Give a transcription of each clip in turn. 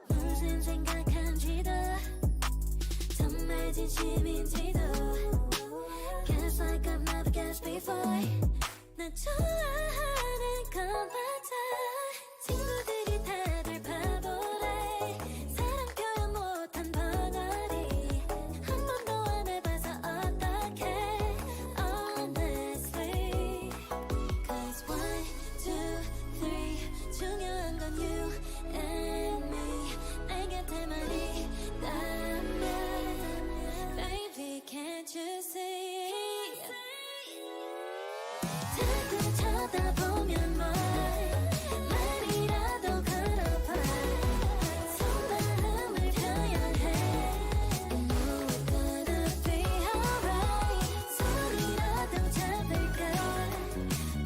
무슨 생각한지도 정말 진심인지도 Guess like I've never guessed before 나 좋아하는 건 맞아 친구들이 다들 바보래 사랑 표현 못한 벙어리 한 번도 안 해봐서 어떡해 Honestly Cause 1, 2, 3 중요한 건 you and me 내 곁에만 있다면 Baby can't you see 자꾸 쳐다보면 말이라도 걸어봐 속마음을 표현해 And know it's gonna be alright 손이라도 잡을까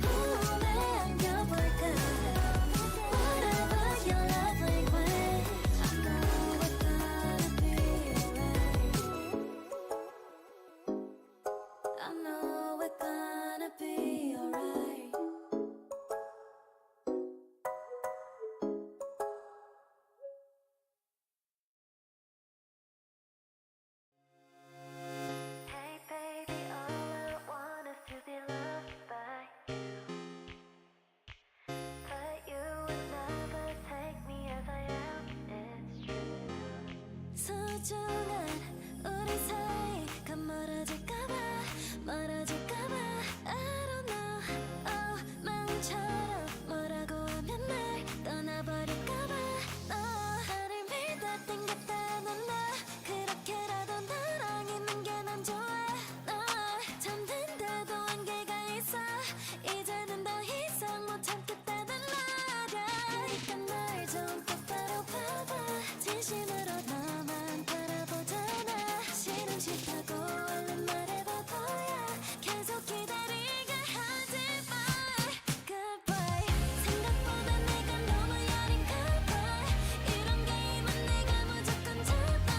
품에 안겨볼까 Whatever your love language I know it's gonna be alright I know it's gonna be alright Hey baby, all I want is to be loved by you But you would never take me as I am, it's true 소중한 우리 사이가 멀어질까봐 I don't know oh, 마음처럼 뭐라고 하면 날 떠나버릴까봐 나를 믿어 땡겼다는 나 그렇게라도 나랑 있는 게 난 좋아 나 잠든데도 한계가 있어 이제는 더 이상 못 참겠다는 말야 그러니까 날 좀 똑바로 봐봐 진심으로 너만 바라보잖아 싫은 싫다고 얼른 말해봐 보여 계속 기다리게 하지 마 Goodbye 생각보다 내가 너무 여린가 봐 이런 게임은 내가 무조건 잡아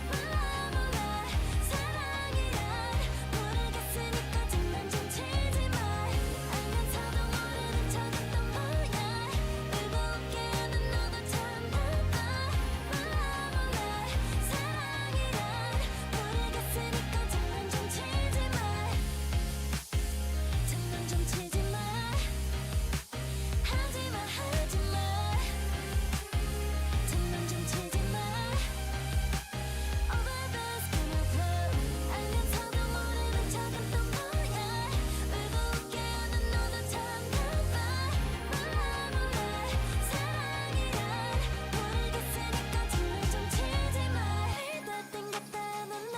몰라 사랑이란 모르겠으니까 장난 좀 치지 마 알면서도 모르는 척했던 뭐야 울고 웃게 하는 너도 참 바빠 몰라 사랑이란 모르겠으니까 장난 좀 치지 마 장난 좀 치지 마 하지마 장난 좀 치지 마 Overdose gonna blow 알면서도 모르는 척했던 뭐야 울고 웃게 하는 너도 참 바빠 몰라 사랑이란 모르겠으니까 장난 좀 치지 마 다 땡겼다는 나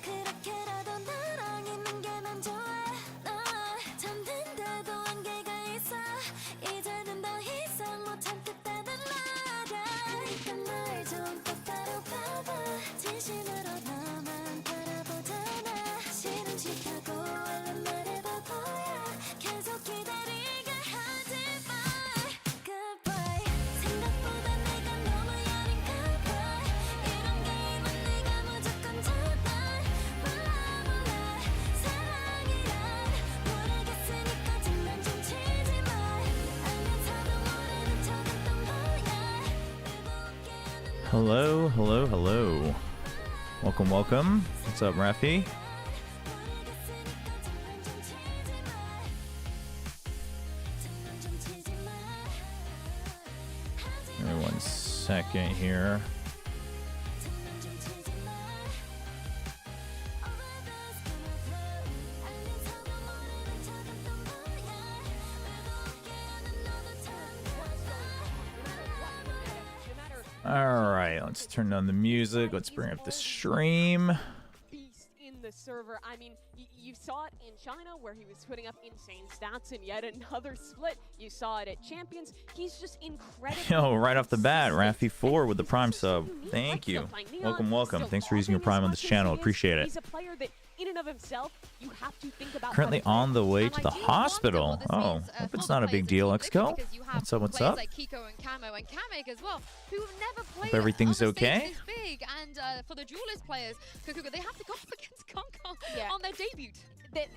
그렇게라도 나랑 있는 게 난 좋아 나 잠든데도 한계가 있어 이제는 더 이상 못 참겠다는 말야 그러니까 날 좀 똑바로 봐봐 진심으로 너만 바라보잖아 싫은 싫다고 얼른 말해봐 보여 계속 기다리게 하지 마 Goodbye 생각보다 내가 너무 여린가 봐 이런 게임은 내가 무조건 잡아 몰라 사랑이란 모르겠으니까 장난 좀 치지 마 알면서도 모르는 척했던 뭐야 울고 웃게 하는 Hello, hello, hello. Welcome, welcome. What's up, Rafi? 모르겠으니까 장난 좀 치지 마 장난 좀 치지 마 Give me 1 second here. 장난 좀 치지 마 Overdose gonna blow 알면서도 모르는 척했던 뭐야 울고 웃게 하는 너도 참 바빠 All right, let's turn on the music. Let's bring up the stream. Beast in the server. I mean, you saw it in China where he was putting up insane stats, and yet another split. You saw it at Champions. He's just incredible. Yo, right off the bat, Rafi4 with the Prime sub. Thank you. Welcome, welcome. Thanks for using your Prime on this channel. Appreciate it. He's a player that, in and of himself, you have to think about. Currently on the way to the hospital. Oh, hope it's not a big deal. Let's go. What's up? What's up? Like Kiko and Camo and Kamek as well, who have never played. Hope everything's on a stage okay. This big, and for the duelist players, Kukuka, they have to go up against Kong Yeah. on their debut.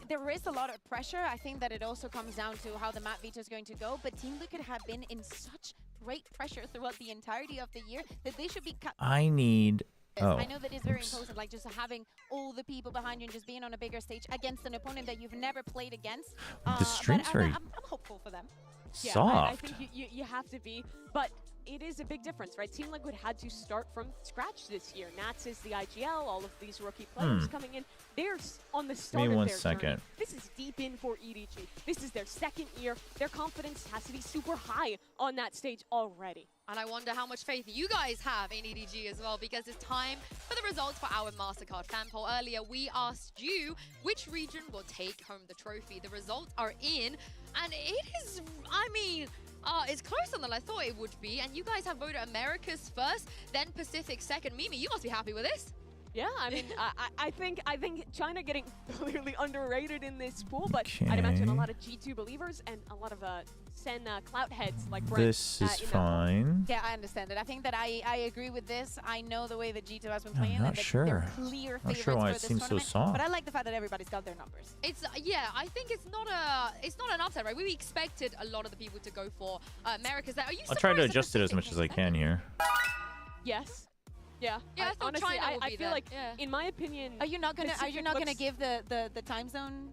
There is a lot of pressure. I think that it also comes down to how the map veto is going to go. But Team Liquid have been in such great pressure throughout the entirety of the year that they should be. I need. Oh, I know that it's very oops. important, like just having all the people behind you and just being on a bigger stage against an opponent that you've never played against. The stream's but very I'm hopeful for them. Yeah, soft. I think you have to be, but it is a big difference, right? Team Liquid had to start from scratch this year. Nats is the IGL, all of these rookie players coming in. They're on the start of their journey. This is deep in for EDG. This is their second year. Their confidence has to be super high on that stage already. And I wonder how much faith you guys have in EDG as well, because it's time for the results for our MasterCard fan poll. Earlier, we asked you which region will take home the trophy. The results are in, and it is, I mean, it's closer than I thought it would be. And you guys have voted Americas first, then Pacific second. Mimi, you must be happy with this. Yeah, I mean, I think China getting clearly underrated in this pool, but I'd imagine a lot of G2 believers and a lot of SEN clout heads like Brent. This is fine. Yeah, I understand it. I think that I agree with this. I know the way that G2 has been playing. I'm not and that sure. they're clear Not favorites sure why for it this seems so tournament, soft. but I like the fact that everybody's got their numbers. It's yeah, I think it's not an upset, right? We expected a lot of the people to go for Americas. Are you I'll try to surprised that adjust it as much as I can here. Yes. Yeah. Yeah, I thought honestly, China would I be feel there. like, Yeah. in my opinion, Are you not gonna Pacific gonna looks- give the time zone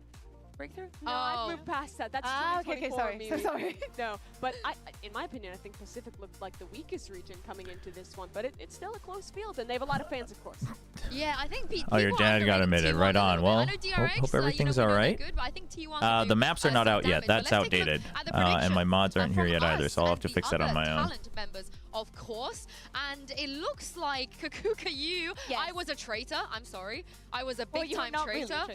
breakthrough? No, I've moved past that. That's Okay, 2024, sorry. maybe. So sorry. No, but in my opinion, I think Pacific looked like the weakest region coming into this one, but it's still a close field, and they have a lot of fans, of course. Yeah, I think Oh, your dad got admitted. Right on. Well, hope everything's all right. Good, but I think T1 The maps are not out yet. That's outdated. And my mods aren't here yet either, so I'll have to fix that on my own. Talent members, of course, and it looks like Kakuka, I was a traitor. I'm sorry, I was a big-time traitor.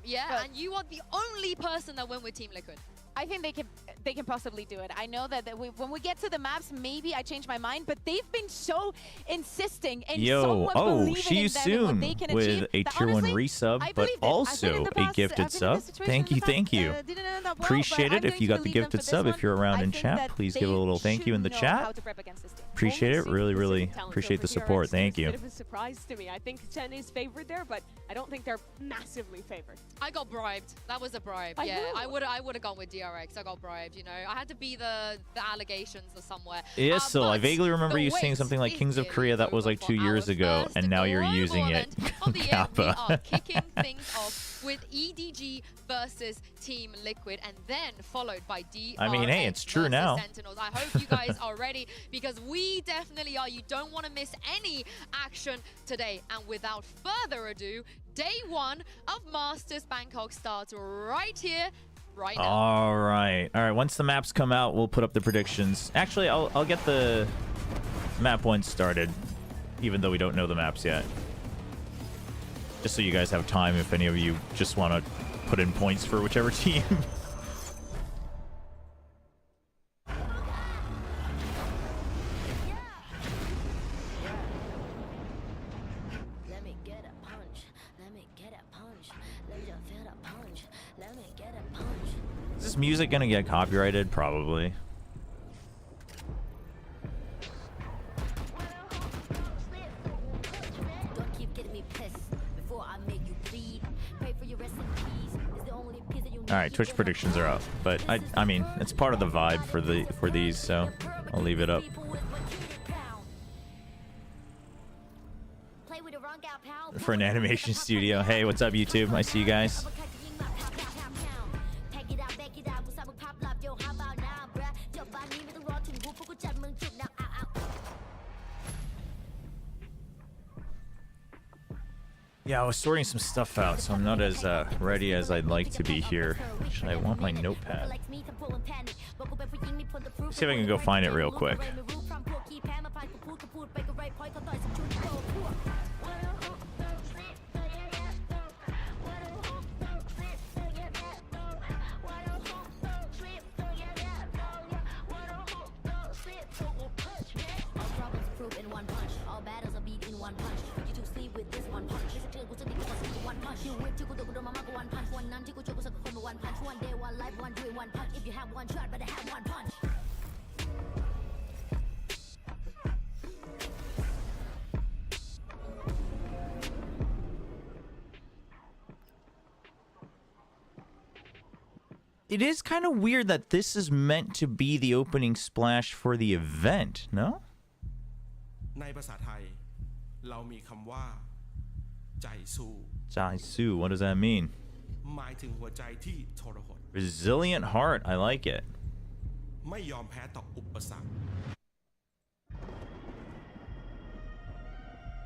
Yeah, But and you are the only person that went with Team Liquid. I think they can possibly do it. I know that when we get to the maps, maybe I change my mind, but they've been so insisting and someone believing in them and what they can with achieve. a tier 1 resub, but also a gifted sub. Thank you. Appreciate it. If you got the gifted sub, if you're around in chat, please give a little thank you in the chat. Appreciate it. Really appreciate the support. Thank you. It's a bit of a surprise to me. I think SEN is favored there, but I don't think they're massively favored. I got bribed. That was a bribe. I Yeah, know. I would have gone with DRX. I got bribed. You know, I had to be the allegations or somewhere. Yes, so I but vaguely remember the you saying wait something like is Kings of nearly Korea. That was over like for 2 years our ago, first and now you're global using it. event of the year. We Kappa. are kicking things off with EDG versus Team Liquid, and then followed by DRX. I mean, hey, it's true versus now. Sentinels. I hope you guys are ready, because we definitely are. You don't want to miss any action today. And without further ado, day 1 of Masters Bangkok starts right here, right now. All right. Once the maps come out, we'll put up the predictions. Actually, I'll get the map 1 started, even though we don't know the maps yet. Just so you guys have time if any of you just want to put in points for whichever team. Let me get a punch. Let me get a punch. Let me just feel the punch. Let me get a punch. Is this music gonna get copyrighted? Probably. Don't keep getting me pissed before I make you bleed. Pray for your recipes. It's the only piece that you need. All right, Twitch predictions are up, but I mean, it's part of the vibe for these, so I'll leave it up. Play with the wrong gal, pal. For an animation studio. Hey, what's up, YouTube? I see you guys. Yeah, I was sorting some stuff out, so I'm not as ready as I'd like to be here. Actually, I want my notepad. See if I can go find it real quick. If you have one shot, better have one punch. it is kind of weird that this is meant to be the opening splash for the event, no? ในภาษาไทยเรามีคำว่าใจสู้ Jaisu, what does that mean? หมายถึงหัวใจที่ทรหด Resilient heart, I like it. ไม่ยอมแพ้ต่ออุปสรรค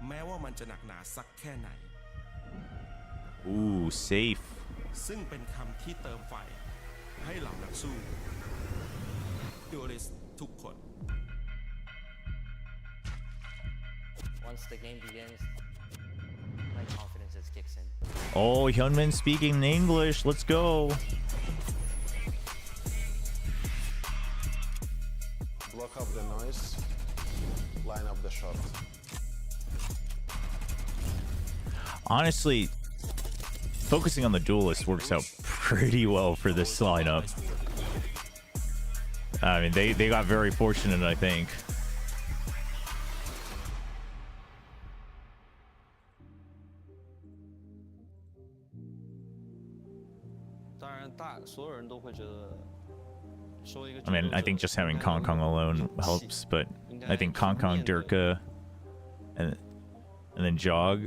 แม้ว่ามันจะหนักหนาสักแค่ไหน Ooh, safe. ซึ่งเป็นคำที่เติมไฟให้เหล่านักสู้ดูลิสทุกคน Once the game begins, my confidence just kicks in. Oh, Hyunmin speaking English. Let's go. Block up the noise, line up the shot. Honestly, focusing on the duelist works out pretty well for this lineup. I mean, they got very fortunate, I think. I mean, I think just having Kong Kong alone helps, but I think Kong Kong, Durka, and then Jog,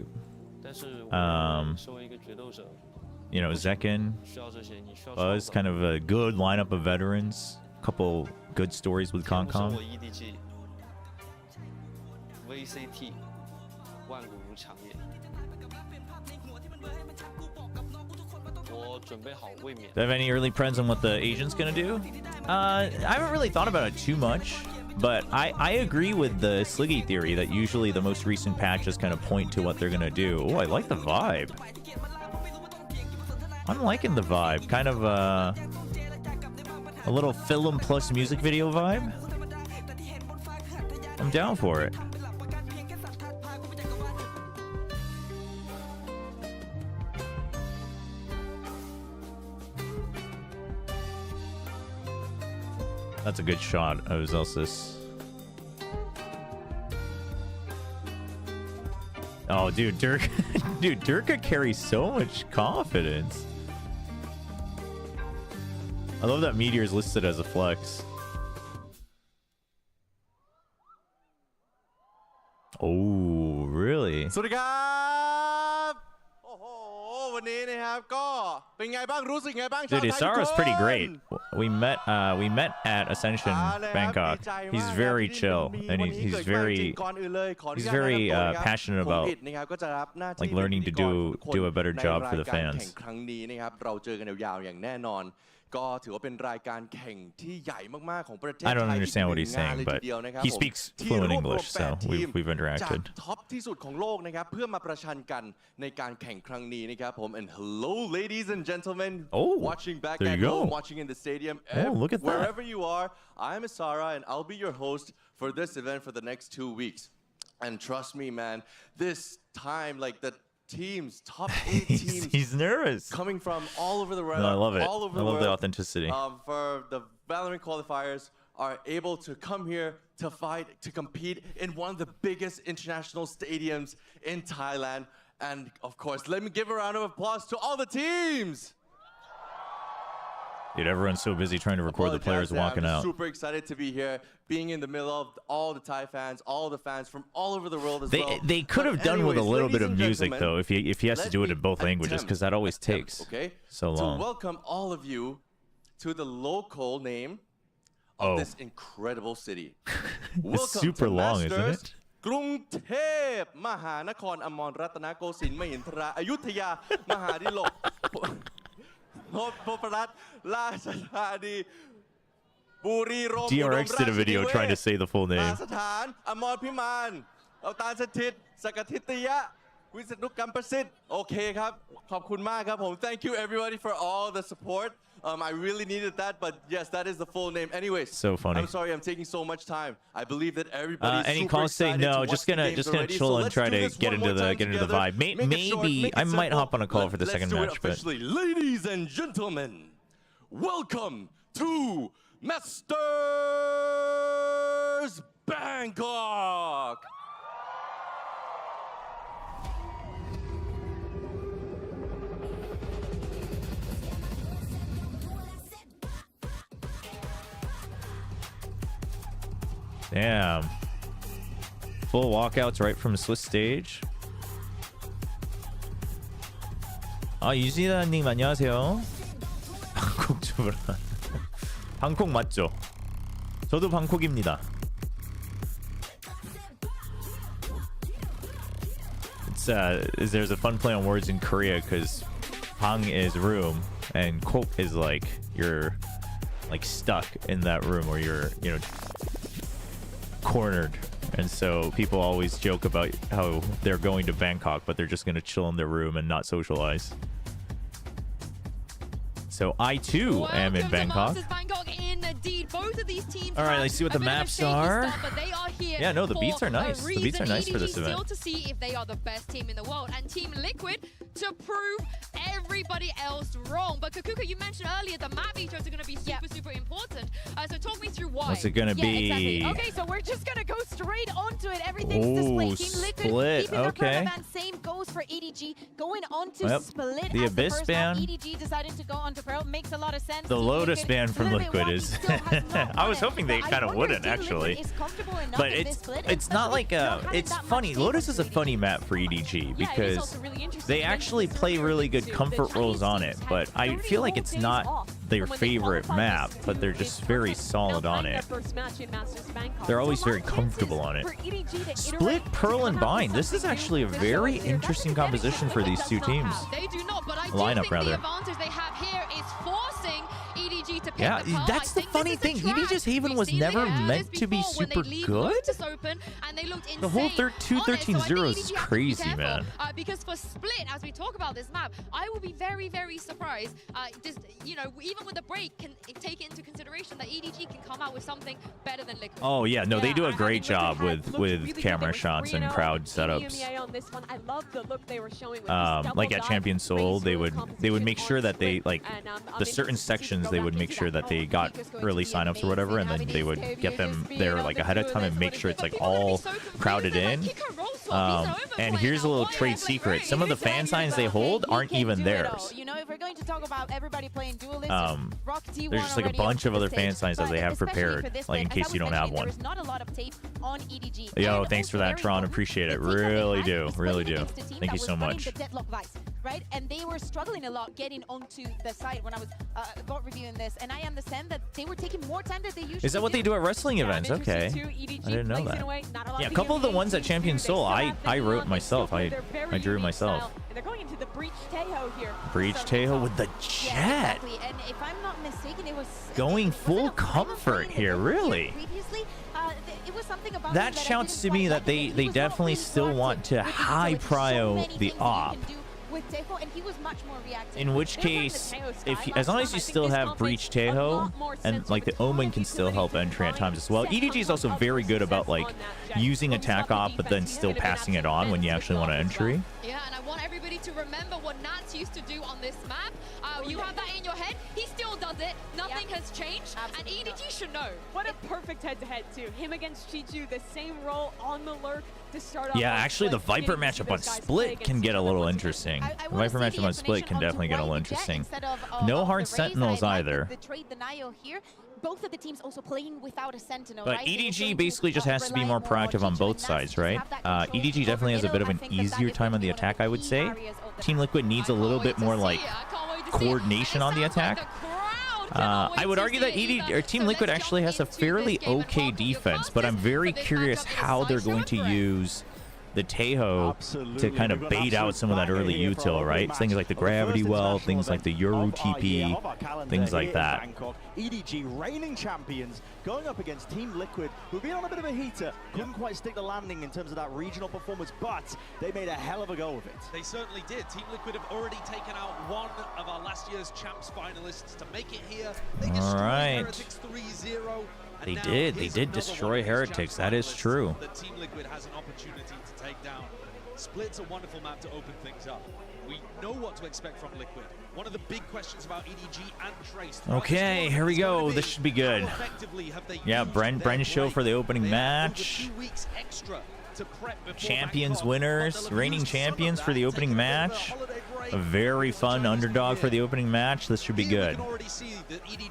you know, Zekken, Buzz, kind of a good lineup of veterans. Couple good stories with Kong Kong. Do you have any early preds on what the Asian's gonna do? I haven't really thought about it too much, but I agree with the Sliggy theory that usually the most recent patches kind of point to what they're gonna do. Oh, I like the vibe. I'm liking the vibe. Kind of a little film plus music video vibe. I'm down for it. That's a good shot of Zelsis. Oh, dude, dude, Durka carries so much confidence. I love that Meteor is listed as a flex. Oh, really? สวัสดีครับโอ้โหวันนี้นะครับก็เป็นไงบ้างรู้สึกไงบ้างชาว Dude, ไทยทุก Isara's คน pretty great. We met at Ascension Bangkok. He's very chill and he's very passionate about like learning to do a better job for the fans. ครั้งนี้นะครับเราเจอกันยาวๆอย่างแน่นอนก็ถือว่าเป็นรายการแข่งที่ใหญ่มากๆของประเทศไทย I don't understand what he's saying, but he speaks fluent English, so we've interacted. จากท็อปที่สุดของโลกนะครับเพื่อมาประชันกันในการแข่งครั้งนี้นะครับผม and hello ladies and gentlemen watching back at home watching in the stadium look at that. wherever you are I'm Isara and I'll be your host for this event for the next 2 weeks and trust me man this time like the teams, top 8 teams. He's nervous. Coming from all over the world. No, I love it. All over I love the authenticity. For the Valorant qualifiers are able to come here to fight, to compete in one of the biggest international stadiums in Thailand. And of course, let me give a round of applause to all the teams. Dude, everyone's so busy trying to record the players walking out. I'm super excited to be here, being in the middle of all the Thai fans, all the fans from all over the world as well. They could have done with a little bit of music though, if he has to do it in both languages, because that always takes so long. To welcome all of you to the local name of this incredible city. It's super long, isn't it? กรุงเทพมหานครอมรรัตนโกสินทร์มหินทราอยุธยามหาดิลก DRX did a video trying to say the full name. Thank you everybody for all the support. I really needed that, but yes, that is the full name. Anyways, so funny. I'm sorry I'm taking so much time. I believe that everybody. Any calls say no? Just gonna chill and try to get into the vibe. Maybe I might hop on a call for the second match. But ladies and gentlemen, welcome to Masters Bangkok. Damn. Full walkouts right from Swiss stage. 아, 유진아님 안녕하세요. 방콕 초브라. 방콕 맞죠? 저도 방콕입니다. It's there's a fun play on words in Korea because Bang is room and Kok is like you're like stuck in that room or you're, you know, cornered. And so people always joke about how they're going to Bangkok, but they're just going to chill in their room and not socialize. So I too am in Bangkok. Both of these teams all right, let's see what the maps are. Start, but they are here yeah, no, the beats are nice. The beats are nice for this event. Still to see if they are the best team in the world, and Team Liquid to prove everybody else wrong. But Kakuka, you mentioned earlier the map features are going to be super important. So talk me through why. What's it going to be? Exactly. Okay, so we're just going to go straight onto it. Everything's displayed. Team Liquid Split. keeping Okay. their front same goes for EDG. Going on to Split the as Abyss the first ban. map. EDG decided to go on to Pearl. Makes a lot of sense. The Team Lotus Liquid, ban from Liquid is... I was hoping they but kind I of wonder wouldn't, if Team actually. Liquid is comfortable enough But in this split, it's not especially like not a... having It's that much funny. space Lotus is a for funny EDG. map for EDG because they to actually mention play this really earlier good too. comfort The roles on Chinese it, teams but had I 30 feel like whole it's days not off their from when they favorite qualified map, this but they're to just in very person, solid now on playing it. their first match in Masters Bangkok. They're So always a lot very of chances comfortable on it. for EDG to Split, iterate, Pearl, to and come out with Bind. This is something actually a new. very They're showing interesting that composition for these two teams. They do not, but I do Lineup, think rather. the advantage they have here is forcing EDG to pick Yeah, the Pearl. that's the funny thing. EDG's Haven was never meant to be super good. The whole 2-13-0 is crazy, man. Because for Split, as we talk about this map, I will be very, very surprised. Just, you know, even with the break, can take it into consideration that EDG can come out with something better than Liquid. Oh yeah, no, they do a great job with really camera shots and crowd setups. On this one. I love the look they were showing with Like at Champion Soul, they would make sure that they like the certain sections they would make sure that they got early signups or whatever, and then they would get them there like ahead of time and make sure it's like all crowded in. And here's a little trade secret: some of the fan signs they hold aren't even theirs. You know, if we're going to talk about everybody playing duelist, there's just like a bunch of other fan signs that they have prepared, like in case you don't have one. There's not a lot of tape on EDG. Yo, thanks for that, Tron. Appreciate it. Really do. Really do. Thank you so much. The deadlock vice, right? And they were struggling a lot getting onto the site when I was bot reviewing this, and I understand that they were taking more time than they usually do. Is that what they do at wrestling events? Okay. I didn't know that. Yeah, a couple of the ones at Champion Soul, I wrote myself. I drew myself. And they're going into the Breach Teho here. Breach Teho with the jet. Yeah, exactly. And if I'm not mistaken, it was going full comfort here, really. Previously, it was something about that shouts to me that they definitely still want to high prio the op. With Teho, and he was much more reactive. In which case, as long as you still have Breach Teho, and like the Omen can still help entry at times as well. EDG is also very good about like using attack op, but then still passing it on when you actually want to entry. Yeah, and I want everybody to remember what Nats used to do on this map. You have that in your head. He still does it. Nothing has changed, and EDG should know. What a perfect head-to-head too. Him against Chichu, the same role on the lurk to start off. Yeah, actually, the Viper matchup on Split can get a little interesting. The Viper matchup on Split can definitely get a little interesting. No hard Sentinels either. The trade denial here. Both of the teams also playing without a Sentinel, but right? EDG basically just has to be more proactive on both sides, right? EDG definitely has a bit of an easier time on the attack, I would say. Team Liquid needs a little bit more like coordination on the attack. I would argue that Team Liquid actually has a fairly okay defense, but I'm very curious how they're going to use the Teho to kind of bait out some of that early util, right? Things like the Gravity Well, things like the Yoru TP, things like that. EDG reigning champions going up against Team Liquid, who've been on a bit of a heater, couldn't quite stick the landing in terms of that regional performance, but they made a hell of a go of it. They certainly did. Team Liquid have already taken out one of our last year's champs finalists to make it here. They destroyed Heretics 3-0. They did destroy Heretics. That is true. That Team Liquid has an opportunity to take down. Split's a wonderful map to open things up. We know what to expect from Liquid. One of the big questions about EDG and Trace. Okay, here we go. This should be good. Yeah, Bren's show for the opening match. to prep before champions Bangkok. winners, reigning champions for the opening match. A very fun underdog for the opening match. This should be good.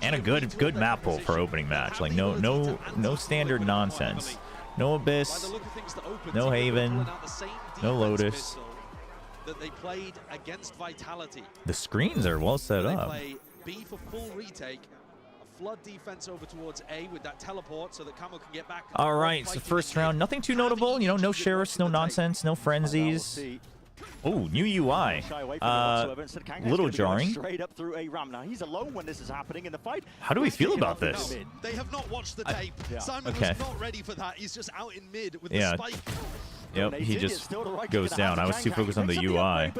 And a good map pool for opening match. Like no standard nonsense. No Abyss, no Haven, no Lotus. That they played against Vitality. The screens are well set They up. play B for full retake. A flood defense over towards A with that teleport so that Camo can get back. All right, so first round, nothing too notable. You know, no sheriffs, no nonsense, no frenzies. Oh, new UI. Little jarring. Straight up through a ram. Now he's alone when this is happening in the fight. How do we feel about this? They have not watched the tape. Simon was not ready for that. He's just out in mid with the spike. Yep, he just goes down. I was too focused on the UI.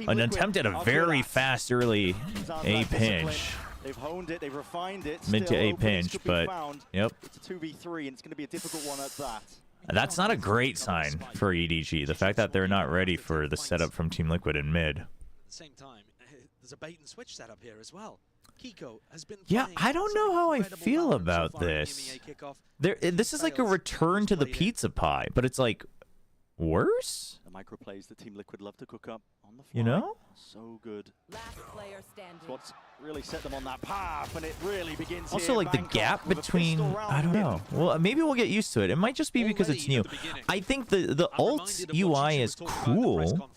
An attempt at a very fast early A pinch. They've honed it, they've refined it. Mid to A pinch, but yep. It's a 2v3 and it's going to be a difficult one at that. That's not a great sign for EDG. The fact that they're not ready for the setup from Team Liquid in mid. At the same time, there's a bait and switch setup here as well. Kiko has been I don't know how I feel about this. This is like a return to the pizza pie, but it's like worse? The microplays that Team Liquid love to cook up on the fly. You know? So good. Last player standing. What's really set them on that path, and it really begins also, like, the gap between, I don't know. Well, maybe we'll get used to it. It might just be because it's new. I think the alt UI is cool.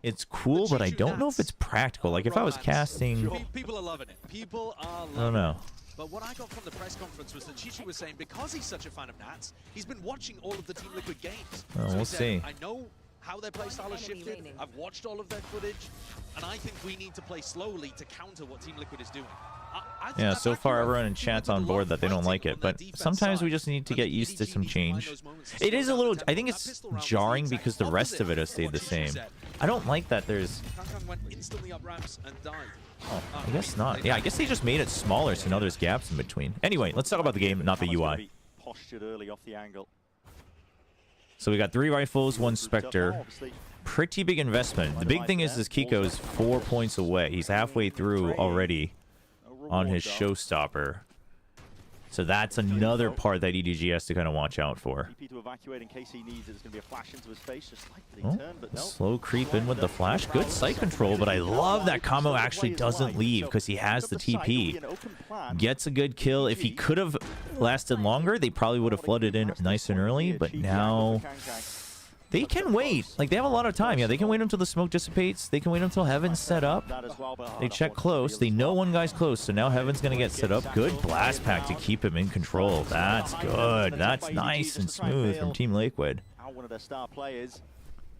It's cool, but I don't know if it's practical. Like, if I was casting... People are loving it. People are loving it. I don't know. But what I got from the press conference was that Chichi was saying because he's such a fan of Nats, he's been watching all of the Team Liquid games. Oh, so we'll see. I know how their playstyle has shifted. I've watched all of their footage, and I think we need to play slowly to counter what Team Liquid is doing. Yeah, so far everyone in chat's on board that they don't like it, but sometimes we just need to get used to some change. It is a little, I think it's jarring because the rest of it has stayed the same. I don't like that there's... Oh, I guess not. Yeah, I guess they just made it smaller so now there's gaps in between. Anyway, let's talk about the game, not the UI. Postured early off the angle. So we got 3 rifles, 1 Spectre. Pretty big investment. The big thing is Kiko's 4 points away. He's halfway through already on his showstopper. So that's another part that EDG has to kind of watch out for. Slow creep in with the flash. Good sight control, but I love that Camo actually doesn't leave because he has the TP. Gets a good kill. If he could have lasted longer, they probably would have flooded in nice and early, but now... They can wait. Like, they have a lot of time. Yeah, they can wait until the smoke dissipates. They can wait until Heaven's set up. They check close. They know one guy's close, so now Heaven's going to get set up. Good blast pack to keep him in control. That's good. That's nice and smooth from Team Liquid.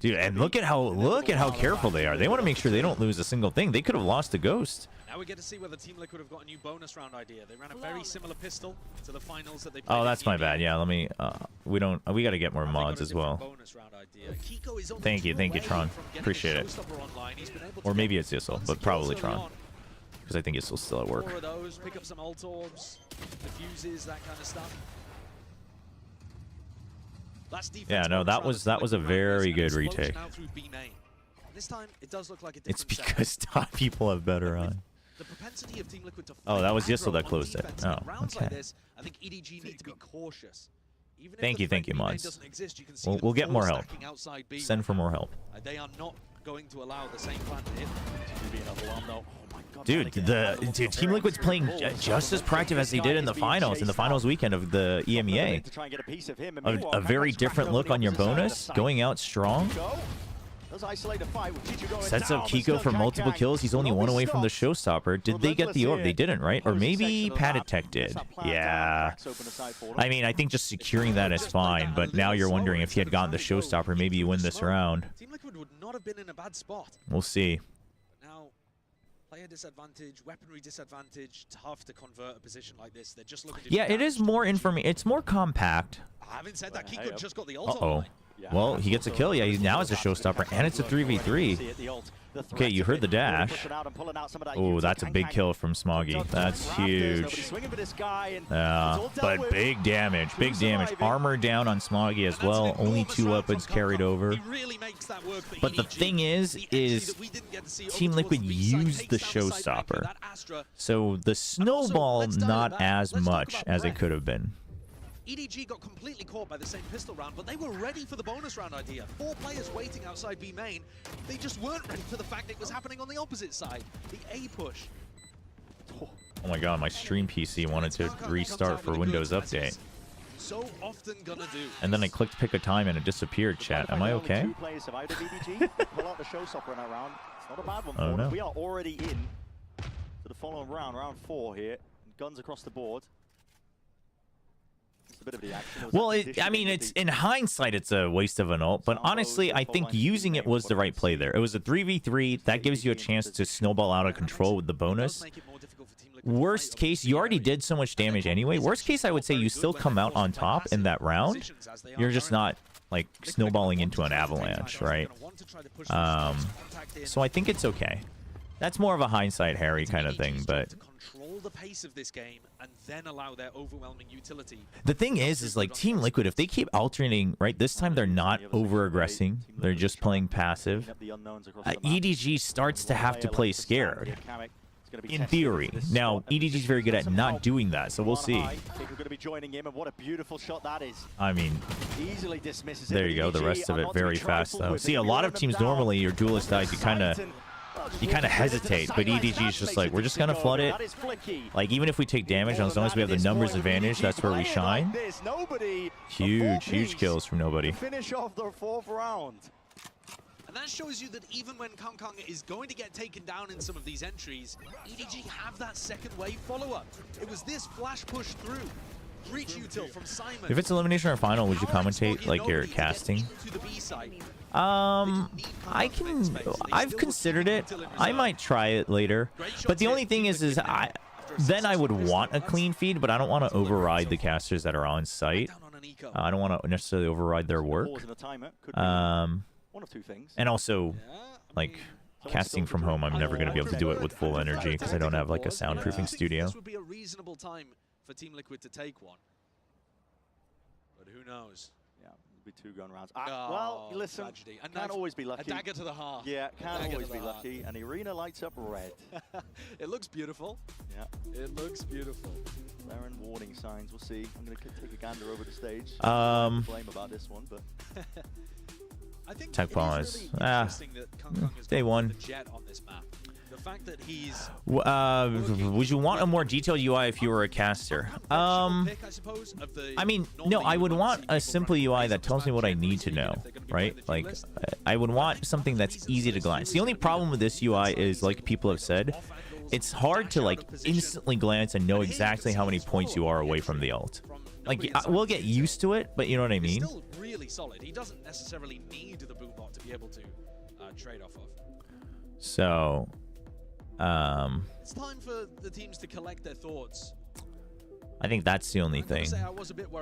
Dude, and look at how careful they are. They want to make sure they don't lose a single thing. They could have lost a ghost. Now we get to see whether Team Liquid have got a new bonus round idea. They ran a very similar pistol to the finals that they played. Oh, that's my bad. Yeah, let me we got to get more mods as well. Thank you, Tron. Appreciate it. Or maybe it's Yissel, but probably Tron. Because I think Yissel's still at work. More of those, pick up some ult orbs, diffuses, that kind of stuff. Yeah, no, that was a very good retake. This time, it does look like a it's because top people have better on. Oh, that was Yissel that closed it. Oh, okay. I think EDG need to be cautious. Thank you, mods. We'll get more help. Send for more help. They are not going to allow the same plan to hit. Dude, Team Liquid's playing just as proactive as they did in the finals weekend of the EMEA. A very different look on your bonus, going out strong. Sets up Kiko for multiple kills. He's only 1 away from the showstopper. Did they get the orb? They didn't, right? Or maybe Patatek did. Yeah. I mean, I think just securing that is fine, but now you're wondering if he had gotten the showstopper, maybe you win this round. Team Liquid would not have been in a bad spot. We'll see. Now, player disadvantage, weaponry disadvantage, tough to convert a position like this. They're just looking to it is more information. It's more compact. Having said that, Kiko just got the ult online. Well, he gets a kill. Yeah, he now is a showstopper, and it's a 3v3. Okay, you heard the dash. Oh, that's a big kill from Smoggy. That's huge. Yeah, but big damage. Big damage. Armor down on Smoggy as well. Only 2 weapons carried over. But the thing is Team Liquid used the showstopper. So the snowball, not as much as it could have been. EDG got completely caught by the same pistol round, but they were ready for the bonus round idea. 4 players waiting outside B main. They just weren't ready for the fact it was happening on the opposite side. The A push. Oh my god, my stream PC wanted to restart for Windows Update. So often gonna do. And then I clicked pick a time and it disappeared, chat. Am I okay? 2 players survived EDG. Pull out the showstopper in that round. It's not a bad one for Oh, them. no. We are already in to the following round, round 4 here. Guns across the board. It's a bit of the action. Well, I mean, it's in hindsight, it's a waste of an ult, but honestly, I think using it was the right play there. It was a 3v3. That gives you a chance to snowball out of control with the bonus. Worst case, you already did so much damage anyway. Worst case, I would say you still come out on top in that round. You're just not, like, snowballing into an avalanche, right? So I think it's okay. That's more of a hindsight Harry kind of thing, but... Control the pace of this game and then allow their overwhelming utility. The thing is like Team Liquid, if they keep alternating, right, this time they're not over-aggressing. They're just playing passive. EDG starts to have to play scared. In theory. Now, EDG is very good at not doing that, so we'll see. I mean, there you go. The rest of it very fast, though. See, a lot of teams normally, your duelist dies, you kind of hesitate, but EDG is just like, we're just gonna flood it. Like, even if we take damage, as long as we have the numbers advantage, that's where we shine. Huge kills from nobody. Finish off the 4th round. And that shows you that even when Kong Kong is going to get taken down in some of these entries, EDG have that second wave follow-up. It was this flash push through. Breach util from Simon. If it's elimination or final, would you commentate like you're casting? I've considered it. I might try it later. But the only thing is then I would want a clean feed, but I don't want to override the casters that are on site. I don't want to necessarily override their work. One of 2 things. And also, like, casting from home, I'm never going to be able to do it with full energy because I don't have, like, a soundproofing studio. This would be a reasonable time for Team Liquid to take one. But who knows? Yeah, it'll be 2 gun rounds. Well, listen, can't always be lucky. A dagger to the heart. Yeah, can't always be lucky. And the arena lights up red. It looks beautiful. Yeah. It looks beautiful. Blaring warning signs. We'll see. I'm going to take a gander over the stage. Blame about this one, but... I think Tech pause. Really interesting that Kong Kong has day 1. The jet on this map. The fact that he's would you want a more detailed UI if you were a caster? I mean, no, I would want a simple UI that tells me what I need to know, right? Like, I would want something that's easy to glance. The only problem with this UI is, like people have said, it's hard to, like, instantly glance and know exactly how many points you are away from the ult. Like, we'll get used to it, but you know what I mean? Still really solid. He doesn't necessarily need the boom bot to be able to trade off of. So, it's time for the teams to collect their thoughts. I think that's the only thing.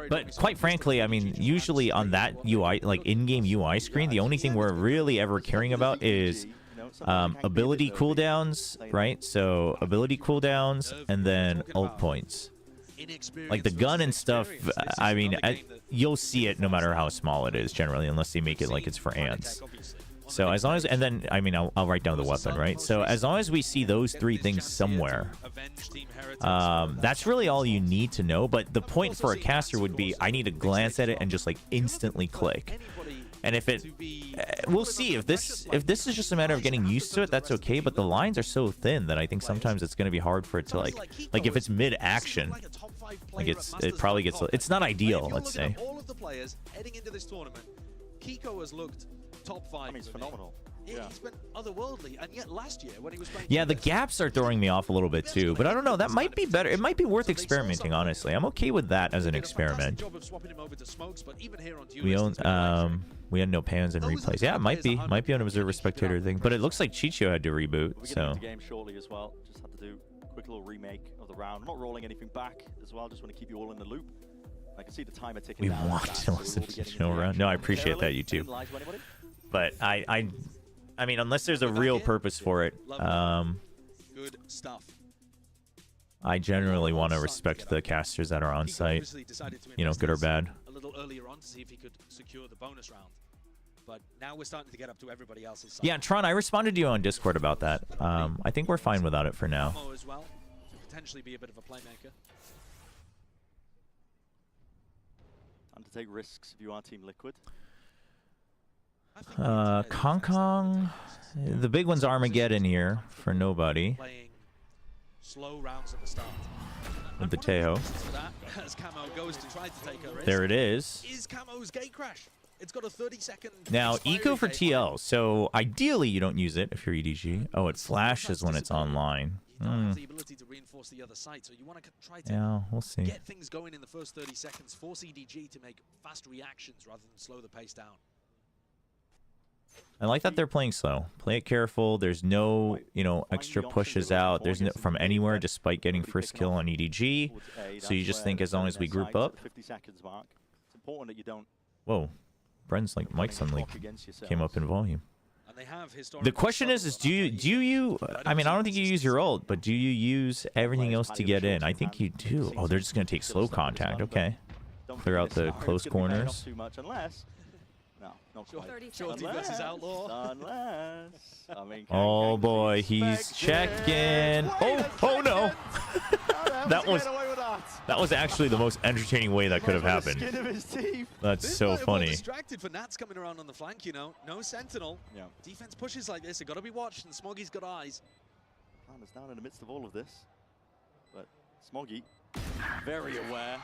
But quite frankly, I mean, usually on that UI, like in-game UI screen, the only thing we're really ever caring about is ability cooldowns, right? So ability cooldowns and then ult points. Like the gun and stuff, I mean, you'll see it no matter how small it is generally, unless they make it like it's for ants. So as long as, and then, I mean, I'll write down the weapon, right? So as long as we see those 3 things somewhere, that's really all you need to know. But the point for a caster would be, I need to glance at it and just like instantly click. And if it, we'll see. If this is just a matter of getting used to it, that's okay. But the lines are so thin that I think sometimes it's going to be hard for it to like if it's mid-action, like it probably gets, it's not ideal, let's say. All of the players heading into this tournament, Kiko has looked top 5. I mean, it's phenomenal. Yeah. He's been otherworldly, and yet last year when he was playing... Yeah, the gaps are throwing me off a little bit too, but I don't know, that might be better. It might be worth experimenting, honestly. I'm okay with that as an experiment. We had no pans and replays. Yeah, it might be an observer spectator thing, but it looks like Chicho had to reboot, so... Game shortly as well. Just had to do a quick little remake of the round. I'm not rolling anything back as well, just want to keep you all in the loop. I can see the timer ticking down. We want to listen to Chicho around. No, I appreciate that, YouTube. But I mean, unless there's a real purpose for it, good stuff. I generally want to respect the casters that are on site, you know, good or bad. A little earlier on to see if he could secure the bonus round, but now we're starting to get up to everybody else's side. Yeah, Tron, I responded to you on Discord about that. I think we're fine without it for now. As well, to potentially be a bit of a playmaker. And to take risks if you are Team Liquid. Kong Kong. The big one's Armageddon here for nobody. Playing slow rounds at the start. With the Tejo. As Camo goes to try to take her There it is. Is Camo's gate crash? It's got a 30-second. Now, eco for TL. So ideally, you don't use it if you're EDG. Oh, it flashes when it's online. You don't have the ability to reinforce the other side, so you want to try to yeah, we'll see. Get things going in the first 30 seconds. Force EDG to make fast reactions rather than slow the pace down. I like that they're playing slow. Play it careful. There's no, you know, extra pushes out. There's no from anywhere, despite getting first kill on EDG. So you just think as long as we group up. 50 seconds mark. It's important that you don't. Whoa, Bren's like mic suddenly came up in volume. The question is do you? I mean, I don't think you use your ult, but do you use everything else to get in? I think you do. Oh, they're just gonna take slow contact. Okay, clear out the close corners. No, Shorty versus Outlaw. I mean, oh boy, he's checking. Oh no. that was actually the most entertaining way that could have happened. That's so funny. Distracted for Nats coming around on the flank, you know. No sentinel. Yeah. Defense pushes like this. They got to be watched, and Smoggy's got eyes. Plan is down in the midst of all of this, but Smoggy very aware.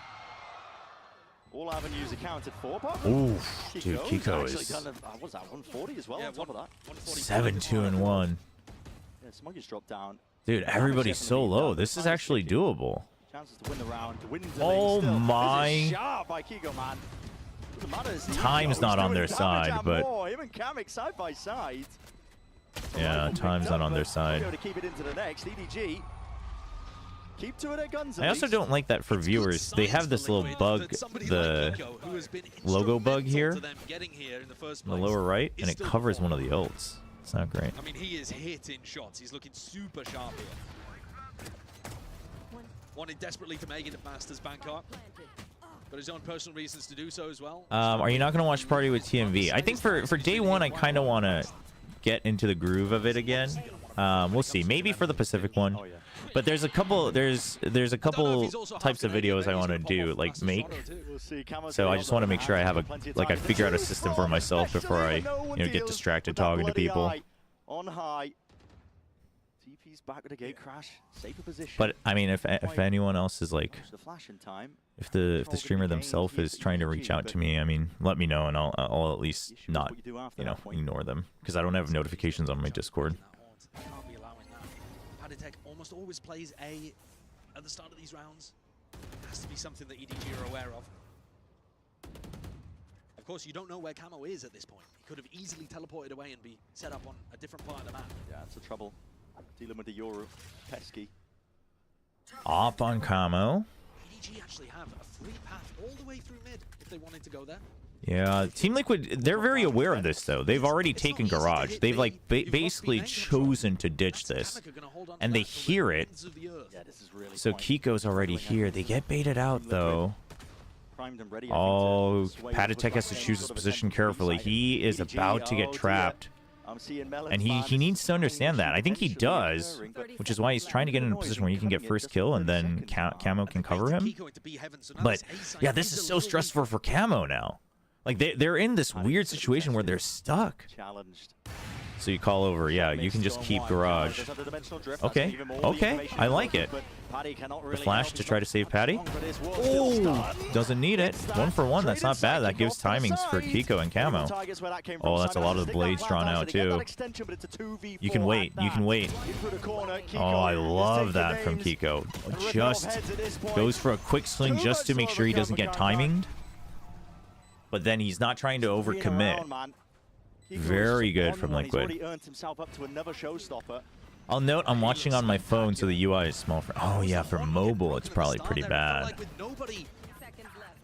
All avenues accounted for. Ooh, dude, Kiko is. Done what's that? 140 as well. Yeah, on top of that. 7-2-1. Yeah, Smoggy's dropped down. Dude, everybody's so low. This is actually doable. Chances to win the round. To win the oh still. my! This is sharp by Kiko, man. Time's not on their side, but him and Kamek side by side. yeah, time's not on their side. To keep it into the next EDG. Keep to it at guns. I also don't like that for viewers. They have this little bug, the logo bug here in the lower right, and it covers one of the ults. It's not great. I mean, he is hitting shots. He's looking super sharp here. Wanted desperately to make it at Masters Bangkok, but his own personal reasons to do so as well. Are you not going to watch Party with TMV? I think for day one, I kind of want to get into the groove of it again. We'll see. Maybe for the Pacific one. But there's a couple types of videos I want to do, like make. So I just want to make sure I have I figure out a system for myself before I get distracted talking to people. On high. TP's back with a gate crash. Safer position. But I mean, if anyone else is like, if the streamer themselves is trying to reach out to me, I mean, let me know and I'll at least not ignore them because I don't have notifications on my Discord. Tech almost always plays A at the start of these rounds. It has to be something that EDG are aware of. Of course, you don't know where Camo is at this point. He could have easily teleported away and be set up on a different part of the map. Yeah, it's a trouble. Dealing with the Yoru. Pesky. Up on Camo. EDG actually have a free path all the way through mid if they wanted to go there. Yeah, Team Liquid, they're very aware of this, though. They've already taken Garage. They've, basically chosen to ditch this. And they hear it. So Kiko's already here. They get baited out, though. Oh, Patatech has to choose his position carefully. He is about to get trapped. And he needs to understand that. I think he does, which is why he's trying to get in a position where he can get first kill and then Camo can cover him. But, yeah, this is so stressful for Camo now. Like, they're in this weird situation where they're stuck. So you call over. Yeah, you can just keep Garage. Okay, okay, I like it. The flash to try to save Patty. Oh, doesn't need it. 1 for 1, that's not bad. That gives timings for Kiko and Camo. Oh, that's a lot of the blades drawn out, too. You can wait, you can wait. Oh, I love that from Kiko. Just goes for a quick swing just to make sure he doesn't get timinged. But then he's not trying to overcommit. Very good from Liquid. I'll note I'm watching on my phone, so the UI is small. Oh yeah, for mobile, it's probably pretty bad. With nobody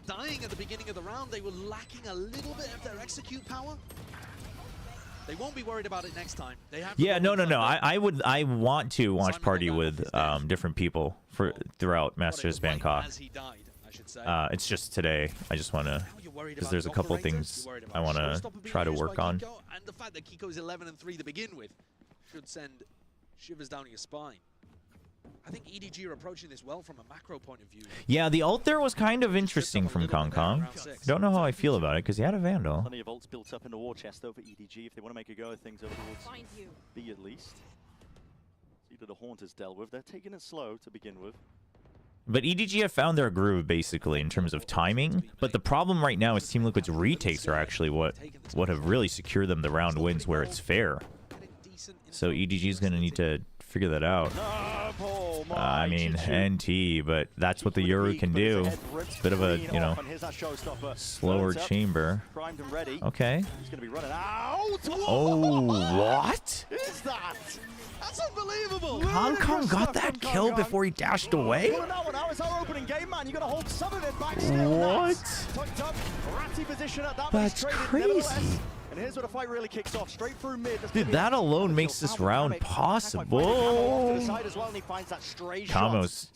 dying at the beginning of the round, they were lacking a little bit of their execute power. They won't be worried about it next time. They have yeah, no. I want to watch Party with different people throughout Masters Bangkok. It's just today. I just want to, because there's a couple things I want to try to work on. And the fact that Kiko's 11-3 to begin with should send shivers down your spine. I think EDG are approaching this well from a macro point of view. Yeah, the ult there was kind of interesting from Kong. Don't know how I feel about it because he had a Vandal. Plenty of ults built up in the war chest over EDG if they want to make a go of things over towards B at least. See that the Haunt is dealt with. They're taking it slow to begin with. But EDG have found their groove basically in terms of timing. But the problem right now is Team Liquid's retakes are actually what have really secured them the round wins where it's fair. So EDG is going to need to figure that out. I mean, NT, but that's what the Yoru can do. It's a bit of a, you know, slower chamber. Okay. Oh, what? Is that? That's unbelievable! Kong got that kill before he dashed away? Now it's our opening game, man. You got to hold some of it back. What? Tucked up, ratty position at that. That's crazy. And here's where the fight really kicks off, straight through mid. Dude, that alone makes this round possible. Kamo's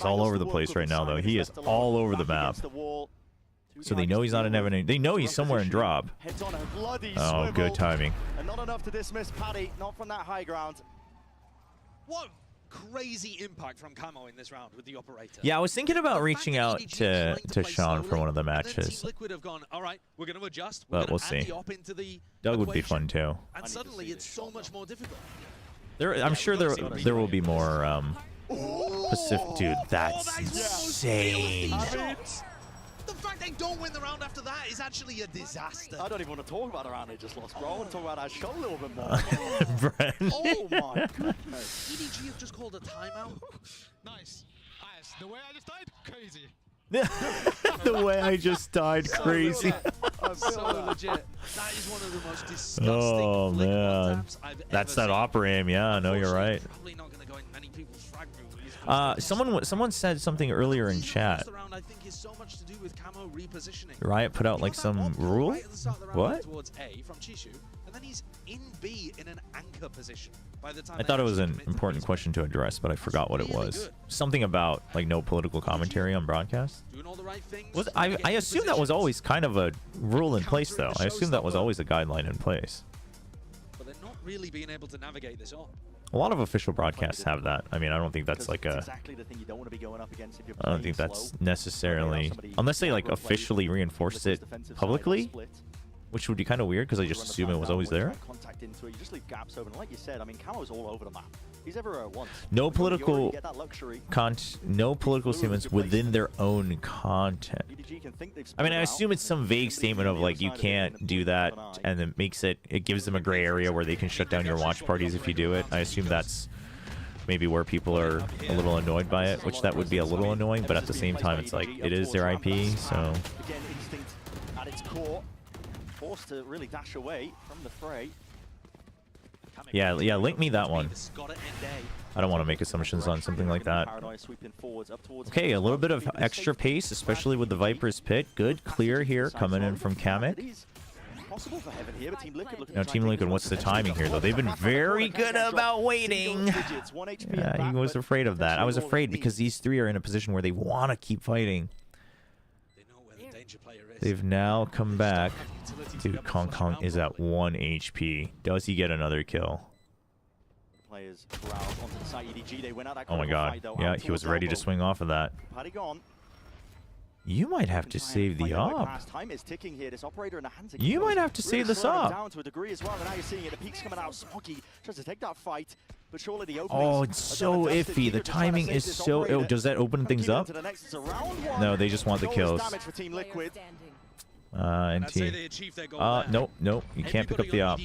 all over the place right now, though. He is all over the map. So they know he's not in Evan. They know he's somewhere in drop. Oh, good timing. And not enough to dismiss Paddy, not from that high ground. What crazy impact from Camo in this round with the operator. Yeah, I was thinking about reaching out to Sean for one of the matches. Liquid have gone, all right, we're going to adjust. But we'll see. Doug would be fun too. And suddenly it's so much more difficult. I'm sure there will be more Pacific. Dude, that's insane. The fact they don't win the round after that is actually a disaster. I don't even want to talk about the round they just lost, bro. I want to talk about that show a little bit more. Oh my goodness. EDG have just called a timeout. Nice. The way I just died, crazy. The way I just died, crazy. So legit. That is one of the most disgusting man. That's that opera aim. Yeah, no, you're right. Probably not going to go in many people's frag movies. Someone said something earlier in chat. I think is so much to do with Camo repositioning. Riot put out like some rule? What? Towards A from Chishu, and then he's in B in an anchor position. By the time I thought it was an important question to address, but I forgot what it was. Something about like no political commentary on broadcast. Doing all the right things. I assume that was always kind of a rule in place, though. I assume that was always a guideline in place. But they're not really being able to navigate this on. A lot of official broadcasts have that. I mean, I don't think that's like a... I don't think that's necessarily... Unless they like officially reinforce it publicly, which would be kind of weird because I just assume it was always there. No political statements within their own content. I mean, I assume it's some vague statement of like you can't do that, and it gives them a gray area where they can shut down your watch parties if you do it. I assume that's maybe where people are a little annoyed by it, which that would be a little annoying, but at the same time it's like it is their IP, so forced to really dash away from the fray. Yeah, link me that one. I don't want to make assumptions on something like that. Okay, a little bit of extra pace, especially with the Viper's Pit. Good clear here coming in from Kamek. Now, Team Liquid, what's the timing here, though? They've been very good about waiting. Yeah, he was afraid of that. I was afraid because these three are in a position where they want to keep fighting. They've now come back. Dude, Kong is at 1 HP. Does he get another kill? Oh my god. Yeah, he was ready to swing off of that. You might have to save the op. You might have to save this op. Oh, it's so iffy. The timing is so... Oh, does that open things up? No, they just want the kills. NT. Nope. You can't pick up the op.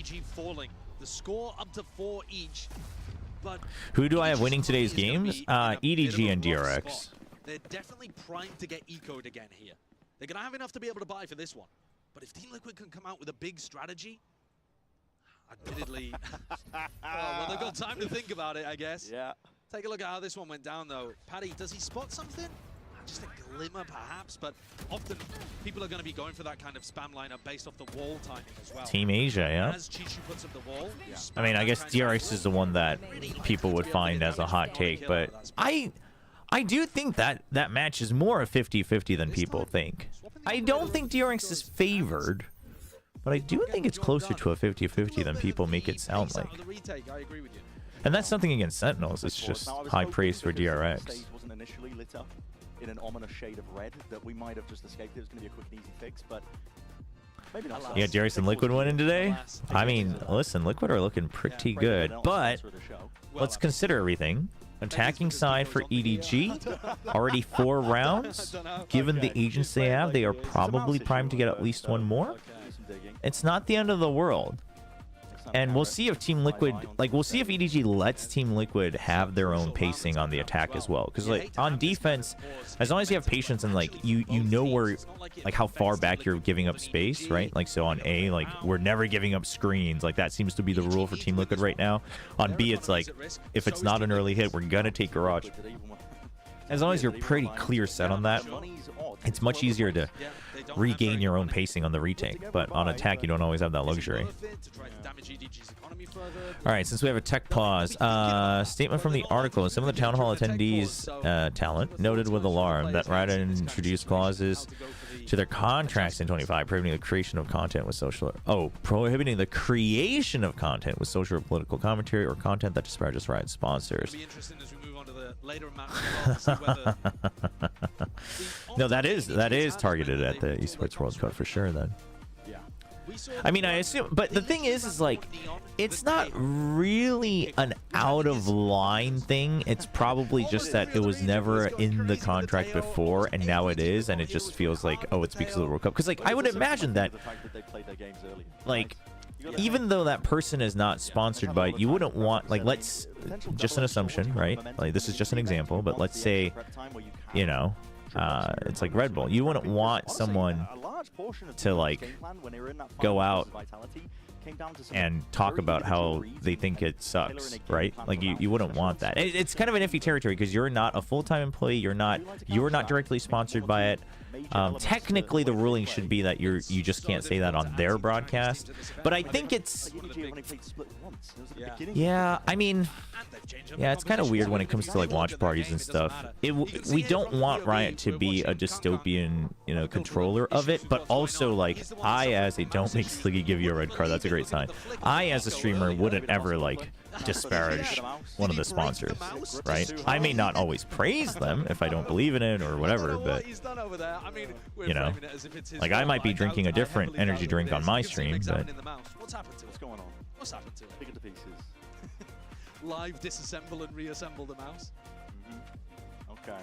Who do I have winning today's games? EDG and DRX. They're definitely primed to get ecoed again here. They're going to have enough to be able to buy for this one. But if Team Liquid can come out with a big strategy, admittedly, well, they've got time to think about it, I guess. Yeah. Take a look at how this one went down, though. Paddy, does he spot something? Just a glimmer, perhaps, but often people are going to be going for that kind of spam lineup based off the wall timing as well. Team Asia, yeah. As Chishu puts up the wall, I mean, I guess DRX is the one that people would find as a hot take, but I do think that match is more a 50-50 than people think. I don't think DRX is favored, but I do think it's closer to a 50-50 than people make it sound like. And that's nothing against Sentinels. It's just high praise for DRX. Wasn't initially lit up in an ominous shade of red that we might have just escaped. It was going to be a quick and easy fix, but maybe not. Yeah, DRX and Liquid went in today. I mean, listen, Liquid are looking pretty good, but let's consider everything. Attacking side for EDG, already 4 rounds. Given the agents they have, they are probably primed to get at least 1 more. It's not the end of the world. And we'll see if Team Liquid, like, we'll see if EDG lets Team Liquid have their own pacing on the attack as well. Because, like, on defense, as long as you have patience and, like, you know where, like, how far back you're giving up space, right? Like, so on A, like, we're never giving up screens. Like, that seems to be the rule for Team Liquid right now. On B, it's like, if it's not an early hit, we're gonna take Garage. As long as you're pretty clear set on that, it's much easier to regain your own pacing on the retake. But on attack, you don't always have that luxury. All right, since we have a tech pause, statement from the article. Some of the town hall attendees talent noted with alarm that Riot introduced clauses to their contracts in 25 prohibiting the creation of content with social prohibiting the creation of content with social or political commentary or content that disparages Riot sponsors. No, that is targeted at the Esports World Cup for sure then. I mean, I assume, but the thing is like, it's not really an out of line thing. It's probably just that it was never in the contract before, and now it is, and it just feels like, oh, it's because of the World Cup. Because, like, I would imagine that, like, even though that person is not sponsored by it, you wouldn't want, like, let's, just an assumption, right? Like, this is just an example, but let's say, you know, it's like Red Bull. You wouldn't want someone to, like, go out and talk about how they think it sucks, right? Like, you wouldn't want that. It's kind of an iffy territory because you're not a full-time employee. You're not directly sponsored by it. Technically, the ruling should be that you just can't say that on their broadcast. But I think it's, yeah, I mean, yeah, it's kind of weird when it comes to, like, watch parties and stuff. We don't want Riot to be a dystopian, you know, controller of it, but also, like, I as a, don't make Sliggy give you a red card, that's a great sign. I as a streamer wouldn't ever, like, disparage one of the sponsors, right? I may not always praise them if I don't believe in it or whatever, but, you know, like, I might be drinking a different energy drink on my stream, but what's going on? What's happened to it? Pick it to pieces. Live disassemble and reassemble the mouse. Okay.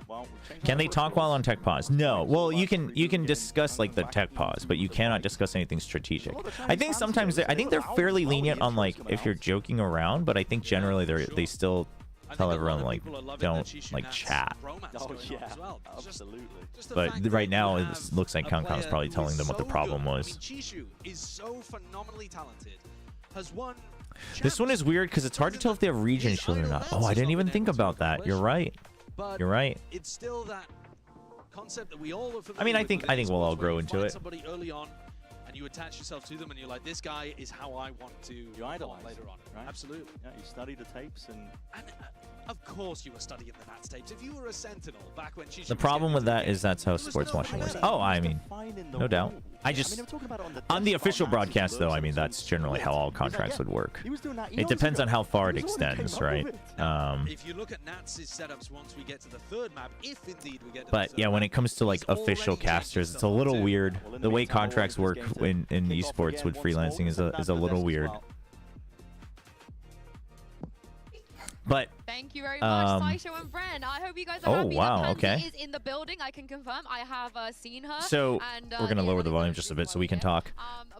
Well, can they talk while on tech pause? No. Well, you can discuss, like, the tech pause, but you cannot discuss anything strategic. I think sometimes they're fairly lenient on, like, if you're joking around, but I think generally they still tell everyone, like, don't, like, chat. Oh yeah, absolutely. But right now it looks like Kong is probably telling them what the problem was. Chishu is so phenomenally talented. Has won. This one is weird because it's hard to tell if they have region shield or not. Oh, I didn't even think about that. You're right. You're right. It's still that concept that we all are familiar I mean, I think we'll all grow into it. Somebody early on, and you attach yourself to them, and you're like, this guy is how I want to. You idolize later on, right? Absolutely. Yeah, you study the tapes and of course you were studying the Nats tapes. If you were a Sentinel back when the problem with that is that's how sports watching works. Oh, I mean, no doubt. I just, on the official broadcast, though, I mean, that's generally how all contracts would work. It depends on how far it extends, right? If you look at Nats' setups once we get to the third map, if indeed we get to but yeah, when it comes to, like, official casters, it's a little weird. The way contracts work in esports with freelancing is a little weird. But thank you very much, Saisho and Bren. I hope you guys are happy. Wow, okay. Is in the building. I can confirm. I have seen her. So we're gonna lower the volume just a bit so we can talk.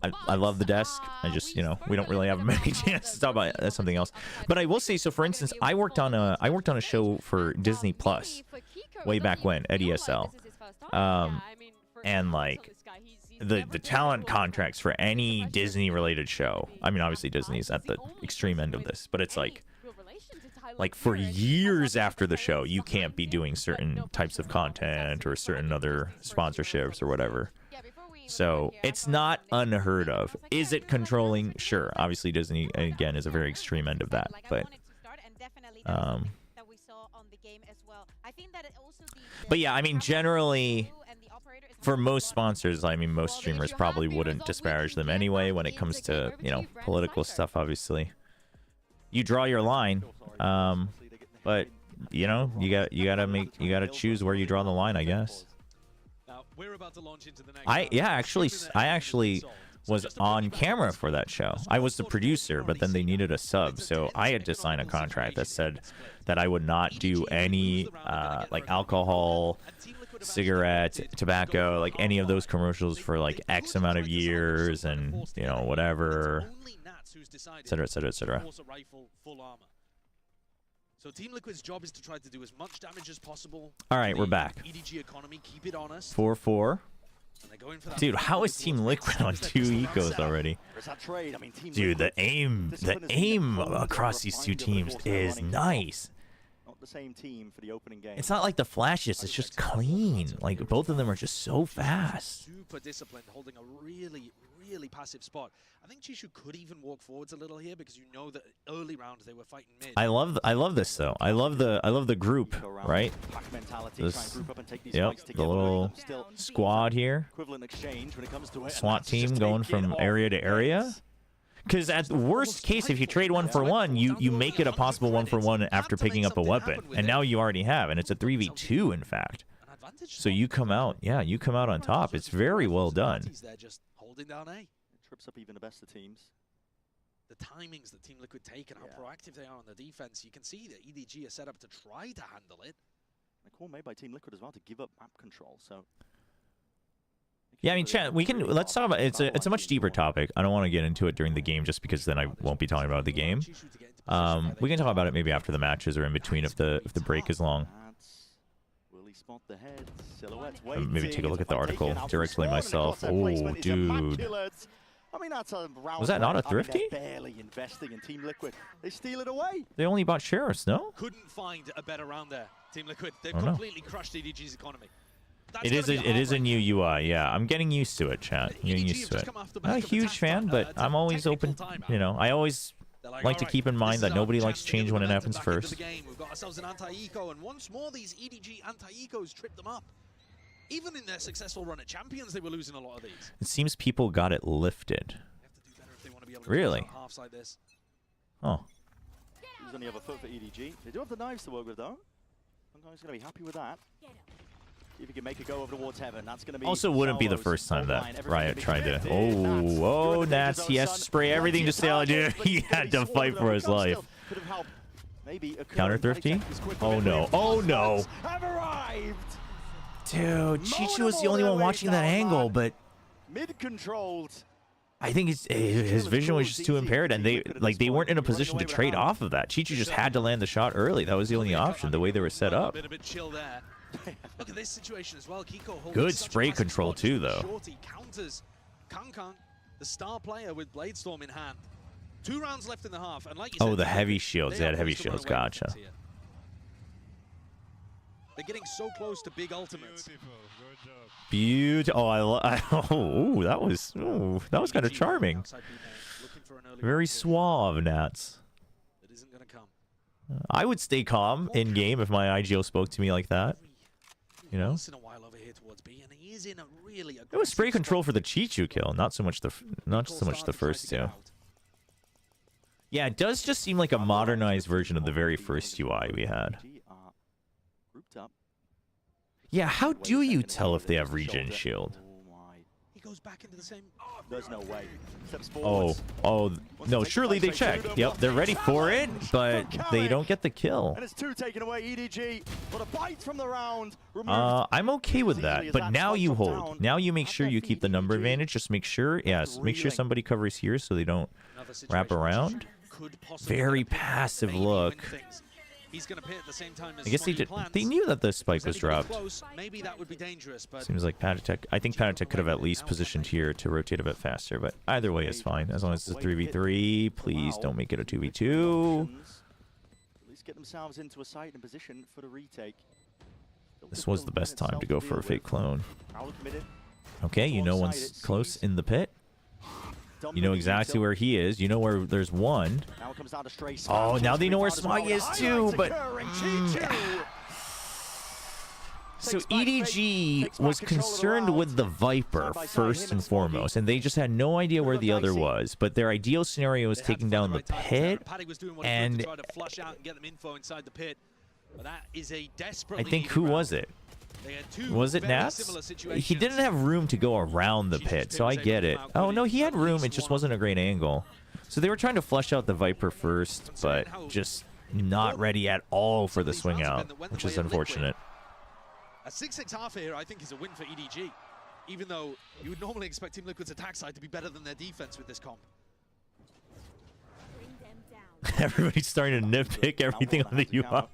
I love the desk. I just, you know, we don't really have many chances to talk about something else. But I will say, so for instance, I worked on a show for Disney Plus way back when at ESL, and, like, the talent contracts for any Disney related show. I mean, obviously Disney's at the extreme end of this, but it's like for years after the show, you can't be doing certain types of content or certain other sponsorships or whatever. So it's not unheard of. Is it controlling? Sure. Obviously, Disney, again, is a very extreme end of that. But yeah, I mean, generally, for most sponsors, I mean, most streamers probably wouldn't disparage them anyway when it comes to, you know, political stuff, obviously. you draw your line. But you know, you gotta choose where you draw the line, I guess. Now, we're about to launch into the next I actually was on camera for that show. I was the producer, but then they needed a sub, so I had to sign a contract that said that I would not do any like alcohol, cigarette, tobacco, like any of those commercials for like X amount of years, and you know, whatever, etc., etc., etc. So Team Liquid's job is to try to do as much damage as possible. All right, we're back. EDG economy, keep it honest. 4-4. Dude, how is Team Liquid on 2 ecos already? Dude, the aim across these two teams is nice. The same team for the opening game. It's not like the flashes, it's just clean. Like, both of them are just so fast. Super disciplined, holding a really passive spot. I think Chishu could even walk forwards a little here, because you know that early rounds they were fighting mid. I love this though. I love the group, right? This, yep, the little squad here. SWAT team going from area to area. Because at the worst case, if you trade 1-for-1, you make it a possible 1-for-1 after picking up a weapon. And now you already have, and it's a 3v2, in fact. So you come out, yeah, you come out on top. It's very well done. Trips up even the best of teams. The timings that Team Liquid take and how proactive they are on the defense, you can see that EDG are set up to try to handle it. A call made by Team Liquid as well to give up map control, so... Yeah, I mean, chat, let's talk about it's a much deeper topic. I don't want to get into it during the game just because then I won't be talking about the game. We can talk about it maybe after the matches or in between if the break is long. Maybe take a look at the article directly myself. Oh, dude. Was that not a thrifty? Barely investing in Team Liquid. They steal it away. They only bought sheriffs, no? Couldn't find a better round there. Team Liquid, they've completely crushed EDG's economy. It is a new UI, yeah. I'm getting used to it, chat. Getting used to it. I'm not a huge fan, but I'm always open. You know, I always like to keep in mind that nobody likes change when it happens first. We've got ourselves an anti-eco, and once more these EDG anti-ecos trip them up. Even in their successful run at Champions, they were losing a lot of these. It seems people got it lifted. Really? Oh. He's on the other foot for EDG. They do have the knives to work with, though. Hongkong's going to be happy with that. See if he can make it go over towards heaven. That's going to be also wouldn't be the first time that Riot tried to. Oh, Nats. He has to spray everything to stay. Dude, he had to fight for his life. Counter thrifty? Oh no! Oh no! Dude, Chichu was the only one watching that angle, but mid-controlled. I think his vision was just too impaired, and they weren't in a position to trade off of that. Chichu just had to land the shot early. That was the only option. The way they were set up. Look at this situation as well. Kiko good spray control too, though. Shorty counters Kong, the star player with Bladestorm in hand. 2 rounds left in the half, and like you said, the heavy shields. They had heavy shields. Gotcha. They're getting so close to big ultimates. Beautiful. Oh, that was kind of charming. Very suave, Nats. It isn't gonna come. I would stay calm in game if my IGO spoke to me like that. You know. It was spray control for the Chichu kill, not so much the first two. Yeah, it does just seem like a modernized version of the very first UI we had. Yeah, how do you tell if they have regen shield? He goes back into the same. There's no way. Oh, no, surely they check. Yep, they're ready for it, but they don't get the kill. And it's 2 taken away, EDG, but a bite from the round. I'm okay with that, but now you hold. Now you make sure you keep the number advantage. Just make sure, make sure somebody covers here so they don't wrap around. Very passive look. He's going to pit at the same time as I guess they knew that the spike was dropped. Maybe that would be dangerous, but seems like Panatek. I think Panatek could have at least positioned here to rotate a bit faster, but either way is fine. As long as it's a 3v3, please don't make it a 2v2. At least get themselves into a site and position for the retake. This was the best time to go for a fake clone. Okay, you know one's close in the pit. You know exactly where he is. You know where there's one. Oh, now they know where Smoggy is too, but... So EDG was concerned with the Viper first and foremost, and they just had no idea where the other was. But their ideal scenario was taking down the pit, and I think who was it? Was it Nats? He didn't have room to go around the pit, so I get it. Oh no, he had room. It just wasn't a great angle. So they were trying to flush out the Viper first, but just not ready at all for the swing out, which is unfortunate. A 6-6 half here, I think, is a win for EDG, even though you would normally expect Team Liquid's attack side to be better than their defense with this comp. Everybody's starting to nitpick everything on the UI.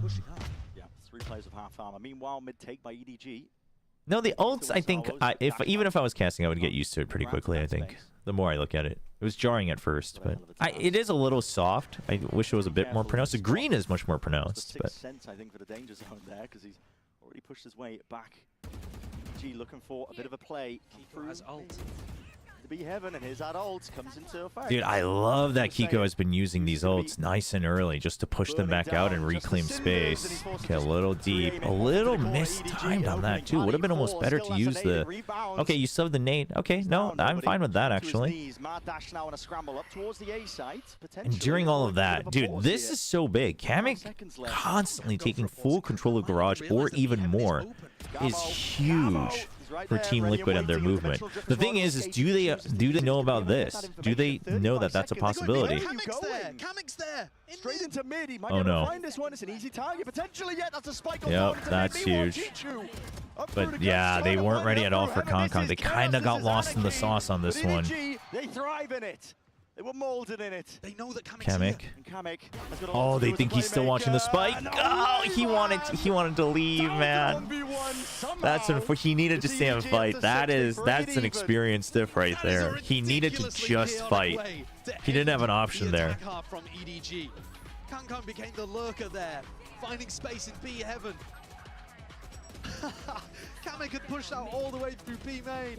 Pushing up. Yeah, 3 players of half armor. Meanwhile, mid take by EDG. No, the ults, I think, even if I was casting, I would get used to it pretty quickly, I think. The more I look at it. It was jarring at first, but it is a little soft. I wish it was a bit more pronounced. The green is much more pronounced, but... sense, I think, for the danger zone there, because he's already pushed his way back. EDG looking for a bit of a play. Kiko has ult. To be heaven, and here's that ult comes into effect. Dude, I love that Kiko has been using these ults nice and early just to push them back out and reclaim space. Okay, a little deep. A little mistimed on that, too. Would have been almost better to use the... Okay, you subbed the nade. Okay, no, I'm fine with that, actually. And during all of that, dude, this is so big. Kamek constantly taking full control of Garage, or even more, is huge for Team Liquid and their movement. The thing is do they know about this? Do they know that that's a possibility? Kamek's there. Straight into mid. He might oh no. Find this one. It's an easy target potentially. Yet that's a spike. Yep, that's huge. But yeah, they weren't ready at all for Kong. They kind of got lost in the sauce on this one. They thrive in it. They were molded in it. They know that Kamek. Oh, they think he's still watching the spike. Oh, he wanted to leave, man. That's he needed to stay and fight. That's an experienced diff right there. He needed to just fight. He didn't have an option there. From EDG. Kong became the lurker there, finding space in B heaven. Kamek had pushed out all the way through B main.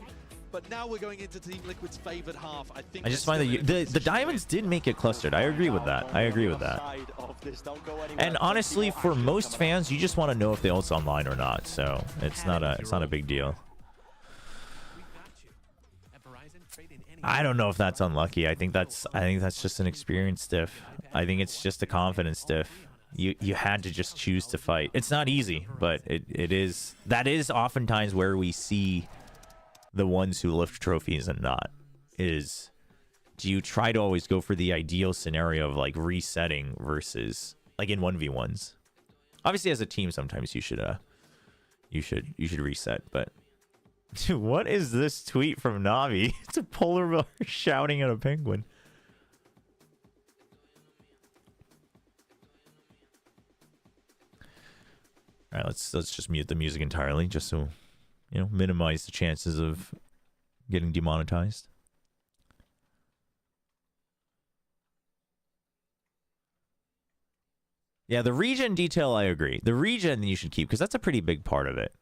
But now we're going into Team Liquid's favored half. I just find that the diamonds did make it clustered. I agree with that. And honestly, for most fans, you just want to know if the ult's online or not. So it's not a big deal. I don't know if that's unlucky. I think that's just an experience diff. I think it's just a confidence diff. You had to just choose to fight. It's not easy, but that is oftentimes where we see the ones who lift trophies and not. Is, do you try to always go for the ideal scenario of like resetting versus like in 1v1s? Obviously as a team sometimes you should reset, but dude, what is this tweet from Navi? It's a polar bear shouting at a penguin. All right, let's just mute the music entirely just so minimize the chances of getting demonetized. Yeah, the regen detail, I agree. The regen you should keep, because that's a pretty big part of it.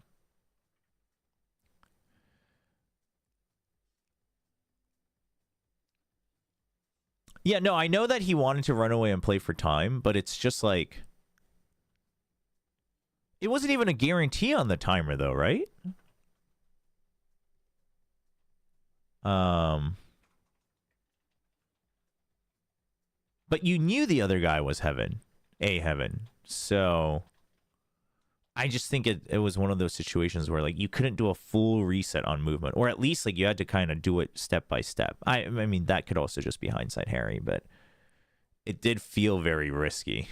Yeah, no, I know that he wanted to run away and play for time, but it's just like... It wasn't even a guarantee on the timer, though, right? But you knew the other guy was heaven. So I just think it was one of those situations where like you couldn't do a full reset on movement, or at least like you had to kind of do it step by step. I mean, that could also just be hindsight Harry, but it did feel very risky.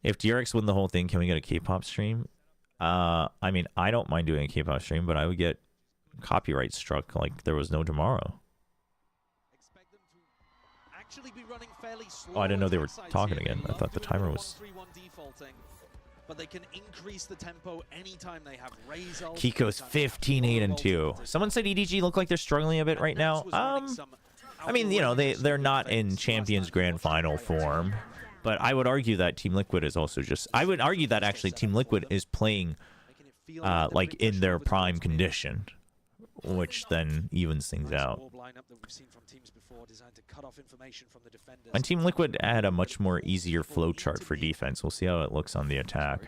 If DRX win the whole thing, can we get a K-pop stream? I mean, I don't mind doing a K-pop stream, but I would get copyright struck like there was no tomorrow. Oh, I didn't know they were talking again. I thought the timer was... But they can increase the tempo anytime they have raise ult. Kiko's 15-8-2. Someone said EDG look like they're struggling a bit right now. I mean, they're not in Champions Grand Final form. But I would argue that Team Liquid is also just... I would argue that actually Team Liquid is playing like in their prime condition. which then evens things out. And Team Liquid had a much more easier flow chart for defense. We'll see how it looks on the attack.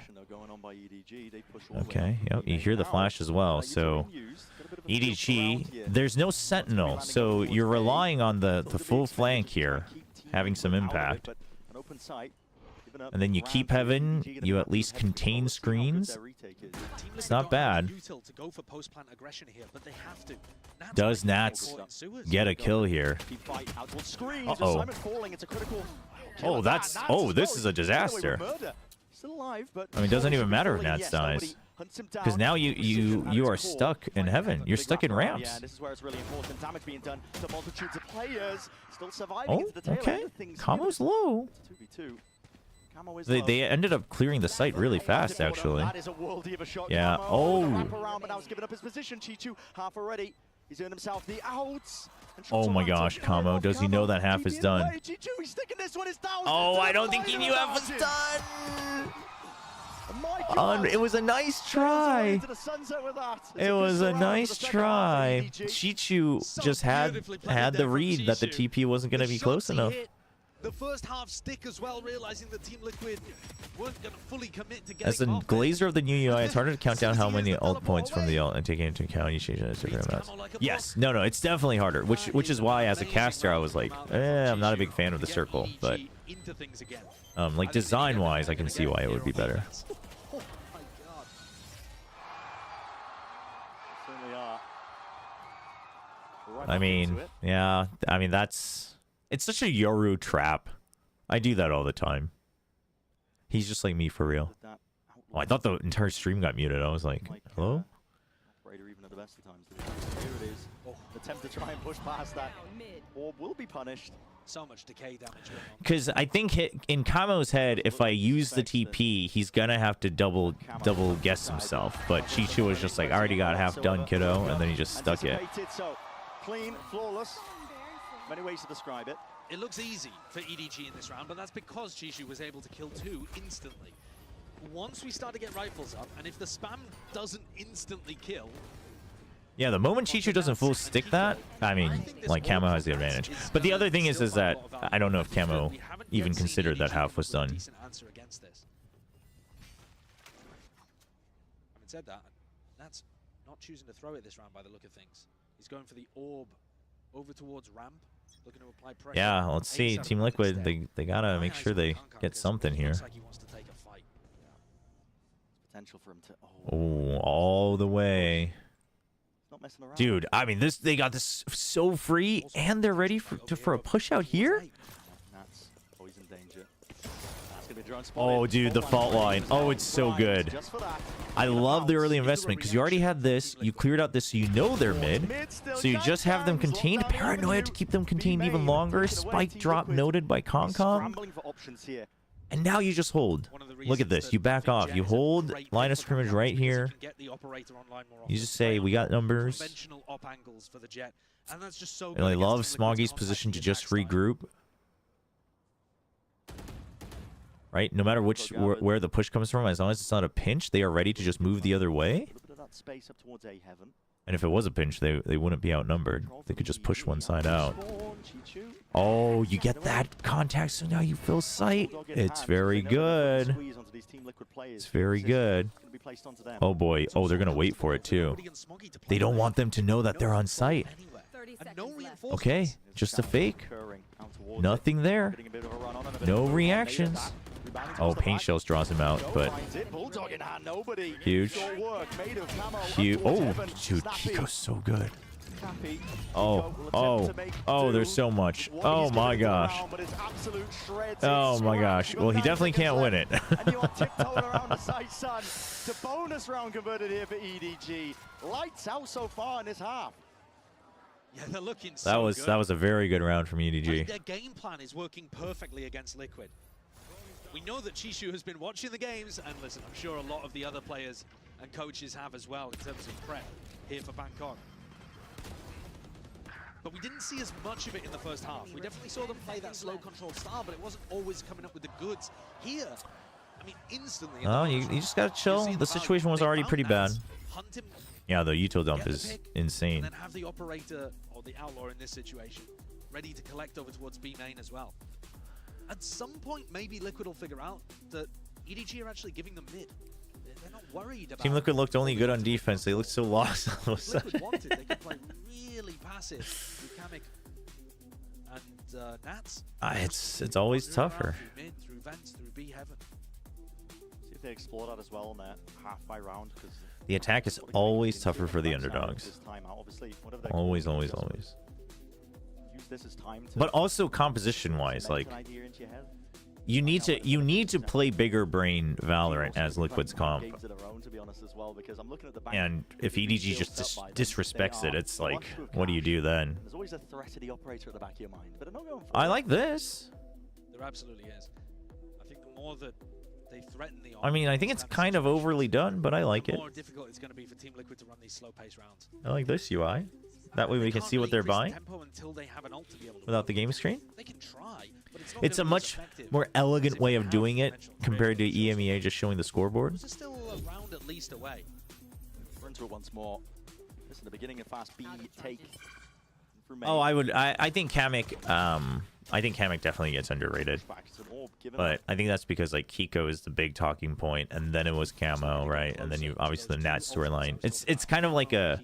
Okay, yep, you hear the flash as well. So EDG, there's no sentinel, so you're relying on the full flank here, having some impact. And then you keep heaven, you at least contain screens. It's not bad. Does Nats get a kill here? Uh-oh. Oh, that's... Oh, this is a disaster. I mean, it doesn't even matter if Nats dies. Because now you are stuck in heaven. You're stuck in ramps. Oh, okay. Combo's low. They ended up clearing the site really fast, actually. Yeah. Oh. Oh my gosh, Kamo. Does he know that half is done? Oh, I don't think he knew half was done. It was a nice try. It was a nice try. Chichu just had the read that the TP wasn't going to be close enough. The first half stick as well, realizing that Team Liquid weren't going to fully commit to getting As the glazer of the new UI, it's harder to count down how many ult points from the ult and taking into account each different amounts. Yes, no, it's definitely harder, which is why as a caster I was like, I'm not a big fan of the circle, but like design-wise, I can see why it would be better. I mean, yeah, I mean it's such a Yoru trap. I do that all the time. He's just like me for real. Oh, I thought the entire stream got muted. I was like, hello? Attempt to try and push past that. Orb will be punished. So much decay damage. Because I think in Kamo's head, if I use the TP, he's gonna have to double guess himself. But Chichu was just like, I already got half done, kiddo, and then he just stuck it. Clean, flawless. Many ways to describe it. It looks easy for EDG in this round, but that's because Chishu was able to kill 2 instantly. Once we start to get rifles up, and if the spam doesn't instantly kill... Yeah, the moment Chichu doesn't full stick that, I mean, like, Camo has the advantage. But the other thing is that I don't know if Camo even considered that half was done. Having said that, that's not choosing to throw it this round by the look of things. He's going for the orb over towards ramp, looking to apply pressure. Yeah, let's see. Team Liquid, they gotta make sure they get something here. Potential for him to... Oh, all the way. Dude, I mean, they got this so free, and they're ready for a push out here? Oh, dude, the fault line. Oh, it's so good. I love the early investment, because you already had this. You cleared out this, so you know they're mid. So you just have them contained. Paranoia to keep them contained even longer. Spike drop noted by Concom. And now you just hold. Look at this. You back off. You hold line of scrimmage right here. You just say, we got numbers. And I love Smoggy's position to just regroup. Right? No matter where the push comes from, as long as it's not a pinch, they are ready to just move the other way. And if it was a pinch, they wouldn't be outnumbered. They could just push one side out. Oh, you get that contact, so now you fill sight. It's very good. It's very good. Oh boy. Oh, they're going to wait for it too. They don't want them to know that they're on site. Okay, just a fake. Nothing there. No reactions. Oh, Paint Shells draws him out, but huge. Huge. Oh, dude, Kiko's so good. Oh, there's so much. Oh my gosh. Oh my gosh. Well, he definitely can't win it. The bonus round converted here for EDG. Lights out so far in this half. Yeah, they're looking that was a very good round from EDG. Their game plan is working perfectly against Liquid. We know that Chishu has been watching the games, and listen, I'm sure a lot of the other players and coaches have as well in terms of prep here for Bangkok. But we didn't see as much of it in the first half. We definitely saw them play that slow control style, but it wasn't always coming up with the goods. Here, I mean, instantly... Oh, you just gotta chill. The situation was already pretty bad. Hunt him Yeah, the util dump Get the is pick, insane. And then have the operator, or the outlaw in this situation, ready to collect over towards B main as well. At some point, maybe Liquid will figure out that EDG are actually giving them mid. They're not worried about... Team Liquid looked only good on defense. They looked so lost all of a sudden. Liquid wanted, they could play really passive with Kamek and Nats. It's always tougher. Through mid, through vents, through B heaven. See if they explore that as well on their halfway round. The attack is always tougher for the underdogs. Always, always, always. But also composition-wise, like you need to play bigger brain Valorant as Liquid's comp. And if EDG just disrespects it, it's like, what do you do then? There's always a threat to the operator at the back of your mind, but not going I like this. There absolutely is. I think the more that they threaten the I mean, I think it's kind of overly done, but I like it. The more difficult it's going to be for Team Liquid to run these slow-paced rounds. I like this UI. That way we can see what they're buying without the game screen. They can try, but it's a much more elegant way of doing it compared to EMEA just showing the scoreboard. It's still a round at least away. We're into it once more. This is the beginning of fast B take. Oh, I think Kamek. I think Kamek definitely gets underrated. But I think that's because like Kiko is the big talking point, and then it was Camo, right? And then you obviously the Nat storyline. It's kind of like a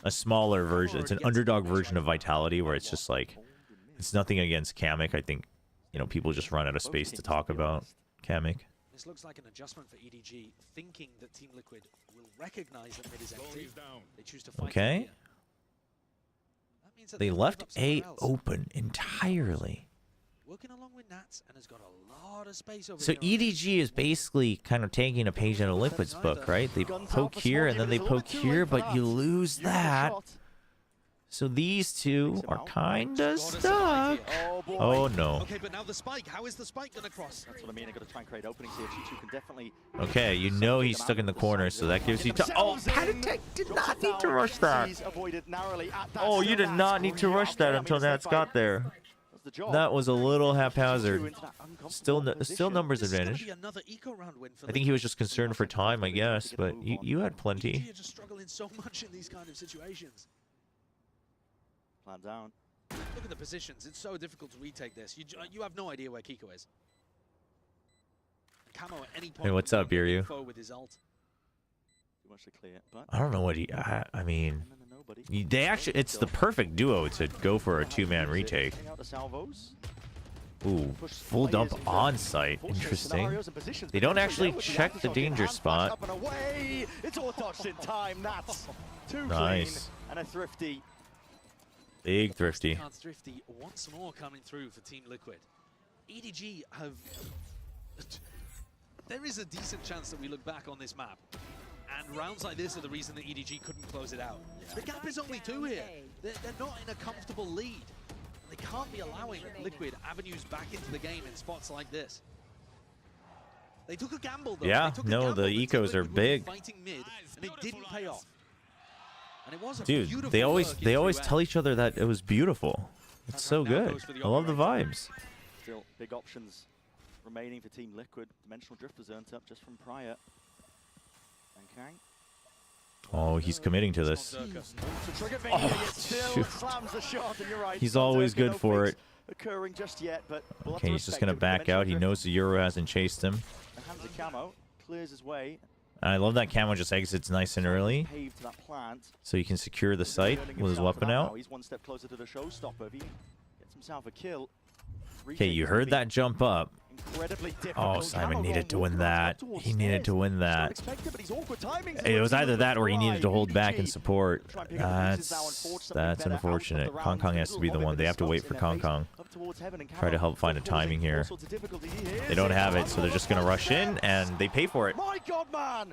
smaller version. It's an underdog version of Vitality, where it's just like it's nothing against Kamek. I think people just run out of space to talk about Kamek. This looks like an adjustment for EDG, thinking that Team Liquid will recognize that mid is empty. They choose to fight. Okay. They left A open entirely. Working along with Nats and has got a lot of space over So EDG is basically kind of taking a page out of Liquid's book, right? They poke here and then they poke here, but you lose that. So these two are kind of stuck. Oh no. Okay, but now the spike. How is the spike gonna cross? That's what I mean. I got to try and create openings here. G2 can definitely. Okay, he's stuck in the corner, so that gives you time. Oh, Patatek did not need to rush that. Oh, you did not need to rush that until Nats got there. That was a little haphazard. Still numbers advantage. I think he was just concerned for time, I guess, but you had plenty. You're just struggling so much in these kind of situations. Plan down. Look at the positions. It's so difficult to retake this. You have no idea where Kiko is. Camo at any point. Hey, what's up, Biryu? With his ult. I don't know what I mean, they actually, it's the perfect duo to go for a two-man retake. Ooh, full dump on site. Interesting. They don't actually check the danger spot. It's all dodged in time. That's too nice. Clean and a thrifty. Big thrifty. Thrifty once more coming through for Team Liquid. EDG have... There is a decent chance that we look back on this map, and rounds like this are the reason that EDG couldn't close it out. The gap is only 2 here. They're not in a comfortable lead. They can't be allowing Liquid avenues back into the game in spots like this. They took a gamble, though. Yeah, no, the ecos are big. Fighting mid, and it didn't pay off. And it was a Dude, they always tell each other that it was beautiful. It's so good. I love the vibes. Still big options remaining for Team Liquid. Dimensional Drift was earned up just from prior. And Kang. Oh, he's committing to this. Oh, he's always good for it. Occurring just yet, but okay, he's just gonna back out. He knows the Euro hasn't chased him. And hands a Camo, clears his way. And I love that Camo just exits nice and early, so he can secure the site with his weapon out. He's one step closer to the showstopper. If he gets himself a kill. Okay, you heard that jump up. Oh, Simon needed to win that. He needed to win that. It was either that or he needed to hold back and support. That's unfortunate. Kong Kong has to be the one. They have to wait for Kong Kong. Try to help find a timing here. They don't have it, so they're just going to rush in, and they pay for it.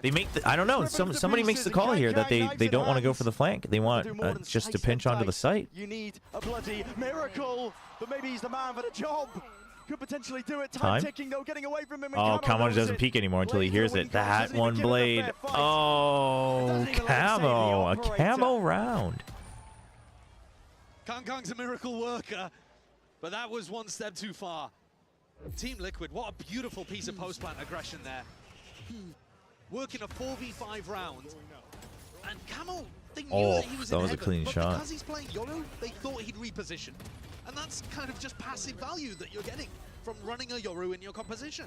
They make the, I don't know. Somebody makes the call here that they don't want to go for the flank. They want just to pinch onto the site. You need a bloody miracle, but maybe he's the man for the job. Could potentially do it. Time ticking, though, getting away from him. Oh, Camo doesn't peek anymore until he hears it. That one blade. Oh, Camo. A Camo round. Kong Kong's a miracle worker, but that was one step too far. Team Liquid, what a beautiful piece of post-plant aggression there. Working a 4v5 round. And Camo knew that he was in was a heaven, clean but shot. because he's playing Yoru, they thought he'd reposition. And that's kind of just passive value that you're getting from running a Yoru in your composition.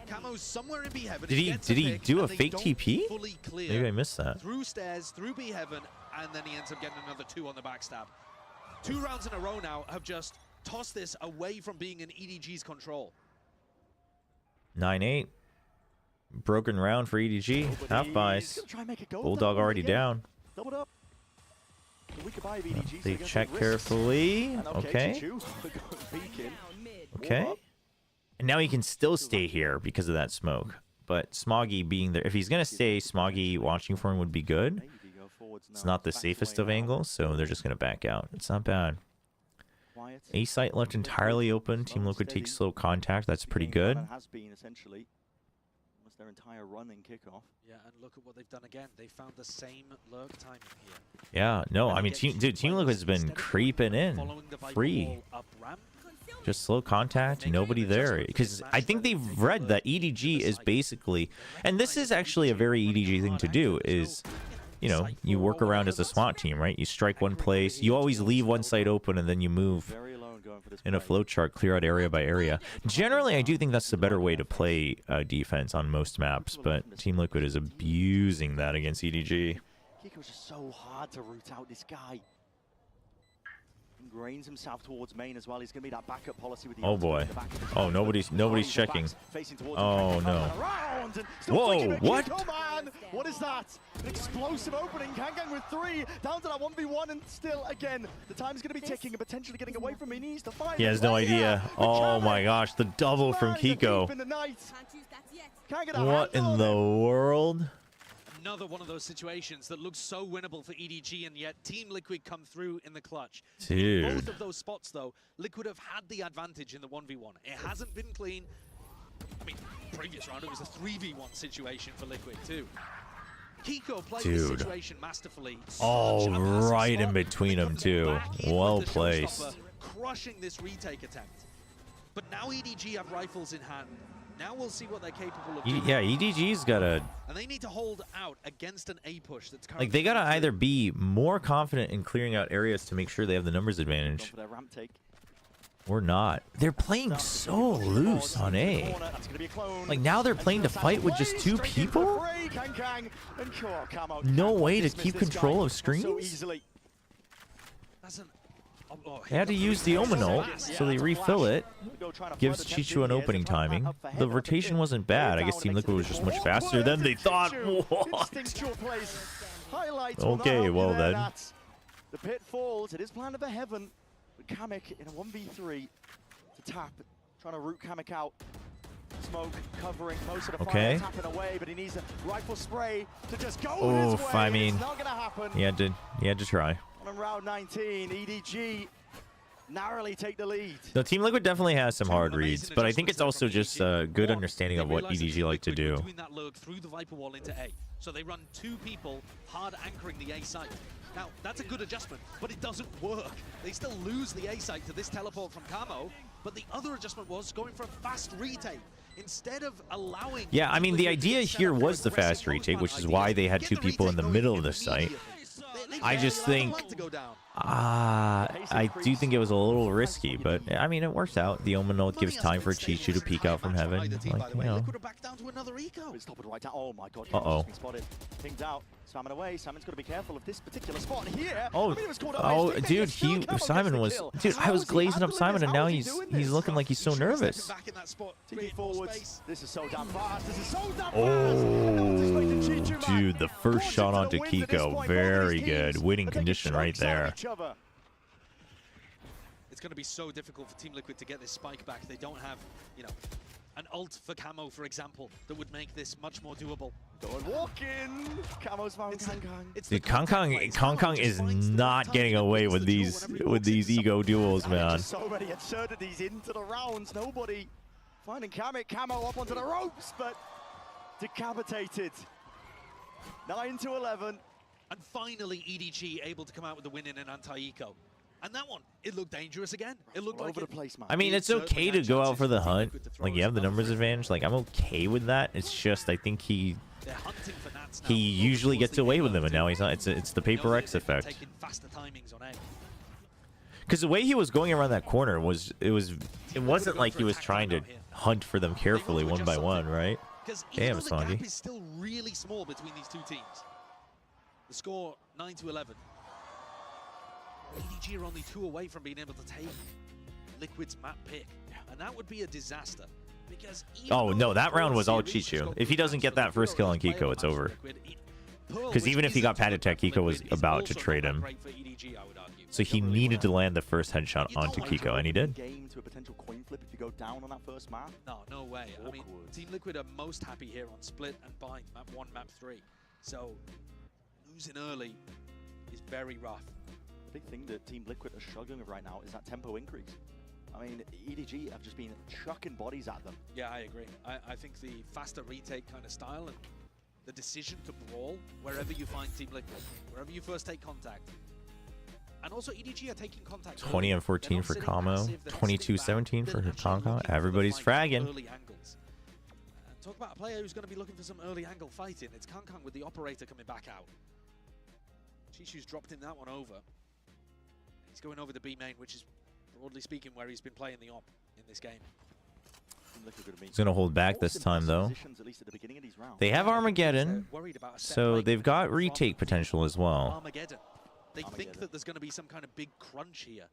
Camo's somewhere in B heaven. Did he do a fake TP? Maybe I missed that. Through stairs, through B heaven, and then he ends up getting another 2 on the backstab. 2 rounds in a row now have just tossed this away from being in EDG's control. 9-8. Broken round for EDG. Half buys. Bulldog already down. Doubled up. They check carefully. Okay. Okay. And now he can still stay here because of that smoke. But Smoggy being there, if he's going to stay, Smoggy watching for him would be good. It's not the safest of angles, so they're just going to back out. It's not bad. A site left entirely open. Team Liquid takes slow contact. That's pretty good. Their entire run in kickoff. Yeah, and look at what they've done again. They found the same lurk timing here. Yeah, no, I mean, Team Liquid's been creeping in. Free. Just slow contact, nobody there. Because I think they've read that EDG is basically, and this is actually a very EDG thing to do, is, you know, you work around as a SWAT team, right? You strike one place, you always leave one site open, and then you move in a flowchart, clear out area by area. Generally, I do think that's the better way to play defense on most maps, but Team Liquid is abusing that against EDG. Kiko's just so hard to root out this guy. Ingrains himself towards main as well. He's going to be that backup policy with the oh boy. Oh, nobody's checking. Oh no. Whoa, what? What is that? An explosive opening. Kangang with 3 down to that 1v1, and still again the time's going to be ticking and potentially getting away from him. He needs to find. He has no idea. Oh my gosh, the double from Kiko. What in the world? Another one of those situations that looks so winnable for EDG, and yet Team Liquid come through in the clutch. Dude. In both of those spots, though, Liquid have had the advantage in the 1v1. It hasn't been clean. I mean, previous round, it was a 3v1 situation for Liquid, too. Kiko played this situation masterfully. Oh, right in between them, too. Well placed. Crushing this retake attempt. But now EDG have rifles in hand. Now we'll see what they're capable of doing. Yeah, EDG's got to... And they need to hold out against an A push that's like, they got to either be more confident in clearing out areas to make sure they have the numbers advantage, or not. They're playing so loose on A. Like, now they're playing to fight with just 2 people? No way to keep control of screens? They had to use the Omen ult, so they refill it. Gives Chichu an opening timing. The rotation wasn't bad. I guess Team Liquid was just much faster than they thought. What? Okay, well then. The pit falls. It is planned for heaven. But Kamek in a 1v3 to tap, trying to root Kamek out. Smoke covering most of the fire, tapping away, but he needs a rifle spray to just go his way. I mean, it's not gonna happen. He had to try. On round 19, EDG narrowly take the lead. No, Team Liquid definitely has some hard reads, but I think it's also just a good understanding of what EDG like to do. That lurk through the Viper wall into A. So they run 2 people hard anchoring the A site. Now, that's a good adjustment, but it doesn't work. They still lose the A site to this teleport from Camo, but the other adjustment was going for a fast retake. Instead of allowing... Yeah, I mean, the idea here was the fast retake, which is why they had 2 people in the middle of the site. I just think... I do think it was a little risky, but I mean, it works out. The Omen ult gives time for Chichu to peek out from heaven. Like, you know. Uh-oh. Simon away. Simon's got to be careful of this particular spot here. Oh, dude, Simon was... Dude, I was glazing up Simon, and now he's looking like he's so nervous. This is so damn fast. This is so damn fast. Oh, dude, the first shot onto Kiko. Very good. Winning condition right there. It's going to be so difficult for Team Liquid to get this spike back. They don't have, you know, an ult for Camo, for example, that would make this much more doable. Going walking. Camo's found Kangkang. Dude, Kangkang is not getting away with these ego duels, man. So many absurdities into the rounds. Nobody finding Camo up onto the ropes, but decapitated. 9-11. And finally, EDG able to come out with the win in an anti-eco. And that one, it looked dangerous again. It looked All like over the place, man. I mean, it's okay to go out for the hunt. Like, you have the numbers advantage. Like, I'm okay with that. It's just, I think he usually gets away with them, and now he's not. It's the Paper X effect. Because the way he was going around that corner it wasn't like he was trying to hunt for them carefully one by one, right? Damn, Spongy. The gap is still really small between these two teams. The score 9-11. EDG are only 2 away from being able to take Liquid's map pick, and that would be a disaster. Because oh no, that round was all Chichu. If he doesn't get that first kill on Kiko, it's over. Because even if he got Pad Attack, Kiko was about to trade him. So he needed to land the first headshot onto Kiko, and he did. Game to a potential coin flip if you go down on that first map. No way. I mean, Team Liquid are most happy here on Split and Bind, map 1, map 3. So losing early is very rough. The big thing that Team Liquid are struggling with right now is that tempo increase. I mean, EDG have just been chucking bodies at them. Yeah, I agree. I think the faster retake kind of style and the decision to brawl wherever you find Team Liquid, wherever you first take contact. And also EDG are taking contact. 20 and 14 for Kamo, 22-17 for Kong. Everybody's fragging. Talk about a player who's going to be looking for some early angle fighting. It's Kong with the operator coming back out. Chishu's dropped in that one over. He's going over the B main, which is, broadly speaking, where he's been playing the op in this game. He's going to hold back this time, though. They have Armageddon, so they've got retake potential as well. Armageddon. They think that there's going to be some kind of big crunch here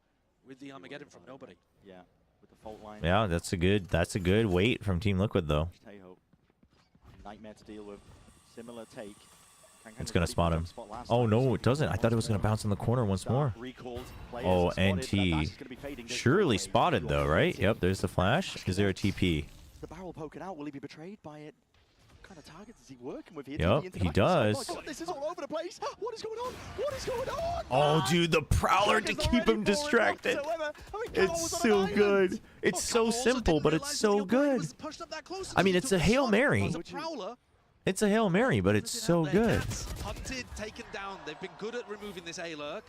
with the Armageddon from nobody. Yeah, with the fault line. Yeah, that's a good wait from Team Liquid, though. Nightmare to deal with. Similar take. It's going to spot him. Oh, no, it doesn't. I thought it was going to bounce in the corner once more. Oh, NT. Surely spotted, though, right? Yep, there's the flash. Is there a TP? The barrel poking out. Will he be betrayed by it? What kind of targets is he working with here? Yep, he does. Oh my God, this is all over the place. What is going on? What is going on? Oh, dude, the Prowler to keep him distracted. It's so good. It's so simple, but it's so good. I mean, it's a Hail Mary. It's a Hail Mary, but it's so good. Hunted, taken down. They've been good at removing this A lurk.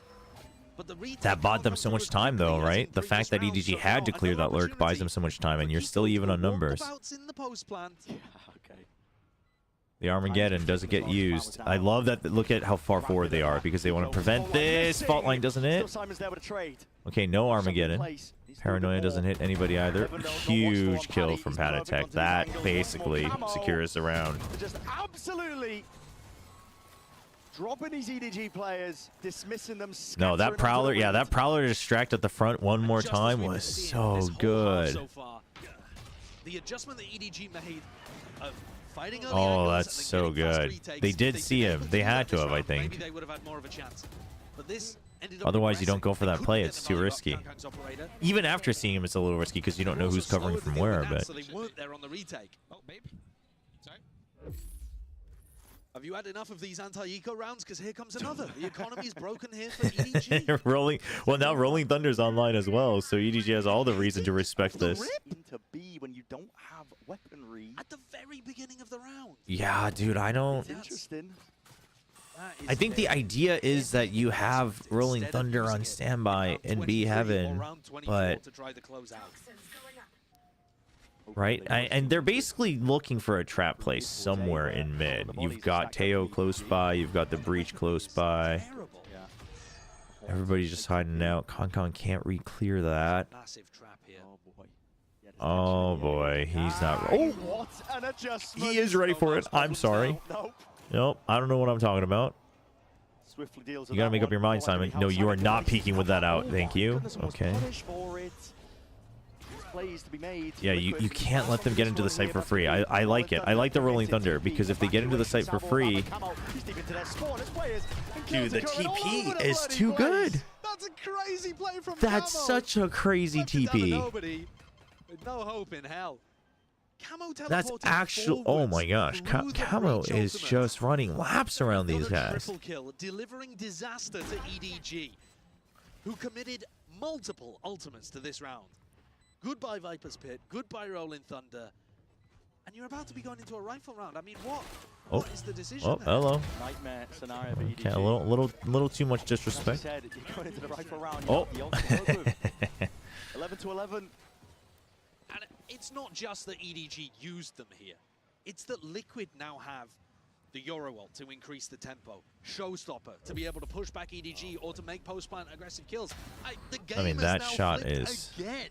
But that bought them so much time, though, right? The fact that EDG had to clear that lurk buys them so much time, and you're still even on numbers. The Armageddon doesn't get used. I love that. Look at how far forward they are because they want to prevent this. Fault line doesn't hit. Okay, no Armageddon. Paranoia doesn't hit anybody either. Huge kill from Pad Attack. That basically secures the round. Just absolutely dropping these EDG players, dismissing them. No, that Prowler, yeah, that Prowler to distract at the front one more time was so good. The adjustment that EDG made of fighting early oh, angles that's and so good. Retakes, they did see him. They had to have, I think. Maybe they would have had more of a chance. But this otherwise, you don't go for that play. It's too risky. Even after seeing him, it's a little risky because you don't know who's covering from where. But so they weren't there on the retake. Oh, babe. Sorry. Have you had enough of these anti-eco rounds? Because here comes another. The economy's broken here for EDG. Rolling. Well, now Rolling Thunder's online as well, so EDG has all the reason to respect this. To be when you don't have weaponry at the very beginning of the round. Yeah, dude, I don't. Interesting. I think the idea is that you have Rolling Thunder on standby in B Heaven, but right, and they're basically looking for a trap place somewhere in mid. You've got Teo close by, you've got the Breach close by. Everybody's just hiding out. Kong can't re-clear that. Oh boy, he's not. Oh, what an adjustment! He is ready for it. I'm sorry. Nope, I don't know what I'm talking about. You gotta make up your mind, Simon. No, you are not peeking with that out. Thank you. Okay. Yeah, you can't let them get into the site for free. I like it. I like the Rolling Thunder because if they get into the site for free, dude, the TP is too good. That's a crazy play from That's such a crazy TP. No hope in hell. That's actual. Oh my gosh, Camo is just running laps around these guys. Triple kill, delivering disaster to EDG, who committed multiple ultimates to this round. Goodbye Viper's Pit. Goodbye Rolling Thunder. and you're about to be going into a rifle round. I mean, what is the decision Oh, there? hello. Nightmare scenario for EDG. Okay, a little too much disrespect. As you said, you're going into the rifle round. Oh. 11 to 11. And it's not just that EDG used them here. It's that Liquid now have the Euro ult to increase the tempo, Showstopper to be able to push back EDG or to make post-plant aggressive kills. The game that has now shot flipped is again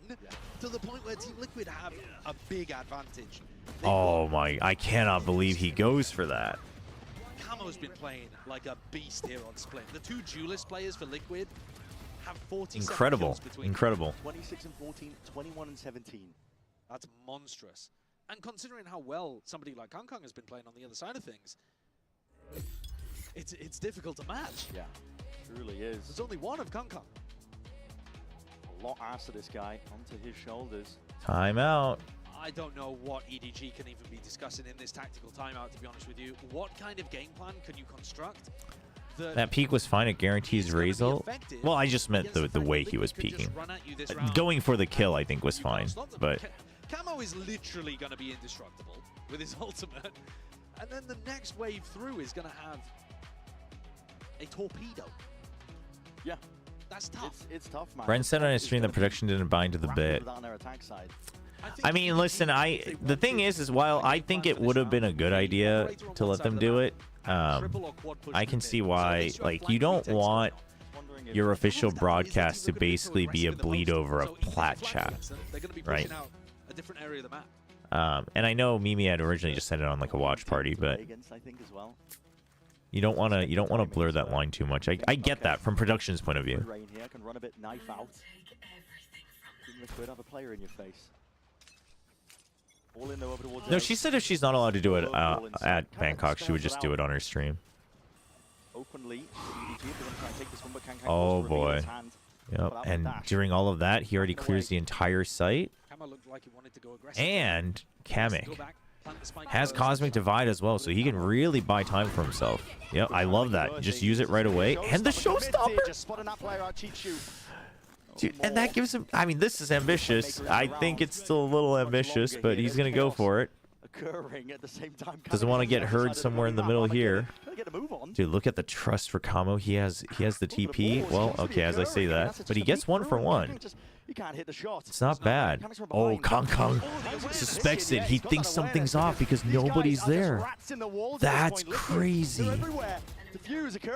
to the point where Team Liquid have a big advantage. Oh my, I cannot believe he goes for that. Camo's been playing like a beast here on Split. The two duelist players for Liquid have 47 Incredible, kills between incredible. 26 and 14, 21 and 17. That's monstrous. And considering how well somebody like Kong has been playing on the other side of things, it's difficult to match. Yeah, truly is. There's only one of Kong. A lot asked of this guy onto his shoulders. Timeout. I don't know what EDG can even be discussing in this tactical timeout, to be honest with you. What kind of game plan can you construct? That peak was fine. It guarantees raise ult. Well, I just meant the way he was peaking. Going for the kill, I think, was fine. But Camo is literally going to be indestructible with his ultimate. And then the next wave through is going to have a torpedo. Yeah. That's tough. It's tough, man. Brent said on his stream the production didn't bind to the bit. I mean, listen, the thing is while I think it would have been a good idea to let them do it, I can see why. Like, you don't want your official broadcast to basically be a bleed over a plat chat, right? And I know Mimi had originally just said it on like a watch party, but you don't want to blur that line too much. I get that from production's point of view. No, she said if she's not allowed to do it at Bangkok, she would just do it on her stream. Oh boy. Yep. And during all of that, he already clears the entire site. And Kamek has Cosmic Divide as well, so he can really buy time for himself. Yep, I love that. Just use it right away. And the Showstopper! Dude, and that gives him... I mean, this is ambitious. I think it's still a little ambitious, but he's going to go for it. Doesn't want to get heard somewhere in the middle here. Dude, look at the trust for Camo. He has the TP. Well, okay, as I say that. But he gets 1 for 1. It's not bad. Oh, Kong suspects it. He thinks something's off because nobody's there. That's crazy.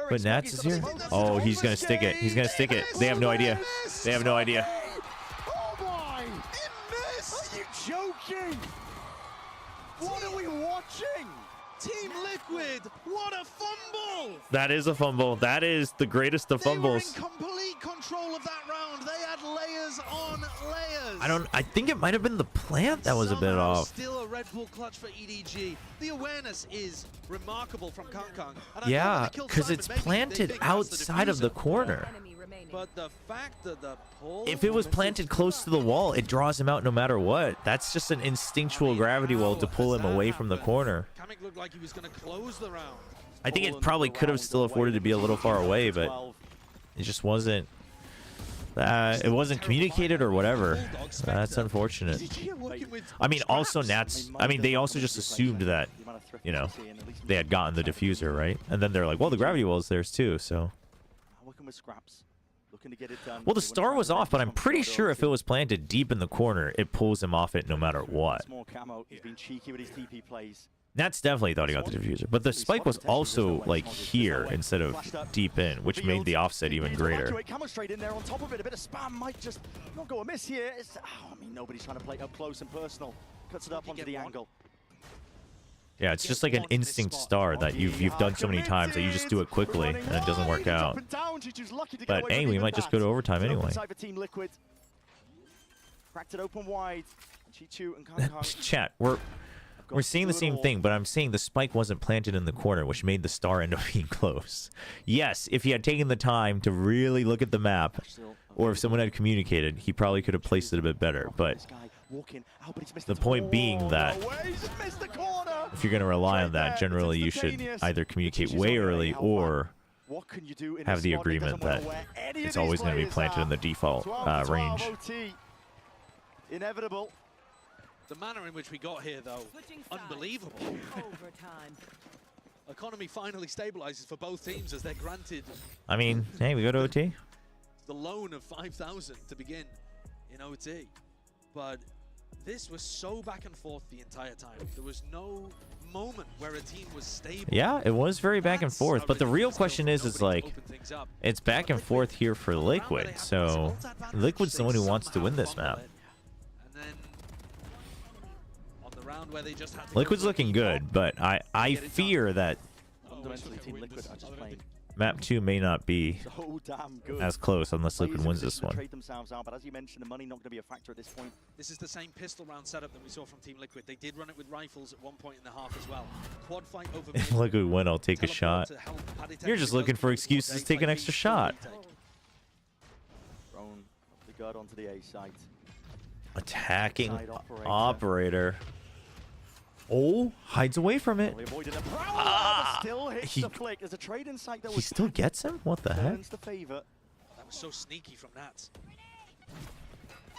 But Nats is here. Oh, he's going to stick it. He's going to stick it. They have no idea. They have no idea. Oh my! It missed! Are you joking? What are we watching? Team Liquid, what a fumble! That is a fumble. That is the greatest of fumbles. They were in complete control of that round. They had layers on layers. I think it might have been the plant that was a bit off. Still a Red Bull clutch for EDG. The awareness is remarkable from Kong. Yeah, because it's planted outside of the corner. But the fact that the pull... If it was planted close to the wall, it draws him out no matter what. That's just an instinctual gravity wall to pull him away from the corner. Kamek looked like he was going to close the round. I think it probably could have still afforded to be a little far away, but it just wasn't. It wasn't communicated or whatever. That's unfortunate. I mean, also Nats. I mean, they also just assumed that, you know, they had gotten the diffuser, right? And then they're like, well, the gravity wall is theirs too, so. Well, the star was off, but I'm pretty sure if it was planted deep in the corner, it pulls him off it no matter what. Nats definitely thought he got the diffuser, but the spike was also like here instead of deep in, which made the offset even greater. Straight in there on top of it. A bit of spam might just not go amiss here. I mean, nobody's trying to play up close and personal. Cuts it up onto the angle. Yeah, it's just like an instinct star that you've done so many times that you just do it quickly and it doesn't work out. But hey, we might just go to overtime anyway. Cracked it open wide. Chat, we're seeing the same thing, but I'm saying the spike wasn't planted in the corner, which made the star end up being close. Yes, if he had taken the time to really look at the map, or if someone had communicated, he probably could have placed it a bit better. But the point being that if you're going to rely on that, generally you should either communicate way early or have the agreement that it's always going to be planted in the default range. Inevitable. The manner in which we got here, though, unbelievable. Economy finally stabilizes for both teams as they're granted. I mean, hey, we go to OT. The loan of 5,000 to begin in OT. But this was so back and forth the entire time. There was no moment where a team was stable. Yeah, it was very back and forth. But the real question is like, it's back and forth here for Liquid. So Liquid's the one who wants to win this map. Liquid's looking good, but I fear that map 2 may not be as close unless Liquid wins this one. But as you mentioned, the money not going to be a factor at this point. This is the same pistol round setup that we saw from Team Liquid. They did run it with rifles at one point in the half as well. Quad fight over. If Liquid win, I'll take a shot. You're just looking for excuses to take an extra shot. Thrown the guard onto the A site. Attacking operator. Oh, hides away from it. Still hits the flick. There's a trade in sight that he still gets him? What the heck? That was so sneaky from Nats.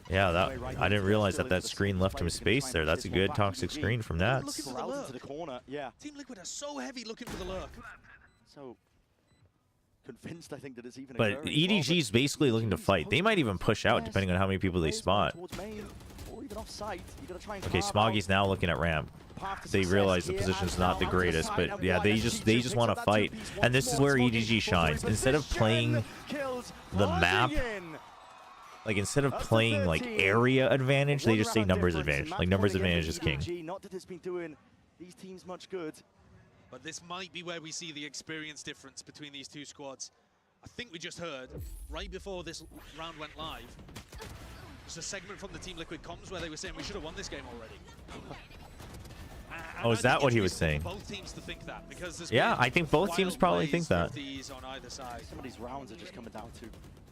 Yeah, that I didn't realize that screen left him space there. That's a good toxic screen from Nats. Team Liquid are so heavy looking for the lurk. So convinced, I think, that it's even. But EDG is basically looking to fight. They might even push out depending on how many people they spot. Okay, Smoggy's now looking at ramp. They realize the position's not the greatest, but yeah, they just want to fight. And this is where EDG shines. Instead of playing the map, like instead of playing like area advantage, they just say numbers advantage. Like numbers advantage is king. Not that it's been doing these teams much good. But this might be where we see the experience difference between these two squads. I think we just heard, right before this round went live, there's a segment from the Team Liquid comms where they were saying we should have won this game already. Oh, is that what he was saying? Both teams to think that, because yeah, I think both teams probably think that. On either side. Some of these rounds are just coming down to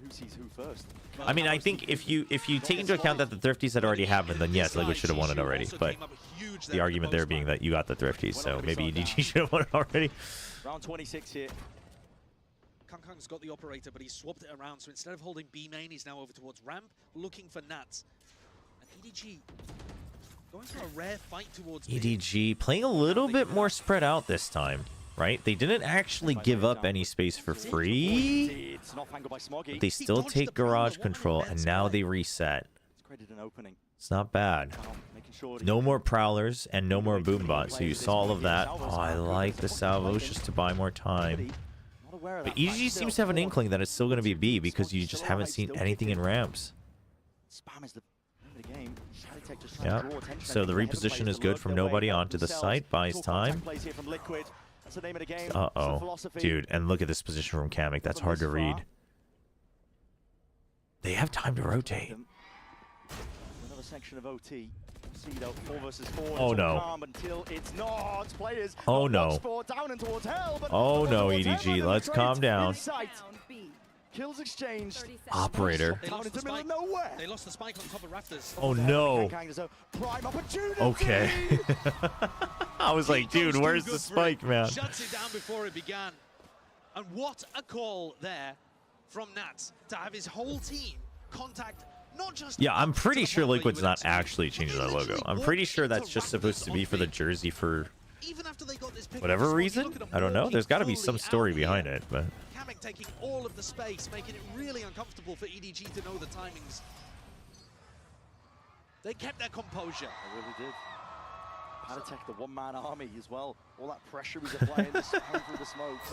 who sees who first. I mean, I think if you take into account that the Thrifties had already happened, then yes, Liquid should have won it already. But the argument there being that you got the Thrifties, so maybe EDG should have won it already. Round 26 here. Kangkang's got the operator, but he swapped it around. So instead of holding B main, he's now over towards ramp, looking for Nats. And EDG going for a rare fight towards EDG playing a little bit more spread out this time, right? They didn't actually give up any space for free. But they still take garage control, and now they reset. It's not bad. No more prowlers and no more boombots. So you saw all of that. Oh, I like the salvos just to buy more time. But EDG seems to have an inkling that it's still going to be B because you just haven't seen anything in ramps. Yeah, so the reposition is good from nobody onto the site, buys time. Uh-oh. Dude, and look at this position from Kamek. That's hard to read. They have time to rotate. Another section of OT. Oh no. Oh no. Oh no, EDG. Let's calm down. Kills exchanged. Operator. They lost the spike on top of rafters. Oh no. Okay. I was like, dude, where's the spike, man? Shuts it down before it began. And what a call there from Nats to have his whole team contact. Yeah, I'm pretty sure Liquid's not actually changing their logo. I'm pretty sure that's just supposed to be for the jersey for whatever reason. I don't know. There's got to be some story behind it, but Kamek taking all of the space, making it really uncomfortable for EDG to know the timings. They kept their composure. They really did. Paratech, the one-man army as well. All that pressure he's applying through the smokes.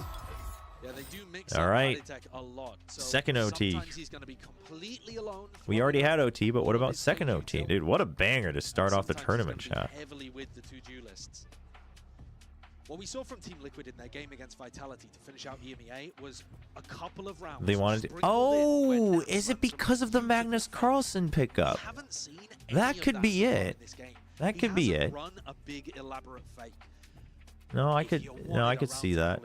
Yeah, they do mix all right. a lot. So second OT. He's going to be completely alone. We already had OT, but what about second OT? Dude, what a banger to start off the tournament, chat. Heavily with the two duelists. What we saw from Team Liquid in their game against Vitality to finish out EMEA was a couple of rounds. They wanted to... Oh, is it because of the Magnus Carlsen pickup? That could be it. That could be it. Run a big elaborate fake. No, I could see that.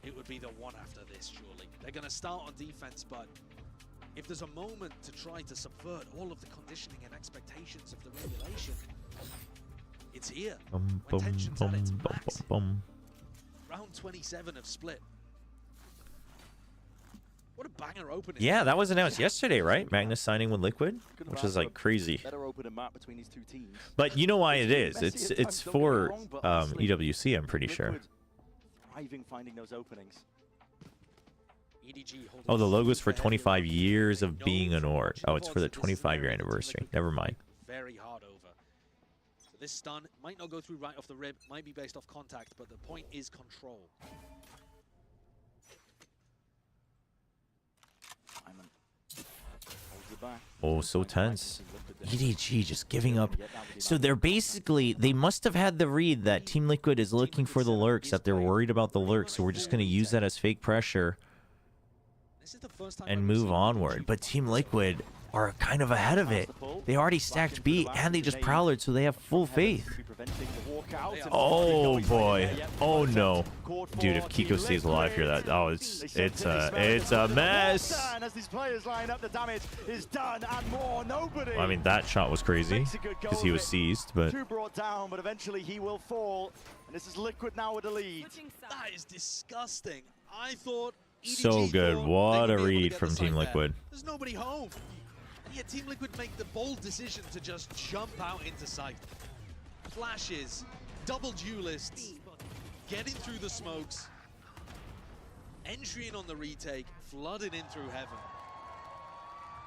It would be the one after this, surely. They're going to start on defense, but if there's a moment to try to subvert all of the conditioning and expectations of the regulation, it's here. When tension's at its max. Round 27 of Split. What a banger opening. Yeah, that was announced yesterday, right? Magnus signing with Liquid, which is like crazy. Better opening map between these two teams. But you know why it is? It's for EWC, I'm pretty sure. Thriving finding those openings. EDG holding Oh, the logo's for super 25 heavily. years of No being an org. Oh, it's for the thoughts. This is 25-year an area that anniversary. Liquid Never mind. Very hard over. So this stun might not go through right off the rib, might be based off contact, but the point is control. Simon holds it back. Oh, so tense. EDG just giving up. So they're basically, they must have had the read that Team Liquid is looking for the lurks, that they're worried about the lurks, so we're just going to use that as fake pressure This is the first time and I've move seen onward. EDG But Team Liquid are kind of ahead of it. They already stacked B and they just prowlered, so they have full faith. Oh boy. Oh no. Dude, if Kiko stays alive here, that it's a mess. As these players line up, the damage is done and more. Nobody. I mean, that shot was crazy because he was seized, but Two brought down, but eventually he will fall. And this is Liquid now with the lead. That is disgusting. I thought EDG so good. thought What they a would be able to read get from the Team side there. Liquid. There's nobody home. And yet Team Liquid make the bold decision to just jump out into sight. Flashes, double duelists, getting through the smokes, entering on the retake, flooded in through heaven.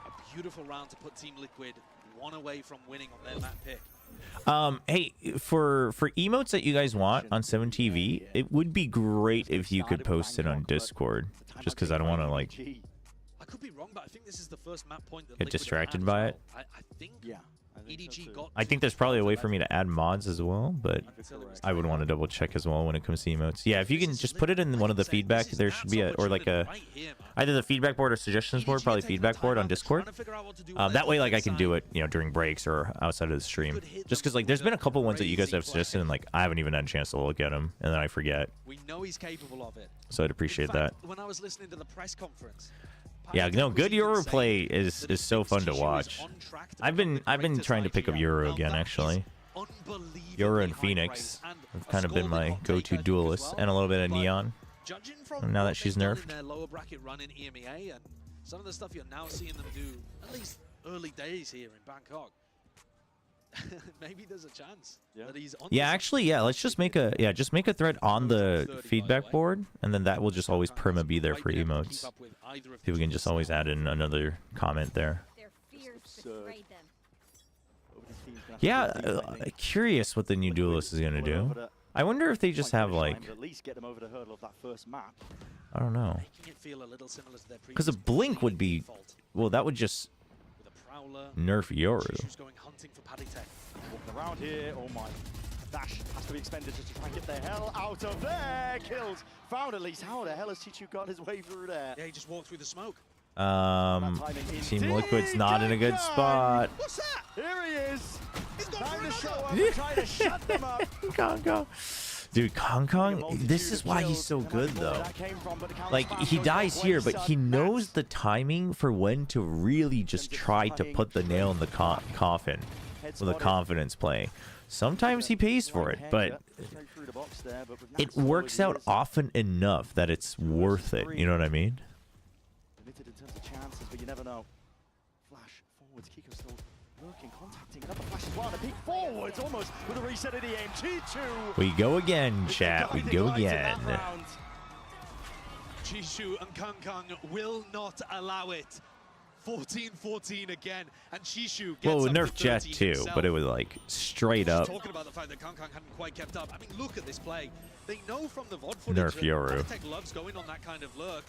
A beautiful round to put Team Liquid one away from winning on their map pick. Hey, for emotes that you guys want on 7TV, it would be great if you could post it on Discord. Just because I don't want to like I could be wrong, but I think this is the first map point that get Liquid distracted have by had it. as well. I think Yeah. EDG got. I think there's probably a way for me to add mods as well, but until it was I would want to double check as well when it comes to emotes. Yeah, if you can just put it in one of the feedback, there should be a, or like a, either the feedback board or suggestions board, probably feedback board on Discord. That way, like I can do it, you know, during breaks or outside of the stream. Just because like there's been a couple ones that you guys have suggested, and like I haven't even had a chance to look at them, and then I forget. We know he's capable of it. So I'd appreciate that. When I was listening to the press conference. Yeah, no, good Euro play is so fun to watch. I've been trying to pick up Euro again, actually. Euro and Phoenix have kind of been my go-to duelists, and a little bit of Neon. Now that she's nerfed. Their lower bracket run in EMEA, and some of the stuff you're now seeing them do, at least early days here in Bangkok. Maybe there's a chance that he's on. Yeah, actually, yeah. Let's just make a thread on the feedback board, and then that will just always perma be there for emotes. People can just always add in another comment there. Yeah, curious what the new duelist is gonna do. I wonder if they just have like, I don't know, because a blink would be, well, that would just nerf Yoru. Walking around here, oh my. Dash has to be expended just to try and get the hell out of there. Kills found at least. How the hell has Chichu got his way through there? Yeah, he just walked through the smoke. Team Liquid's not in a good spot. What's that? Here he is. He's time to show up and try to shut them up. Kong. Dude, Kong, this is why he's so good, though. Like, he dies here, but he knows the timing for when to really just try to put the nail in the coffin with a confidence play. Sometimes he pays for it, but it works out often enough that it's worth it. You know what I mean? Limited in terms of chances, but you never know. Flash forwards, Kiko still working, contacting another flash as well. A peek forwards, almost with a reset of the aim. Chichu. We go again, chat. We go again. Chishu and Kong will not allow it. 14-14 again, and Chishu gets Well, up nerf to Jet 30 too, himself. but it was like straight up. Talking about the fact that Kong hadn't quite kept up. I mean, look at this play. They know from the VOD footage Nerf that Yoru. Tech loves going on that kind of lurk.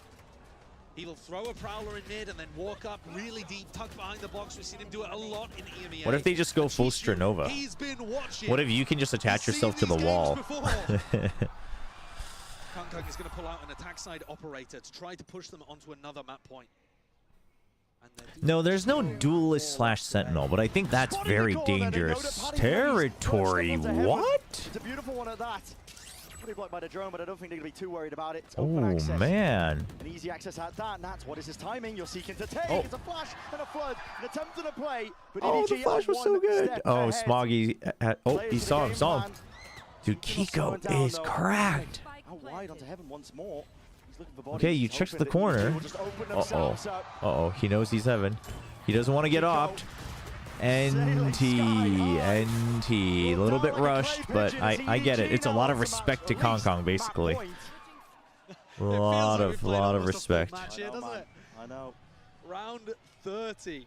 He'll throw a Prowler in mid and then walk up really deep, tuck behind the box. We've seen him do it a lot in EMEA. What if they just go full Stranova? He's been watching. What if you can just attach yourself to the wall? Kong is going to pull out an attack side operator to try to push them onto another map point. No, there's no duelist / sentinel, but I think that's very dangerous territory. What? It's a beautiful one at that. Pretty blocked by the drone, but I don't think they're going to be too worried about it. It's Oh, open access. man. An easy access at that, and that's what is his timing. You're seeking to take. Oh. It's a flash and a flood. An attempt at a play, but Oh, EDG the flash was so one good. step Oh, ahead. Smoggy. Oh, Players he for the saw him. game Saw him. plan. Dude, Still slowing Kiko down, is though. cracked. Out wide onto heaven once more. He's Okay, you checked the corner. Uh-oh. Uh-oh, he knows he's heaven. He doesn't want to get opt. NT. A little bit rushed, but I get it. It's a lot of respect to Kong, basically. A lot of respect. I know. Round 30.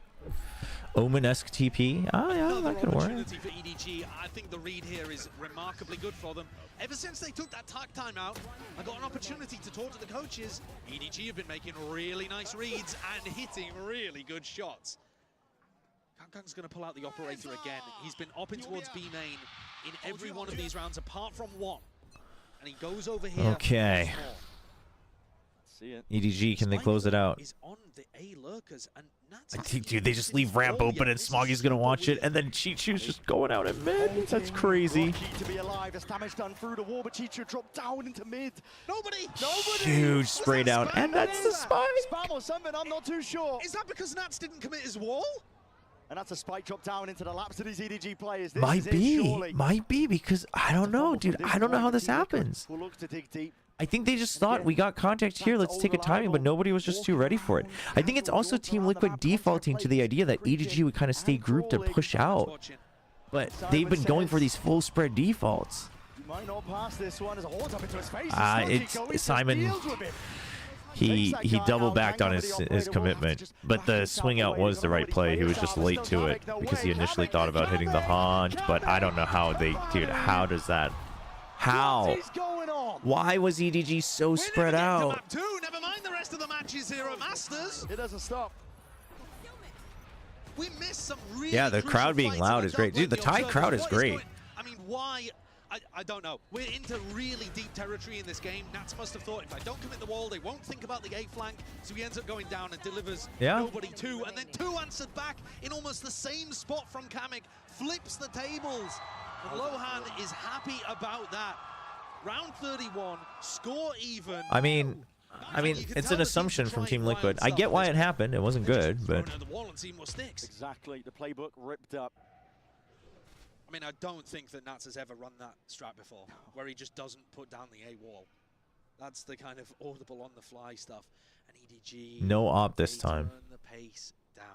Omen-esque TP. Oh, yeah, that could work. For EDG. I think the read here is remarkably good for them. Ever since they took that tack time out, I got an opportunity to talk to the coaches. EDG have been making really nice reads and hitting really good shots. Kangkang's going to pull out the operator again. He's been opping towards B main in every one of these rounds apart from one. And he goes over here. Okay. EDG, can they close it out? Dude, they just leave ramp open and Smoggy's gonna watch it, and then Chichu's just going out at mid. That's crazy. Huge spray down, and that's the spike. Spam or something, I'm not too sure. Is that because Nats didn't commit his wall? And that's a spike drop down into the laps of these EDG players. Might be, because I don't know, dude. I don't know how this happens. We'll look to dig deep. I think they just thought we got contact here, let's take a timing, but nobody was just too ready for it. I think it's also Team Liquid defaulting to the idea that EDG would kind of stay grouped and push out. But they've been going for these full spread defaults. It's Simon. He double backed on his commitment, but the swing out was the right play. He was just late to it because he initially thought about hitting the haunt, but I don't know how dude, how does that? How? Why was EDG so spread out? Never mind the rest of the matches here at Masters. It doesn't stop. We missed some really the crowd being loud is great. Dude, the Thai crowd is great. I mean, why? I don't know. We're into really deep territory in this game. Nats must have thought if I don't commit the wall, they won't think about the A flank. So he ends up going down and delivers nobody two. And then two answered back in almost the same spot from Kamek. Flips the tables. And Lohan is happy about that. Round 31, score even. I mean, it's an assumption from Team Liquid. I get why it happened. It wasn't good, but exactly, the playbook ripped up. I mean, I don't think that Nats has ever run that strat before, where he just doesn't put down the A wall. That's the kind of audible on the fly stuff. And EDG, no op this time. Turn the pace down.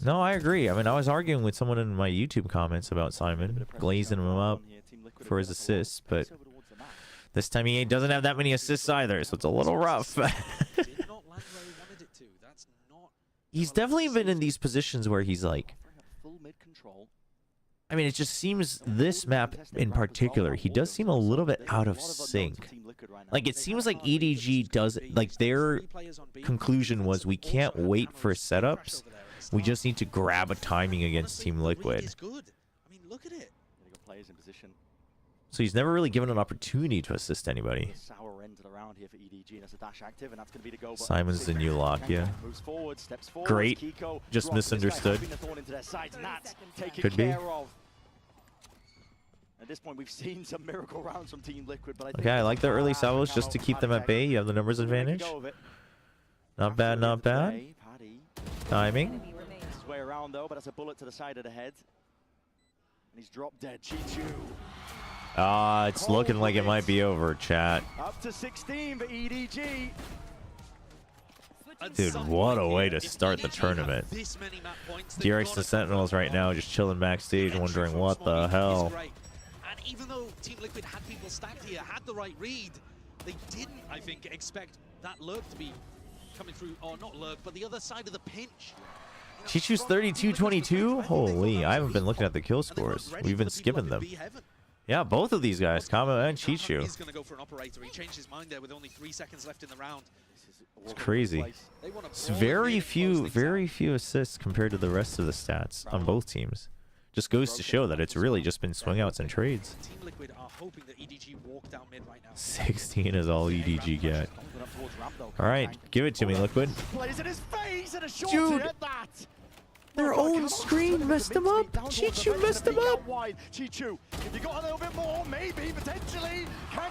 No, I agree. I mean, I was arguing with someone in my YouTube comments about Simon, glazing him up for his assists, but this time he doesn't have that many assists either, so it's a little rough. He's definitely been in these positions where he's like, I mean, it just seems this map in particular, he does seem a little bit out of sync. Like, it seems like EDG does, like, their conclusion was we can't wait for setups. We just need to grab a timing against Team Liquid. So he's never really given an opportunity to assist anybody. Simon's the new lock, yeah. Great. Just misunderstood. Could be. At this point, we've seen some miracle rounds from Team Liquid, but okay, I like the early salvos just to keep them at bay. You have the numbers advantage. Not bad, not bad. Timing. Way around though, but that's a bullet to the side of the head. And he's dropped dead. Chichu. It's looking like it might be over, chat. Up to 16 for EDG. Dude, what a way to start the tournament. DRX the Sentinels right now just chilling backstage wondering what the hell. And even though Team Liquid had people stacked here, had the right read, they didn't, I think, expect that lurk to be coming through, or not lurk, but the other side of the pinch. Chichu's 32-22? Holy, I haven't been looking at the kill scores. We've been skipping them. Yeah, both of these guys, Kamo and Chichu. He's going to go for an operator. He changed his mind there with only 3 seconds left in the round. It's crazy. It's very few assists compared to the rest of the stats on both teams. Just goes to show that it's really just been swing outs and trades. Team Liquid are hoping that EDG walk down mid right now. 16 is all EDG get. All right, give it to me, Liquid. Dude, their own screen messed them up. Chichu messed them up.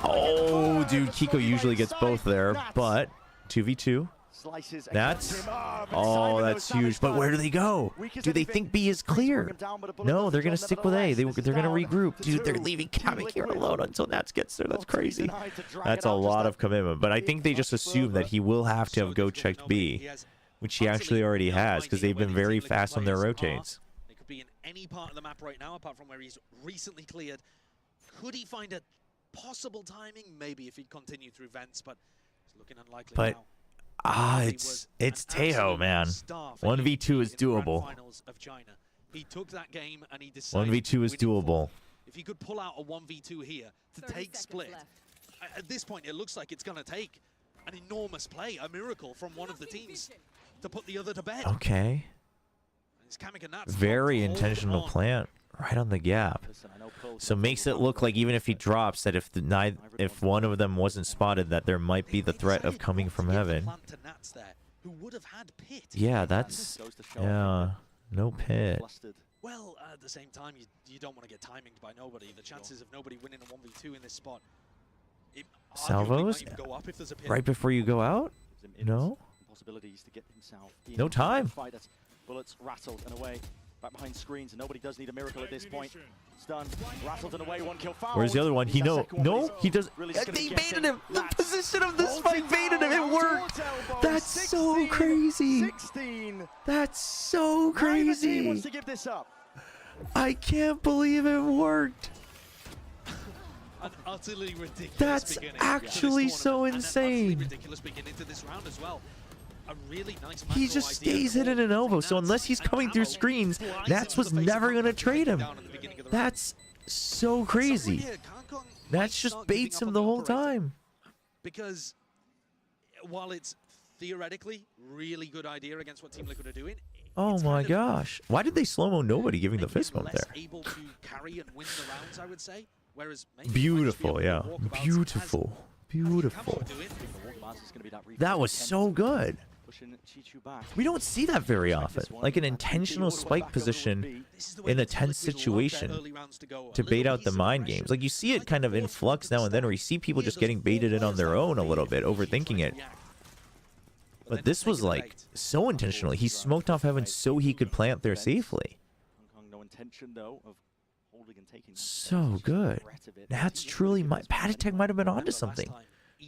Oh, dude, Kiko usually gets both there, but 2v2. Slices That's that's huge. But where do they go? Do they think B is clear? No, they're gonna stick with A. They're gonna regroup. Dude, they're leaving Kamek here alone until Nats gets there. That's crazy. That's a lot of commitment. But I think they just assume that he will have to have go checked B, which he actually already has, because they've been very fast on their rotates. It could be in any part of the map right now, apart from where he's recently cleared. Could he find a possible timing? Maybe if he'd continue through vents, but it's looking unlikely now. It's Tejo, man. 1v2 is doable. He took that game and he decided 1v2 is doable. If he could pull out a 1v2 here to take split, at this point it looks like it's going to take an enormous play, a miracle from one of the teams to put the other to bed. Okay. Very intentional plant right on the gap. So makes it look like even if he drops, that if one of them wasn't spotted, that there might be the threat of coming from heaven. Yeah, that's no pit. Well, at the same time, you don't want to get timinged by nobody. The chances of nobody winning a 1v2 in this spot. Salvos right before you go out? No. No time. Bullets rattled and away. Back behind screens, and nobody does need a miracle at this point. Stunned, rattled and away, one kill foul. Where's the other one? He no, he does. They baited him. The position of this fight baited him. It worked. That's so crazy. That's so crazy. Wants to give this up. I can't believe it worked. An utterly ridiculous That's actually so insane. Ridiculous beginning to this round as well. A really nice he just stays hidden an elbow, so unless he's coming through screens, Nats was never going to trade him. That's so crazy. Nats just baits him the whole time. Because while it's theoretically really good idea against what Team Liquid are doing, oh my gosh. Why did they slow-mo nobody giving the fist bump there? Able to carry and win the rounds, I would say. Whereas beautiful, yeah. Beautiful. Beautiful. That was so good. We don't see that very often. Like an intentional spike position in a tense situation to bait out the mind games. Like you see it kind of in flux now and then, where you see people just getting baited in on their own a little bit, overthinking it. But this was like so intentional. He smoked off heaven so he could plant there safely. So good. Nats truly might. Patitech might have been onto something.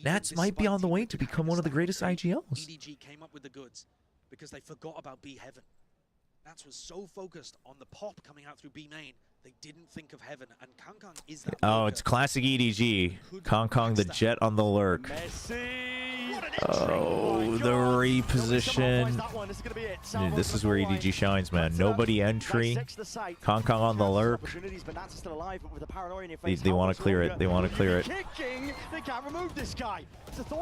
Nats might be on the way to become one of the greatest IGLs. EDG came up with the goods because they forgot about B Heaven. Nats was so focused on the pop coming out through B main, they didn't think of Heaven, and Kong is that. Oh, it's classic EDG. Kong the jet on the lurk. Oh, the reposition. Dude, this is where EDG shines, man. Nobody entry. Kong on the lurk. They want to clear it. They want to clear it.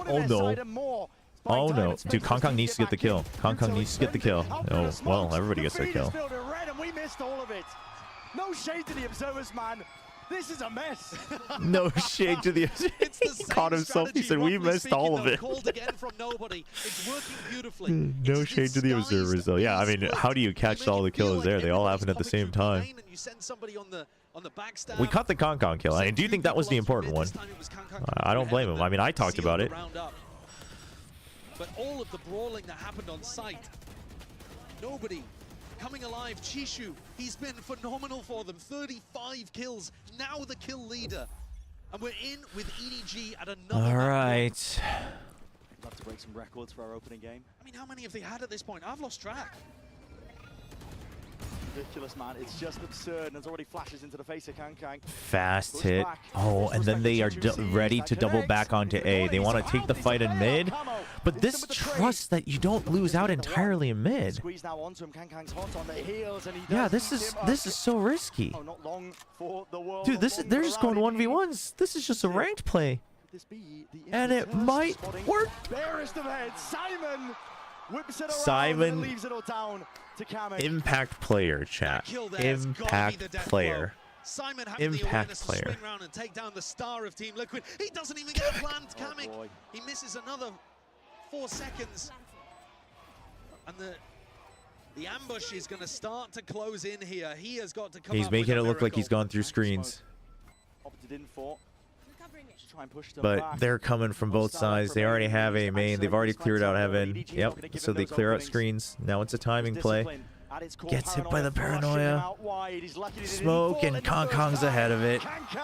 Oh no. Oh no. Dude, Kong needs to get the kill. Kong needs to get the kill. Oh, well, everybody gets their kill. No shade to the observers, man. This is a mess. No shade to the observers. He caught himself. He said, we missed all of it. No shade to the observers, though. Yeah, I mean, how do you catch all the kills there? They all happen at the same time. We caught the Kong kill. I do think that was the important one. I don't blame him. I mean, I talked about it. But all of the brawling that happened on site, nobody coming alive. Chishu, he's been phenomenal for them. 35 kills, now the kill leader. And we're in with EDG at another. All right. I'd love to break some records for our opening game. I mean, how many have they had at this point? I've lost track. Ridiculous, man. It's just absurd. And there's already flashes into the face of Kang. Fast hit. Oh, and then they are ready to double back onto A. They want to take the fight in mid. But this trust that you don't lose out entirely in mid. Yeah, this is so risky. Dude, they're just going 1v1s. This is just a ranked play. And it might work. Simon, impact player, chat. Impact player. Simon impact player. Swing round and take down the star of Team Liquid. He doesn't even get a plant. Kamek. He misses another 4 seconds. And the ambush is going to start to close in here. He has got to come. He's making it look like he's gone through screens. Opted in for. Just try and push them But back. they're coming from both sides. They already have a main. They've already cleared out heaven. Yep. So they clear out screens. Now it's a timing play. Gets hit by the paranoia. Smoke, and Kong's ahead of it.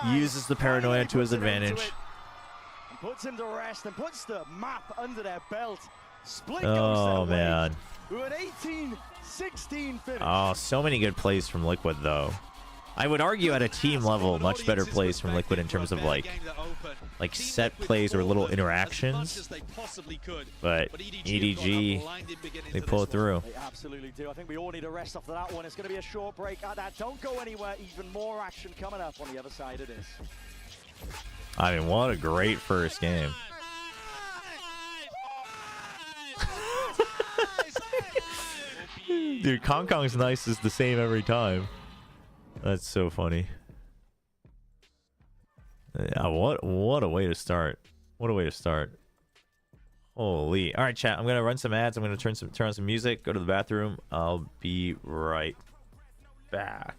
Uses the paranoia to his advantage. Puts him to rest and puts the map under their belt. Split Oh, man. An 18-16 finish. Oh, so many good plays from Liquid, though. I would argue at a team level, much better plays from Liquid in terms of like set plays or little interactions. But EDG, they pull it through. They absolutely do. I think we all need a rest after that one. It's going to be a short break at that. Don't go anywhere. Even more action coming up on the other side of this. I mean, what a great first game. Dude, Kong's nice is the same every time. That's so funny. Yeah, what a way to start. What a way to start. Holy. All right, chat. I'm going to run some ads. I'm going to turn on some music, go to the bathroom. I'll be right back.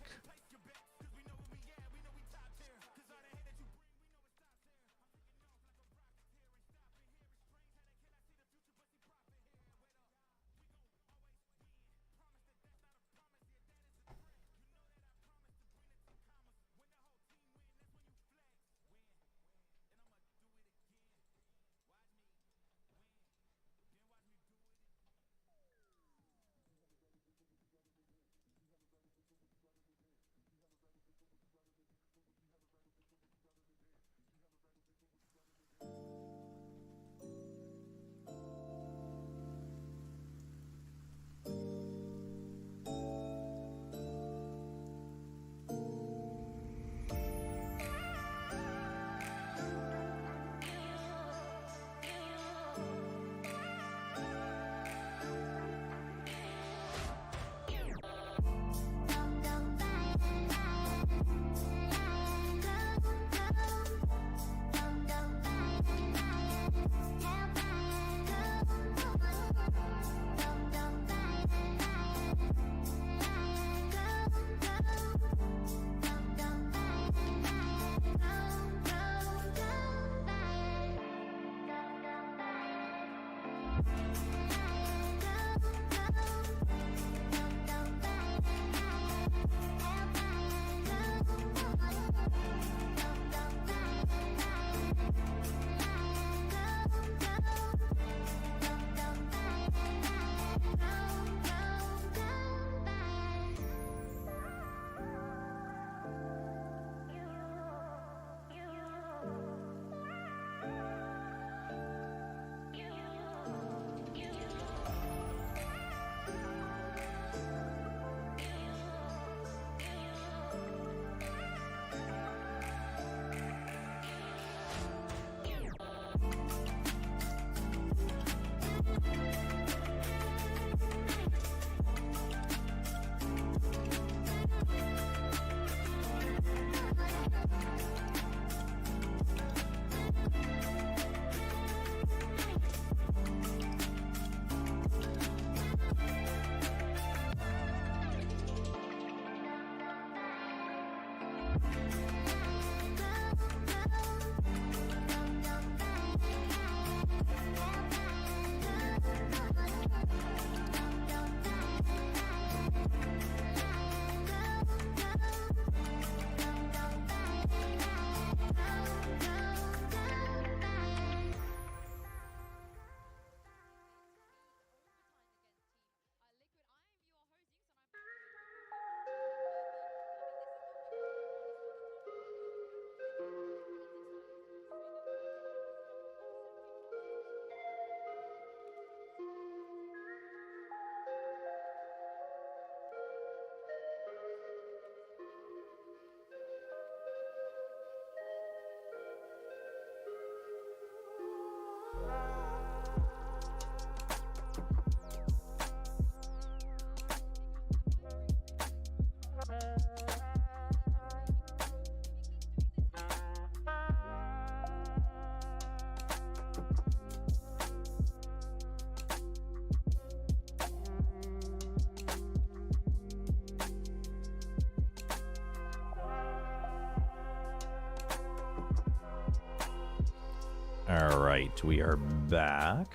right, we are back.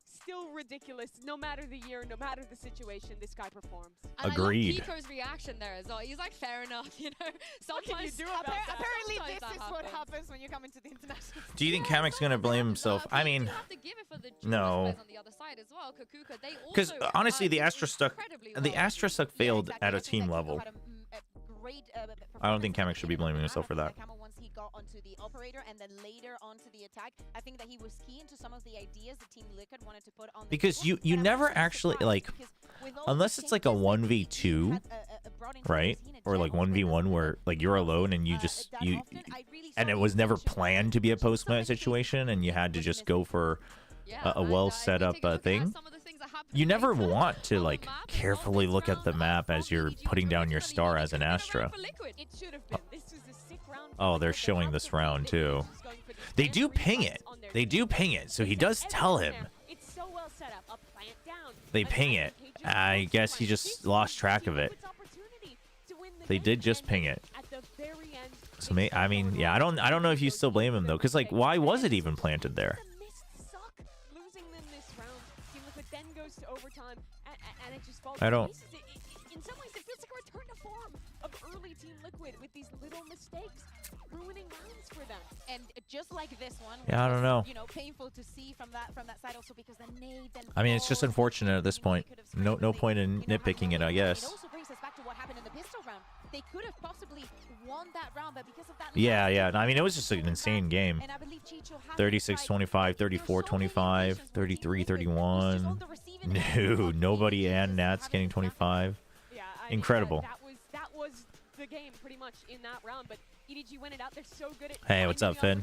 Still ridiculous. No matter the year, no matter the situation, this guy performs. And Agreed. I love Kiko's reaction there as well. He's like, fair enough, you know. Sometimes Apparently, sometimes this is what happens when you come into the international. Do you think Kamek's gonna blame himself? I mean, no. Because honestly, the Astra Suck failed at a team level. I don't think Kamek should be blaming himself for that. Once he got onto the operator and then later onto the attack, I think that he was key into some of the ideas the Team Liquid wanted to put on the Because table. you never actually, like, unless it's like a 1v2, right? Or like 1v1 where like you're alone and you just and it was never planned to be a post-plant situation and you had to just go for a well set up thing. You never want to like carefully look at the map as you're putting down your star as an Astra. Oh, they're showing this round too. They do ping it. They do ping it. So he does tell him. They ping it. I guess he just lost track of it. They did just ping it. So I mean, yeah, I don't know if you still blame him though, because like, why was it even planted there? I don't. In some ways, it feels like a return to form of early Team Liquid with these little mistakes ruining rounds for them. And just like this one, Yeah, I don't know. You know, painful to see from that side also because the nade then I mean, it's just unfortunate at this point. No point in nitpicking it, I guess. It also brings us back to what happened in the pistol round. They could have possibly won that round, but because of that. Yeah. I mean, it was just an insane game. 36-25, 34-25, 33-31. No, nobody and Nats getting 25. Yeah, incredible. That was the game pretty much in that round, but EDG went it out. They're so good at Hey, what's up, Finn?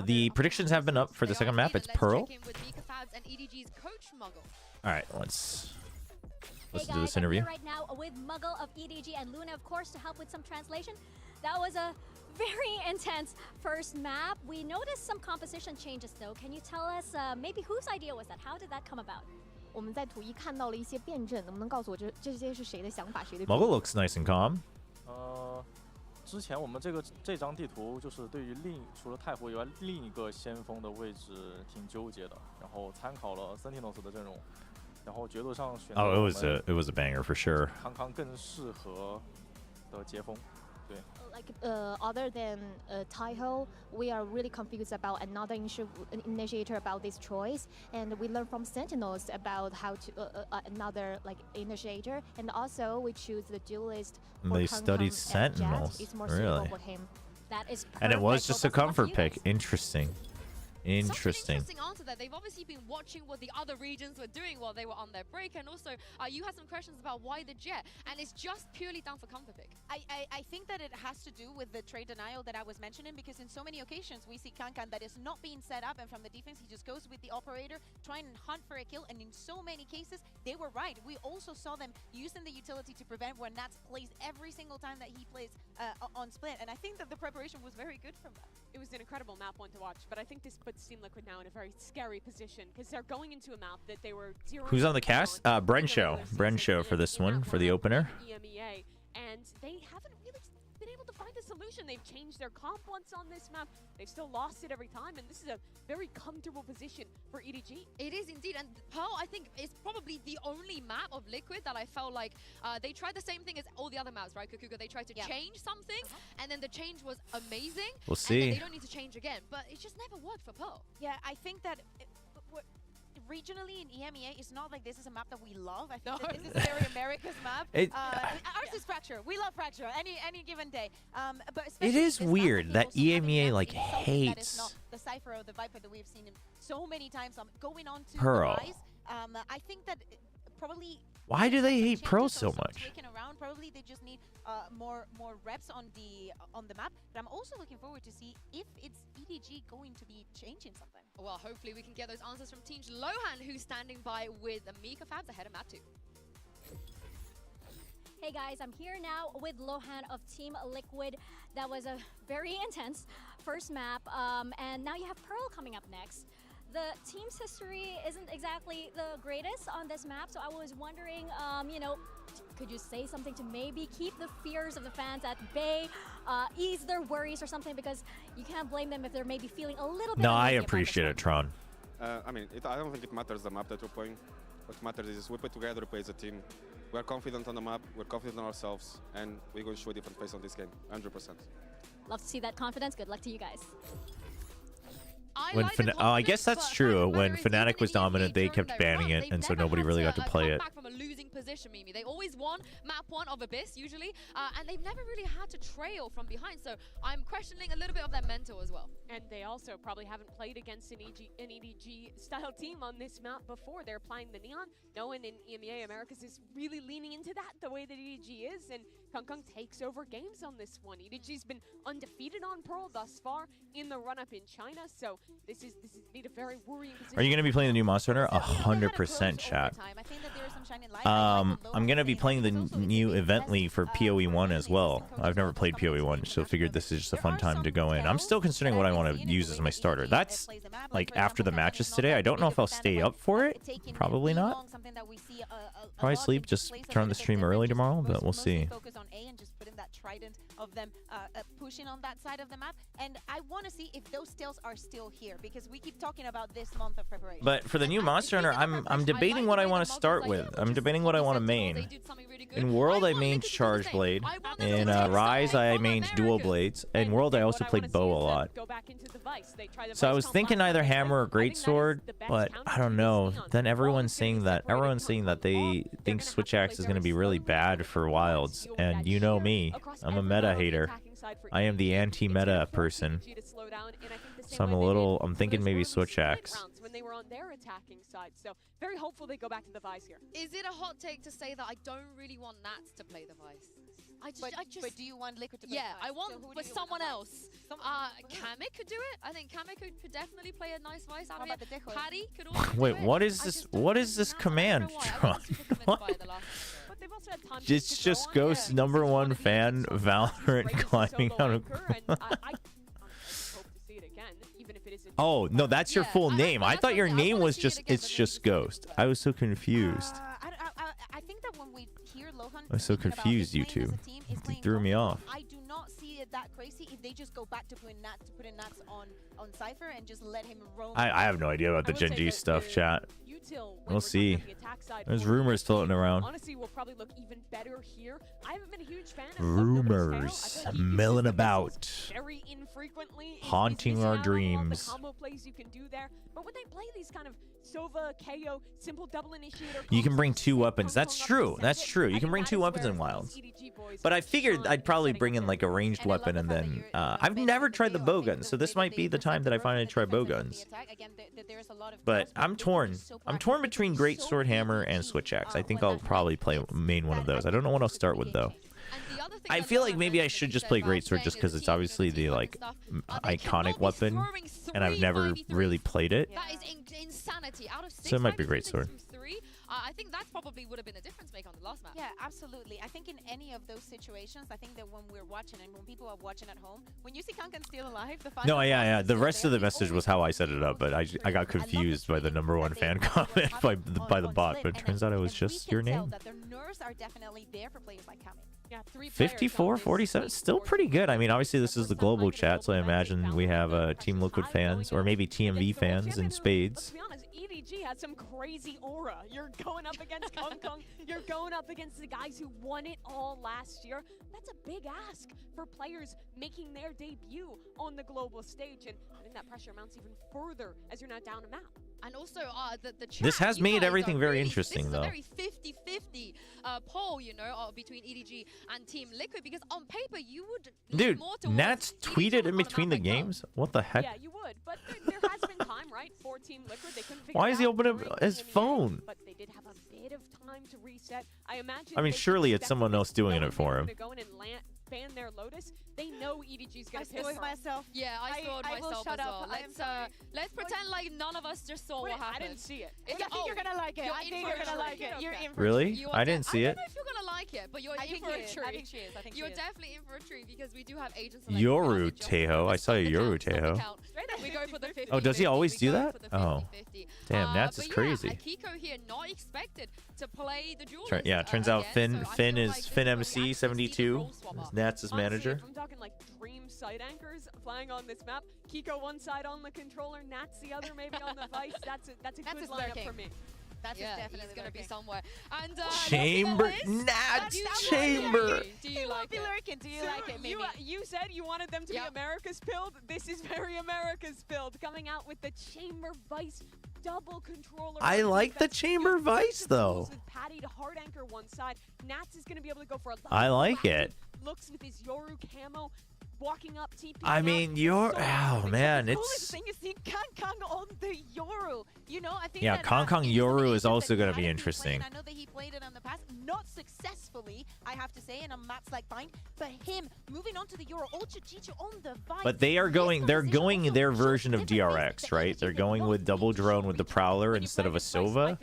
The predictions have been up for the second map. It's Pearl. All right, let's listen to this interview. I'm here right now with Muggle of EDG and Luna, of course, to help with some translation. That was a very intense first map. We noticed some composition changes, though. Can you tell us maybe whose idea was that? How did that come about? 我们在图一看到了一些变阵，能不能告诉我这些是谁的想法，谁的？ Muggle looks nice and calm. 之前我们这张地图就是对于除了太湖以外另一个先锋的位置挺纠结的，然后参考了 Sentinels 的阵容，然后决斗上选择 Oh, it was a banger for sure. 康康更适合的接锋，对。 Like other than Taiho, we are really confused about another initiator about this choice, and we learn from Sentinels about how to another like initiator, and also we choose the duelist. They studied Sentinels, really. That is and it was just a comfort pick. Interesting. Interesting. Such an interesting answer there. They've obviously been watching what the other regions were doing while they were on their break, and also you had some questions about why the Jet, and it's just purely down for comfort pick. I think that it has to do with the trade denial that I was mentioning, because in so many occasions we see Kankan that is not being set up, and from the defense he just goes with the operator, trying and hunt for a kill, and in so many cases they were right. We also saw them using the utility to prevent where Nats plays every single time that he plays on split, and I think that the preparation was very good from that. It was an incredible map one to watch, but I think this puts Team Liquid now in a very scary position because they're going into a map that they were zeroing. Who's on the cast? Brenshow for this one, for the opener. EMEA, and they haven't really been able to find a solution. They've changed their comp once on this map. They've still lost it every time, and this is a very comfortable position for EDG. It is indeed, and Pearl, I think, is probably the only map of Liquid that I felt like they tried the same thing as all the other maps, right, Kukuka? They tried to change something, and then the change was amazing. We'll see. And then they don't need to change again, but it just never worked for Pearl. Yeah, I think that regionally in EMEA, it's not like this is a map that we love. I think that this is very America's map. Ours is Fracture. We love Fracture any given day. But it is weird that EMEA like hates that is not the Cypher or the Viper that we've seen him so many times going on to Pearl. the Rise. I think that probably. Why do they hate Pearl so much? Around, probably they just need more reps on the map. But I'm also looking forward to see if it's EDG going to be changing something. Well, hopefully we can get those answers from Team Lohan, who's standing by with Mika Fabs ahead of map 2. Hey guys, I'm here now with Lohan of Team Liquid. That was a very intense first map, and now you have Pearl coming up next. the team's history isn't exactly the greatest on this map, so I was wondering, you know, could you say something to maybe keep the fears of the fans at bay, ease their worries or something, because you can't blame them if they're maybe feeling a little bit. No, I appreciate it, Tron. I mean, I don't think it matters the map that we're playing. What matters is we play together, we play as a team. We're confident on the map, we're confident in ourselves, and we're going to show a different face on this game, 100%. Love to see that confidence. Good luck to you guys. When I guess that's true. When Fnatic was dominant, they kept banning it, and so nobody really got to play it. Back from a losing position, Mimi. They always won map 1 of Abyss usually, and they've never really had to trail from behind. So I'm questioning a little bit of their mental as well. And they also probably haven't played against an EDG style team on this map before. They're playing the Neon. No one in EMEA Americas is really leaning into that the way that EDG is, and Kong takes over games on this one. EDG's been undefeated on Pearl thus far in the run-up in China, so this is indeed a very worrying position. Are you going to be playing the new Monster Hunter? 100% chat. I'm going to be playing the new Event League for PoE1 as well. I've never played PoE1, so figured this is just a fun time to go in. I'm still considering what I want to use as my starter. That's like after the matches today. I don't know if I'll stay up for it. Probably not. Probably sleep, just turn on the stream early tomorrow, but we'll see. Trident of them pushing on that side of the map, and I want to see if those steals are still here, because we keep talking about this month of preparation. But for the new Monster Hunter, I'm debating what I want to start with. I'm debating what I want to main. In World, I mained Charge Blade. In Rise, I mained Dual Blades. In World, I also played Bow a lot. So I was thinking either Hammer or Greatsword, but I don't know. Then everyone's saying that they think Switch Axe is going to be really bad for Wilds, and you know me. I'm a meta hater. I am the anti-meta person. So I'm thinking maybe Switch Axe. When they were on their attacking side, so very hopeful they go back to the Vice here. Is it a hot take to say that I don't really want Nats to play the Vice? But do you want Liquid to play the Vice? I want but someone else. Kamek could do it. I think Kamek could definitely play a nice Vice out of it. Paddy could also Wait, what is this? What is this command, Tron? It's just Ghost's #1 fan, Valorant climbing out of. Oh no, that's your full name. I thought your name was just just Ghost. I was so confused. I think that when we hear Lohan, I was so confused, you two. You threw me off. I do not see it that crazy if they just go back to putting Nats on Cypher and just let him roam. I have no idea about the Gen G stuff, chat. We'll see. There's rumors floating around. Honestly, will probably look even better here. I haven't been a huge fan of rumors milling about, very infrequently, haunting our dreams. The combo plays you can do there, but when they play these kind of Sova, KO, simple double initiator, you can bring 2 weapons. That's true. That's true. You can bring 2 weapons in Wilds. But I figured I'd probably bring in like a ranged weapon, and then I've never tried the bow guns, so this might be the time that I finally try bow guns. But I'm torn. I'm torn between Greatsword, Hammer, and Switch Axe. I think I'll probably play main one of those. I don't know what I'll start with though. I feel like maybe I should just play Greatsword just because it's obviously the like iconic weapon, and I've never really played it. That is insanity. Out of 6 so it might be Greatsword. I think that probably would have been a difference maker on the last map. Yeah, absolutely. I think in any of those situations, I think that when we're watching and when people are watching at home, when you see Kankan still alive, the no, yeah. The rest of the message was how I set it up, but I got confused by the #1 fan comment by the bot. But it turns out it was just your name. That their nerves are definitely there for players like Kamek. Yeah, 54, 47, still pretty good. I mean, obviously this is the global chat, so I imagine we have Team Liquid fans or maybe TMV fans in spades. To be honest, EDG has some crazy aura. You're going up against Kong. You're going up against the guys who won it all last year. That's a big ask for players making their debut on the global stage, and I think that pressure mounts even further as you're not down a map. And also, the chat, this has made everything very interesting, though. This is a very 50-50 poll, you know, between EDG and Team Liquid, because on paper you would. Dude, Nats tweeted in between the games. What the heck? Yeah, you would, but there has been time, right, for Team Liquid. They couldn't figure Why is he opening his phone? But they did have a bit of time to reset. I imagine. I mean, surely it's someone else doing it for him. Go in and ban their Lotus, they know EDG's gonna I piss spoiled her. myself. Yeah, I saw it I will myself shut as up. well. I'm sorry. Let's pretend like none of us just saw Wait, what happened. I didn't see it. I think you're gonna like it. I think you're gonna like it. You're in for Really? You are I didn't see I it. don't know if you're gonna like it, but you're I in think for a he is. treat. I think she is. I think she You're is. definitely in for a treat because we do have agents. Yoru Teho. I saw Yoru Teho. We go for the 50. Oh, does he always do that? Oh. 50. Damn, Nats is but crazy. Yeah, Akiko here not expected to play the duel. Yeah, turns out again, Finn is Finn MC 72. Nats' Honestly, manager. if I'm talking like dream side anchors flying on this map, Kiko one side on the controller, Nats the other, maybe on the Vice. That's a Nats good is lineup lurking. for me. That's definitely he's gonna be lurking. somewhere. And Chamber, Nats Chamber. Do you like it? Lurking. Do you like it? Maybe. You said you wanted them to be America's Pilled. This is very America's Pilled, coming out with the Chamber Vice double controller. I like the Chamber Vice though. With Patty to hard anchor one side, Nats is going to be able to go for a lot I of like it. looks with his Yoru camo. Walking up TP. I mean, oh man, The coolest it's thing is seeing Kang on the Yoru. You know, I think yeah. that, Kong it is Yoru something is also that going to he be hadn't been interesting. playing. I know that he played it in the past, not successfully, I have to say, and on maps like Bind. But him moving on to the Yoru, Ultra Chicho on the Vice. But they're going their version of DRX, right? They're going with double drone with the Prowler instead of a Sova.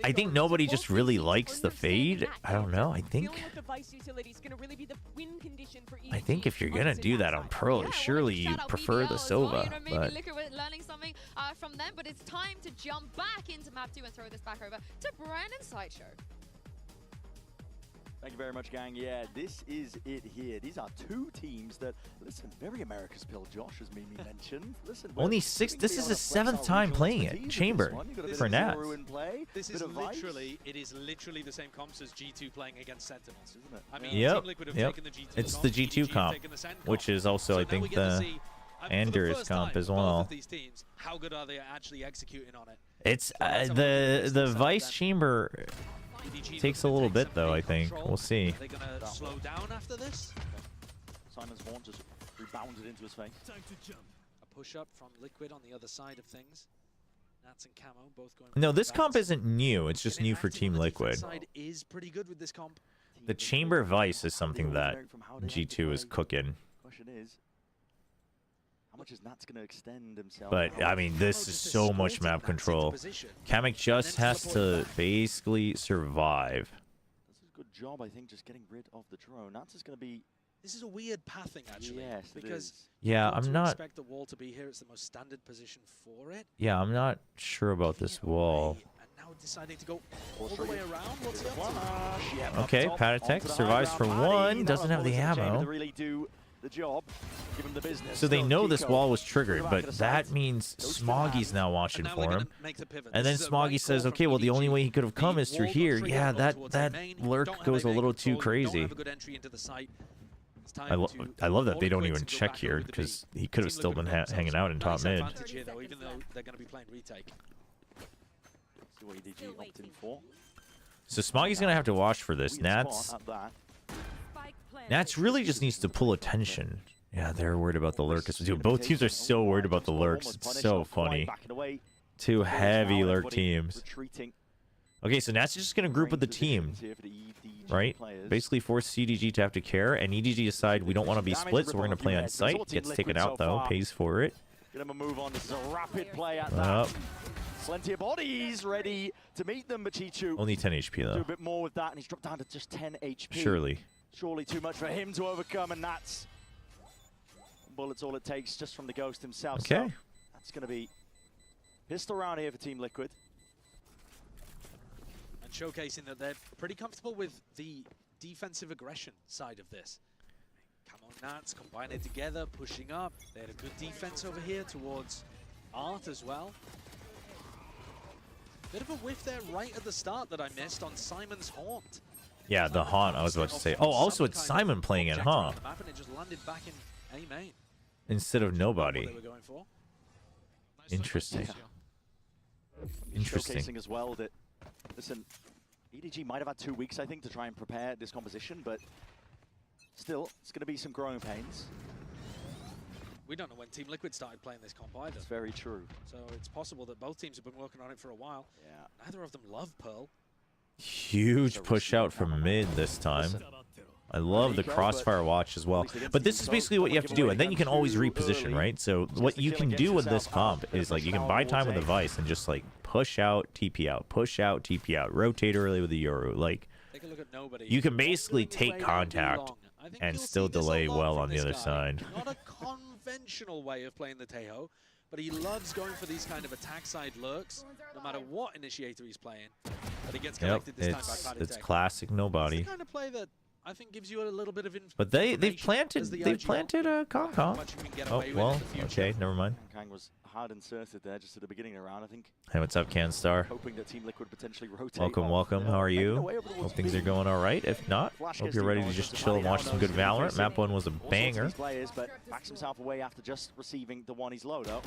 I think nobody just really likes the Fade. I don't know. I think if you're gonna do that on Pearl, surely you prefer the Sova. You know, maybe But Liquor learning something from them, but it's time to jump back into map 2 and throw this back over to Brandon Sideshow. Thank you very much, gang. Yeah, this is it here. These are two teams that, listen, very America's Pill, Josh, as Mimi mentioned. Listen, only 6. This is his 7th time playing it. Chamber for Nats. This is literally, it is literally the same comps as G2 playing against Sentinels, isn't it? I mean, Yep. Team Liquid have taken the G2 It's comp, the G2 EDG comp, have taken the SEN comp. which is also So I now think we get to the see, for the Anders first comp time, as both well. of these teams, how good are they actually executing on it? It's the Vice Chamber takes a little bit though. I think we'll see. Are they gonna slow down after this? Simon's horn just rebounded into his face. Time to jump. A push up from Liquid on the other side of things. Nats and Camo both going. No, this comp isn't new. It's just new for Team Liquid. Side is pretty good with this comp. The Chamber Vice is something that G2 is cooking. Question is, how much is Nats going to extend himself? But I mean, this is so much map control. Kamek just has to basically survive. This is a good job, I think, just getting rid of the drone. Nats is going to be. This is a weird pathing actually. Yes, because yeah, you want I'm to not. expect the wall to be here. It's the most standard position for it. Yeah, I'm not sure about this wall. And now deciding to go all the way around. What's the answer? Okay, Patatek survives for 1. Doesn't have the ammo. Really do the job. Give him the business. So they know this Kiko, wall was triggered, but that means Smoggy's now watching for him. And then Smoggy says, okay, well, the only way he could have come is through here. Yeah, that lurk goes a little too crazy. I love that they don't even check here, because he could have still been hanging out in top mid. Even though they're going to be playing retake. See what EDG opted for. So Smoggy's going to have to watch for this. Nats really just needs to pull attention. Yeah, they're worried about the lurk. Dude, both teams are so worried about the lurks. It's so funny. Two heavy lurk teams. Okay, so Nats is just going to group with the team, right? Basically force CDG to have to care, and EDG decide we don't want to be split, so we're going to play on site. Gets taken out, though. Pays for it. Get him a move on. This is a rapid play at that. Plenty of bodies ready to meet them, but Chichu only 10 HP, though. Do a bit more with that, and he's dropped down to just 10 HP. Surely too much for him to overcome, and that's bullets all it takes just from the Ghost himself. Okay. So that's going to be pistol round here for Team Liquid. And showcasing that they're pretty comfortable with the defensive aggression side of this. Come on, Nats, combine it together, pushing up. They had a good defense over here towards Art as well. Bit of a whiff there right at the start that I missed on Simon's Haunt. Yeah, the Haunt, I was about to say. Oh, also it's Simon playing it, huh? And it just landed back in A main. Instead of nobody. They were going for. Interesting. Interesting. Showcasing as well that, listen, EDG might have had 2 weeks, I think, to try and prepare this composition, but still, it's going to be some growing pains. We don't know when Team Liquid started playing this comp either. That's very true. So it's possible that both teams have been working on it for a while. Yeah. Neither of them love Pearl. Huge push out from mid this time. Listen, I love the crossfire watch as well. But this is basically what you have to do, and then you can always reposition, right? So what you can do with this comp is like you can buy time with the Vice and just like push out, TP out, push out, TP out, rotate early with the Yoru. Like you can basically take contact and still delay well on the other side. Not a conventional way of playing the Taeho, but he loves going for these kind of attack side lurks, no matter what initiator he's playing. But he gets collected this time by Paddy it's Tech. classic nobody. It's the kind of play that I think gives you a little bit of information. But they've planted a Kong. Oh well, okay, never mind. Kong was hard inserted there just at the beginning of the round, I think. Hey, what's up, CanStar? Hoping that Team Liquid potentially rotate. Welcome. How are you? Hope things are going all right. If not, hope you're ready to just chill and watch some good Valorant. Map 1 was a banger. Players, but backs himself away after just receiving the one he's low up.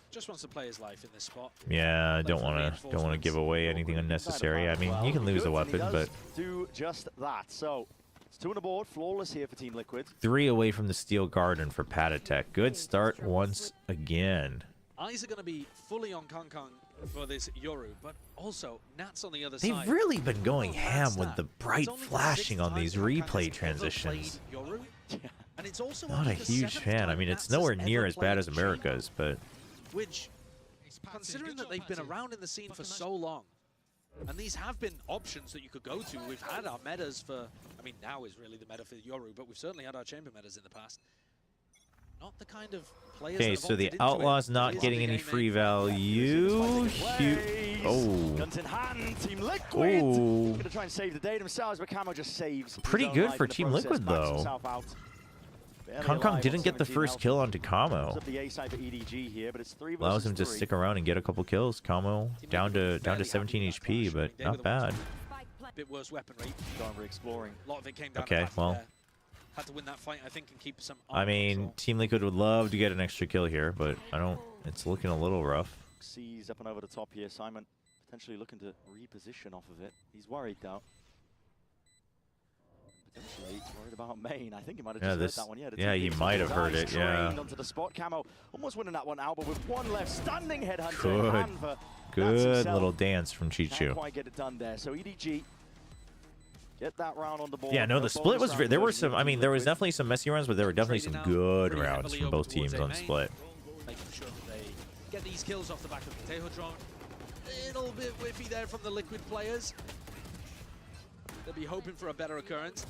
Just wants to play his life in this spot. Yeah, I don't want to give away anything unnecessary. I mean, you can lose a weapon, but do just that. So it's 2 on the board, flawless here for Team Liquid. 3 away from the Steel Garden for Paddy. Good start once again. Eyes are going to be fully on Kong for this Yoru, but also Nats on the other They've side. really been going ham with the bright flashing on these replay transitions. And it's also Not a huge fan. I mean, it's nowhere near as bad as America's, but which, considering that they've been around in the scene for so long, and these have been options that you could go to. We've had our metas for, I mean, now is really the meta for Yoru, but we've certainly had our chamber metas in the past. Not the kind of players. Okay, so the Outlaws not getting any free value. Oh. Guns in hand, Team Liquid. Gonna try and save the day themselves, but Camo just saves. Pretty good for Team Liquid though. Kong didn't get the first kill onto Camo. Allows him to stick around and get a couple kills. Camo down to 17 HP, but not bad. Bit worse weaponry. Exploring. A lot of it came down Okay, well. Had to win that fight, I think, and keep some. I mean, Team Liquid would love to get an extra kill here, but I don't. It's looking a little rough. Sees up and over the top here. Simon potentially looking to reposition off of it. He's worried though. Potentially worried about main. I think he might have just heard that one. Yeah, he might have heard it. Yeah. Onto the spot. Camo almost winning that one out, but with one left, standing headhunter. Good little dance from Chichu. Can't quite get it done there. So EDG. Get that round on the board. Yeah, no, the split was there were some. I mean, there was definitely some messy rounds, but there were definitely some good rounds from both teams on split. Making sure that they get these kills off the back of the Taeho drone. A little bit whiffy there from the Liquid players. They'll be hoping for a better occurrence.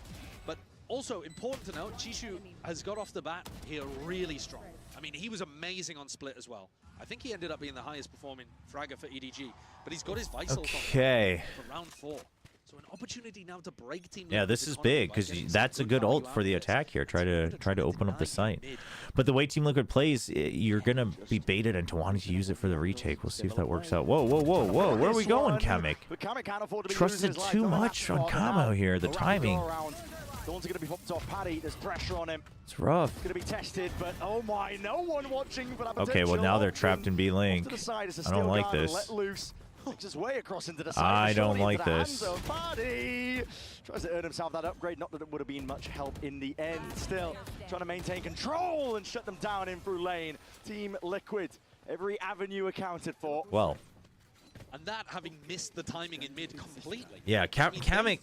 But also important to note, Chishu has got off the bat here really strong. I mean, he was amazing on split as well. I think he ended up being the highest performing fragger for EDG, but he's got his Visal for round 4. So an opportunity now to break Team. Yeah, this is big because that's a good ult for the attack here. Try to open up the site. But the way Team Liquid plays, you're gonna be baited into wanting to use it for the retake. We'll see if that works out. Whoa! Where are we going, Kamek? Trusted too much on Camo here. The timing. The ones are going to be popped off Paddy. There's pressure on him. It's rough. Going to be tested, but oh my, no one watching. But okay, well now they're trapped in B Link. I don't like this. Let loose. Just way across into the side. I don't like this. Paddy tries to earn himself that upgrade. Not that it would have been much help in the end. Still trying to maintain control and shut them down in through lane. Team Liquid, every avenue accounted for. Well. And that having missed the timing in mid completely. Yeah, Kamek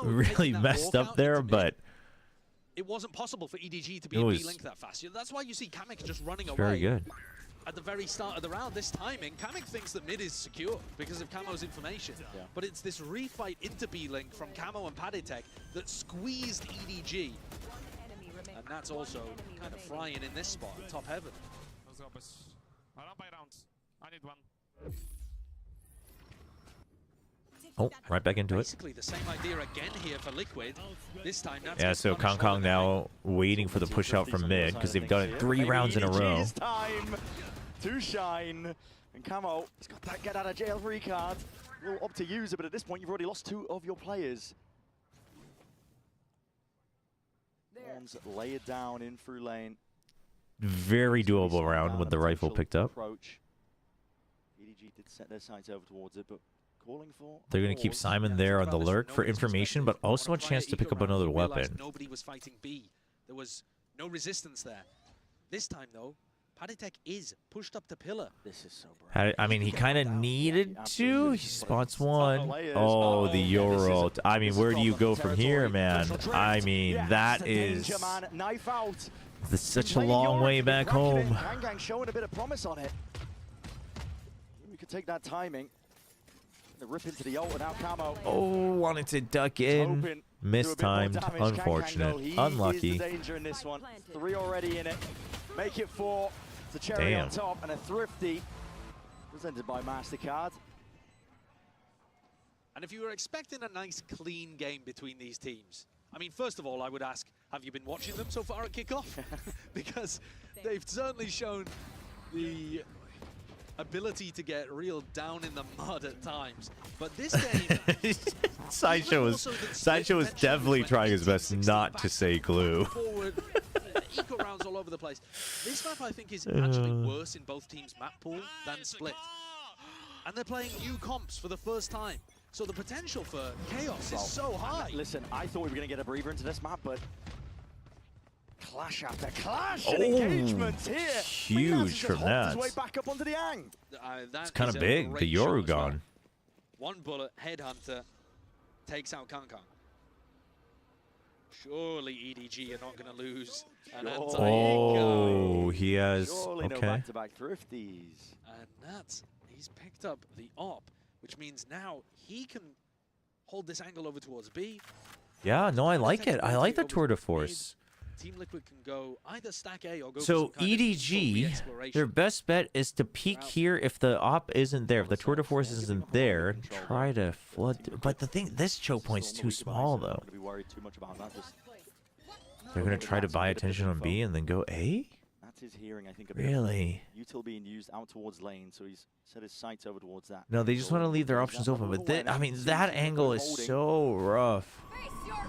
really messed up there, but it wasn't possible for EDG to be in B-Link that fast. That's why you see Kamek just running away. Very good. At the very start of the round, this timing, Kamek thinks that mid is secure because of Camo's information. Yeah. But it's this refight into B-Link from Camo and Paddy that squeezed EDG. And that's also kind of frying in this spot, top heaven. Let's go, boys. Round by rounds. I need one. Oh, right back into it. Basically the same idea again here for Liquid. This time, yeah, so Kong now waiting for the push out from mid because they've done it 3 rounds in a row. Time to shine. And Camo has got that get out of jail free card. We'll opt to use it, but at this point you've already lost 2 of your players. One's laid down in through lane. Very doable round with the rifle picked up. EDG did set their sights over towards it, but calling for. They're going to keep Simon there on the lurk for information, but also a chance to pick up another weapon. Nobody was fighting B. There was no resistance there. This time, though, Paddytech is pushed up to pillar. This is so bright. I mean, he kind of needed to. He spots one. Oh, the Euro. I mean, where do you go from here, man? I mean, that is such a long way back home. Gang showing a bit of promise on it. We could take that timing. The rip into the ult without camo. Oh, wanted to duck in. Mistimed. Unfortunate. Unlucky. Danger in this one. 3 already in it. Make it 4. It's a cherry on top and a thrifty. Presented by MasterCard. And if you were expecting a nice, clean game between these teams, I mean, first of all, I would ask, have you been watching them so far at kickoff? Because they've certainly shown the ability to get real down in the mud at times. But this game... Sideshow was definitely trying his best not to say glue. Forward, eco rounds all over the place. This map, I think, is actually worse in both teams' map pool than Split. And they're playing new comps for the first time. So the potential for chaos is so high. Listen, I thought we were going to get a breather into this map, but clash after clash and engagement here. Huge from that. Way back up onto the Yang. It's kind of big. The Yoru gone. One bullet, Headhunter takes out Kangkang. Surely EDG are not going to lose an anti-eco. Oh, he has. Surely no back-to-back thrifties. And that's, he's picked up the op, which means now he can hold this angle over towards B. Yeah, no, I like it. I like the tour de force. Team Liquid can go either stack A or go so for some EDG, their best bet is to peek here if the op isn't there, if the tour de force isn't there, try to flood. But the thing, this choke point's too small though. They're gonna try to buy attention on B and then go A. That's his hearing, I think. Really? Util being used out towards lane, so he's set his sights over towards that. No, they just want to leave their options open. But I mean, that angle is so rough.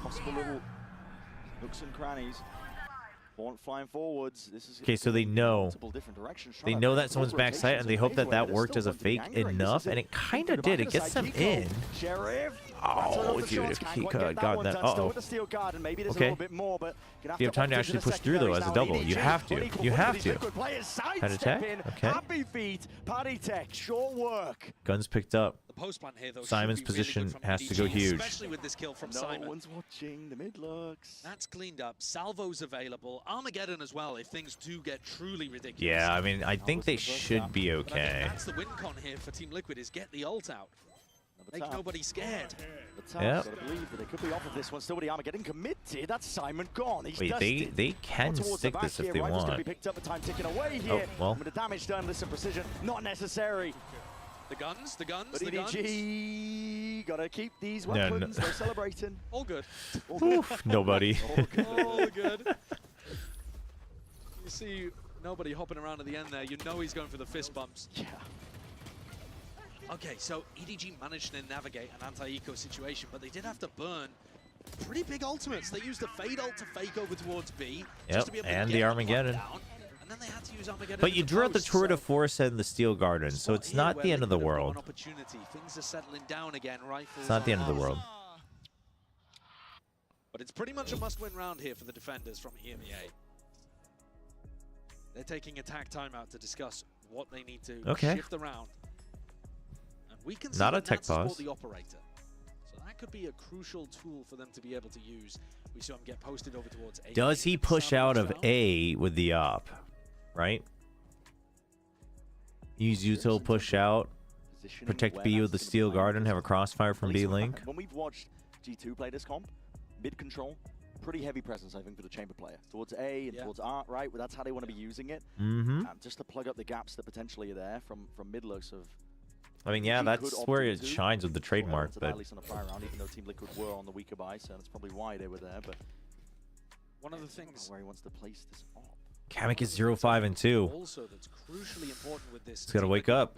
Possible little nooks and crannies. Flying forwards. This is okay, so they know. They know that someone's backside, and they hope that that worked as a fake enough, and it kind of did. It gets them in. Oh, dude, if he could have gotten that. Uh-oh. Okay. You have time to actually push through, though, as a double. You have to. You have to. Head attack. Okay. Happy feet. Paddytech. Short work. Guns picked up. Here, though, Simon's position has to go huge. Especially with this kill from Simon. No one's watching. The mid looks. That's cleaned up. Salvo's available. Armageddon as well if things do get truly ridiculous. Yeah, I mean, I think they should be okay. That's the win con here for Team Liquid is get the ult out. Make nobody scared. Yeah. Gotta believe that they could be off of this one. Still with the Armageddon committed. That's Simon gone. He's Wait, they can stick this if they want. Gonna be picked up, the time ticking away here. Oh, well. With the damage done, listen, precision not necessary. The guns, but the EDG gotta keep these weapons. They're celebrating. All good. Oof, nobody. All good. You see nobody hopping around at the end there. You know he's going for the fist bumps. Yeah. Okay, so EDG managed to navigate an anti-eco situation, but they did have to burn pretty big ultimates. They used the Fade ult to fake over towards B. Yep, and the Armageddon. And then they had to use Armageddon. But you drew out the Tour de Force and the Steel Garden, so it's not the end of the world. Things are settling down again. Rifles. It's not the end of the world. But it's pretty much a must-win round here for the defenders from EMEA. They're taking attack timeout to discuss what they need to shift around. And we can see not a tech pause. The operator. So that could be a crucial tool for them to be able to use. We saw him get posted over towards A. Does he push out of A with the op? Right? Use util push out. Protect B with the Steel Garden. Have a crossfire from B Link. When we've watched G2 play this comp, mid control, pretty heavy presence, I think, for the chamber player. Towards A and towards R, right? Well, that's how they want to be using it. Just to plug up the gaps that potentially are there from mid looks of. I mean, yeah, that's where it shines with the trademark, but at least on the prior round, even though Team Liquid were on the weaker buy, so that's probably why they were there. But one of the things where he wants to place this op. Kamek is 0-5-2. Also, that's crucially important with this. He's got to wake up.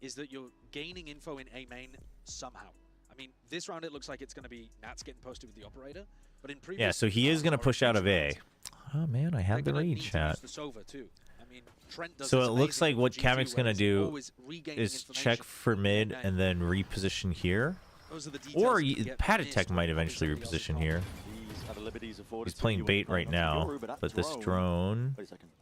Is that you're gaining info in A main somehow? I mean, this round it looks like it's going to be Nats getting posted with the operator, but in previous. Yeah, so he is going to push out of A. Oh man, I had the read chat. So it looks like what Kamek's going to do is check for mid and then reposition here. Or Paddytech might eventually reposition here. He's playing bait right now, but this drone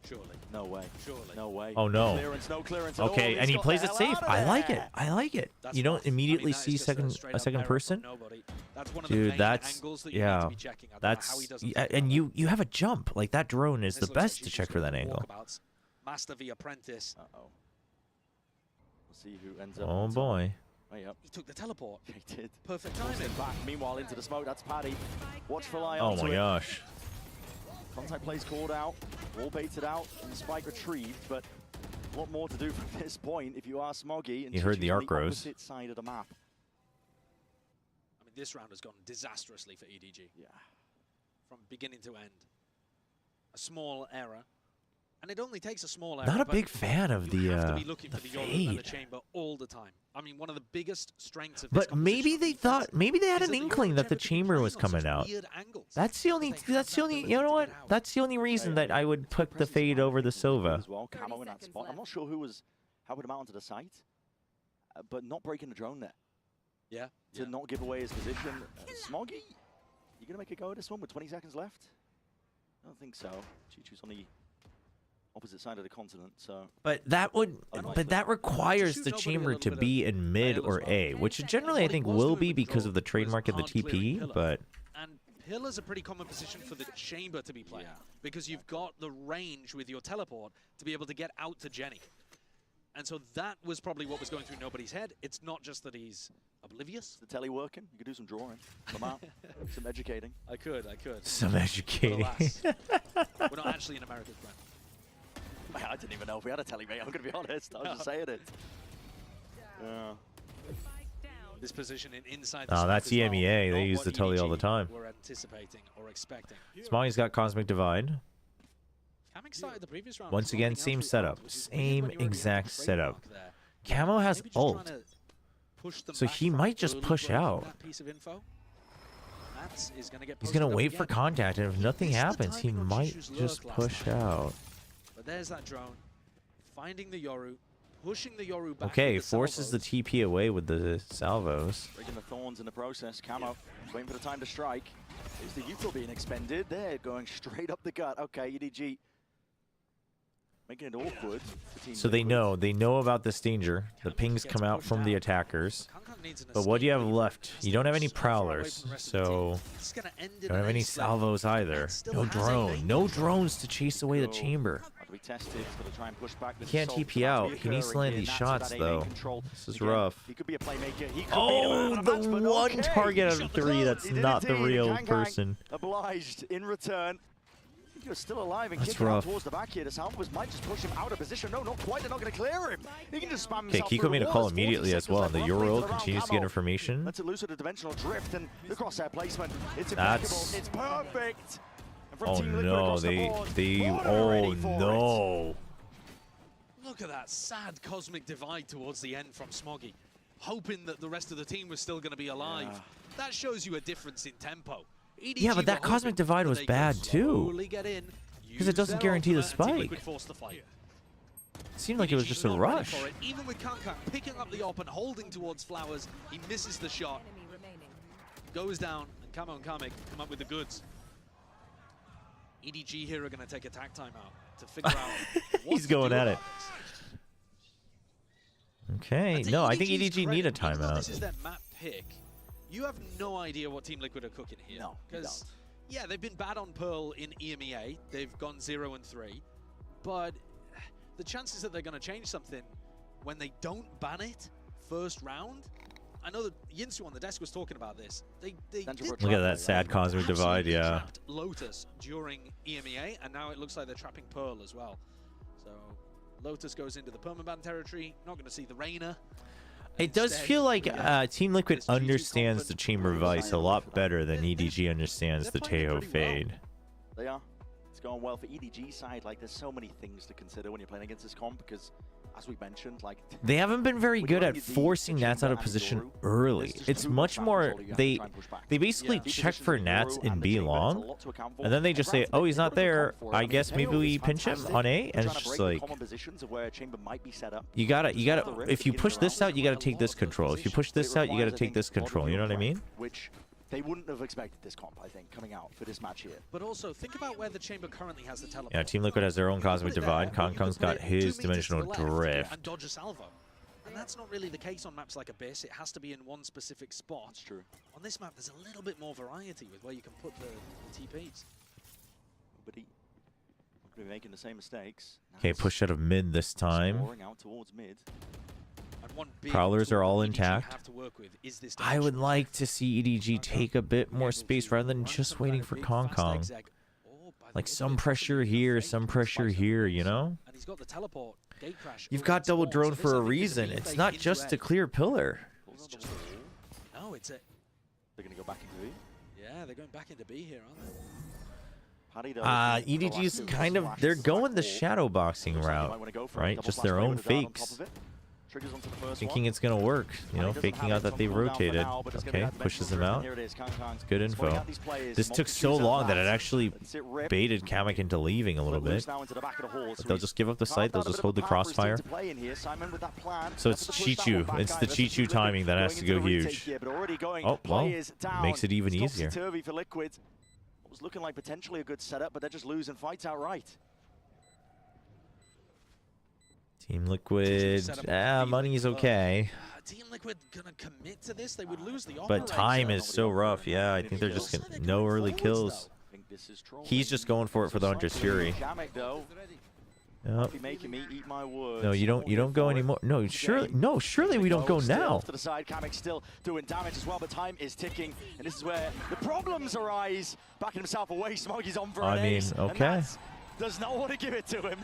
Surely. No way. Surely. No way. Oh no. No clearance at all. Okay, and he got plays the it hell safe. out of I like it. there. I like it. That's You don't rough. immediately that is see just a straight up second error person. from nobody. That's one of the Dude, main that's angles that you need yeah. to be checking. I don't know how he doesn't Yeah, and you have a jump. Like that drone is This the looks like best she's to just check for that doing angle. walkabouts. Master v Apprentice. Uh-oh. We'll see who ends up. Oh on top. boy. Oh, yep. He took the teleport. He did. Perfect Forced timing. him back. Meanwhile, into the smoke. That's Paddy. Watchful eye Oh onto my it. gosh. Contact plays called out. Wall baited out. And the spike retrieved. But a lot more to do from this point if you are Smoggy. And You heard the on arc the rose. opposite side of the map. I mean, this round has gone disastrously for EDG. Yeah. From beginning to end. A small error. And it only takes a small error. Not a but big fan of you the have to be looking for the Yoru and the fade. chamber all the time. I mean, one of the biggest strengths of this But maybe they thought, maybe they had is an that the inkling Yoru that the chamber chamber can be was playing on coming such out. weird angles. That's the only, you know what? That's the only reason that I would put the fade over the Sova. As well, Camo in that spot. I'm not sure who was helping him out onto the site, but not breaking the drone there. Yeah. To not give away his position. Smoggy, you gonna make a go at this one with 20 seconds left? I don't think so. Chichu's on the opposite side of the continent, so. But that would, but that requires the chamber to be in mid or A, which generally I think will be because of the trademark of the TP, but. And Pillar's a pretty common position for the chamber to be playing because you've got the range with your teleport to be able to get out to Jenny. And so that was probably what was going through nobody's head. It's not just that he's oblivious. The telly working? You could do some drawing. Come out. Some educating. I could. Some educating. We're not actually in America's brand. I didn't even know if we had a telly, mate. I'm going to be honest. I was just saying it. Yeah. This position inside the Oh, smoke that's as well, EMEA. not They use what the telly all the EDG time. We're anticipating or expecting. Smoggy's got Cosmic Divide. Cam started the previous round. Once again, same setup. Same exact setup. Camo has ult. So he might just push out. He's going to wait for contact, and if nothing happens, he might just push out. But there's that drone. Finding the Yoru. Pushing the Yoru back. Okay, forces the TP away with the salvos. Breaking the thorns in the process. Camo waiting for the time to strike. Is the util being expended? They're going straight up the gut. Okay, EDG making it awkward. So they know about this danger. The pings come out from the attackers. But what do you have left? You don't have any prowlers, so you don't have any salvos either. No drones to chase away the chamber. He can't TP out. He needs to land these shots though. This is rough. Oh, the one target out of 3. That's not the real person. Obliged in return. You're still alive and That's kicking rough. out towards the back here. The Salvos might just push him out of position. No, not quite. They're not going to clear him. He can just spam Okay, himself Kiko through made a walls. call 40 immediately as seconds well, and left. the One Euro plays continues to get Camo. information. Let's elucidate the dimensional drift and the crosshair placement. It's That's- impeccable. It's perfect. And from Oh Team Liquid no, across the they board, oh ready for no. Look at that sad cosmic divide towards the end from Smoggy. Hoping that the rest of the team was still going to be alive. Yeah. That shows you a difference in tempo. EDG Yeah, but that were cosmic hoping divide that was they could bad too. slowly get in, Because it use doesn't their guarantee the ultimate, and Team spike. Liquid force the fight. It seemed like it was EDG just a not ready rush. for it. Even with Kankan picking up the op and holding towards Flowers, he misses the shot. Goes down, and Camo and Kamek come up with the goods. EDG here are going to take a tag time out to figure out what He's to going do at it. about this. Okay, no, I think EDG's EDG need a credit, even though This is timeout. their map pick. You have no idea what Team Liquid are cooking here. No, you because don't. yeah, they've been bad on Pearl in EMEA. They've gone 0-3, but the chances that they're going to change something when they don't ban it first round. I know that Yinsu on the desk was talking about this. They Look at that sad cosmic divide, yeah. trapped Lotus during EMEA, and now it looks like they're trapping Pearl as well. So Lotus goes into the permaban territory, not going to see the Reyna. It does Instead, feel like yeah, Team Liquid this G2 understands the confident Chamber Vice a lot better than EDG understands the playing it Tejo pretty well. Fade. They are. It's going well for EDG side. Like, there's so many things to consider when you're playing against this comp because, as we mentioned, like They haven't been very when good you're at on your D, forcing the Nats out of chamber position and Yoru, early. there's just It's too much much more back control you have to they try and push back. basically Yeah. check for Positions Nats Yoru in and B the chamber, long, there's a lot to account for. and then they just say, granted, "Oh, he's they've not got a good there. comp for it. I mean, guess maybe Tejo we is pinch him fantastic on A," at and trying it's to just break the like common positions of where a chamber might be set up. you gotta. If you push this out, you gotta take this control. If you push this out, you gotta take this control. You know what I mean? Which They wouldn't have expected this comp, I think, coming out for this match here. But also, think about where the Chamber currently has the teleport. Yeah, Team Liquid has their own Cosmic Divide. Kong's got his Dimensional Drift. And dodge a salvo. And that's not really the case on maps like Abyss. It has to be in one specific spot. That's true. On this map, there's a little bit more variety with where you can put the TPs. But he will be making the same mistakes. Okay, push out of mid this time. Scoring out towards mid. Prowlers are all intact. I would like to see EDG take a bit more space rather than just waiting for Kong. Like some pressure here, some pressure here, you know? You've got double drone for a reason. It's not just to clear pillar. No, it's a... They're going to go back into B? Yeah, they're going back into B here, aren't they? EDG's kind of, they're going the shadow boxing route, right? Just their own fakes. Thinking it's going to work, you know, faking out that they rotated. Okay, pushes them out. Good info. This took so long that it actually baited Kamek into leaving a little bit. But they'll just give up the site, they'll just hold the crossfire. So it's Chichu. It's the Chichu timing that has to go huge. Oh, well, makes it even easier. It was looking like potentially a good setup, but they're just losing fights outright. Team Liquid, money's okay. Team Liquid gonna commit to this? They would lose the but time is so rough. Yeah, I think they're just gonna, no early kills. He's just going for it for the Hunter's Fury. Yep. No, you don't go anymore. No, surely we don't go now. To the side, Kamek still doing damage as well, but time is ticking, and this is where the problems arise. Backing himself away, Smoggy's on for an ace, okay. Does not want to give it to him.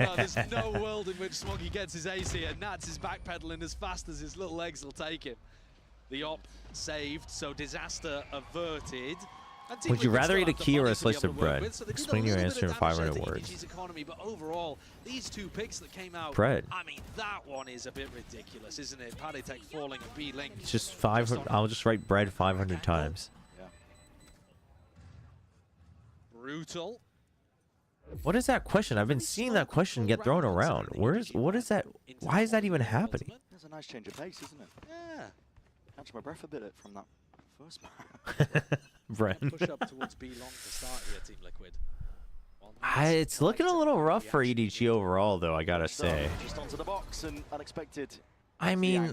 No, there's no world in which Smoggy gets his ace here. Nats is backpedaling as fast as his little legs will take him. The op saved, so disaster averted. Would you rather eat a key or a slice of bread? Explain your answer in 500 words. Economy, but overall, these two picks that came out, bread. I mean, that one is a bit ridiculous, isn't it? Padetech falling a B-Link. It's just 500. I'll just write bread 500 times. Yeah. Brutal. What is that question? I've been seeing that question get thrown around. What is that? Why is that even happening? That's a nice change of pace, isn't it? Yeah. Catch my breath a bit from that first match. Brent. Push up towards B long to start here, Team Liquid. It's looking a little rough for EDG overall, though, I gotta say. Just onto the box and unexpected. I mean,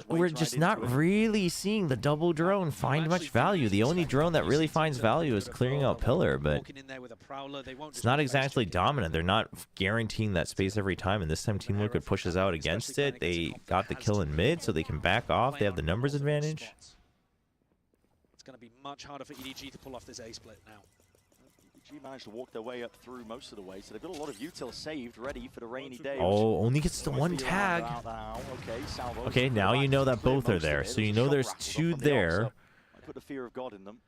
we're just not really seeing the double drone find much value. The only drone that really finds value is clearing out pillar, but it's not exactly dominant. They're not guaranteeing that space every time, and this time Team Liquid pushes out against it. They got the kill in mid, so they can back off. They have the numbers advantage. It's going to be much harder for EDG to pull off this A split now. EDG managed to walk their way up through most of the way, so they've got a lot of util saved, ready for the rainy day. Oh, only gets the one tag. Okay, now you know that both are there, so you know there's two there. I put the fear of God in them.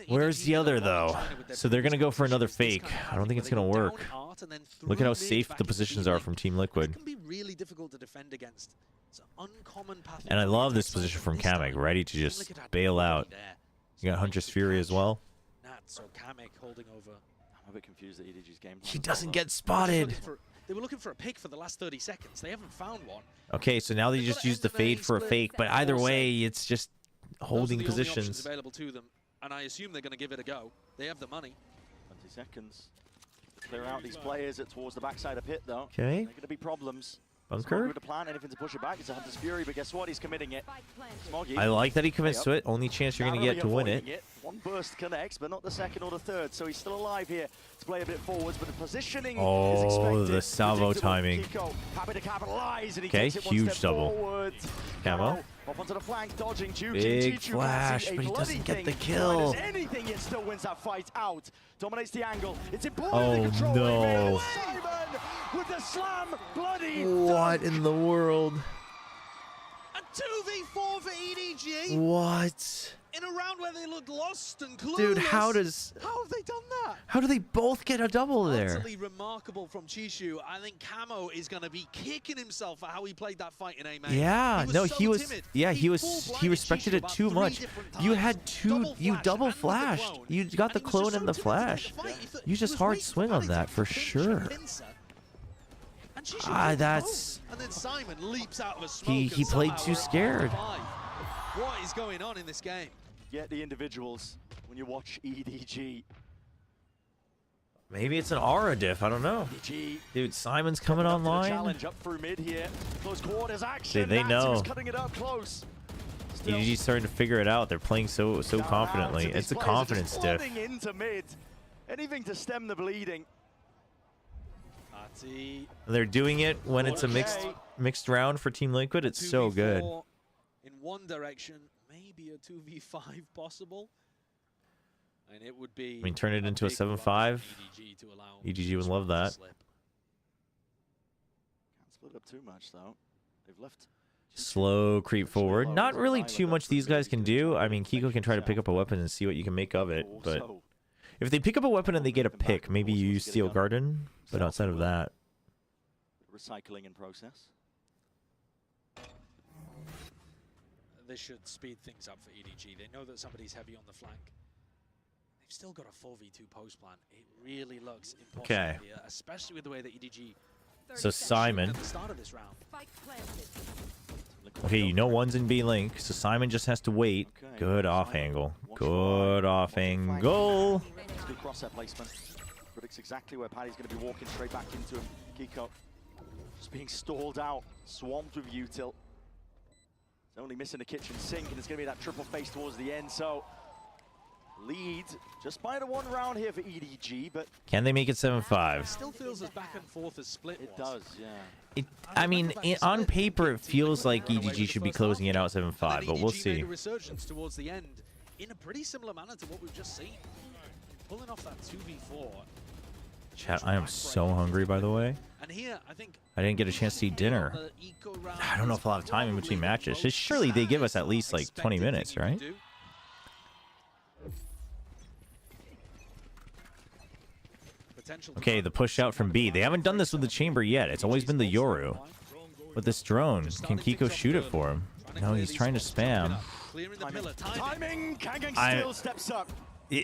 Where's the other, though? So they're going to go for another fake. I don't think it's going to work. Look at how safe the positions are from Team Liquid. Can be really difficult to defend against. It's an uncommon path. And I love this position from Kamek, ready to just bail out. You got Hunter's Fury as well. So Kamek holding over. I'm a bit confused that EDG's game. He doesn't get spotted. They were looking for a pick for the last 30 seconds. They haven't found one. Okay, so now they just used the fade for a fake, but either way, it's just holding positions. Available to them, and I assume they're going to give it a go. They have the money. 20 seconds. Clear out these players towards the backside of pit, though. Okay. There are going to be problems. Bunker. With the plan, anything to push it back. It's a Hunter's Fury, but guess what? He's committing it. Smoggy. I like that he commits to it. Only chance you're going to get to win it. One burst connects, but not the second or the third, so he's still alive here to play a bit forwards, but the positioning is expected. The salvo timing. Happy to capitalize, and he okay, takes it huge one step double. Forward. Camo. Up onto the flank, dodging Juke. Big flash, but he doesn't get the kill. Anything, it still wins that fight out. Dominates the angle. It's important. Oh no. Simon with the slam, bloody. What in the world? A 2v4 for EDG. What? In a round where they looked lost and clueless. Dude, how have they done that? How do they both get a double there? Utterly remarkable from Chishu. I think Camo is going to be kicking himself for how he played that fight in A main. Yeah, he was timid. Yeah, he respected it too much. You had you double flashed. You got the clone and the flash. You just hard swing on that for sure. That's. And then Simon leaps out of a smoke. He played too scared. What is going on in this game? get the individuals when you watch EDG. Maybe it's an aura diff. I don't know. Dude, Simon's coming online. Challenge up through mid here. Close quarters action. They know. Cutting it up close. EDG's starting to figure it out. They're playing so confidently. It's a confidence diff. Into mid. Anything to stem the bleeding. They're doing it when it's a mixed round for Team Liquid. It's so good. In one direction, maybe a 2v5 possible. And it would be, I mean, turn it into a 7-5. EDG would love that. Can't split up too much though. They've left. Slow creep forward. Not really too much these guys can do. I mean, Kiko can try to pick up a weapon and see what you can make of it. But if they pick up a weapon and they get a pick, maybe you use Steel Garden. But outside of that, recycling in process. This should speed things up for EDG. They know that somebody's heavy on the flank. They've still got a 4v2 post plan. It really looks impossible here, especially with the way that EDG. So Simon. At the start of this round. Okay, you know one's in B link, so Simon just has to wait. Good off angle. Good off angle. Good cross-set placement. Predicts exactly where Paddy's going to be walking straight back into him. Kiko just being stalled out, swamped with util. He's only missing the kitchen sink, and it's going to be that triple face towards the end. So lead just by the one round here for EDG, but can they make it 7-5? Still feels as back and forth as split. It does, yeah. I mean, on paper, it feels like EDG should be closing it out 7-5, but we'll see. Made a resurgence towards the end in a pretty similar manner to what we've just seen. Pulling off that 2v4. Chat, I am so hungry, by the way. And here, I think I didn't get a chance to eat dinner. I don't know if I'll have time in between matches. Surely they give us at least like 20 minutes, right? Okay, the push out from B. They haven't done this with the chamber yet. It's always been the Yoru. But this drone, can Kiko shoot it for him? No, he's trying to spam. Timing! Kangang still steps up.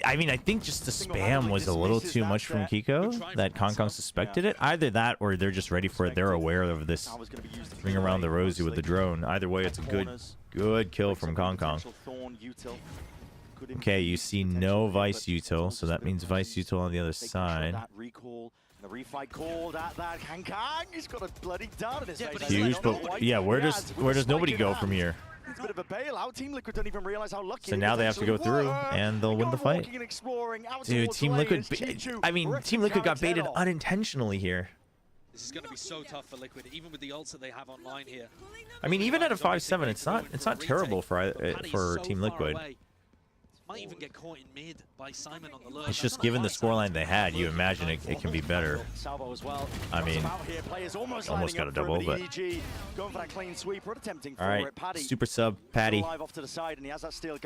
I mean, I think just the spam was a little too much from Kiko, that Kong suspected it. Either that or they're just ready for it. They're aware of this ring around the rosy with the drone. Either way, it's a good kill from Kong. Okay, you see no Vice util, so that means Vice util on the other side. The refight called at that. Kang, he's got a bloody dart in his face. Huge, but yeah, where does nobody go from here? It's a bit of a bailout. Team Liquid don't even realize how lucky. So now they have to go through, and they'll win the fight. Dude, Team Liquid. I mean, Team Liquid got baited unintentionally here. This is going to be so tough for Liquid, even with the ults that they have online here. I mean, even at a 5-7, it's not terrible for Team Liquid. Might even get caught in mid by Simon on the lure. It's just given the scoreline they had, you imagine it can be better. I mean, almost got a double, but all right, super sub Patty.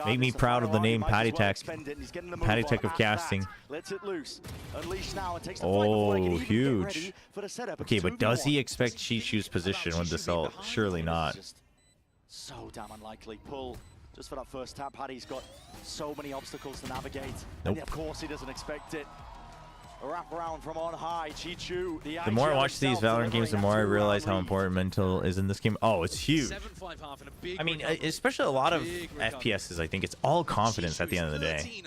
Made me proud of the name Patty Tech. Patty Tech of casting. Oh, huge. Okay, but does he expect Chichu's position with this ult? Surely not. So damn unlikely. Pull. Just for that first tap, Paddy's got so many obstacles to navigate. Nope. And of course he doesn't expect it. A wrap around from on high. Chichu, the more I watch these Valorant games, the more I realize how important mental is in this game. Oh, it's huge. I mean, especially a lot of FPSs, I think it's all confidence at the end of the day.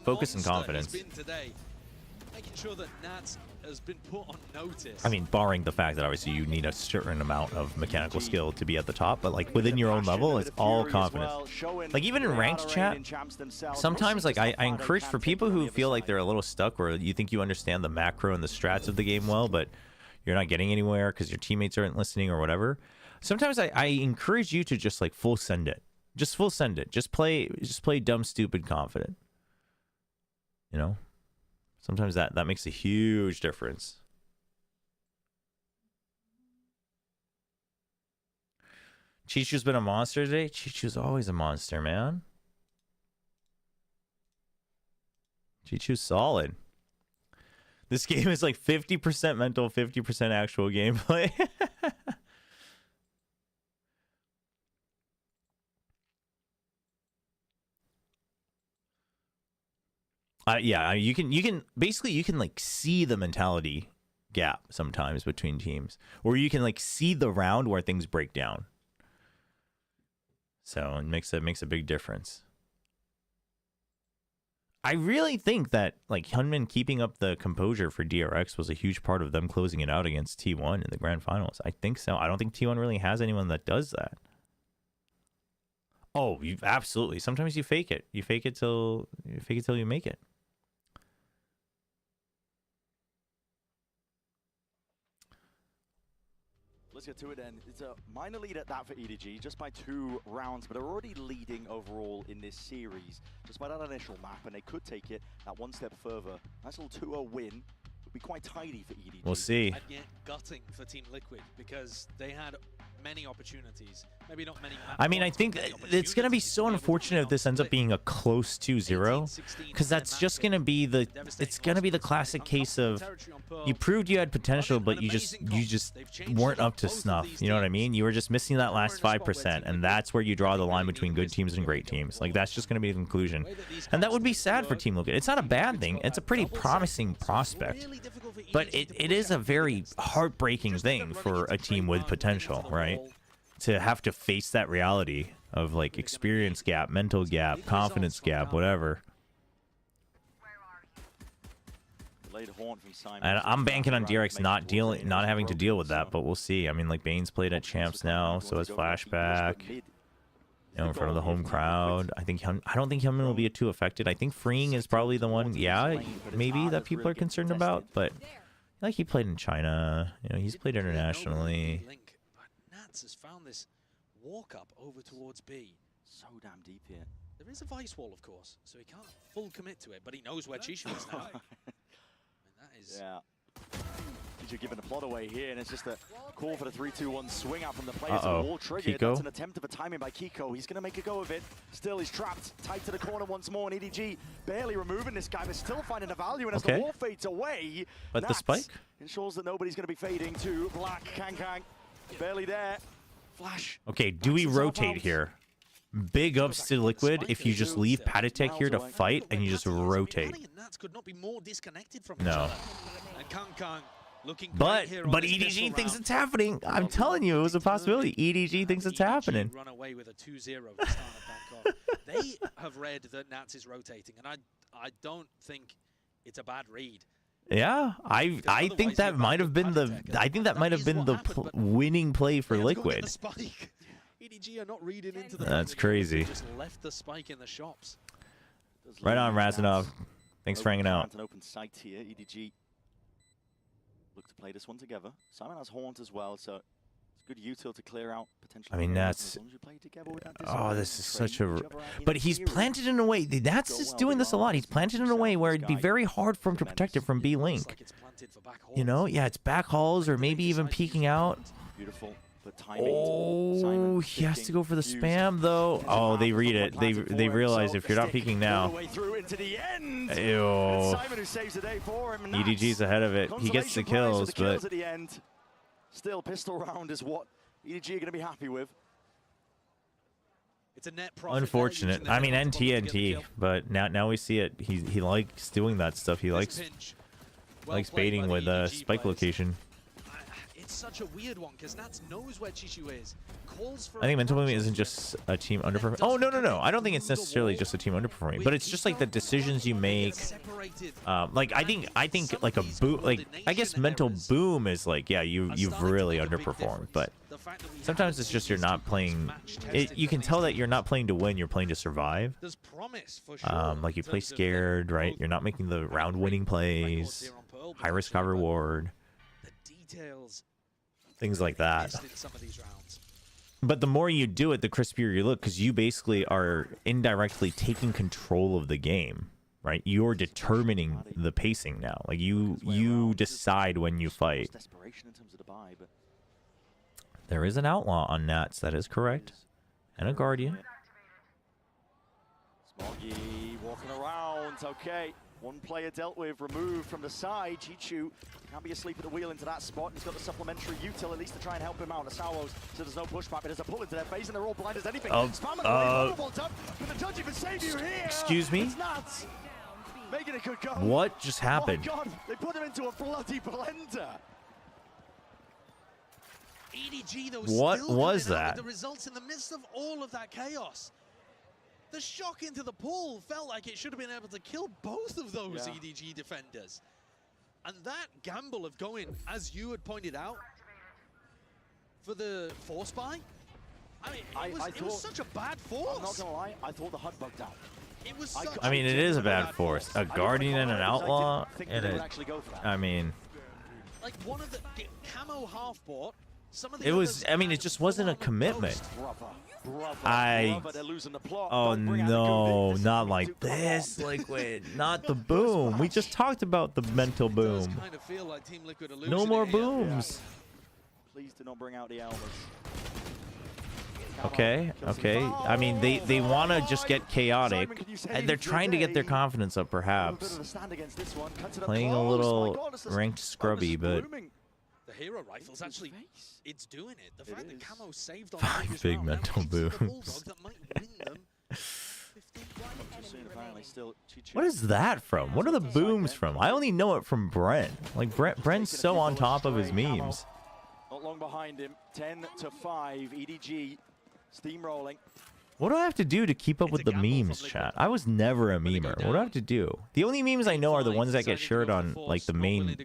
Focus and confidence. Making sure that Nats has been put on notice. I mean, barring the fact that obviously you need a certain amount of mechanical skill to be at the top, but like within your own level, it's all confidence. Like even in ranked chat, sometimes like I encourage for people who feel like they're a little stuck, or you think you understand the macro and the strats of the game well, but you're not getting anywhere because your teammates aren't listening or whatever. Sometimes I encourage you to just like full send it. Just full send it. Just play dumb, stupid, confident. You know? Sometimes that makes a huge difference. Chichu's been a monster today. Chichu's always a monster, man. Chichu's solid. This game is like 50% mental, 50% actual gameplay. Yeah, you can basically like see the mentality gap sometimes between teams, or you can like see the round where things break down. So it makes a big difference. I really think that like Hyunmin keeping up the composure for DRX was a huge part of them closing it out against T1 in the grand finals. I think so. I don't think T1 really has anyone that does that. Oh, you absolutely. Sometimes you fake it. You fake it till you make it. Let's get to it then. It's a minor lead at that for EDG, just by 2 rounds, but they're already leading overall in this series, just by that initial map, and they could take it that one step further. Nice little 2-0 win. Would be quite tidy for EDG. We'll see. And yet gutting for Team Liquid, because they had many opportunities. Maybe not many. I mean, I think it's going to be so unfortunate if this ends up being a close 2-0, because that's just going to be the classic case of you proved you had potential, but you just weren't up to snuff. You know what I mean? You were just missing that last 5%, and that's where you draw the line between good teams and great teams. Like, that's just going to be the conclusion, and that would be sad for Team Liquid. It's not a bad thing. It's a pretty promising prospect, but it is a very heartbreaking thing for a team with potential, right? To have to face that reality of like experience gap, mental gap, confidence gap, whatever. And I'm banking on DRX not having to deal with that, but we'll see. I mean, like Bane's played at Champs now, so has Flashback. You know, in front of the home crowd. I don't think Hyunmin will be too affected. I think Freeing is probably the one, yeah, maybe that people are concerned about, but like he played in China, you know, he's played internationally. Nats has found this walk up over towards B. So damn deep here. There is a vice wall, of course, so he can't full commit to it, but he knows where Chishu is now. And that is... Yeah. Chishu giving the plot away here, and it's just a call for the 3-2-1 swing out from the players. The wall triggered. Kiko? That's an attempt of a timing by Kiko. He's going to make a go of it. Still, he's trapped, tight to the corner once more, and EDG barely removing this guy, but still finding the value, and as the wall fades away, But the spike? ensures that nobody's going to be fading to Black. Kang barely there. Flash. Okay, do we rotate here? Big ups to Liquid if you just leave Patatek here to fight and you just rotate. No. But EDG thinks it's happening. I'm telling you, it was a possibility. EDG thinks it's happening. Run away with a 2-0 at the start of Bangkok. They have read that Nats is rotating, and I don't think it's a bad read. Yeah, I think that might have been the winning play for Liquid. EDG are not reading into the That's crazy. Just left the spike in the shops. Right on, Razanov. Thanks for hanging out. An open sight here. EDG look to play this one together. Simon has Haunt as well, so it's good util to clear out potentially. I mean, that's... Oh, this is such a... But he's planted in a way... Nats is doing this a lot. He's planted in a way where it'd be very hard for him to protect it from B-Link. You know? Yeah, it's back hauls or maybe even peeking out. Beautiful. Oh, he has to go for the spam though. Oh, they read it. They realize if you're not peeking now. Ew. EDG's ahead of it. He gets the kills, but still pistol round is what EDG are going to be happy with. It's a net profit. Unfortunate. I mean, NT, but now we see it. He likes doing that stuff. He likes baiting with spike location. It's such a weird one because Nats knows where Chishu is. I think mental movement isn't just a team underperforming. Oh, no. I don't think it's necessarily just a team underperforming, but it's just like the decisions you make. Like I think like a boom, like I guess mental boom is like, yeah, you've really underperformed, but sometimes it's just you're not playing. You can tell that you're not playing to win, you're playing to survive. Like you play scared, right? You're not making the round winning plays. High risk, high reward. Things like that. But the more you do it, the crispier you look, because you basically are indirectly taking control of the game, right? You're determining the pacing now. Like you decide when you fight. There is an outlaw on Nats, that is correct. And a guardian. Smoggy walking around, okay. One player dealt with, removed from the side. Chichu can't be asleep at the wheel into that spot. He's got the supplementary util at least to try and help him out. Asawos, so there's no pushback, but there's a pull into their face and they're all blind as anything. Excuse me? Making a good go. What just happened? Oh God, they put him into a bloody blender. EDG, though, what was that? The results in the midst of all of that chaos. The shock into the pool felt like it should have been able to kill both of those EDG defenders. And that gamble of going, as you had pointed out, for the force buy, I mean, it was such a bad force. I'm not gonna lie, I thought the HUD bugged out. It was such I mean, it is a bad force. A Guardian and an Outlaw, and I mean, like one of the camo half bought. It was, I mean, it just wasn't a commitment. Oh no, not like this, Liquid, not the boom. We just talked about the mental boom. No more booms. Please do not bring out the Elvis. Okay, okay. I mean, they want to just get chaotic, and they're trying to get their confidence up, perhaps. Playing a little ranked scrubby, but the hero rifles actually, it's doing it. The fact that camo saved on 5 big mental booms. What is that from? What are the booms from? I only know it from Brent. Like Brent's so on top of his memes. Not long behind him, 10-5, EDG steamrolling. What do I have to do to keep up with the memes, chat? I was never a memer. What do I have to do? The only memes I know are the ones that get shared on like the main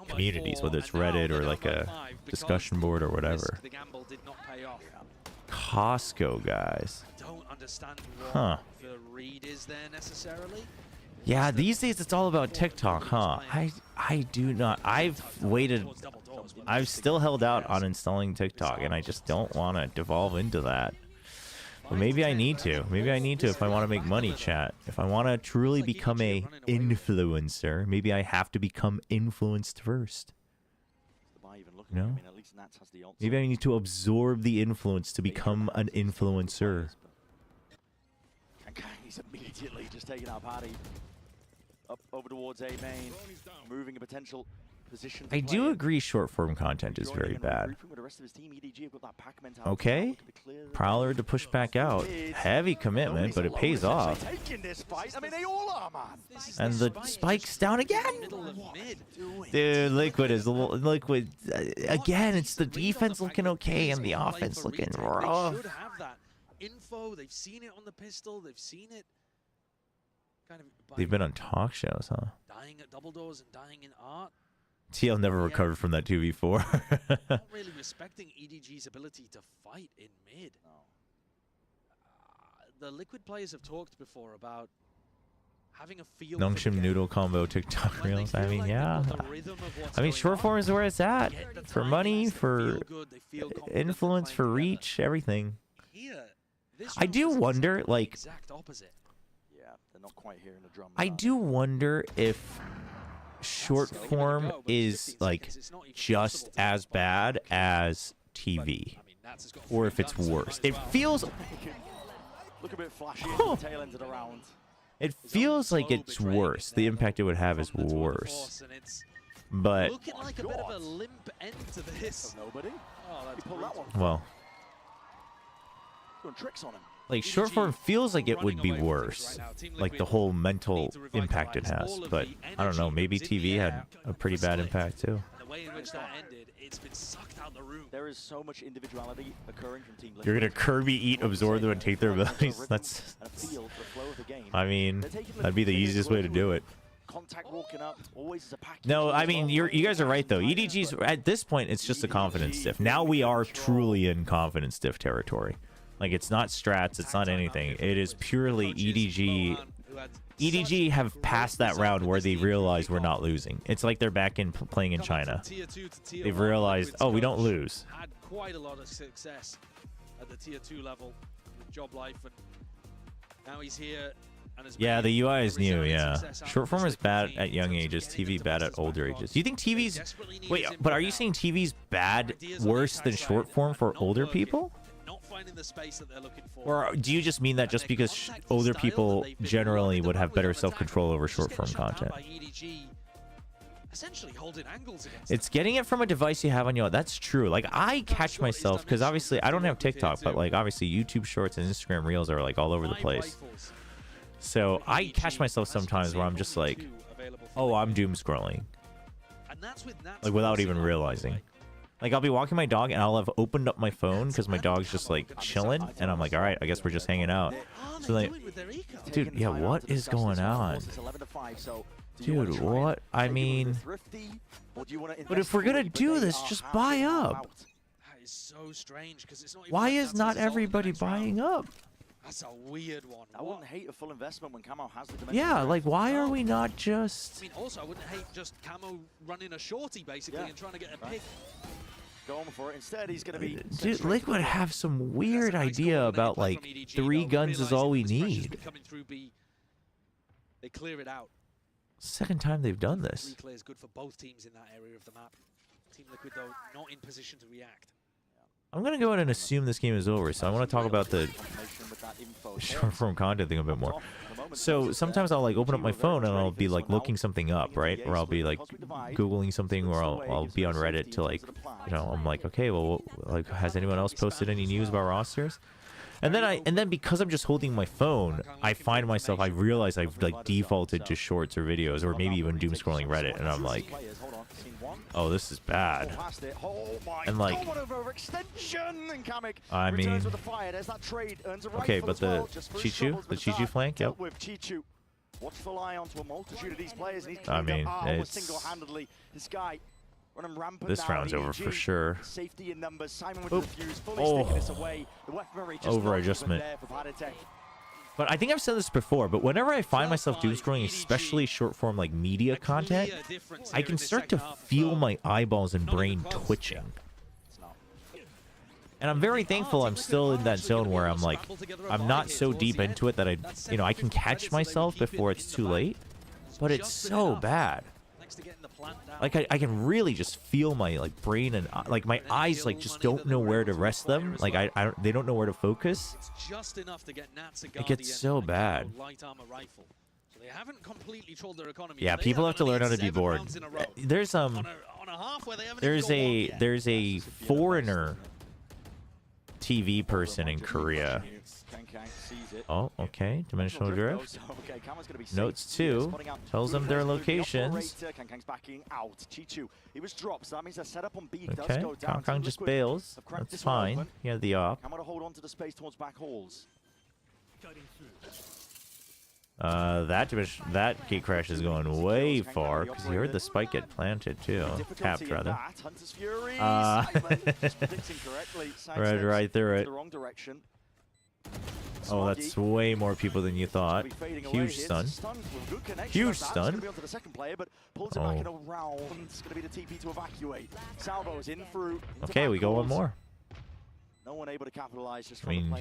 communities, whether it's Reddit or like a discussion board or whatever. Costco, guys. Don't understand Huh. the read is there necessarily. Yeah, these days it's all about TikTok, huh? I do not. I've waited. I've still held out on installing TikTok, and I just don't want to devolve into that. But maybe I need to. Maybe I need to if I want to make money, chat. If I want to truly become a influencer, maybe I have to become influenced first. You know? Maybe I need to absorb the influence to become an influencer. He's immediately just taking out Paddy. Up over towards A main, moving a potential position. I do agree short form content is very bad. Okay. Prowler to push back out. Heavy commitment, but it pays off. And the spike's down again. Dude, Liquid is Liquid. Again, it's the defense looking okay and the offense looking rough. Info, they've seen it on the pistol, they've seen it kind of They've been on talk shows, huh? dying at double doors and dying in art. TL never recovered from that 2v4. Not really respecting EDG's ability to fight in mid. The Liquid players have talked before about having a feel Nongshim noodle combo TikTok reels. I mean, yeah. I mean, short form is where it's at. For money, for influence, for reach, everything. I do wonder, like, they're not quite hearing the drum. I do wonder if short form is like just as bad as TV, or if it's worse. It feels. Look a bit flashy at the tail end of the round. It feels like it's worse. The impact it would have is worse. But looking like a bit of a limp end to this. Nobody. Well. Doing tricks on him. Like, short form feels like it would be worse, like the whole mental impact it has. But I don't know, maybe TV had a pretty bad impact too. The way in which that ended, it's been sucked out the room. There is so much individuality occurring from Team Liquid. You're gonna Kirby eat, absorb them, and take their abilities. That's. I mean, that'd be the easiest way to do it. Contact walking up, always as a package. No, I mean, you guys are right though. EDG's at this point, it's just a confidence diff. Now we are truly in confidence diff territory. Like, it's not strats, it's not anything. It is purely EDG. EDG have passed that round where they realize we're not losing. It's like they're back in playing in China. They've realized, oh, we don't lose. Had quite a lot of success at the tier 2 level with Job Life, and now he's here. And yeah, the UI is new, yeah. Short form is bad at young ages, TV bad at older ages. Do you think TV's... Wait, but are you saying TV's bad, worse than short form for older people? The space that they're looking for. Or do you just mean that just because older people generally would have better self-control over short-form content? It's getting it from a device you have on your... That's true. Like, I catch myself, because obviously I don't have TikTok, but like obviously YouTube Shorts and Instagram Reels are like all over the place. So I catch myself sometimes where I'm just like, oh, I'm doom scrolling. Like, without even realizing. Like, I'll be walking my dog, and I'll have opened up my phone because my dog's just, like, chilling. And I'm like, all right, I guess we're just hanging out. So, like, dude, yeah, what is going on? Dude, what? I mean, but if we're going to do this, just buy up. That is so strange because it's not even Why like is that's not his everybody next round. buying up? That's a weird one. I wouldn't hate a full investment when Camo has the dimension. Yeah, like, why are we not just... I mean, also, I wouldn't hate just Camo running a shorty, basically, and trying to get a pick. Going for it. Instead, he's going to be... Dude, Liquid have some weird idea about, like, 3 guns is all we need. They clear it out. Second time they've done 3 this. clear is good for both teams in that area of the map. Team Liquid, though, not in position to react. I'm going to go ahead and assume this game is over, so I want to talk about the short-form content thing a bit more. So sometimes I'll, like, open up my phone and I'll be, like, looking something up, right? Or I'll be, like, Googling something, or I'll be on Reddit to, like, you know, I'm like, okay, well, like, has anyone else posted any news about rosters? And then because I'm just holding my phone, I find myself, I realize I've, like, defaulted to shorts or videos, or maybe even doom scrolling Reddit, and I'm like, oh, this is bad. And, like, I mean, okay, but the Chichu flank, yep. I mean, it's... This round's over for sure. Over adjustment. But I think I've said this before, but whenever I find myself doom scrolling, especially short form like media content, I can start to feel my eyeballs and brain twitching. And I'm very thankful I'm still in that zone where I'm like, I'm not so deep into it that I can catch myself before it's too late. But it's so bad. Like, I can really just feel my, like, brain and, like, my eyes, like, just don't know where to rest them. Like, they don't know where to focus. It gets so bad. Yeah, people have to learn how to be bored. There's a foreigner TV person in Korea. Oh, okay. Dimensional drift. Notes 2 tells them their locations. Okay, Kong just bails. That's fine. He had the op. That gate crash is going way far because you heard the spike get planted too. Tapped rather. Right through it. Oh, that's way more people than you thought. Huge stun. Huge stun. Okay, we go one more. I mean,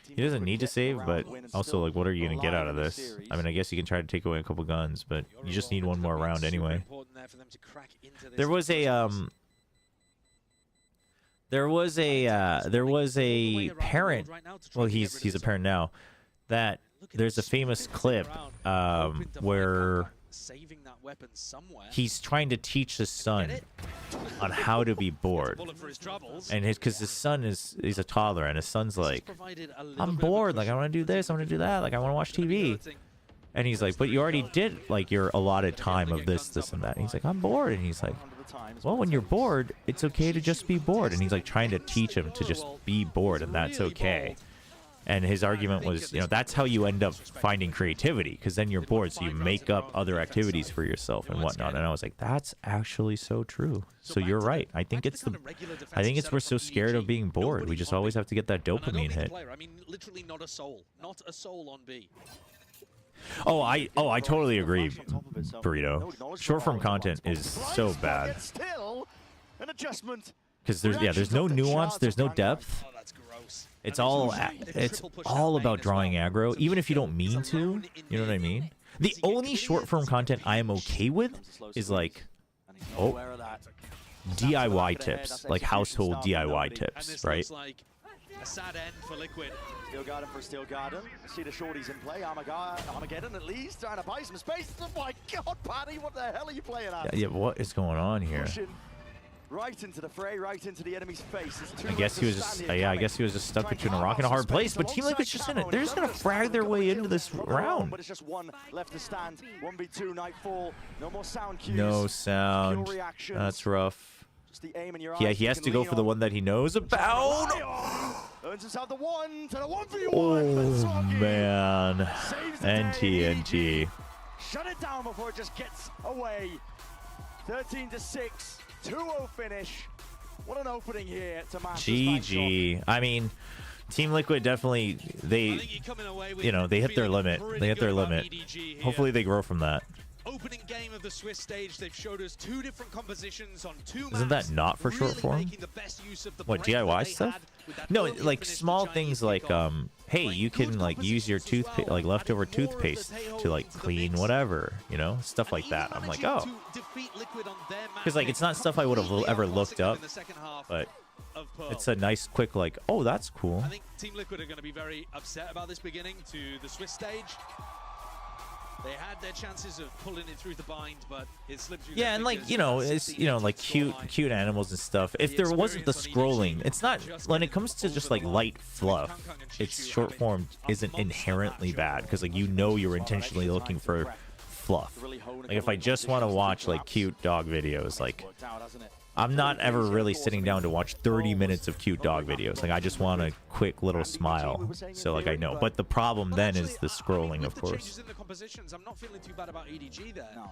he doesn't need to save, but also, like, what are you going to get out of this? I mean, I guess you can try to take away a couple guns, but you just need one more round anyway. There was a parent, well, he's a parent now, that there's a famous clip where he's trying to teach his son on how to be bored, and because his son he's a toddler, and his son's like, I'm bored, like, I want to do this, I want to do that, like, I want to watch TV, and he's like, but you already did, like, your allotted time of this and that, and he's like, I'm bored, and he's like, well, when you're bored, it's okay to just be bored, and he's like trying to teach him to just be bored, and that's okay. And his argument was, you know, that's how you end up finding creativity, because then you're bored, so you make up other activities for yourself and whatnot. And I was like, that's actually so true. So you're right. I think it's we're so scared of being bored. We just always have to get that dopamine hit. I mean, literally not a soul on B. Oh, I totally agree, Burrito. Short form content is so bad. Because there's no nuance, there's no depth. It's all about drawing aggro, even if you don't mean to. You know what I mean? The only short form content I am okay with is like, DIY tips, like household DIY tips, right? A sad end for Liquid. Steel Garden for Steel Garden. See the shorties in play. Armageddon at least trying to buy some space. Oh my God, Paddy, what the hell are you playing at? Yeah, what is going on here? Right into the fray, right into the enemy's face. I guess he was just stuck between a rock and a hard place. But Team Liquid's just in it. They're just gonna frag their way into this round. But it's just one left to stand. 1v2 Nightfall. No more sound cues. No sound. That's rough. Just the aim in your Yeah, eyes he you has can to go lean for the on. one that he knows about. Earns himself the 1 to the 1v1. Oh, man. Saves the day, NT. Shut it down before it just gets away. 13-6, 2-0 finish. What an opening here to Masters GG. I mean, Team Liquid definitely, they hit their limit. They hit their limit. Hopefully they grow from that. Opening game of the Swiss stage, they've showed us 2 different compositions on 2 maps. Isn't that not for short form? What, DIY stuff? No, like small things like, hey, you can like use your toothpaste, like leftover toothpaste to like clean whatever, you know, stuff like that. I'm like, oh, because like it's not stuff I would have ever looked up, but it's a nice quick like, oh, that's cool. I think Team Liquid are going to be very upset about this beginning to the Swiss stage. They had their chances of pulling it through the bind, but it slipped through. Yeah, and like, you know, it's, you know, like cute animals and stuff. If there wasn't the scrolling, it's not, when it comes to just like light fluff, it's short form isn't inherently bad because like, you know, you're intentionally looking for fluff. Like if I just want to watch like cute dog videos, like I'm not ever really sitting down to watch 30 minutes of cute dog videos. Like I just want a quick little smile. So like I know, but the problem then is the scrolling, of course. In the compositions, I'm not feeling too bad about EDG there. No.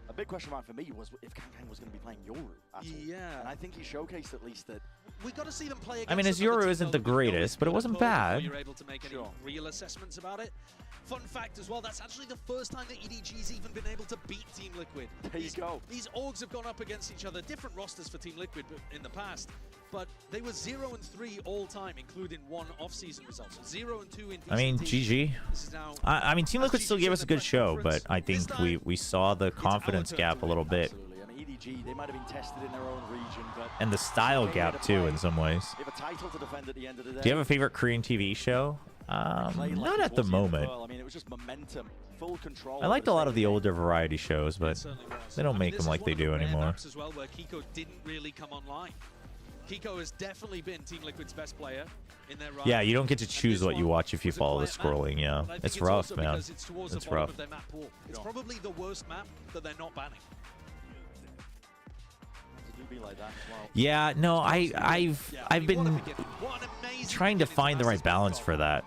A big question mark for me was if Kang was going to be playing Yoru at all. Yeah. And I think he showcased at least that. We got to see them play. I mean, his Yoru isn't the greatest, but it wasn't bad. You're able to make any real assessments about it. Fun fact as well, that's actually the first time that EDG's even been able to beat Team Liquid. There you go. These orgs have gone up against each other, different rosters for Team Liquid in the past, but they were 0-3 all time, including 1 off-season result. So 0-2 in. I mean, GG. I mean, Team Liquid still gave us a good show, but I think we saw the confidence gap a little bit. Absolutely. I mean, EDG, they might have been tested in their own region, but And the style gap too, in some ways. they have a title to defend at the end of the day. Do you have a favorite Korean TV show? Not at the moment. I mean, it was just momentum, full control. I liked a lot of the older variety shows, but they don't make them like they do anymore. As well, where Kiko didn't really come online. Kiko has definitely been Team Liquid's best player in their run. Yeah, you don't get to choose what you watch if you follow the scrolling. Yeah, it's rough, man. It's rough. It's probably the worst map that they're not banning. Yeah, no, I've been trying to find the right balance for that,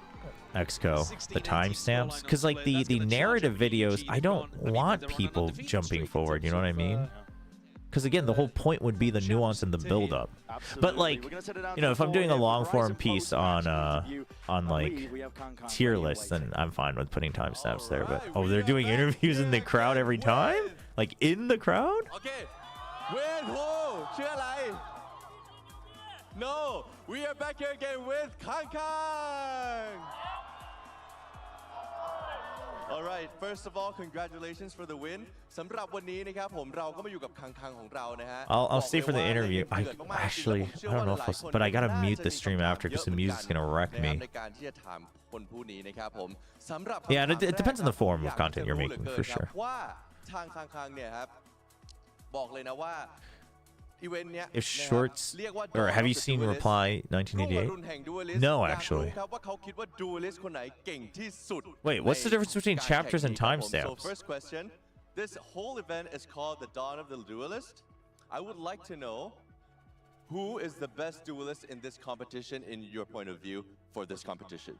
XCO, the timestamps, because like the narrative videos, I don't want people jumping forward, you know what I mean? Because again, the whole point would be the nuance and the build-up. But like, you know, if I'm doing a long-form piece on like tier lists, then I'm fine with putting timestamps there. But oh, they're doing interviews in the crowd every time, like in the crowd. Okay. With who? No, we are back here again with Kang Kang. All right, first of all, congratulations for the win. สำหรับวันนี้นะครับผมเราก็มาอยู่กับคังคังของเรานะฮะ I'll stay for the interview. I actually, I don't know if I'll, but I gotta mute the stream after because the music's gonna wreck me. ในการที่จะถามคนผู้นี้นะครับผมสำหรับ Yeah, it depends on the form of content you're making for sure. ว่าทางคังคังเนี่ยครับบอกเลยนะว่า If shorts, or have you seen Reply 1988? No, actually. Wait, what's the difference between chapters and timestamps? So first question, this whole event is called the Dawn of the Duelist. I would like to know who is the best duelist in this competition in your point of view for this competition.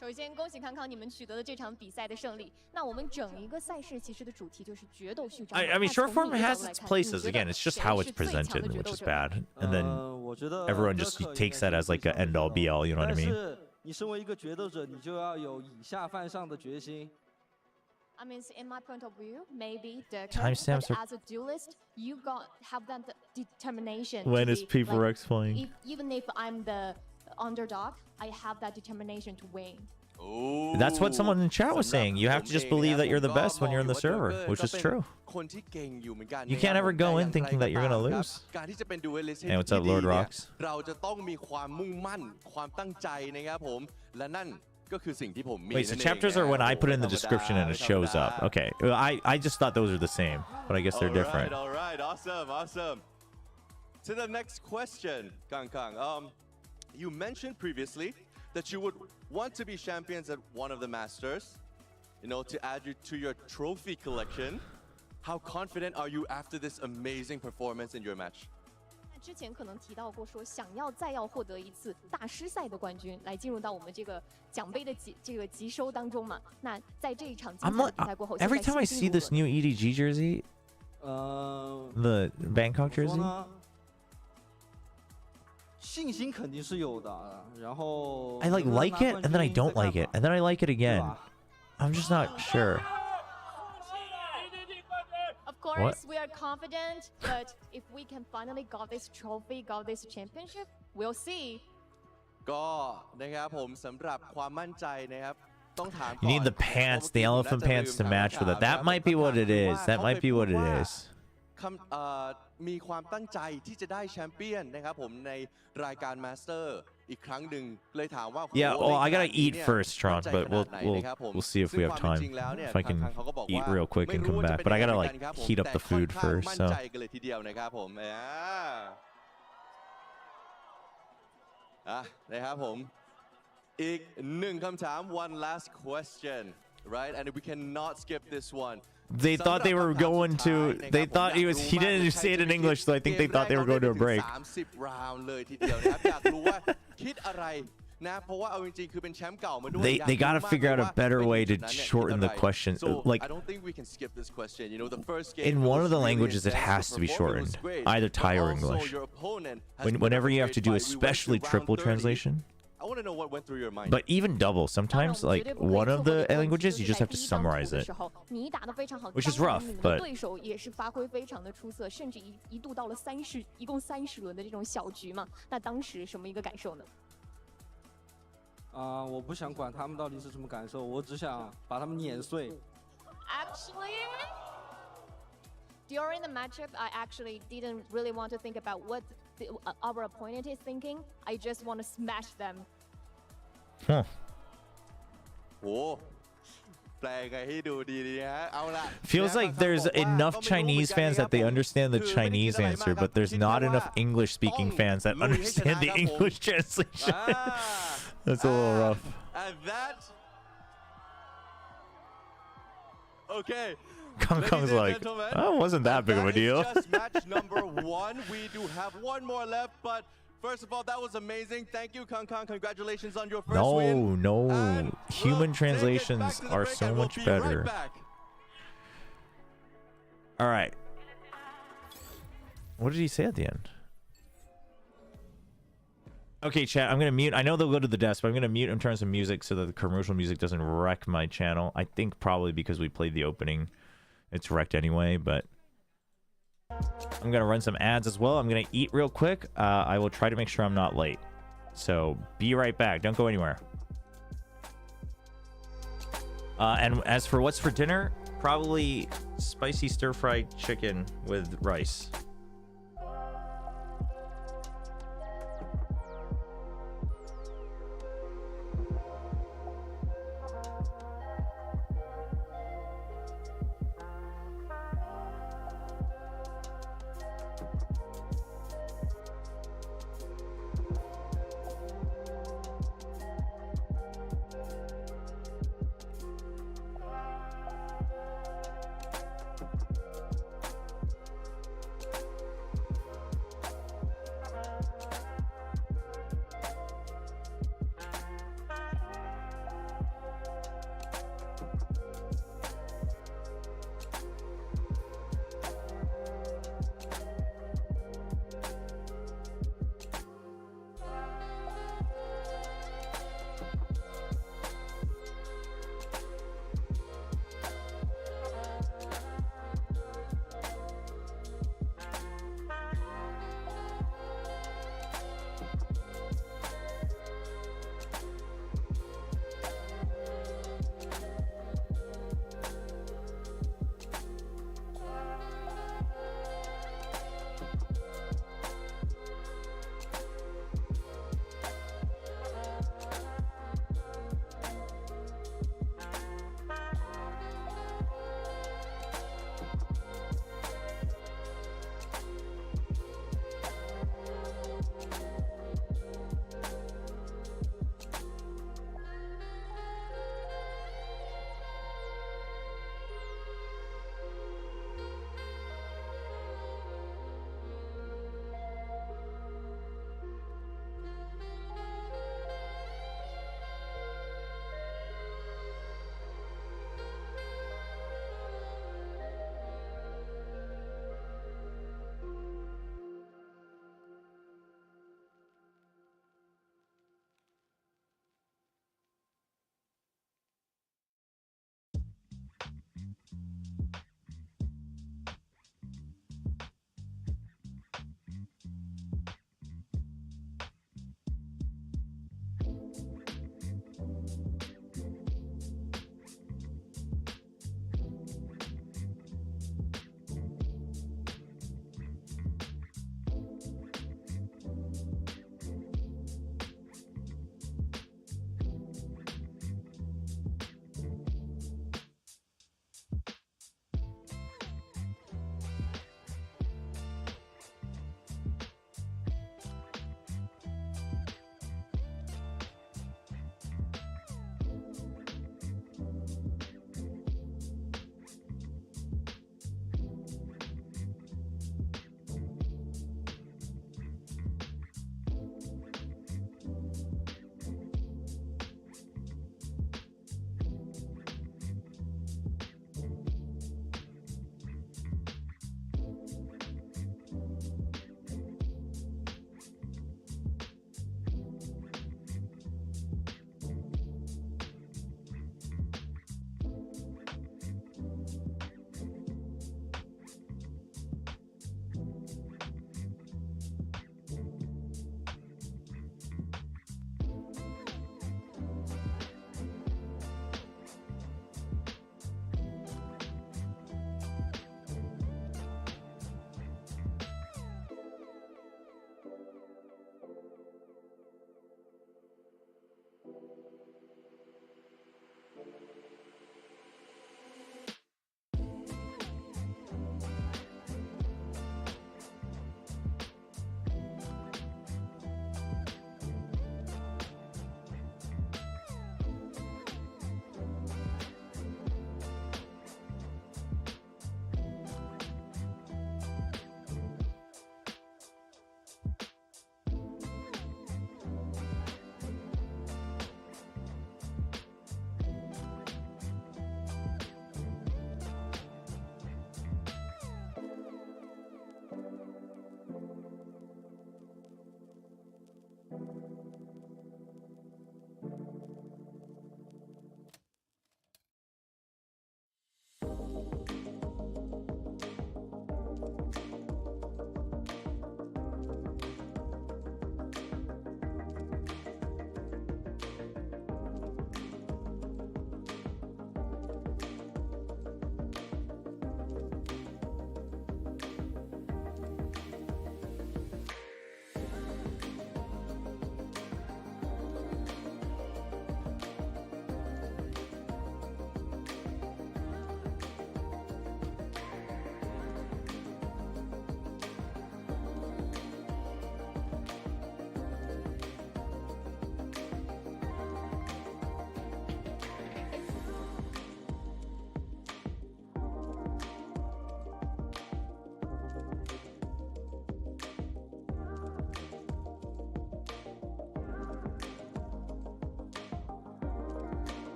首先，恭喜康康你们取得了这场比赛的胜利。那我们整一个赛事其实的主题就是决斗序章。I mean, short form has its places. Again, it's just how it's presented, which is bad. And then everyone just takes that as like an end all be all. You know what I mean? 你身为一个决斗者，你就要有以下犯上的决心。I mean, in my point of view, maybe the timestamps are. As a duelist, you have that determination. When is P4X playing? Even if I'm the underdog, I have that determination to win. Ooh. That's what someone in chat was saying. You have to just believe that you're the best when you're in the server, which is true. You can't ever go in thinking that you're gonna lose. Hey, what's up, Lord Rocks? Wait, so chapters are when I put in the description and it shows up. Okay, I just thought those are the same, but I guess they're different. All right, awesome. To the next question, Kang Kang. You mentioned previously that you would want to be champions at one of the Masters, you know, to add you to your trophy collection. How confident are you after this amazing performance in your match? 之前可能提到过说，想要再要获得一次大师赛的冠军，来进入到我们这个奖杯的集收当中嘛。那在这一场精彩的比赛过后 ，Every time I see this new EDG jersey, the Bangkok jersey. 信心肯定是有的，然后 I like it, and then I don't like it, and then I like it again. I'm just not sure. Of course, we are confident, but if we can finally got this trophy, got this championship, we'll see. ก็นะครับผมสำหรับความมั่นใจนะครับต้องถาม You need the pants, the elephant pants to match with it. That might be what it is. That might be what it is. มีความตั้งใจที่จะได้แชมเปี้ยนนะครับผมในรายการมาสเตอร์อีกครั้งหนึ่งเลยถามว่า Yeah, well, I gotta eat first, Tron, but we'll see if we have time. If I can eat real quick and come back, but I gotta like heat up the food first. So. ทีเดียวนะครับผมนะครับผมอีกหนึ่งคำถาม one last question, right? And we cannot skip this one. They thought they were going to. They thought he didn't say it in English, so I think they thought they were going to a break. 30 round เลยทีเดียวนะครับอยากรู้ว่าคิดอะไรนะเพราะว่าเอาจริงๆคือเป็นแชมป์เก่ามาด้วย They got to figure out a better way to shorten the question. Like I don't think we can skip this question. You know, the first game in one of the languages, it has to be shortened, either Thai or English. Whenever you have to do especially triple translation. I want to know what went through your mind. But even double, sometimes like one of the languages, you just have to summarize it, which is rough. But 对手也是发挥非常的出色，甚至一度到了一共30轮的这种小局嘛。那当时什么一个感受呢？我不想管他们到底是什么感受，我只想把他们碾碎。Actually, during the matchup, I actually didn't really want to think about what our opponent is thinking. I just want to smash them. Huh. โอ้แปลไงให้ดูดีๆฮะเอาล่ะ Feels like there's enough Chinese fans that they understand the Chinese answer, but there's not enough English-speaking fans that understand the English translation. That's a little rough. And that. Okay. Kong Kong's like, oh, it wasn't that big of a deal. That is just match number 1. We do have one more left, but first of all, that was amazing. Thank you, Kong Kong. Congratulations on your first win. No. Human translations are so much better. All right. What did he say at the end? Okay, chat, I'm going to mute. I know they'll go to the desk, but I'm going to mute in terms of music so that the commercial music doesn't wreck my channel. I think probably because we played the opening, it's wrecked anyway, but I'm going to run some ads as well. I'm going to eat real quick. I will try to make sure I'm not late. So be right back. Don't go anywhere. And as for what's for dinner, probably spicy stir-fried chicken with rice.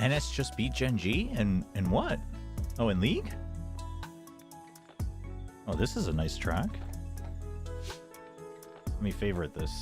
NS just beat Gen G? And what? Oh, in League? Oh, this is a nice track. Let me favorite this.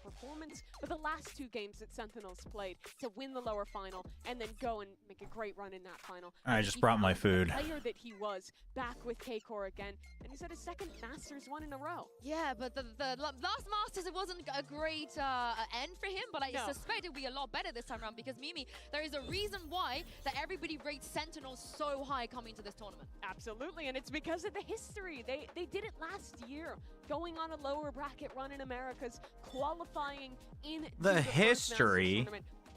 Performance, but the last 2 games that Sentinels played to win the lower final and then go and make a great run in that final. I just brought my food. The player that he was back with K-Core again, and he's had his 2nd Masters 1 in a row. Yeah, but the last Masters, it wasn't a great end for him, but I suspect it'll be a lot better this time around because, Mimi, there is a reason why that everybody rates Sentinels so high coming to this tournament. Absolutely, and it's because of the history. They did it last year, going on a lower bracket run in Americas, qualifying in the history.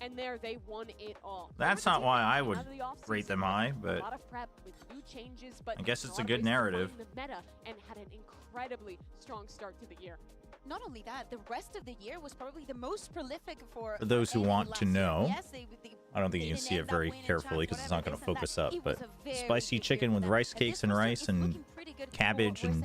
And there they won it all. That's not why I would rate them high, but a lot of prep with new changes, but I guess it's a good narrative. The meta and had an incredibly strong start to the year. Not only that, the rest of the year was probably the most prolific for those who want to know. Yes, I don't think you can see it very carefully because it's not going to focus up, but spicy chicken with rice cakes and rice and cabbage and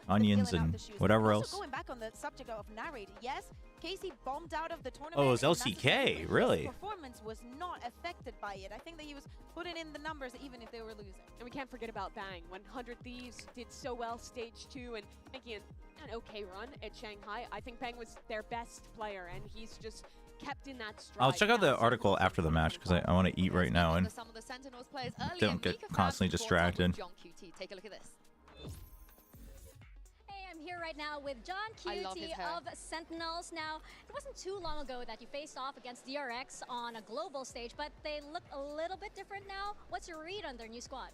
onions and whatever else. Going back on the subject of narrating, yes, Casey bombed out of the tournament. Oh, it was LCK, really? His performance was not affected by it. I think that he was putting in the numbers even if they were losing. And we can't forget about Bang. 100 Thieves did so well stage 2 and making an okay run at Shanghai. I think Bang was their best player, and he's just kept in that stride. I'll check out the article after the match because I want to eat right now and don't get constantly distracted. Take a look at this. I'm here right now with John Cutie of Sentinels. Now, it wasn't too long ago that you faced off against DRX on a global stage, but they look a little bit different now. What's your read on their new squad?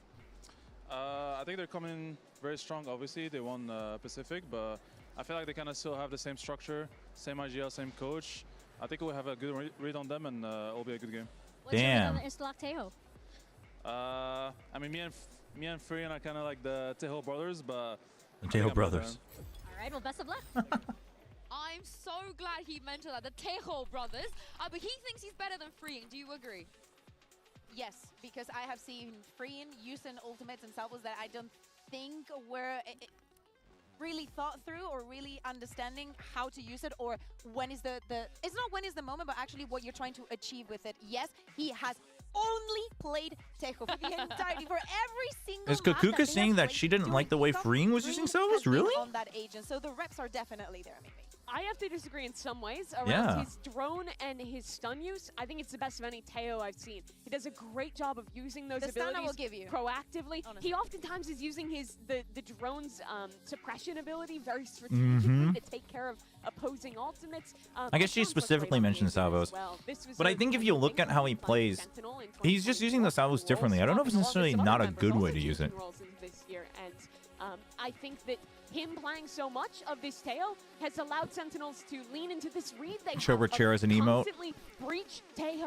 I think they're coming very strong, obviously. They won Pacific, but I feel like they kind of still have the same structure, same IGL, same coach. I think we'll have a good read on them, and it'll be a good game. What's your read on Instalock Tejo? I mean, me and Freyan are kind of like the Tejo brothers, but... The Tejo brothers. All right, well, best of luck. I'm so glad he mentioned that, the Tejo brothers. But he thinks he's better than Freyan. Do you agree? Yes, because I have seen Freyan using ultimates and salvos that I don't think were really thought through or really understanding how to use it, or when is the it's not when is the moment, but actually what you're trying to achieve with it. Yes, he has only played Tejo for the entirety, for every single Is Kakuka saying that she didn't like the way Freyan was using salvos? Really? On that agent, so the reps are definitely there, maybe. I have to disagree in some ways around his drone and his stun use. I think it's the best of any Tejo I've seen. He does a great job of using those abilities will give you. proactively. Honestly. He oftentimes is using the drone's suppression ability very strategically to take care of opposing ultimates. I guess she specifically mentioned salvos. But I think if you look at how he plays, he's just using the salvos differently. I don't know if it's necessarily not a good way to use it. I think that him playing so much of this Tejo has allowed Sentinels to lean into this read. They Chobra chair as an emote.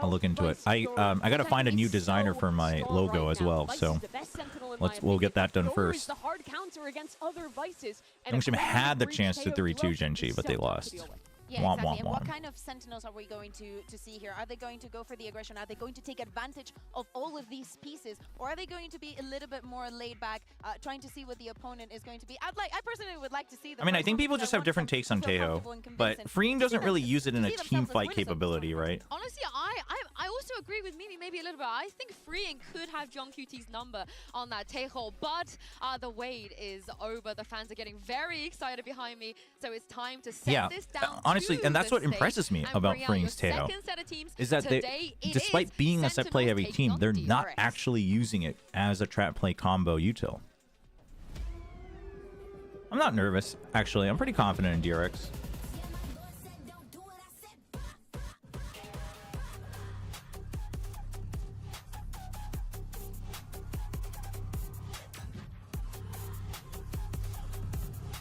I'll look into it. I gotta find a new designer for my logo as well, so we'll get that done first. Wingsheim had the chance to 3-2 Genji, but they lost. Yeah, exactly. And what kind of Sentinels are we going to see here? Are they going to go for the aggression? Are they going to take advantage of all of these pieces? Or are they going to be a little bit more laid back, trying to see what the opponent is going to be? I personally would like to see them. I mean, I think people just have different takes on Tejo, but Freyan doesn't really use it in a team fight capability, right? Honestly, I also agree with Mimi maybe a little bit. I think Freyan could have John QT's number on that Tejo, but the wait is over. The fans are getting very excited behind me, so it's time to set this down. Honestly, and that's what impresses me about Freyan's Tejo, is that they, despite being a set play heavy team, they're not actually using it as a trap play combo util. I'm not nervous, actually. I'm pretty confident in DRX.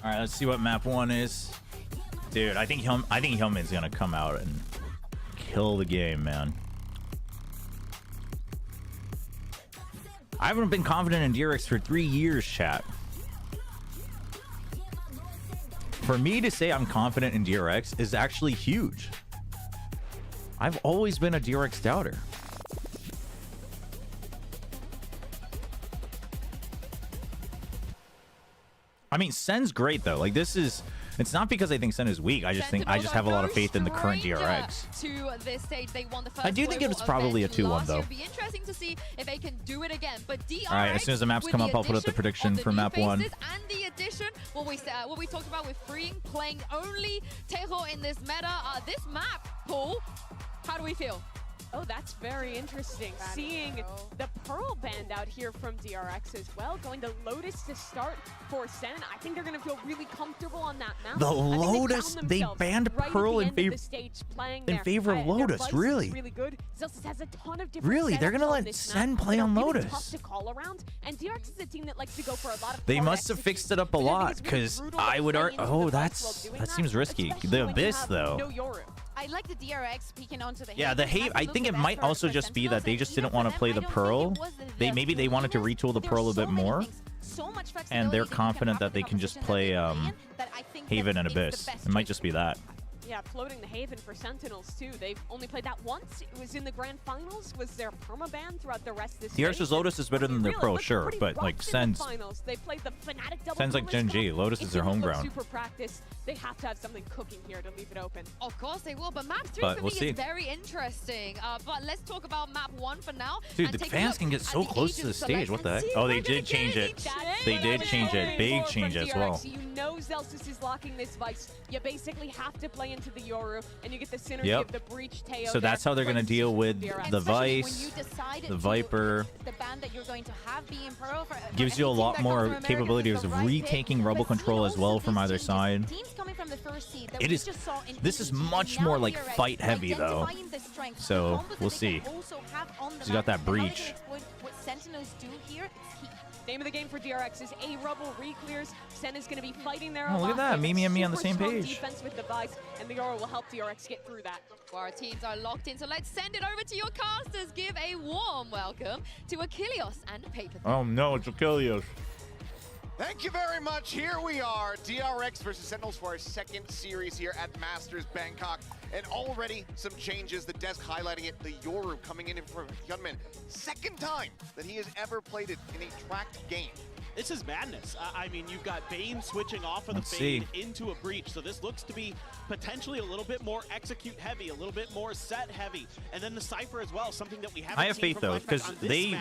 All right, let's see what map 1 is. Dude, I think Hillman's gonna come out and kill the game, man. I haven't been confident in DRX for 3 years, chat. For me to say I'm confident in DRX is actually huge. I've always been a DRX doubter. I mean, SEN's great though. Like, this is It's not because I think SEN is weak. I just have a lot of faith in the current DRX. To this stage, they won the first I do think it's probably a 2-1 though. It'll be interesting to see if they can do it again. But DRX, all right, as soon as the maps come up, I'll put up the prediction for map 1. And the addition, what we talked about with freeing, playing only Tejo in this meta. This map, Paul, how do we feel? Oh, that's very interesting. Seeing the Pearl band out here from DRX as well, going to Lotus to start for SEN. I think they're going to feel really comfortable on that map. The Lotus, they banned Pearl in favor of Lotus, really? Really good. Zelsis has a ton of different really? They're going to let SEN play on Lotus? Tough to call around, and DRX is a team that likes to go for a lot of they must have fixed it up a lot, because I would argue, oh, that seems risky. The Abyss, though. I like the DRX peeking onto the yeah, the Haven. I think it might also just be that they just didn't want to play the Pearl. Maybe they wanted to retool the Pearl a bit more, and they're confident that they can just play Haven and Abyss. It might just be that. Yeah, floating the Haven for Sentinels too. They've only played that once. It was in the grand finals. Was their permaban throughout the rest of this DRX's Lotus is better than their Pro, sure, but like SEN's they played the Fnatic double. SEN's like Gen G. Lotus is their home ground. Super practice. They have to have something cooking here to leave it open. Of course they will, but map 3 for me is very interesting. But let's talk about map 1 for now. Dude, the fans can get so close to the stage. What the heck? Oh, they did change it. They did change it. Big change as well. You know Zelsis is locking this Vice. You basically have to play into the Yoru, and you get the synergy of the Breach Teo. So that's how they're going to deal with the Vice, the Viper. The band that you're going to have be in Pearl gives you a lot more capabilities of retaking rebel control as well from either side. It is. This is much more like fight heavy though. So we'll see. He's got that breach. What Sentinels do here, it's key. Name of the game for DRX is A Rebel reclears. SEN is going to be fighting there. Oh, look at that. Mimi and me on the same page. Defense with the Vice, and the Yoru will help DRX get through that. Well, our teams are locked in, so let's send it over to your casters. Give a warm welcome to Achilles and Paper. Oh no, it's Achilles. Thank you very much. Here we are, DRX versus Sentinels for our second series here at Masters Bangkok. And already some changes, the desk highlighting it, the Yoru coming in for Hyunmin. Second time that he has ever played it in a tracked game. This is madness. I mean, you've got Bane switching off of the Fade into a Breach, so this looks to be potentially a little bit more execute heavy, a little bit more set heavy, and then the Cypher as well, something that we haven't I have faith though, because they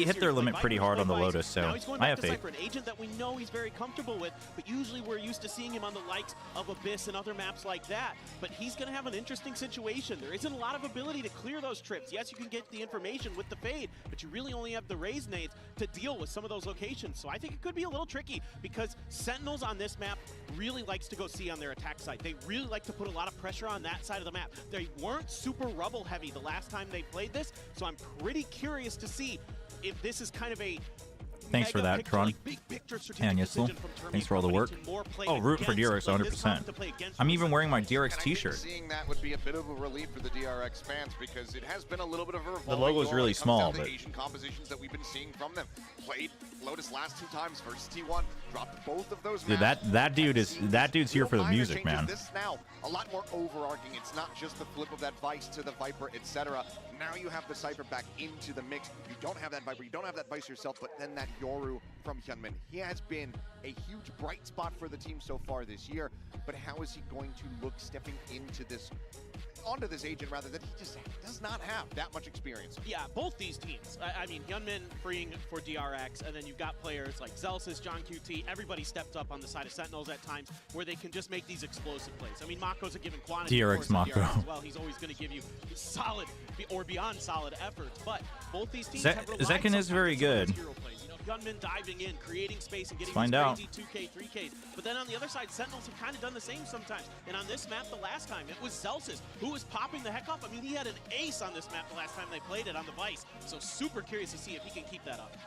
hit their limit pretty hard on the Lotus, so I have faith. An agent that we know he's very comfortable with, but usually we're used to seeing him on the likes of Abyss and other maps like that. But he's going to have an interesting situation. There isn't a lot of ability to clear those trips. Yes, you can get the information with the Fade, but you really only have the Raze nades to deal with some of those locations. So I think it could be a little tricky because Sentinels on this map really likes to go C on their attack side. They really like to put a lot of pressure on that side of the map. They weren't super rubble heavy the last time they played this, so I'm pretty curious to see if this is kind of a Thanks for that, Tron. And Yisel, thanks for all the work. Oh, rooting for DRX 100%. I'm even wearing my DRX t-shirt. Seeing that would be a bit of a relief for the DRX fans because it has been a little bit of a revolving The logo is really small, but Asian compositions that we've been seeing from them. Played Lotus last 2 times versus T1, dropped both of those. Dude, that dude's here for the music, man. This now a lot more overarching. It's not just the flip of that Vice to the Viper, etc. Now you have the Cypher back into the mix. You don't have that Viper, you don't have that Vice yourself, but then that Yoru from Hyunmin. He has been a huge bright spot for the team so far this year, but how is he going to look stepping into this, onto this agent rather, that he just does not have that much experience? Yeah, both these teams. I mean, Hyunmin freeing for DRX, and then you've got players like Zelsis, John QT, everybody stepped up on the side of Sentinels at times where they can just make these explosive plays. I mean, Mako's a given quantity. DRX Mako. As well, he's always going to give you solid or beyond solid efforts, but both these teams have relied Zekken is very good. Hero plays. Hyunmin diving in, creating space, and getting these crazy 2K, 3Ks. But then on the other side, Sentinels have kind of done the same sometimes. And on this map, the last time, it was Zelsis who was popping the heck off. I mean, he had an ace on this map the last time they played it on the Vice. So super curious to see if he can keep that up.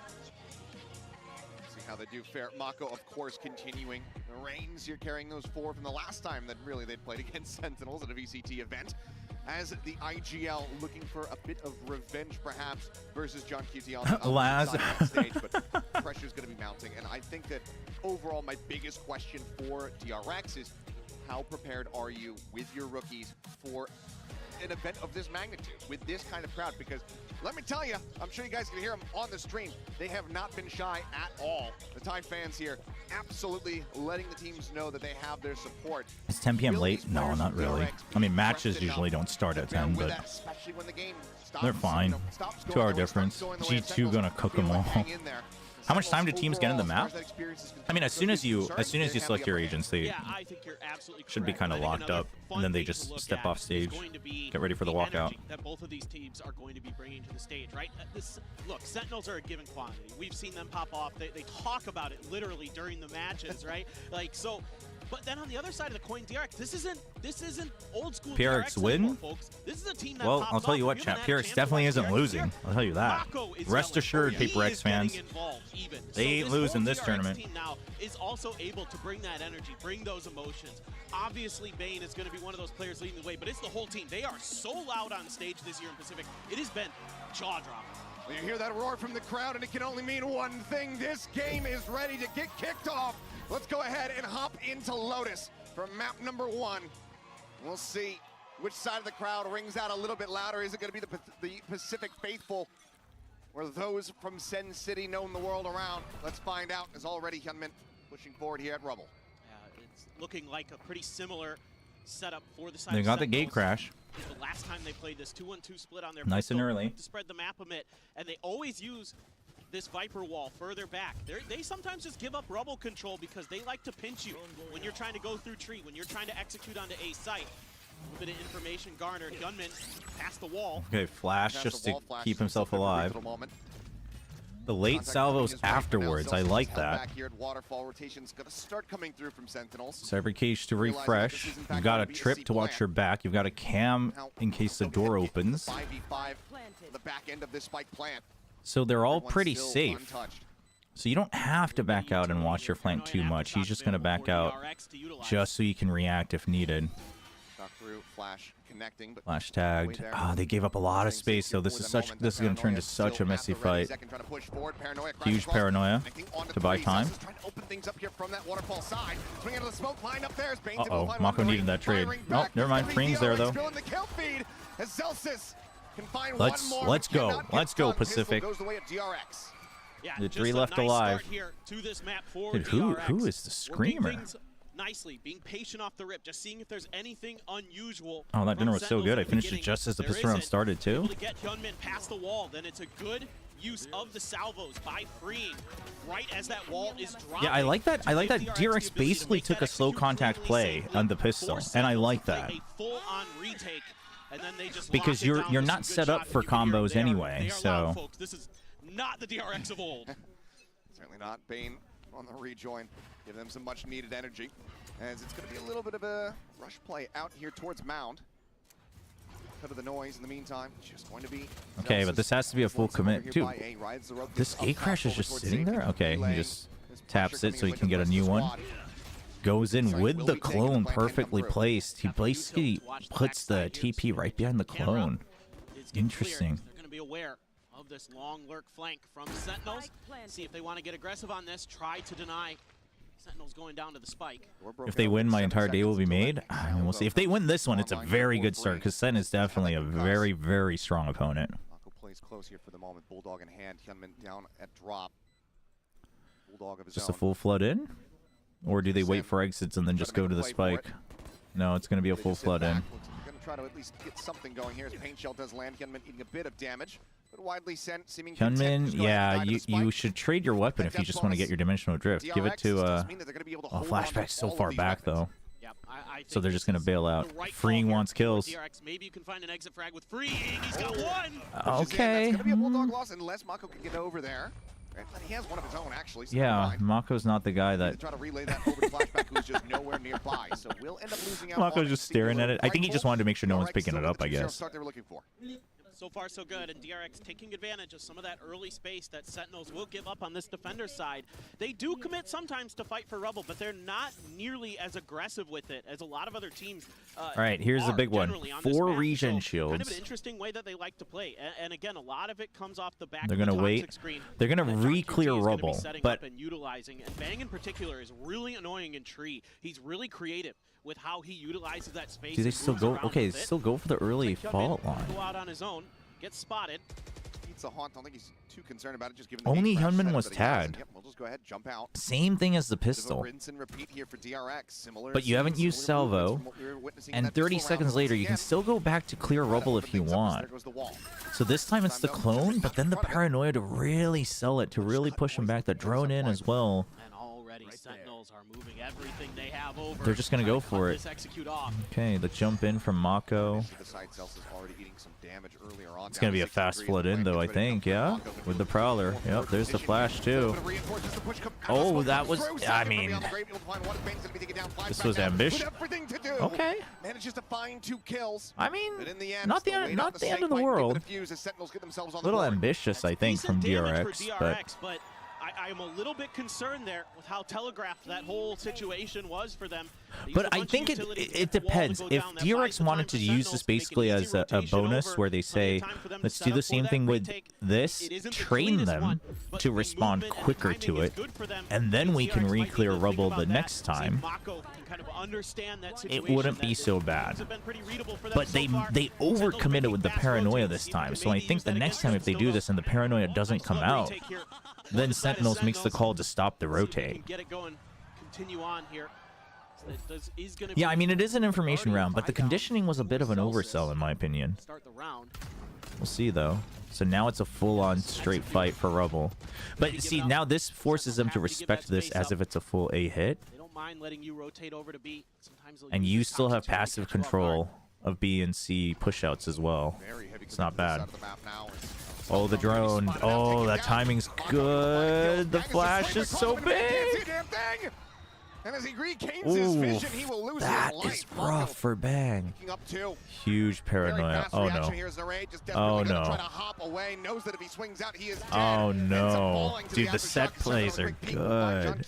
See how they do fare. Mako, of course, continuing the reigns. You're carrying those 4 from the last time that really they'd played against Sentinels at a VCT event. As the IGL looking for a bit of revenge, perhaps, versus John QT on the stage, but pressure's going to be mounting. And I think that overall, my biggest question for DRX is how prepared are you with your rookies for an event of this magnitude with this kind of crowd, because let me tell you, I'm sure you guys can hear them on the stream, they have not been shy at all. The Tide fans here absolutely letting the teams know that they have their support. It's 10 p.m. late? No, not really. I mean, matches usually don't start at 10, but they're fine. 2-hour difference. G2 gonna cook them all. How much time do teams get in the map? I mean, as soon as you select your agents, they should be kind of locked up, and then they just step off stage, get ready for the walkout. That both of these teams are going to be bringing to the stage, right? Look, Sentinels are a given quantity. We've seen them pop off. They talk about it literally during the matches, right? Like so. But then on the other side of the coin, DRX, this isn't old school PRX win? anymore, folks. This is a team that Well, I'll tell you what, chat. PRX definitely isn't losing. I'll tell you that. Rest assured, Paper X fans, they ain't losing this tournament. Team now is also able to bring that energy, bring those emotions. Obviously, Bane is going to be one of those players leading the way, but it's the whole team. They are so loud on stage this year in Pacific. It has been jaw-dropping. Well, you hear that roar from the crowd, and it can only mean one thing. This game is ready to get kicked off. Let's go ahead and hop into Lotus for map number 1. We'll see which side of the crowd rings out a little bit louder. Is it going to be the Pacific Faithful, or those from SEN City known the world around? Let's find out, as already Hyunmin pushing forward here at Rubble. Yeah, it's looking like a pretty similar setup for the side They of got the Sentinels. gate crash. The last time they played this 2-1-2 split on their Nice and pistol early. to spread the map a bit, and they always use this Viper wall further back. They sometimes just give up rubble control because they like to pinch you when you're trying to go through tree, when you're trying to execute onto a site. A little bit of information garnered. Gunman past the wall. Okay, Flash just to keep himself alive. The late salvos afterwards, I like that. Back here at Waterfall, rotation's gonna start coming through from Sentinels. Cyber Cage to refresh. You've got a trip to watch your back. You've got a cam in case the door opens. 5v5, the back end of this spike plant. So they're all pretty safe. So you don't have to back out and watch your flank too much. He's just going to back out just so you can react if needed. Flash connecting, but Flash tagged. They gave up a lot of space, so this is going to turn into such a messy fight. Huge paranoia to buy time. Uh-oh, Mako needed that trade. Oh, never mind. Freeing's there, though. Let's go. Let's go, Pacific. The 3 left alive. Dude, who is the screamer? Nicely, being patient off the rip, just seeing if there's anything unusual. Oh, that dinner was so good. I finished it just as the pistol round started, too. Able to get Hyunmin past the wall, then it's a good use of the salvos by Freeing right as that wall is dropping. Yeah, I like that. I like that DRX basically took a slow contact play on the pistol, and I like that. Because you're not set up for combos anyway, so. This is not the DRX of old. Certainly not. Bane on the rejoin. Give them some much needed energy, as it's going to be a little bit of a rush play out here towards Mound. Cut of the noise in the meantime, just going to be... Okay, but this has to be a full commit. Dude, this gate crash is just sitting there? Okay, he just taps it so he can get a new one. Goes in with the clone perfectly placed. He basically puts the TP right behind the clone. Interesting. They're going to be aware of this long lurk flank from Sentinels. See if they want to get aggressive on this, try to deny Sentinels going down to the spike. If they win, my entire day will be made. I mean, we'll see. If they win this one, it's a very good start, because Sen is definitely a very, very strong opponent. Mako plays close here for the moment. Bulldog in hand. Hyunmin down at drop. Bulldog of his Just a own. full flood in? Or do they wait for exits and then just go to the spike? No, it's going to be a full flood in. Going to try to at least get something going here as Pain Shell does land. Hyunmin eating a bit of damage, but widely sent, seeming Hyunmin, yeah, you should trade your weapon if you just want to get your dimensional drift. Give it to flashback's so far back though. So they're just gonna bail out. Freeing wants kills. Maybe you can find an exit frag with Freeing. He's got one. Okay. It's going to be a Bulldog loss unless Mako can get over there. He has one of his own actually. So Yeah, Mako's not the guy that. Try to relay that over to Flashback, who's just nowhere nearby. So we'll end up losing out. Mako's just staring at it. I think he just wanted to make sure no one's picking it up, I guess. Start they were looking for. So far, so good, and DRX taking advantage of some of that early space that Sentinels will give up on this defender side. They do commit sometimes to fight for rubble, but they're not nearly as aggressive with it as a lot of other teams. All right, here's the big one. 4 regen shields. Kind of an interesting way that they like to play, and again, a lot of it comes off the back. They're gonna wait. They're gonna re-clear rubble, but and utilizing, and Bang in particular is really annoying in tree. He's really creative with how he utilizes that space. Do they and still moves go? around Okay, with it. still go for the early fault line. Go out on his own, get spotted. Beats the haunt. Don't think he's too concerned about it. Just given Only the crash Hyunmin setup was that he has. tagged. Yep, we'll just go ahead, jump out. Same thing as the Bit of a pistol. rinse and repeat here for DRX. Similar But you haven't scenes, used similar movements salvo, from what we were witnessing in and that 30 pistol seconds round. later, Once you can again, still go back to clear rubble if you things up as want. there goes the wall. So this time it's the clone, but then the paranoia to really sell it, to really push him back, the drone in as well. And already Sentinels are moving everything they have over. They're just going to go for it. This execute off. Okay, the jump in from Mako. The side cells is already eating some damage earlier on. It's going to be a fast flood in, though, I think, yeah? With the Prowler. Yep, there's the flash, too. Oh, that was... I mean... This was ambitious. Okay. Manages to find 2 kills. I mean, but in the end, not the end of the world. A A little ambitious, I think, from DRX, but... I am a little bit concerned there with how telegraphed that whole situation was for them. But I think it depends. If DRX wanted to use this basically as a bonus where they say, let's do the same thing with this, train them to respond quicker to it, and then we can re-clear rubble the next time, it wouldn't be so bad. But they overcommitted with the paranoia this time, so I think the next time if they do this and the paranoia doesn't come out, then Sentinels makes the call to stop the rotate. Yeah, I mean, it is an information round, but the conditioning was a bit of an oversell, in my opinion. We'll see, though. So now it's a full-on straight fight for Rubble. But see, now this forces them to respect this as if it's a full A hit. And you still have passive control of B and C pushouts as well. It's not bad. Oh, the drone. Oh, that timing's good. The flash is so big. And as he regains his vision, he will lose that his life. is rough for Bang. Up two. Huge paranoia. Oh no. Oh no. Oh no. Dude, the set plays are good.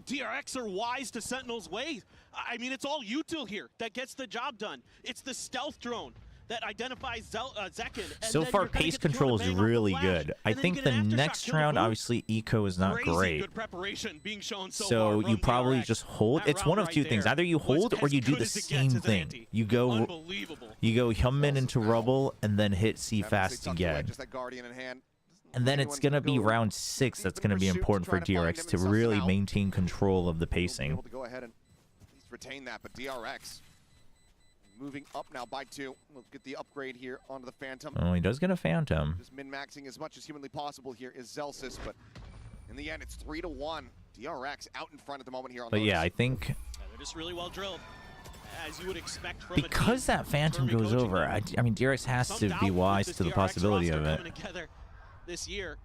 DRX are wise to Sentinel's ways. I mean, it's all util here that gets the job done. It's the stealth drone that identifies Zekin. So far, pace control is really good. I think the next round, obviously, eco is not great. Good preparation being shown So you probably just hold. It's one of two things. Either you hold or you do the same thing. You go Hyunmin into rubble and then hit C fast again. And then it's going to be round 6 that's going to be important for DRX to really maintain control of the pacing. Go ahead and retain that, but DRX moving up now by 2. We'll get the upgrade here onto the Phantom. Oh, he does get a Phantom. Just min-maxing as much as humanly possible here is Zelsis, but in the end, it's 3-1. DRX out in front at the moment here on But yeah, I think... they're just really well drilled, as you would expect from because that Phantom goes over, I mean, DRX has to be wise to the possibility of it. This year.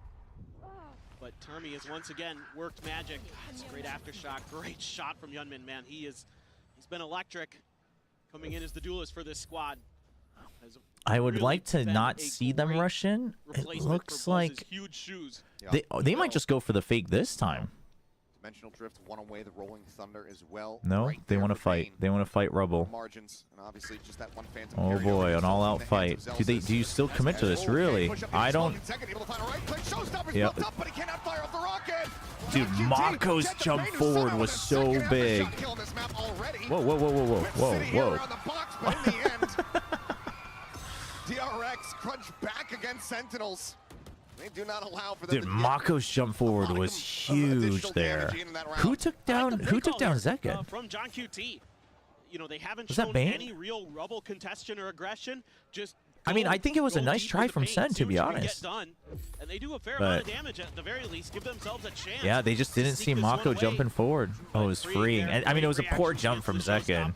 But Termi has once again worked magic. It's a great aftershock, great shot from Hyunmin, man. He's been electric coming in as the duelist for this squad. I would like to not see them rush in. It looks like they might just go for the fake this time. Dimensional drift, one away, the rolling thunder as well. No, right they want to fight. They want to fight Rubble. Margins, and obviously just that one Phantom Oh boy, an all-out fight. Do you still commit to this? Really? I don't. Yep. Dude, Mako's jump forward was so big. Whoa, whoa, whoa, whoa, whoa, whoa, whoa. DRX crunch back against Sentinels. They do not allow for Dude, Mako's jump forward was huge there. Who took down Zekin? From John QT. You know, they haven't Was that shown Bane? any real Rubble contention or aggression. Just I mean, I think it was a nice try from Sen, to be honest. and they do a fair amount of damage at the very least. Give themselves a chance. Yeah, they just didn't see Mako jumping forward. Oh, it was freeing. I mean, it was a poor jump from Zekin.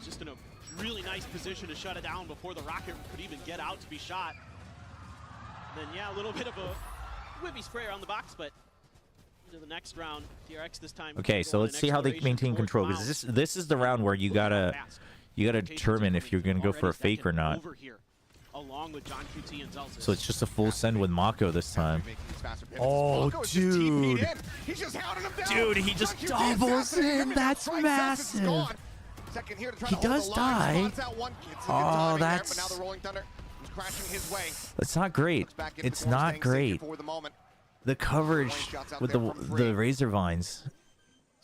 Just in a really nice position to shut it down before the rocket could even get out to be shot. Then yeah, a little bit of a whippy spray around the box, but into the next round, DRX this time. Okay, so let's see how they maintain control, because this is the round where you gotta determine if you're gonna go for a fake or not. Along with John QT and Zelsis. So it's just a full send with Mako this time. Oh, dude. Dude, he just doubles in. That's massive. He does die. Oh, that's not great. It's not great. The coverage with the Razor Vines.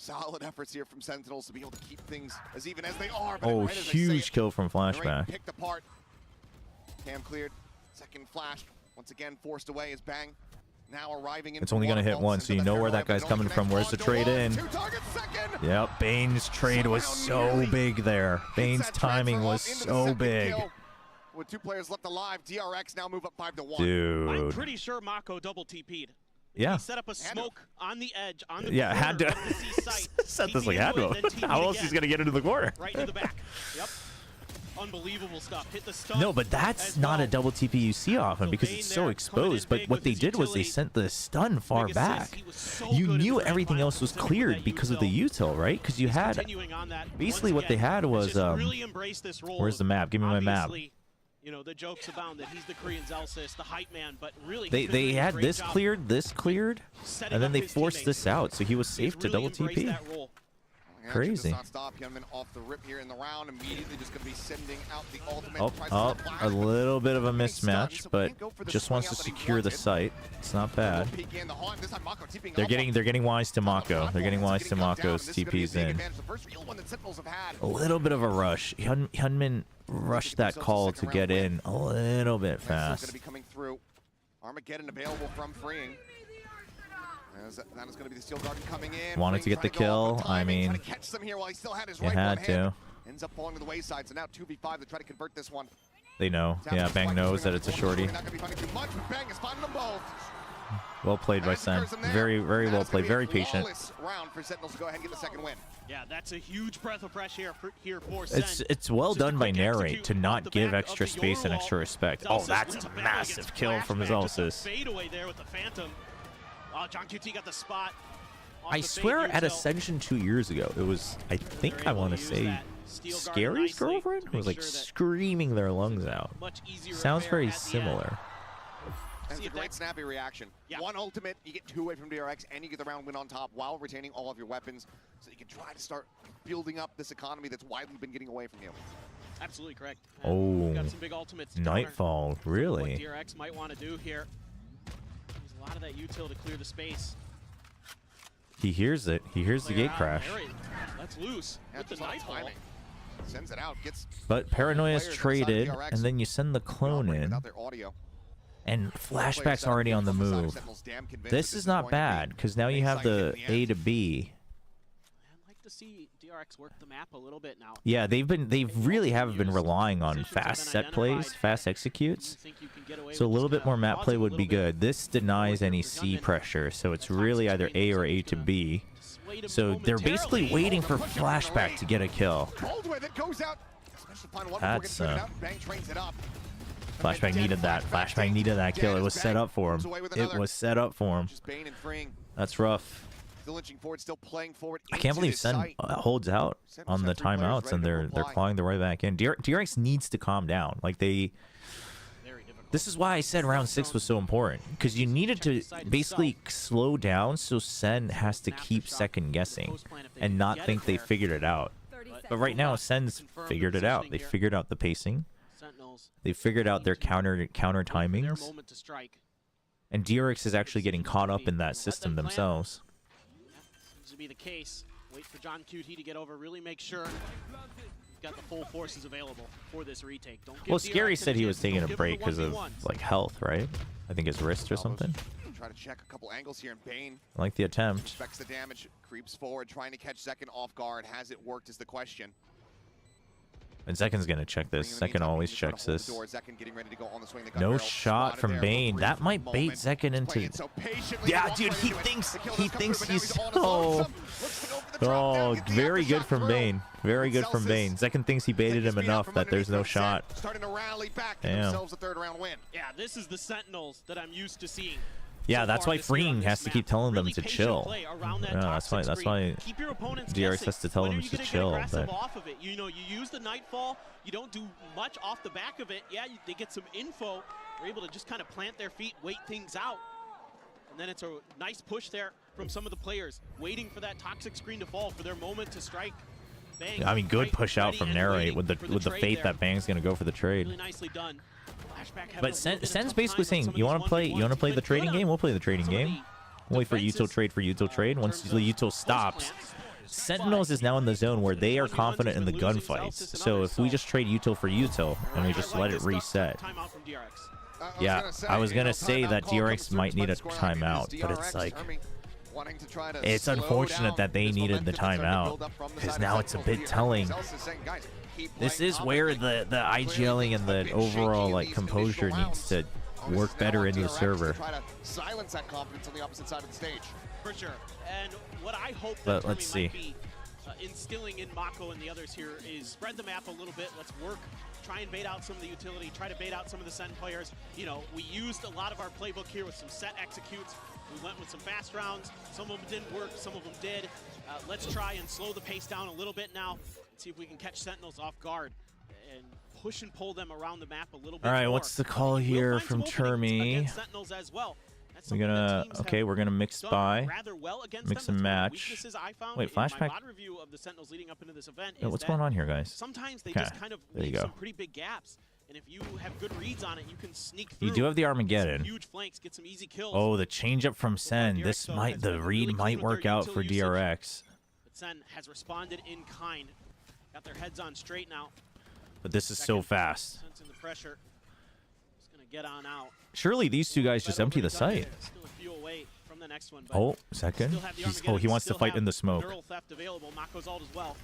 Solid efforts here from Sentinels to be able to keep things as even as they are. But Oh, right as I say huge it, kill from Rain Flashback. picked apart. Cam cleared. Second flash. Once again forced away as Bang now arriving in. It's only going to hit one, so you know where that guy's coming from. Where's the trade in? Yep, Bane's trade was so big there. Bane's timing was so big. With 2 players left alive, DRX now move up 5-1. Dude. I'm pretty sure Mako double TP'd. Yeah. He set up a smoke on the edge, on the Yeah, had to. corner of the C site. Set this TP'd like had into to. it, then TP'd How else again. he's going to get into the corner? Right into the back. Yep. Unbelievable stuff. Hit the stun. No, but that's not a double TP you see often because it's so exposed. But what they did was they sent the stun far back. You knew everything else was cleared because of the util, right? Because you had basically what they had was where's the map? Give me my map. You know, the jokes abound that he's the Korean Zelsis, the hype man, but really They had this cleared, and then they forced this out, so he was safe to double TP. Crazy. Not stop Hyunmin off the rip here in the round. Immediately just going to be sending out the ultimate. Oh, a little bit of a mismatch, but just wants to secure the site. It's not bad. They're getting wise to Mako. They're getting wise to Mako's TPs in. A little bit of a rush. Hyunmin rushed that call to get in a little bit fast. Going to be coming through. Armageddon available from Freeing. That is going to be the Steel Garden coming in. Wanted to get the kill. I mean, you had to. Ends up falling to the wayside, so now 2v5 to try to convert this one. They know. Yeah, Bang knows that it's a shorty. Well played by Sen. Very, very well played. Very patient. Round for Sentinels to go ahead and get the second win. Yeah, that's a huge breath of fresh air for Sen. It's well done by Narrate to not give extra space and extra respect. Oh, that's a massive kill from Zelsis. Fade away there with the Phantom. Oh, John QT got the spot. I swear at Ascension 2 years ago, it was, I think I want to say, Scary's girlfriend who was like screaming their lungs out. Sounds very similar. That's a great snappy reaction. One ultimate, you get 2 away from DRX, and you get the round win on top while retaining all of your weapons, so you can try to start building up this economy that's widely been getting away from you. Absolutely correct. Oh, got some big ultimates Nightfall, really? What DRX might want to do here. There's a lot of that util to clear the space. He hears it. He hears the gate crash. That's loose. With the Nightfall. Sends it out, gets But Paranoia's traded, and then you send the clone in. And Flashback's already on the move. This is not bad, because now you have the A to B. I'd like to see DRX work the map a little bit now. Yeah, they really have been relying on fast set plays, fast executes. So a little bit more map play would be good. This denies any C pressure, so it's really either A or A to B. So they're basically waiting for Flashback to get a kill. That's Flashback needed that. Flashback needed that kill. It was set up for him. It was set up for him. That's rough. I can't believe Sen holds out on the timeouts, and they're clawing the right back in. DRX needs to calm down. Like this is why I said round 6 was so important, because you needed to basically slow down so Sen has to keep second guessing and not think they figured it out. But right now, Sen's figured it out. They figured out the pacing. They figured out their counter timings. And DRX is actually getting caught up in that system themselves. Seems to be the case. Wait for John QT to get over. Really make sure he's got the full forces available for this retake. Don't give Well, Scary DRX said he was chance. taking a Don't give break the because of 1v1s. like health, right? I think his wrist or something. Try to check a couple angles here, and Bane I like the attempt. expects the damage, creeps forward, trying to catch Second off guard. Has it worked is the question. And Zekin's gonna check this. Zekin always checks this. Zekin getting ready to go on the swing. The gun No barrel shot spotted from there. Bane. That might bait Zekin into. Yeah, dude, he thinks he's so. Oh, very good from Bane. Very good from Bane. Zekin thinks he baited him enough that there's no shot. Starting to rally back to Damn. themselves a third round win. Yeah, this is the Sentinels that I'm used to seeing. Yeah, that's why Freeing has to keep telling them to chill. Yeah, that's why DRX has to tell them to chill. But Off of it. You know, you use the Nightfall. You don't do much off the back of it. Yeah, they get some info. They're able to just kind of plant their feet, wait things out. And then it's a nice push there from some of the players, waiting for that toxic screen to fall, for their moment to strike. Bang, I mean, good right, push out ready from and Narrate waiting with the trade faith there. that Bang's gonna go for the trade. Really nicely done. But Sen's basically saying, you want to play the trading game? We'll play the trading game. We'll wait for util trade. Once the util stops, Sentinels is now in the zone where they are confident in the gunfights. So if we just trade util for util and we just let it reset. Yeah, I was gonna say that DRX might need a timeout, but it's like, it's unfortunate that they needed the timeout, because now it's a bit telling. This is where the IGLing and the overall like composure needs to work better into the server. Silence that confidence on the opposite side of the stage. For sure. And what I hope But that let's see. might be instilling in Mako and the others here is spread the map a little bit. Let's work, try and bait out some of the utility, try to bait out some of the SEN players. You know, we used a lot of our playbook here with some set executes. We went with some fast rounds. Some of them didn't work, some of them did. Let's try and slow the pace down a little bit now. See if we can catch Sentinels off guard and push and pull them around the map a little bit. All right, more. what's the call here from Termi? Sentinels as well. We're gonna we're gonna mix by, mix and match. Wait, flashback. Yeah, what's going on here, guys? Sometimes they just kind of leave some pretty big gaps, and if you have good reads on it, you can sneak through. You do have the Armageddon. Huge flanks, get some easy kills. Oh, the change up from SEN. This might the read might work out for DRX. But SEN has responded in kind. Got their heads on straight now. But this is so fast. Sensing the pressure. Just gonna get on out. Surely these two guys just empty the site. Still a few away from the next one, but Oh, second. He wants to fight in the smoke. neural theft available. Mako's ult as well.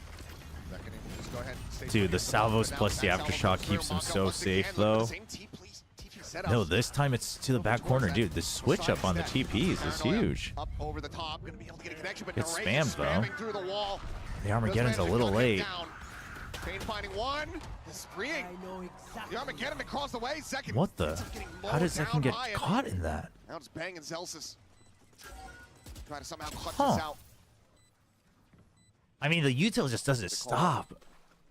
Just go ahead and stay Dude, the salvos plus the aftershock keeps him so safe, though. No, this time it's to the back corner, dude. The switch up on the TPs is huge. Up over the top, gonna be able to get a connection, but It's DRX spammed, though. spamming through the wall. The Armageddon's a little late. Kane finding one, spreeing. The Armageddon across the way, second. What the? How did Zekin get caught in that? Now it's banging Zelsis. Trying to somehow clutch Huh. this out. I mean, the util just doesn't stop.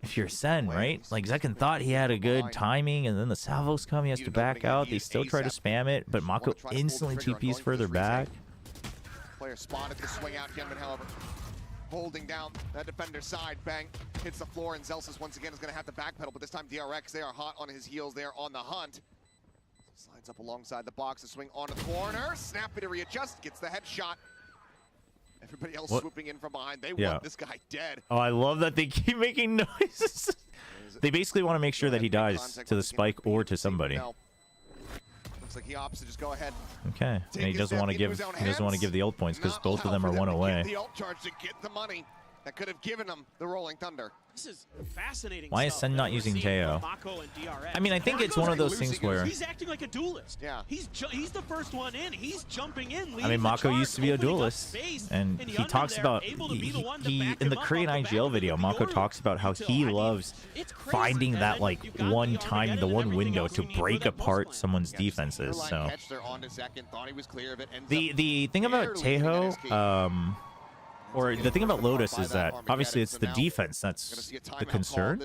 If you're SEN, right? Like, Zekin thought he had a good timing, and then the salvos come, he has to back out. They still try to spam it, but Mako instantly TPs further back. Player spotted the swing out, Hyunmin, however, holding down that defender's side. Bang, hits the floor, and Zelsis once again is going to have to backpedal, but this time DRX, they are hot on his heels. They are on the hunt. Slides up alongside the box, a swing onto the corner. Snappy to readjust, gets the headshot. Everybody else swooping in from behind. They want this guy dead. Oh, I love that they keep making noises. They basically want to make sure that he dies to the spike or to somebody. Looks like he opts to just go ahead. Okay, and he doesn't want to give the ult points because both of them are one away. The ult charge to get the money that could have given him the Rolling Thunder. This is fascinating. Why is SEN not using Teo? I mean, I think it's one of those things where he's acting like a duelist. Yeah. He's the first one in. He's jumping in. I mean, Mako used to be a duelist, and he talks about he in the Korean IGL video. Mako talks about how he loves finding that like one time, the one window to break apart someone's defenses. So the thing about Teho, or the thing about Lotus is that obviously it's the defense that's the concern.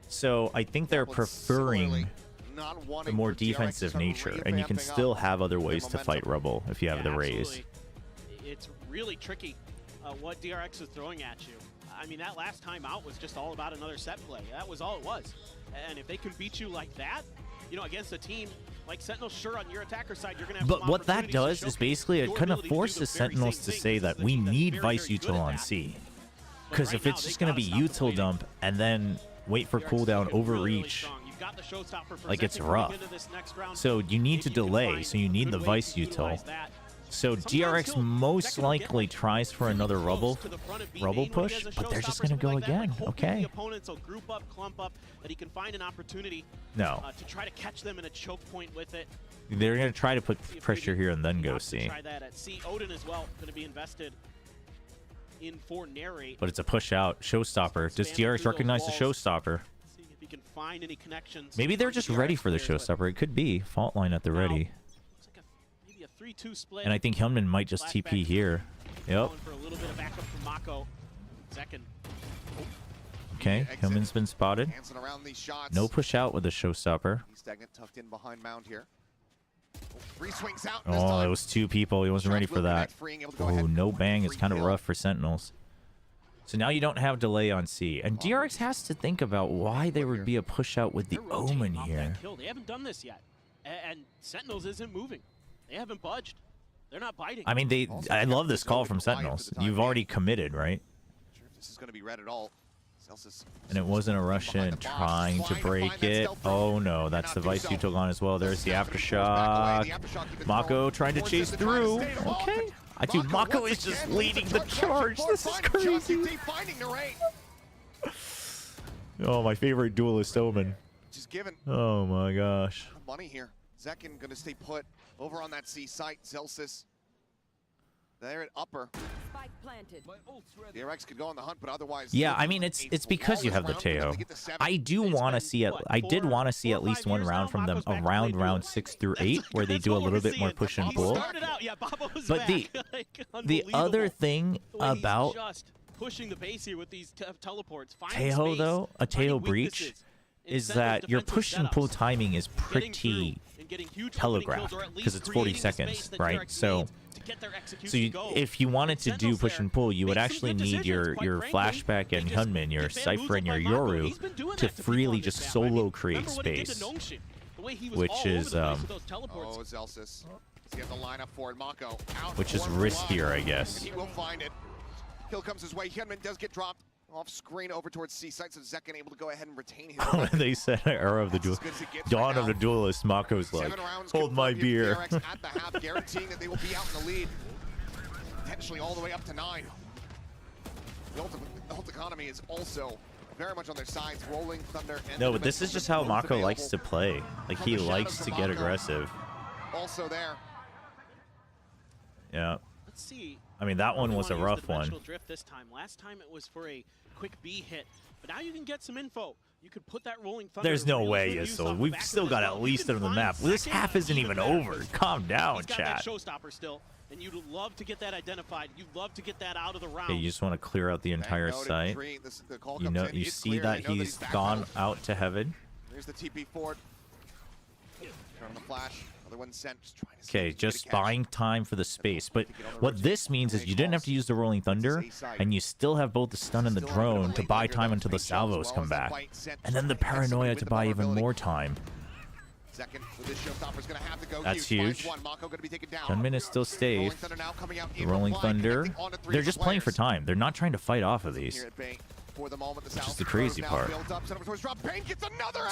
So I think they're preferring the more defensive nature, and you can still have other ways to fight Rebel if you have the raise. It's really tricky what DRX is throwing at you. I mean, that last time out was just all about another set play. That was all it was. And if they can beat you like that, you know, against a team like Sentinels, sure, on your attacker side, you're going to have But what that does is basically it kind of forces Sentinels to say that we need Vice util on C. Because if it's just going to be util dump and then wait for cooldown, overreach, like it's rough. So you need to delay, so you need the Vice util. So DRX most likely tries for another rubble push, but they're just gonna go again. Okay. Opponents will group up, clump up, that he can find an opportunity to try to catch them in a choke point with it. They're gonna try to put pressure here and then go C. Try that at C. Odin as well, going to be invested in for narrate. But it's a push out showstopper. Does DRX recognize the showstopper? See if he can find any connections. Maybe they're just ready for the showstopper. It could be fault line at the ready. Maybe a 3-2 split. And I think Hyunmin might just TP here. Yep. For a little bit of backup from Mako. Second. Okay, Hyunmin's been spotted. No push out with the showstopper. He's stagnant, tucked in behind mound here. Three swings out. Oh, it was two people. He wasn't ready for that. Oh, no bang. It's kind of rough for Sentinels. So now you don't have delay on C. And DRX has to think about why there would be a push out with the Omen here. They haven't done this yet. And Sentinels isn't moving. They haven't budged. They're not biting. I mean, I love this call from Sentinels. You've already committed, right? This is going to be red at all. Celsius. And it wasn't a Russian trying to break it. Oh no, that's the Vice you took on as well. There's the Aftershock. Mako trying to chase through. Okay. Dude, Mako is just leading the charge. This is crazy. Oh, my favorite duelist, Omen. Just given. Oh my gosh. Money here. Zekin going to stay put over on that C site. Celsius. There at upper. Spike planted. DRX could go on the hunt, but otherwise. Yeah, I mean it's because you have the Teo. I do want to see it. I did want to see at least one round from them around round 6 through 8, where they do a little bit more push and pull. But the other thing about pushing the base here with these teleports. Teo though, a Teo breach, is that your push and pull timing is pretty telegraphed because it's 40 seconds, right? So if you wanted to do push and pull, you would actually need your flashback and Hyunmin, your Cypher and your Yoru to freely just solo create space, which is riskier, I guess. He will find it. Kill comes his way. Hyunmin does get dropped off screen over towards C site, so Zekin able to go ahead and retain his. They said era of the duel, dawn of the duelist. Mako's like, hold my beer. DRX at the half, guaranteeing that they will be out in the lead, potentially all the way up to 9. The ult economy is also very much on their sides. Rolling Thunder. And no, but this is just how Mako likes to play. Like he likes to get aggressive. Also there. Yeah. Let's see. I mean, that one was a rough one. Drift this time. Last time it was for a quick B hit, but now you can get some info. You could put that Rolling Thunder. There's no way, Yisel. We've still got at least on the map. This half isn't even over. Calm down, He's got chat. that showstopper still, and you'd love to get that identified. You'd love to get that out of the round. Okay, you just want to clear out the entire site. You know, you see that he's gone out to heaven. There's the TP forward. Turn on the flash. Other one sent. Okay, just buying time for the space. But what this means is you didn't have to use the Rolling Thunder, and you still have both the stun and the drone to buy time until the salvos come back. And then the paranoia to buy even more time. That's huge. Hyunmin is still safe. The Rolling Thunder. They're just playing for time. They're not trying to fight off of these. Which is the crazy part.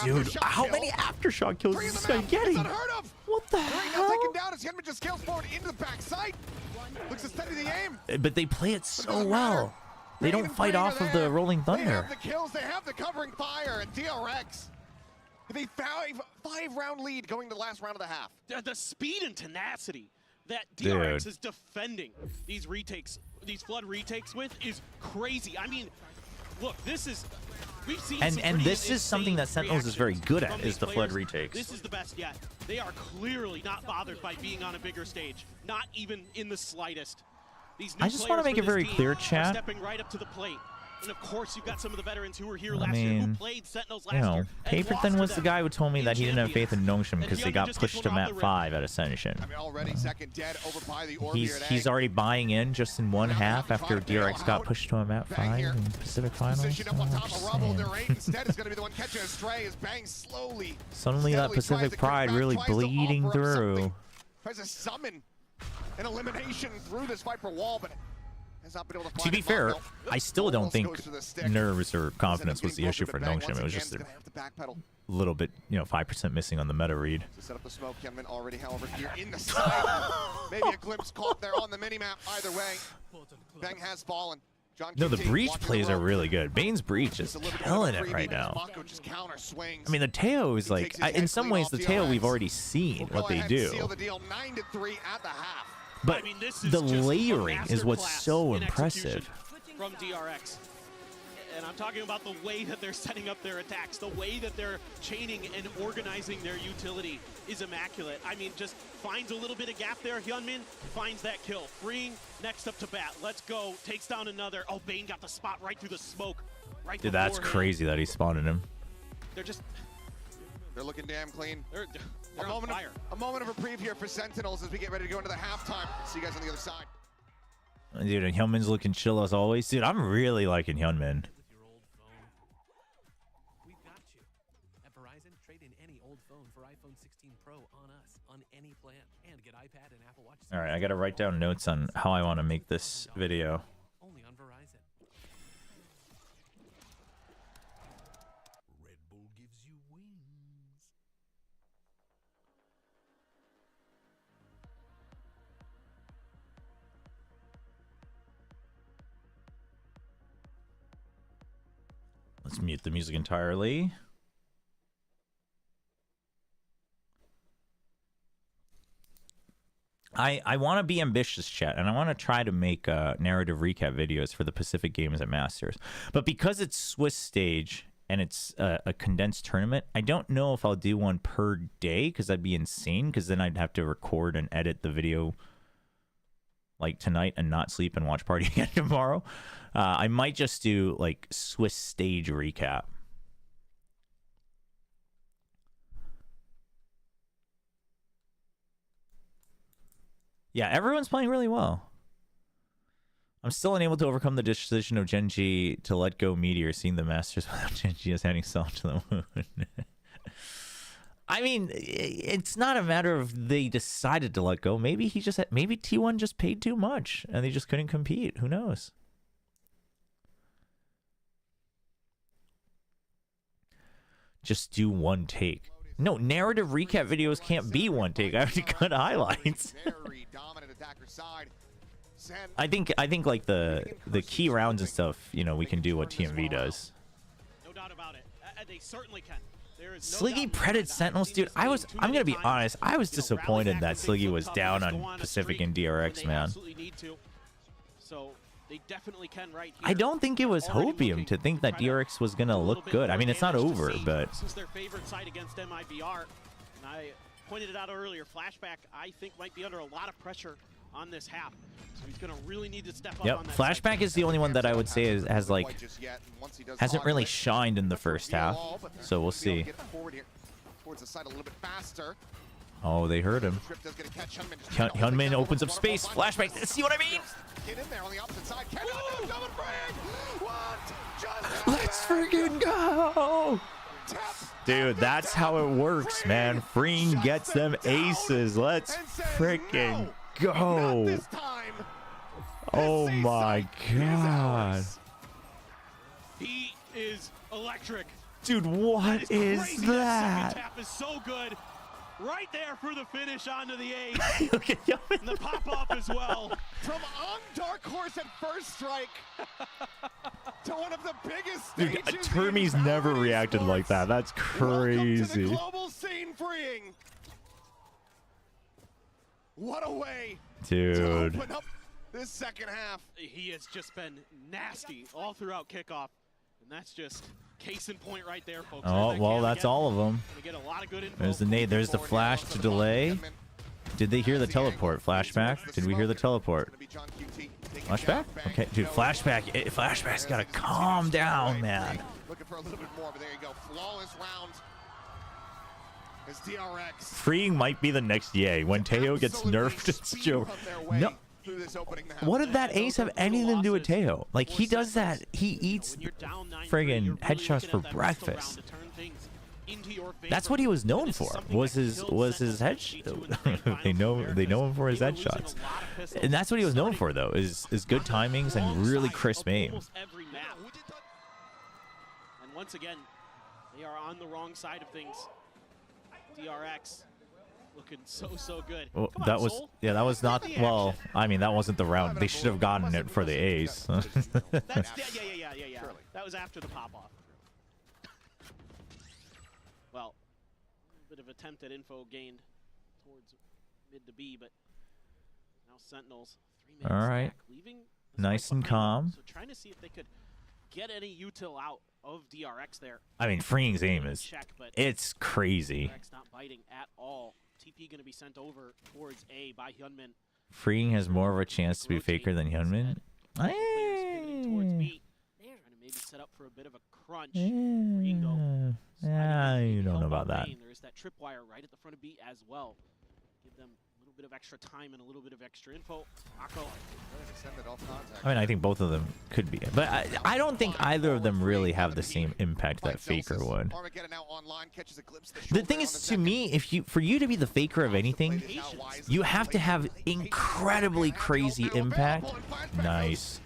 Dude, how many Aftershock kills is this guy getting? What the hell? But they play it so well. They don't fight off of the Rolling Thunder. They have the kills, they have the covering fire, and DRX with a 5-round lead going to the last round of the half. The speed and tenacity that DRX is defending these retakes, these flood retakes with is crazy. I mean, look, this is we've seen and this is something that Sentinels is very good at, is the flood retakes. This is the best yet. They are clearly not bothered by being on a bigger stage, not even in the slightest. These new I just want to make it very clear, chat. Stepping right up to the plate. And of course, you've got some of the veterans who were here last year, who played Sentinels last year. Paperton was the guy who told me that he didn't have faith in Nongshim because they got pushed to map 5 at Ascension. I mean, already second dead over by the He's already buying in just in one half after DRX got pushed to a map 5 in Pacific Finals. Suddenly that Pacific Pride really bleeding through. Tries to summon an elimination through this Viper wall, but has not been able to find To be fair, I still don't think nerves or confidence was the issue for Nongshim. It was just a little bit, 5% missing on the meta read. To set up the smoke, Hyunmin already, however, here in the side. Maybe a glimpse caught there on the minimap. Either way, Bang has fallen. No, the breach plays are really good. Bane's breach is killing it right now. I mean, the Teo is like, in some ways, the Teo we've already seen what they do. But the layering is what's so impressive. From DRX. And I'm talking about the way that they're setting up their attacks, the way that they're chaining and organizing their utility is immaculate. I mean, just finds a little bit of gap there. Hyunmin finds that kill. Freeing, next up to bat. Let's go. Takes down another. Oh, Bane got the spot right through the smoke. Right. Dude, that's crazy that he spawned in him. They're looking damn clean. They're a moment of reprieve here for Sentinels as we get ready to go into the halftime. See you guys on the other side. Dude, and Hyunmin's looking chill as always. Dude, I'm really liking Hyunmin. We've got you. At Verizon, trade in any old phone for iPhone 16 Pro on us on any All right, I gotta write down notes on how I want to make this video. Only on Verizon. Red Bull gives you wings. Let's mute the music entirely. I want to be ambitious, chat, and I want to try to make narrative recap videos for the Pacific Games at Masters. But because it's Swiss stage and it's a condensed tournament, I don't know if I'll do one per day, because that'd be insane, because then I'd have to record and edit the video like tonight and not sleep and watch party again tomorrow. I might just do like Swiss stage recap. Yeah, everyone's playing really well. I'm still unable to overcome the decision of Genji to let go Meteor, seeing the Masters without Genji as handing Salt to the moon. I mean, it's not a matter of they decided to let go. Maybe he just maybe T1 just paid too much and they just couldn't compete. Who knows? Just do one take. No, narrative recap videos can't be one take. I have to cut highlights. I think like the key rounds and stuff, you know, we can do what TMV does. No doubt about it. They certainly can. Sliggy predded Sentinels, dude. I'm gonna be honest. I was disappointed that Sliggy was down on Pacific and DRX, man. So they definitely can right here. I don't think it was hopium to think that DRX was gonna look good. I mean, it's not over, but this is their favorite side against MIBR. And I pointed it out earlier. Flashback, I think, might be under a lot of pressure on this half. So he's gonna really need to step up on that. Flashback is the only one that I would say has like hasn't really shined in the first half. So we'll see. Oh, they heard him. Hyunmin opens up space. Flashback. See what I mean? Let's freaking go! Dude, that's how it works, man. Freeing gets them aces. Let's freaking go. Oh my god. He is electric. Dude, what is that? Tap is so good. Right there for the finish onto the ace. And the pop-up as well. From on Dark Horse at first strike to one of the biggest stages. Dude, Termy's never reacted like that. That's crazy. Global scene freeing. What a way Dude. to open up this second half. He has just been nasty all throughout kickoff. And that's just case in point right there, folks. Oh, well, that's all of them. Get a lot of good info. There's the nade. There's the flash to delay. Did they hear the teleport? Flashback? Did we hear the teleport? Flashback? Okay, dude, flashback. Flashback's gotta calm down, man. Looking for a little bit more, but there you go. Flawless round. As DRX. Freeing might be the next yay. When Teo gets nerfed, it's Joe. No. What did that ace have anything to do with Teo? Like, he does that. He eats friggin' headshots for breakfast. That's what he was known for. Was his headshot. they know him for his headshots. And that's what he was known for, though, is good timings and really crisp aim. And once again, they are on the wrong side of things. DRX looking so good. Well, that was not, well, I mean, that wasn't the round. They should have gotten it for the ace. Yeah. That was after the pop-off. Well, a bit of attempt at info gained towards mid to B, but now Sentinels 3 minutes All right. back, leaving Nice and calm. So trying to see if they could get any util out of DRX there. I mean, Freeing's aim is, it's crazy. DRX not biting at all. TP going to be sent over towards A by Hyunmin. Freeing has more of a chance to be faker than Hyunmin. Towards B. Trying to maybe set up for a bit of a crunch. Freeing Yeah, you don't know about that. There is that tripwire right at the front of B as well. Give them a little bit of extra time and a little bit of extra info. Mako. I mean, I think both of them could be, but I don't think either of them really have the same impact that Faker would. The thing is, to me, for you to be the Faker of anything, you have to have incredibly crazy impact. Nice.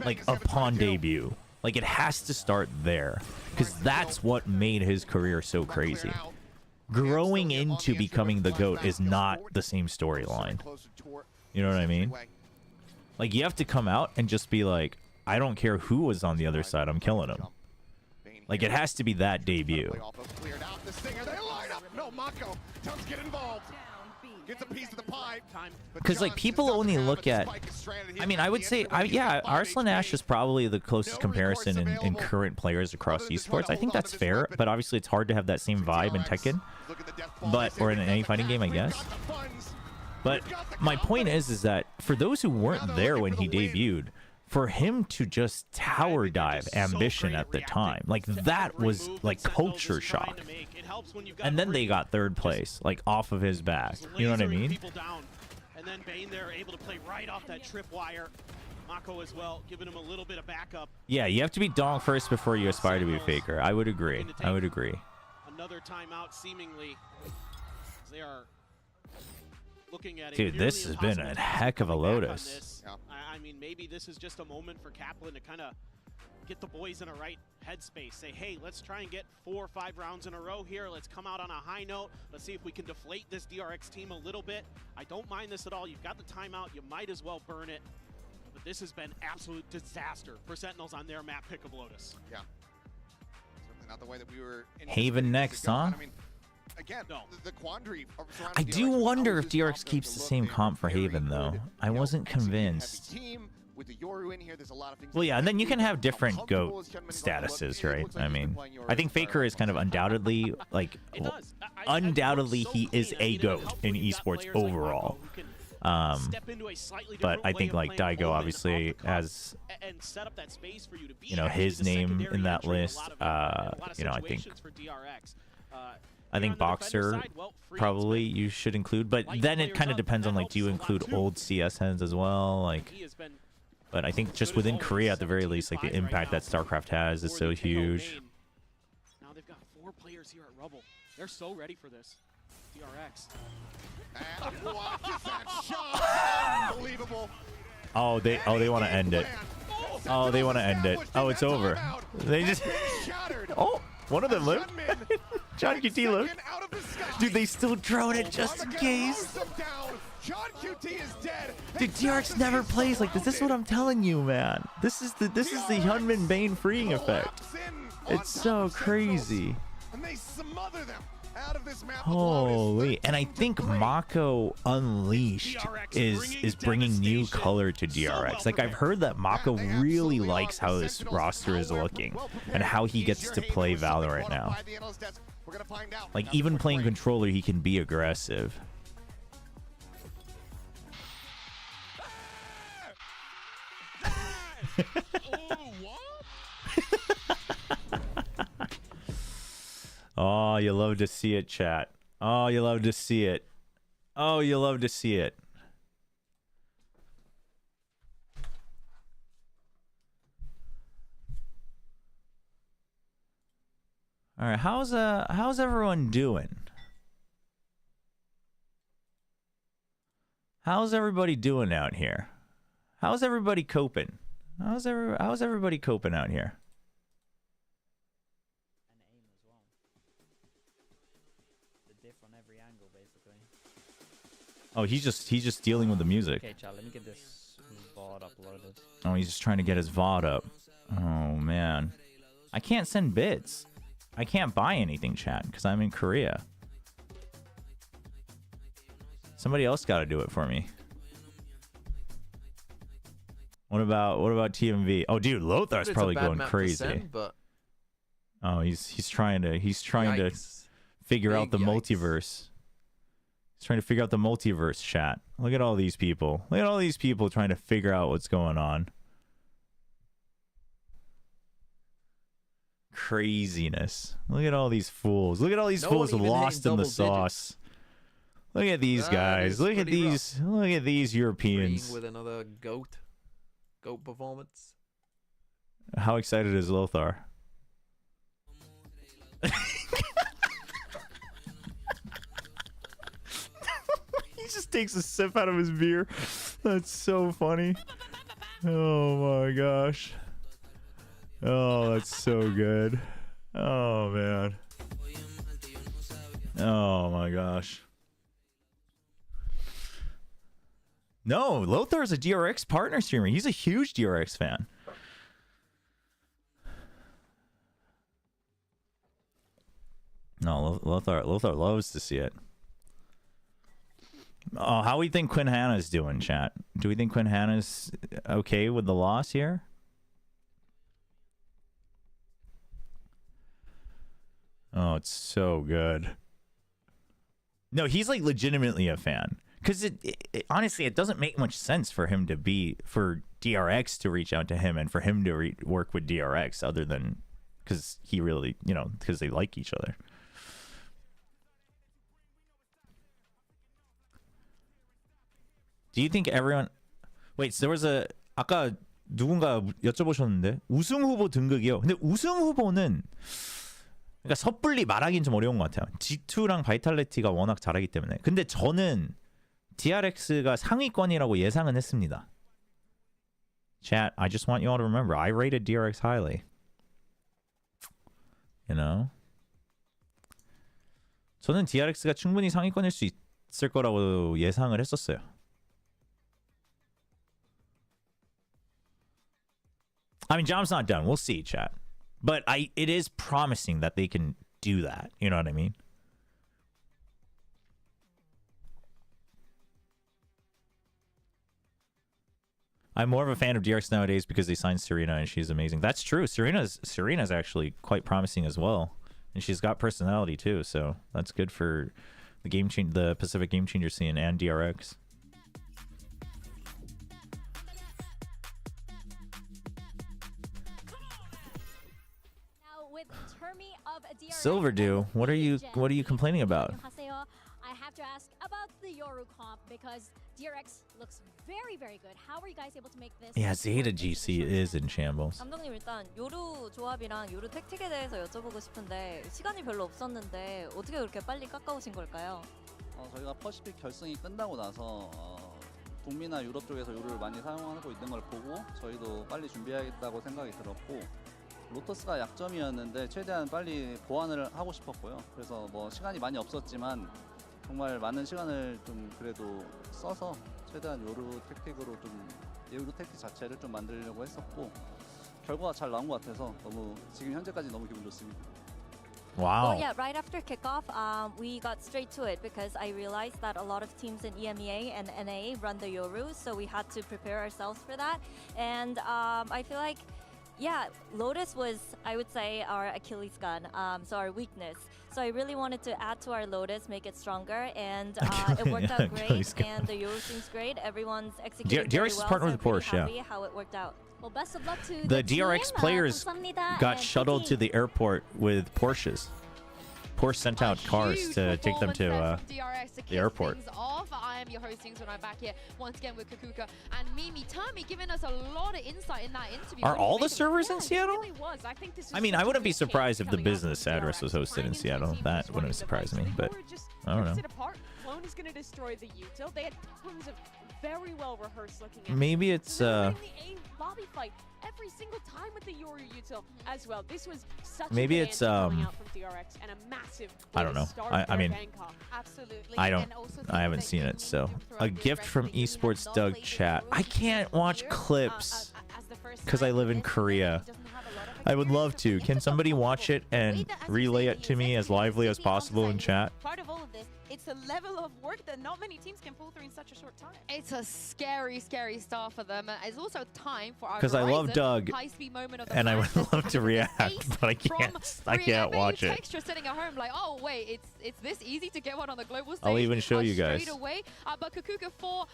Like upon debut. Like it has to start there, because that's what made his career so crazy. Growing into becoming the GOAT is not the same storyline. You know what I mean? Like, you have to come out and just be like, I don't care who was on the other side, I'm killing him. Like, it has to be that debut. Because, like, people only look at... I mean, I would say... yeah, Arslan Ash is probably the closest comparison in current players across esports. I think that's fair, but obviously it's hard to have that same vibe in Tekken. Or in any fighting game, I guess. But my point is that for those who weren't there when he debuted, for him to just tower dive Ambition at the time, like, that was, like, culture shock. And then they got third place, like, off of his back. You know what I mean? And then Bane there able to play right off that tripwire. Mako as well, giving him a little bit of backup. Yeah, you have to be Dong first before you aspire to be a Faker. I would agree. I would agree. Another timeout, seemingly. They are looking at Dude, this has been a heck of a Lotus. I mean, maybe this is just a moment for Kaplan to kind of get the boys in a right headspace. Say, hey, let's try and get 4 or 5 rounds in a row here. Let's come out on a high note. Let's see if we can deflate this DRX team a little bit. I don't mind this at all. You've got the timeout. You might as well burn it. But this has been absolute disaster for Sentinels on their map pick of Lotus. Yeah. Certainly not the way that we were... Haven next, huh? I mean, again, the quandary... I do wonder if DRX keeps the same comp for Haven, though. I wasn't convinced. With the Yoru in here, there's a lot of things. Well, yeah, and then you can have different GOAT statuses, right? I mean, I think Faker is kind of undoubtedly, like, undoubtedly he is a GOAT in esports overall. But I think, like, Daigo obviously has, you know, his name in that list. You know, I think Boxer probably you should include, but then it kind of depends on, like, do you include old CS heads as well? Like, but I think just within Korea, at the very least, like, the impact that StarCraft has is so huge. Now they've got 4 players here at Rubble. They're so ready for this. DRX. And what is that shot? Unbelievable. Oh, they want to end it. Oh, they want to end it. Oh, it's over. They just... Oh, one of them lived. John QT lived. Dude, they still drone it just in case. Dude, DRX never plays like this. This is what I'm telling you, man. This is the Hyunmin Bane freeing effect. It's so crazy. And they smother them out of this map. Holy. And I think Mako Unleashed is bringing new color to DRX. Like, I've heard that Mako really likes how this roster is looking and how he gets to play Valorant now. Like, even playing controller, he can be aggressive. Oh, you love to see it, chat. Oh, you love to see it. Oh, you love to see it. All right, how's everyone doing? How's everybody doing out here? How's everybody coping? How's everybody coping out here? Oh, he's just dealing with the music. Okay, chat, let me get this VOD uploaded. Oh, he's just trying to get his VOD up. Oh man, I can't send bits. I can't buy anything, chat, because I'm in Korea. Somebody else got to do it for me. What about TMV? Oh, dude, Lothar's probably going crazy. Send, but... Oh, he's trying to figure out the multiverse. He's trying to figure out the multiverse, chat. Look at all these people. Look at all these people trying to figure out what's going on. Craziness. Look at all these fools. Look at all these fools lost in the sauce. Look at these guys. Look at these. Look at these Europeans. With another goat performance. How excited is Lothar? He just takes a sip out of his beer. That's so funny. Oh my gosh. Oh, that's so good. Oh man. Oh my gosh. No, Lothar's a DRX partner streamer. He's a huge DRX fan. No, Lothar loves to see it. Oh, how we think Quinn Hannah's doing, chat? Do we think Quinn Hannah's okay with the loss here? Oh, it's so good. No, he's like legitimately a fan. Because honestly, it doesn't make much sense for him to for DRX to reach out to him and for him to work with DRX other than because he really, because they like each other. Do you think everyone... Wait, so there was a... 아까 누군가 여쭤보셨는데 우승 후보 등극이요. 근데 우승 후보는 그러니까 섣불리 말하기는 좀 어려운 것 같아요. G2랑 바이탈리티가 워낙 잘하기 때문에. 근데 저는 DRX가 상위권이라고 예상은 했습니다. Chat, I just want you all to remember, I rated DRX highly. You know? 저는 DRX가 충분히 상위권일 수 있을 거라고 예상을 했었어요. I mean, job's not done. We'll see, chat. But it is promising that they can do that. You know what I mean? I'm more of a fan of DRX nowadays because they signed Serena and she's amazing. That's true. Serena's actually quite promising as well. And she's got personality too, so that's good for the Pacific Game Changer scene and DRX. Silverdew, what are you complaining about? I have to ask about the Yoru comp because DRX looks very, very good. How were you guys able to make this? Yeah, Zeta GC is in shambles. 감독님 일단 요루 조합이랑 요루 택틱에 대해서 여쭤보고 싶은데 시간이 별로 없었는데 어떻게 그렇게 빨리 깎아오신 걸까요? 저희가 퍼시픽 결승이 끝나고 나서 북미나 유럽 쪽에서 요루를 많이 사용하고 있는 걸 보고 저희도 빨리 준비해야겠다고 생각이 들었고 로터스가 약점이었는데 최대한 빨리 보완을 하고 싶었고요. 그래서 뭐 시간이 많이 없었지만 정말 많은 시간을 좀 그래도 써서 최대한 요루 택틱으로 좀 요루 택틱 자체를 좀 만들려고 했었고 결과가 잘 나온 것 같아서 너무 지금 현재까지 너무 기분 좋습니다. Wow. Well, yeah, right after kickoff, we got straight to it because I realized that a lot of teams in EMEA and NA run the Yoru, so we had to prepare ourselves for that. And I feel like, yeah, Lotus was, I would say, our Achilles gun, so our weakness. So I really wanted to add to our Lotus, make it stronger, and it worked out great. And the Yoru seems great. Everyone's executing very well. partnered with so I'm Porsche, pretty happy how it worked out. Well, best of luck to The DRX players got shuttled to the airport with Porsches. Porsche sent out cars to take them to the airport. I am your host, when I'm back here once again with Kakuka and Mimi. Tami giving us a lot of insight in that interview. Are all the servers in Seattle? It really was. I mean, I wouldn't be surprised if the business address was hosted in Seattle. That wouldn't surprise me, but I don't know. Clone is going to destroy the util. They had tons of very well rehearsed looking. Maybe it's lobby fight every single time with the Yoru util as well. This was such maybe a it's coming out from DRX and a massive I don't know. I mean Absolutely. I haven't seen it, so a gift from esports Doug chat. I can't watch clips because I live in Korea. I would love to. Can somebody watch it and relay it to me as lively as possible in chat? Part of all of this, it's a level of work that not many teams can pull through in such a short time. It's a scary, scary start for them. It's also time for our Because I love Doug, high-speed moment of the and I match. would love to react, but I can't watch it. Texture sitting at home like, oh wait, it's this easy to get one on the global stage. I'll even show you guys. Straight away, but Kakuka for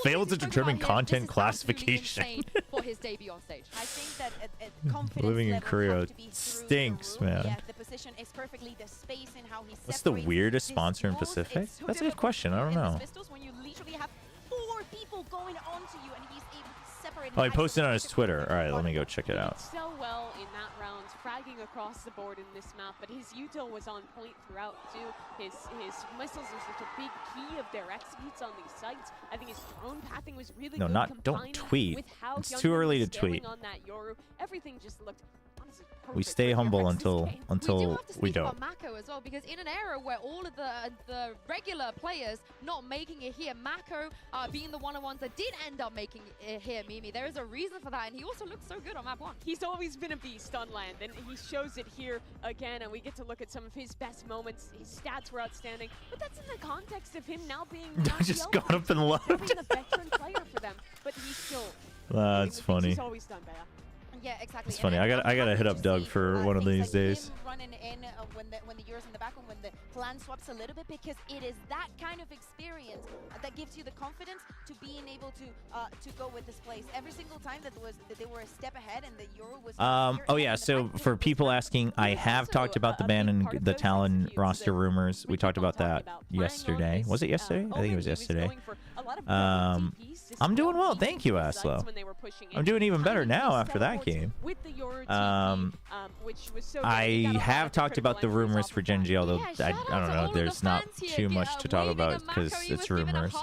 failed to determine content classification. For his debut on stage. I think that confidence Living in level Korea have to be stinks, man. Yeah, the position is perfectly the space and how he What's the weirdest sponsor in Pacific specific? That's a good question. I don't know. When you literally have 4 people going onto you, and he's able to separate. Oh, he posted on his Twitter. All right, let me go check it out. So well in that round, fragging across the board in this map, but his util was on point throughout too. His missiles are such a big key of their executes on these sites. I think his drone pathing was really No, good. not don't tweet. With how It's Hyunmin too early to was scaling tweet. on that Yoru. Everything just looked honestly perfect. We stay humble until We do have to we speak don't. about Mako as well, because in an era where all of the regular players not making it here, Mako being the one-on-ones that did end up making it here, Mimi, there is a reason for that, and he also looks so good on map 1. He's always been a beast on land, and he shows it here again, and we get to look at some of his best moments. His stats were outstanding, but that's in the context of him now being I just got up and left. being a veteran player for them, but he's still That's doing the things funny. He's always done better. Yeah, exactly. It's funny. I gotta hit up Doug for one of these days. Running in when the Euros in the back and when the plan swaps a little bit, because it is that kind of experience that gives you the confidence to being able to go with this place. Every single time that they were a step ahead and the Euro was. Oh yeah. So for people asking, I have talked about the ban and the Talon roster rumors. We talked about that yesterday. Was it yesterday? I think it was yesterday. I'm doing well, thank you, Aslo. I'm doing even better now after that game. I have talked about the rumors for Gen G, although I don't know. There's not too much to talk about because it's rumors.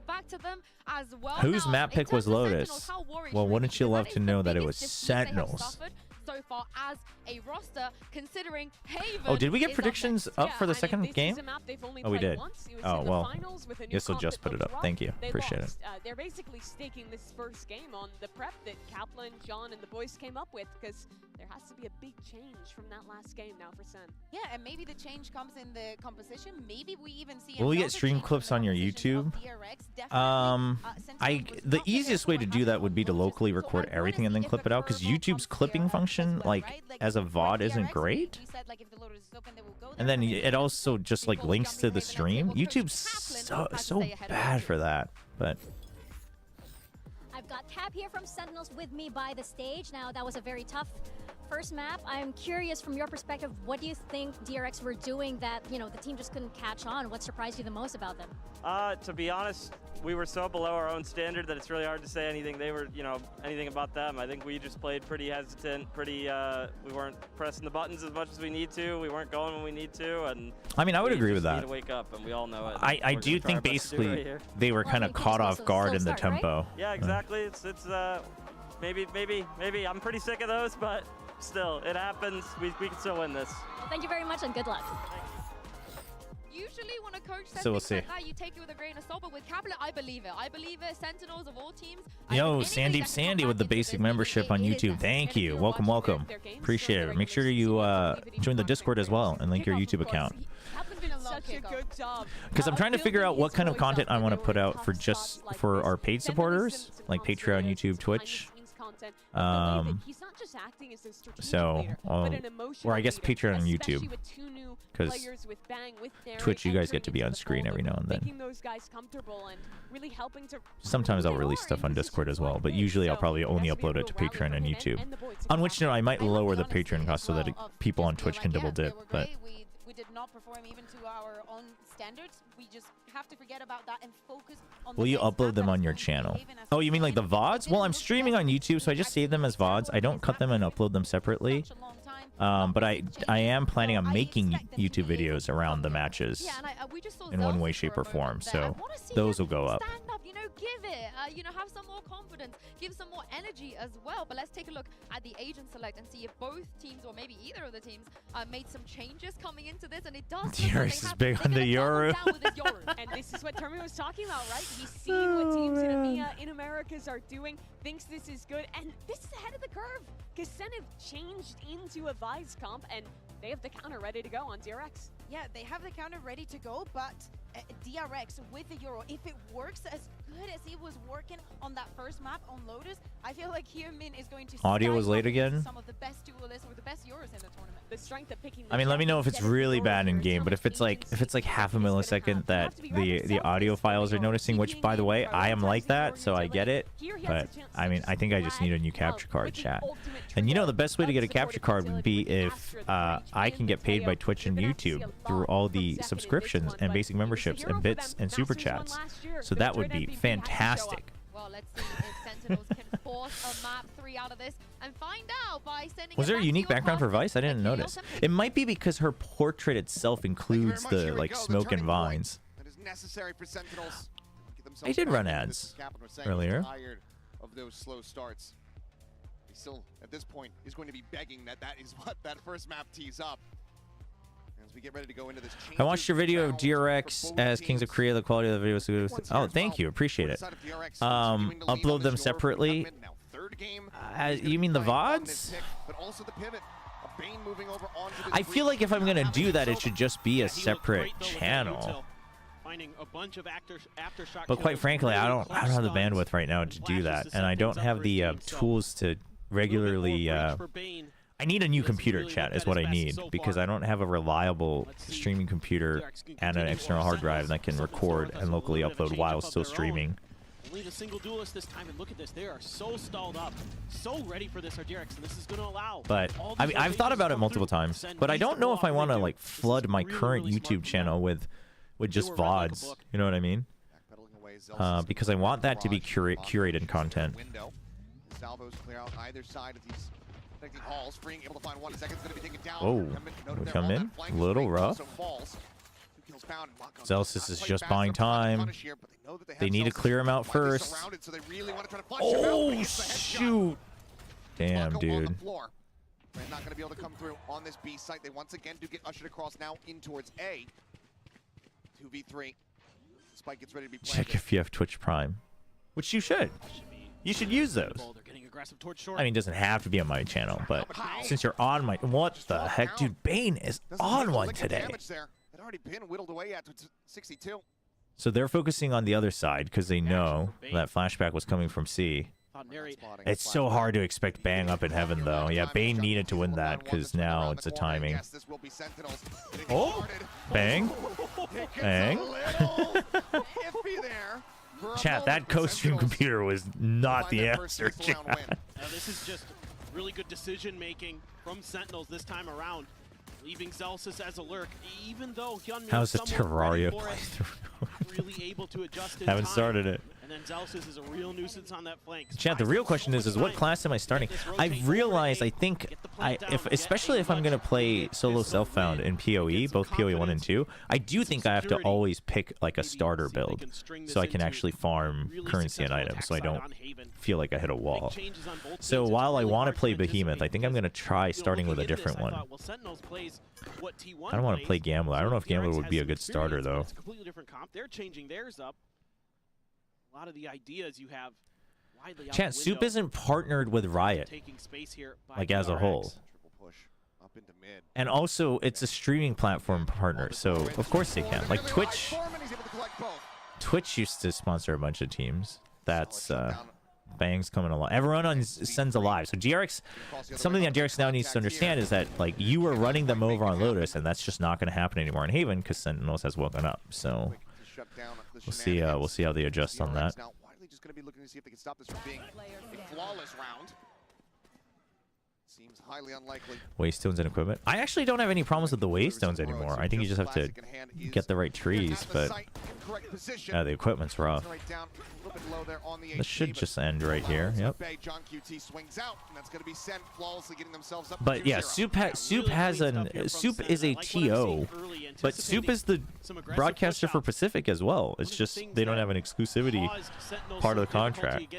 Back to them as well. Whose map pick was Lotus? Well, wouldn't you love to know that it was Sentinels? So far as a roster, considering Haven. Oh, did we get predictions up for the second game? Oh, we did. Oh, well, guess I'll just put it up. Thank you. Appreciate it. They're basically staking this first game on the prep that Kaplan, John, and the boys came up with, because there has to be a big change from that last game now for Sen. Yeah, and maybe the change comes in the composition. Maybe we even see. Will we get stream clips on your YouTube? The easiest way to do that would be to locally record everything and then clip it out, because YouTube's clipping function, like as a VOD, isn't great. And then it also just like links to the stream. YouTube's so bad for that, but. I've got Cap here from Sentinels with me by the stage. Now, that was a very tough first map. I'm curious from your perspective, what do you think DRX were doing that, you know, the team just couldn't catch on? What surprised you the most about them? To be honest, we were so below our own standard that it's really hard to say anything. They were, anything about them. I think we just played pretty hesitant, we weren't pressing the buttons as much as we need to. We weren't going when we need to, and I mean, I would agree with need that. to wake up, and we all know it. I do think basically they were kind of caught off guard in the tempo. Yeah, exactly. It's maybe I'm pretty sick of those, but still, it happens. We can still win this. Well, thank you very much and good luck. Usually when a coach says So we'll things see. like that, you take it with a grain of salt, but with Kaplan, I believe it. I believe it. Sentinels of all teams. Yo, Sandy with the basic membership on YouTube. Thank you. Welcome, welcome. Appreciate it. Make sure you join the Discord as well and link your YouTube account. Such a good job. Because I'm trying to figure out what kind of content I want to put out for our paid supporters, like Patreon, YouTube, Twitch. So, or I guess Patreon and YouTube, because Twitch, you guys get to be on screen every now and then. Sometimes I'll release stuff on Discord as well, but usually I'll probably only upload it to Patreon and YouTube. On which note, I might lower the Patreon cost so that people on Twitch can double dip. But we did not perform even to our own standards. We just have to forget about that and focus on. will you upload them on your channel? Oh, you mean like the VODs? Well, I'm streaming on YouTube, so I just save them as VODs. I don't cut them and upload them separately. But I am planning on making YouTube videos around the matches in one way, shape, or form. So those will go up. Stand up, give it. Have some more confidence, give some more energy as well. But let's take a look at the agent select and see if both teams, or maybe either of the teams, made some changes coming into this. And it does. DRX is big on the Yoru. And this is what Termi was talking about, right? He's seen what teams in EMEA, in Americas are doing, thinks this is good, and this is ahead of the curve. Because Sen have changed into a Vise comp, and they have the counter ready to go on DRX. Yeah, they have the counter ready to go, but DRX with the Euro, if it works as good as it was working on that first map on Lotus, I feel like Hyunmin is going to Audio was late again. Some of the best duelists or the best Euros in the tournament. The strength of picking. I mean, let me know if it's really bad in game, but if it's like half a millisecond that the audio files are noticing, which by the way, I am like that, so I get it. But I mean, I think I just need a new capture card, chat. And you know, the best way to get a capture card would be if I can get paid by Twitch and YouTube through all the subscriptions and basic memberships and bits and super chats. So that would be fantastic. Well, let's see if Sentinels can force a map 3 out of this and find out by sending. Was there a unique background for Vice? I didn't notice. It might be because her portrait itself includes the like smoke and vines. I did run ads earlier. Of those slow starts. He still, at this point, is going to be begging that is what that first map tees up. As we get ready to go into this. I watched your video of DRX as Kings of Korea. The quality of the video was good. Oh, thank you. Appreciate it. Upload them separately. You mean the VODs? I feel like if I'm going to do that, it should just be a separate channel. But quite frankly, I don't have the bandwidth right now to do that, and I don't have the tools to regularly. I need a new computer, chat, is what I need, because I don't have a reliable streaming computer and an external hard drive that can record and locally upload while still streaming. Only the single duelist this time, and look at this. They are so stalled up, so ready for this RDRX, and this is going to allow. But I mean, I've thought about it multiple times, but I don't know if I want to like flood my current YouTube channel with just VODs. You know what I mean? Because I want that to be curated content. Salvos clear out either side of these connecting halls. Freeing, able to find 1 second. Going to be taken down. Oh, we come in a little rough. Zelsis is just buying time. They need to clear him out first. Oh, shoot. Damn, dude. They're not going to be able to come through on this B site. They once again do get ushered across now in towards A. 2v3. Spike gets ready to be planted. Check if you have Twitch Prime, which you should. You should use those. I mean, it doesn't have to be on my channel, but since you're on my... What the heck? Dude, Bane is on one today. It already been whittled away at 62. So they're focusing on the other side because they know that flashback was coming from C. It's so hard to expect Bang up in heaven, though. Yeah, Bane needed to win that because now it's a timing. Oh! Bang! Bang! Chat, that co-stream computer was not the answer, chat. This is just really good decision-making from Sentinels this time around. Leaving Zelsis as a lurk, even though Hyunmin how's the Terraria playthrough? Really able to adjust in haven't time. Started it. And then Zelsis is a real nuisance on that flank. Chat, the real question is what class am I starting? I've realized, I think, especially if I'm going to play solo self-found in PoE, both PoE 1 and 2, I do think I have to always pick like a starter build so I can actually farm currency and items so I don't feel like I hit a wall. So while I want to play Behemoth, I think I'm going to try starting with a different one. I don't want to play Gambler. I don't know if Gambler would be a good starter, though. It's a completely different comp. They're changing theirs up. A lot of the ideas you have widely out Chat, the Soup window. isn't partnered with Riot, like as a whole. And also, it's a streaming platform partner, so of course they can. Like Twitch. Twitch used to sponsor a bunch of teams. That's Bang's coming along. Everyone on Sen's alive. So DRX, something that DRX now needs to understand is that like you were running them over on Lotus, and that's just not going to happen anymore in Haven because Sentinels has woken up. So we'll see. We'll see how they adjust on that. Now, widely just going to be looking to see if they can stop this from being a flawless round. Seems highly unlikely. Waystones and equipment. I actually don't have any problems with the waystones anymore. I think you just have to get the right trees, but the equipment's rough. This should just end right here. Yep. But yeah, Soup is a TO, but Soup is the broadcaster for Pacific as well. It's just they don't have an exclusivity part of the contract.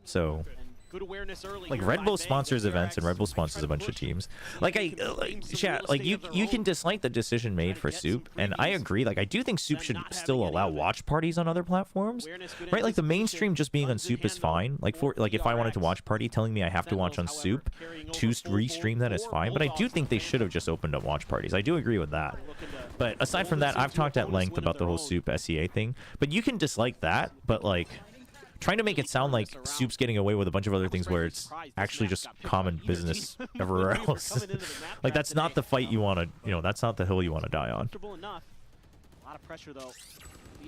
So Good awareness early. Like Red Bull sponsors events and Red Bull sponsors a bunch of teams. Like you can dislike the decision made for Soup, and I agree. Like I do think Soup should still allow watch parties on other platforms, right? Like the mainstream just being on Soup is fine. Like if I wanted to watch party, telling me I have to watch on Soup to restream that is fine. But I do think they should have just opened up watch parties. I do agree with that. But aside from that, I've talked at length about the whole Soup SEA thing. But you can dislike that, but like trying to make it sound like Soup's getting away with a bunch of other things where it's actually just common business everywhere else. Like that's not the fight you want to, you know, that's not the hill you want to die on. A lot of pressure though.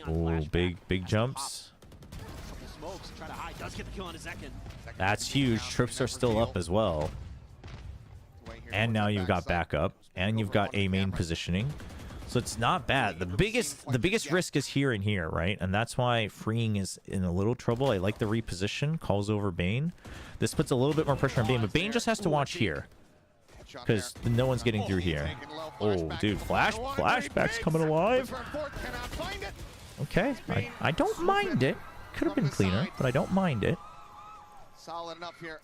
Oh, big jumps. That's huge. Trips are still up as well. And now you've got backup, and you've got A main positioning. So it's not bad. The biggest risk is here and here, right? And that's why Freeing is in a little trouble. I like the reposition. Calls over Bane. This puts a little bit more pressure on Bane, but Bane just has to watch here. Because no one's getting through here. Oh, dude. Flashback's coming alive. Okay. I don't mind it. Could have been cleaner, but I don't mind it. Solid enough here.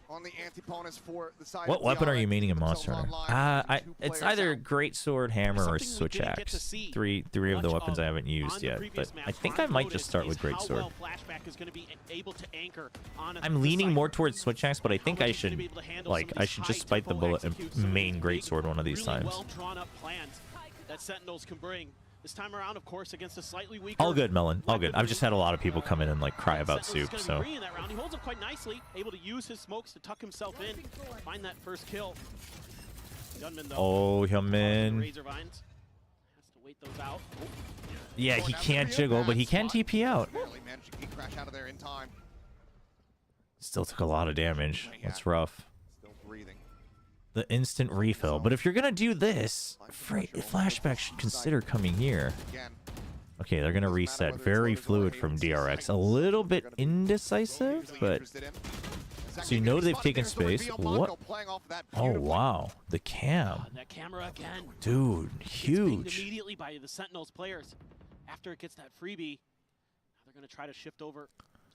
On the antiponus for the side. What weapon are you maining in Monster Hunter? It's either Great Sword, Hammer, or Switch Axe. Three of the weapons I haven't used yet, but I think I might just start with Great Sword. I'm leaning more towards Switch Axe, but I think I should just spite the bullet and main Great Sword one of these times. That Sentinels can bring. This time around, of course, against a slightly weaker. All good, Melon. All good. I've just had a lot of people come in and like cry about Soup, so. He holds up quite nicely, able to use his smokes to tuck himself in, find that first kill. Hyunmin, though. Oh, Hyunmin. Razor Vines has to wait those out. Oh. Yeah, he can't jiggle, but he can TP out. Still took a lot of damage. That's rough. The instant refill. But if you're going to do this, Flashback should consider coming here. Okay, they're going to reset. Very fluid from DRX. A little bit indecisive, but... So you know they've taken space. What? Oh, wow. The cam. That camera again. Dude, huge. Immediately by the Sentinels players. After it gets that freebie, they're going to try to shift over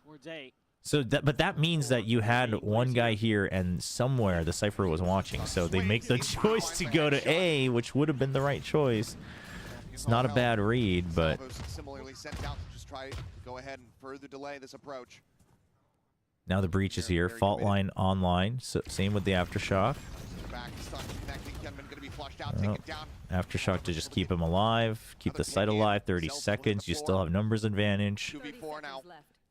towards A. So but that means that you had one guy here and somewhere the Cypher was watching. So they make the choice to go to A, which would have been the right choice. It's not a bad read, but similarly sent out to just try to go ahead and further delay this approach. Now the breach is here. Fault line online. So same with the Aftershock. Aftershock to just keep him alive. Keep the site alive. 30 seconds. You still have numbers advantage.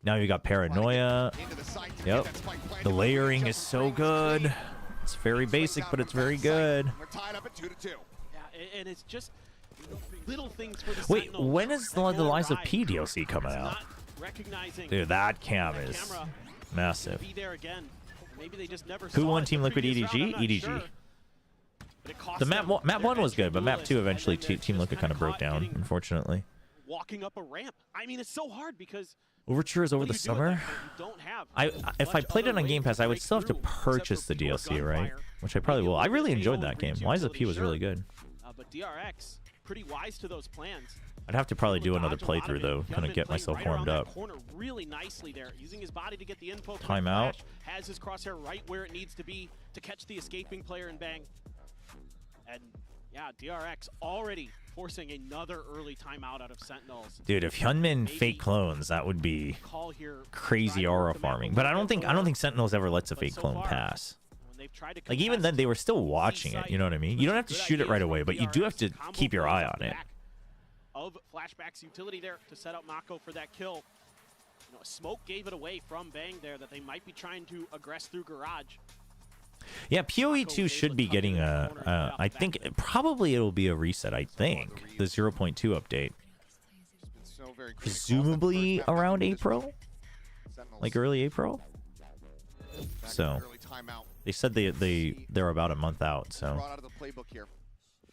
Now you got Paranoia. Yep. The layering is so good. It's very basic, but it's very good. We're tied up at 2-2. Yeah, and it's just little things for the Wait, Sentinels. when is the Lies of P DLC coming out? Dude, that cam is massive. Who won Team Liquid EDG? EDG. The map 1 was good, but map 2 eventually Team Liquid kind of broke down, unfortunately. Walking up a ramp. I mean, it's so hard because Overture is over the summer. If I played it on Game Pass, I would still have to purchase the DLC, right? Which I probably will. I really enjoyed that game. Lies of P was really good. But DRX, pretty wise to those plans. I'd have to probably do another playthrough though, kind of get myself warmed up. Really nicely there, using his body to get the info. Timeout. Has his crosshair right where it needs to be to catch the escaping player and bang. And yeah, DRX already forcing another early timeout out of Sentinels. Dude, if Hyunmin fake clones, that would be crazy aura farming. But I don't think Sentinels ever lets a fake clone pass. Like even then, they were still watching it. You know what I mean? You don't have to shoot it right away, but you do have to keep your eye on it. Of Flashback's utility there to set up Mako for that kill. You know, Smoke gave it away from Bang there that they might be trying to aggress through Garage. Yeah, PoE 2 should be getting a, I think probably it'll be a reset, I think. The 0.2 update. Presumably around April? Like early April? So, they said they're about a month out, so. Brought out of the playbook here.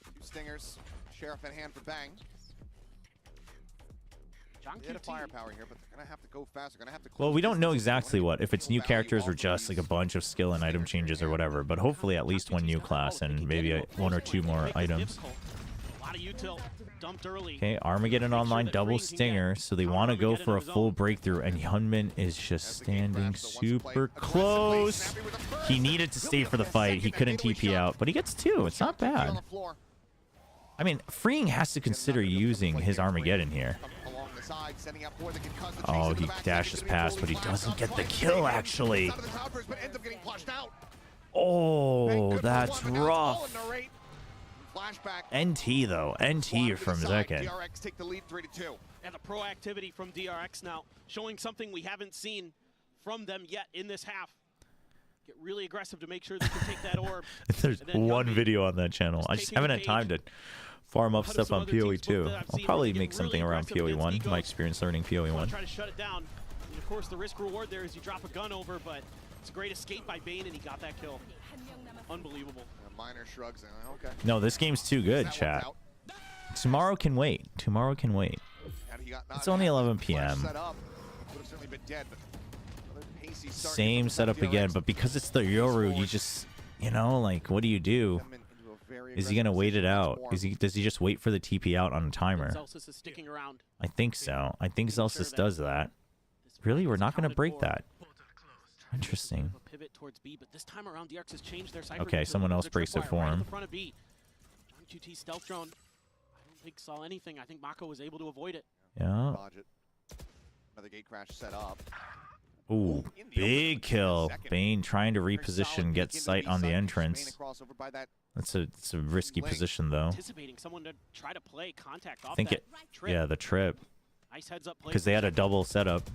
2 stingers, Sheriff in hand for Bang. They had a firepower here, but they're gonna have to go fast. They're gonna have to. Well, we don't know exactly what, if it's new characters or just like a bunch of skill and item changes or whatever, but hopefully at least one new class and maybe 1 or 2 more items. A lot of util dumped early. Okay, Armageddon online, double stinger, so they want to go for a full breakthrough, and Hyunmin is just standing super close. He needed to stay for the fight. He couldn't TP out, but he gets 2. It's not bad. I mean, Freeing has to consider using his Armageddon here. Oh, he dashes past, but he doesn't get the kill, actually. Oh, that's rough. NT, though. NT from Zekken. DRX take the lead 3-2. And the proactivity from DRX now, showing something we haven't seen from them yet in this half. Get really aggressive to make sure they can take that orb. There's one video on that channel. I just haven't had time to farm up stuff on PoE 2. I'll probably make something around PoE 1. My experience learning PoE 1. Try to shut it down. And of course, the risk reward there is you drop a gun over, but it's a great escape by Bane, and he got that kill. Unbelievable. Minor shrugs. Okay. No, this game's too good, chat. Tomorrow can wait. Tomorrow can wait. It's only 11 p.m. Same setup again, but because it's the Yoru, you just, you know, like, what do you do? Is he gonna wait it out? Does he just wait for the TP out on a timer? Zelsis is sticking around. I think so. I think Zelsis does that. Really, we're not gonna break that. Interesting. Pivot towards B, but this time around, DRX has changed their cypher. Okay, someone else breaks it for him. Front of B. John QT stealth drone. I don't think saw anything. I think Mako was able to avoid it. Yeah. Another gate crash set up. Ooh, big kill. Bane trying to reposition, get sight on the entrance. It's a risky position though. Anticipating someone to try to play contact off I think that it. Yeah, the trip. Nice heads up play. Because they had a double setup.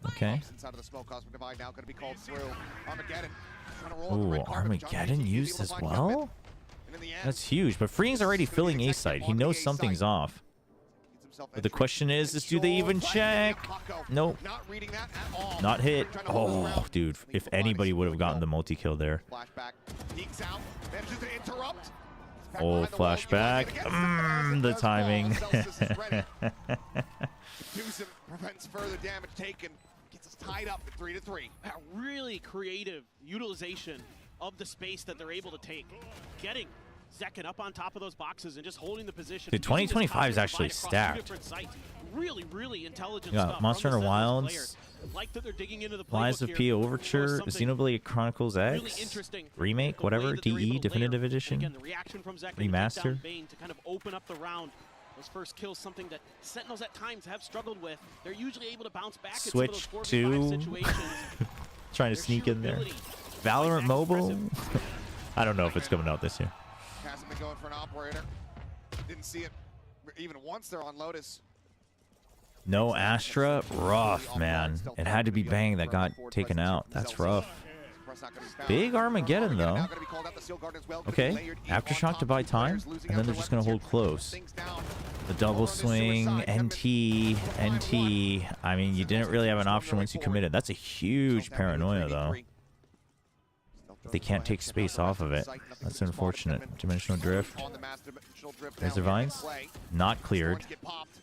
Okay. Ooh, Armageddon used as well? That's huge, but Freeing's already filling A site. He knows something's off. But the question is do they even check? Nope. Not hit. Oh, dude. If anybody would have gotten the multi-kill there. Oh, flashback. The timing. Prevents further damage taken. Gets us tied up at 3-3. A really creative utilization of the space that they're able to take. Getting Zekken up on top of those boxes and just holding the position. Dude, 2025 is actually stacked. Really, really intelligent Yeah, stuff. Monster Hunter Wilds, Like that they're digging into the Lies of P Overture, Xenoblade Chronicles X, Remake, whatever, DE, Definitive Edition, Again, the reaction from Zekken Remaster. to kind of open up the round. Those first kills, something that Sentinels at times have struggled with. They're usually able to bounce back Switch in some of those 4v5 to situations. trying to sneak in there. Valorant Mobile. I don't know if it's coming out this year. Hasn't been going for an operator. Didn't see it even once there on Lotus. No Astra, rough, man. It had to be Bang that got taken out. That's rough. Big Armageddon, though. Okay, Aftershock to buy time, and then they're just going to hold close. The double swing, NT. I mean, you didn't really have an option once you committed. That's a huge paranoia, though. They can't take space off of it. That's unfortunate. Dimensional drift. There's the vines. Not cleared.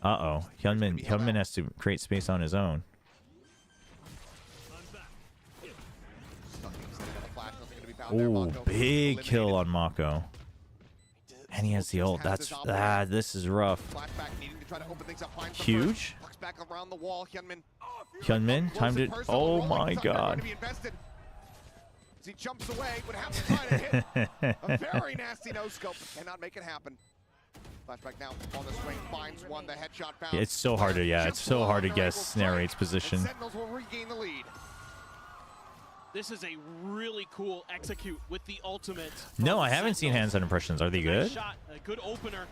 Uh-oh. Hyunmin has to create space on his own. Oh, big kill on Mako. And he has the ult. This is rough. Huge. Hyunmin timed it. Oh my god. As he jumps away, would have to try to hit a very nasty no-scope. Cannot make it happen. Flashback now on the swing, finds one, the headshot found. Yeah, it's so hard to, it's so hard to guess Narrate's position. Sentinels will regain the lead. This is a really cool execute with the ultimate. No, I haven't seen hands-on impressions. Are they good? Nice shot, a good opener.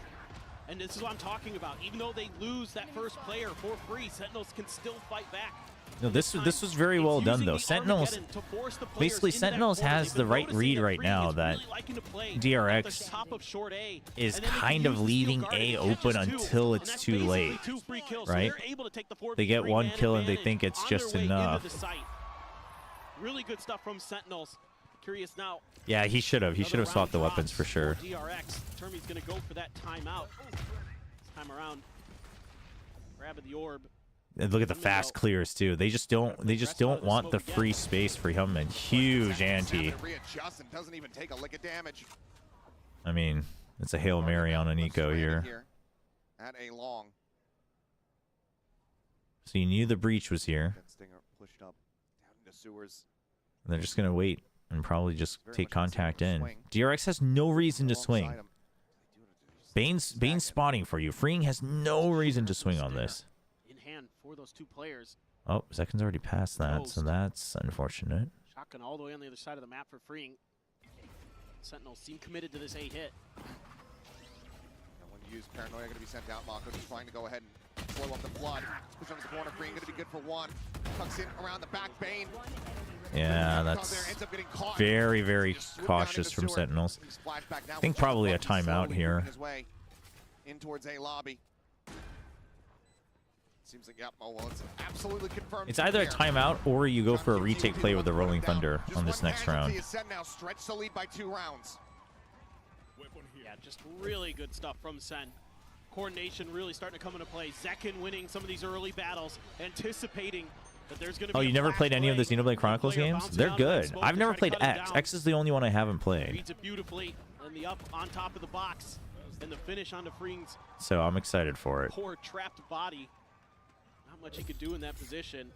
And this is what I'm talking about. Even though they lose that first player for free, Sentinels can still fight back. No, this was very well done though. Sentinels, basically Sentinels has the right read right now that DRX is kind of leaving A open until it's too late, right? They get one kill and they think it's just enough. Really good stuff from Sentinels. Curious now. Yeah, he should have swapped the weapons for sure. DRX, Termi's gonna go for that timeout. This time around, grabbing the orb. And look at the fast clears too. They just don't want the free space for Hyunmin. Huge anti. Doesn't even take a lick of damage. I mean, It's a Hail Mary on an eco here. At a long. So you knew the breach was here. Pushed up down into sewers. And they're just going to wait and probably just take contact in. DRX has no reason to swing. Bane's spotting for you. Freeing has no reason to swing on this. In hand for those two players. Oh, Zekin's already passed that, so that's unfortunate. Shotgun all the way on the other side of the map for Freeing. Sentinels seem committed to this A hit. When you use Paranoia, going to be sent out. Mako just trying to go ahead and slow up the flood. Push on the corner. Freeing going to be good for one. Tucks in around the back. Bane. Yeah, that's very, very cautious from Sentinels. I think probably a timeout here. In towards A lobby. Seems like, yep, oh well, it's absolutely confirmed. It's either a timeout or you go for a retake play with the Rolling Thunder on this next round. Now stretch the lead by 2 rounds. Yeah, just really good stuff from Sen. Coordination really starting to come into play. Zekin winning some of these early battles, anticipating that there's going to be. Oh, you never played any of the Xenoblade Chronicles games? They're good. I've never played X. X is the only one I haven't played. Reads it beautifully, and the up on top of the box, and the finish onto Freeing's. So I'm excited for it. Poor trapped body. Not much he could do in that position. And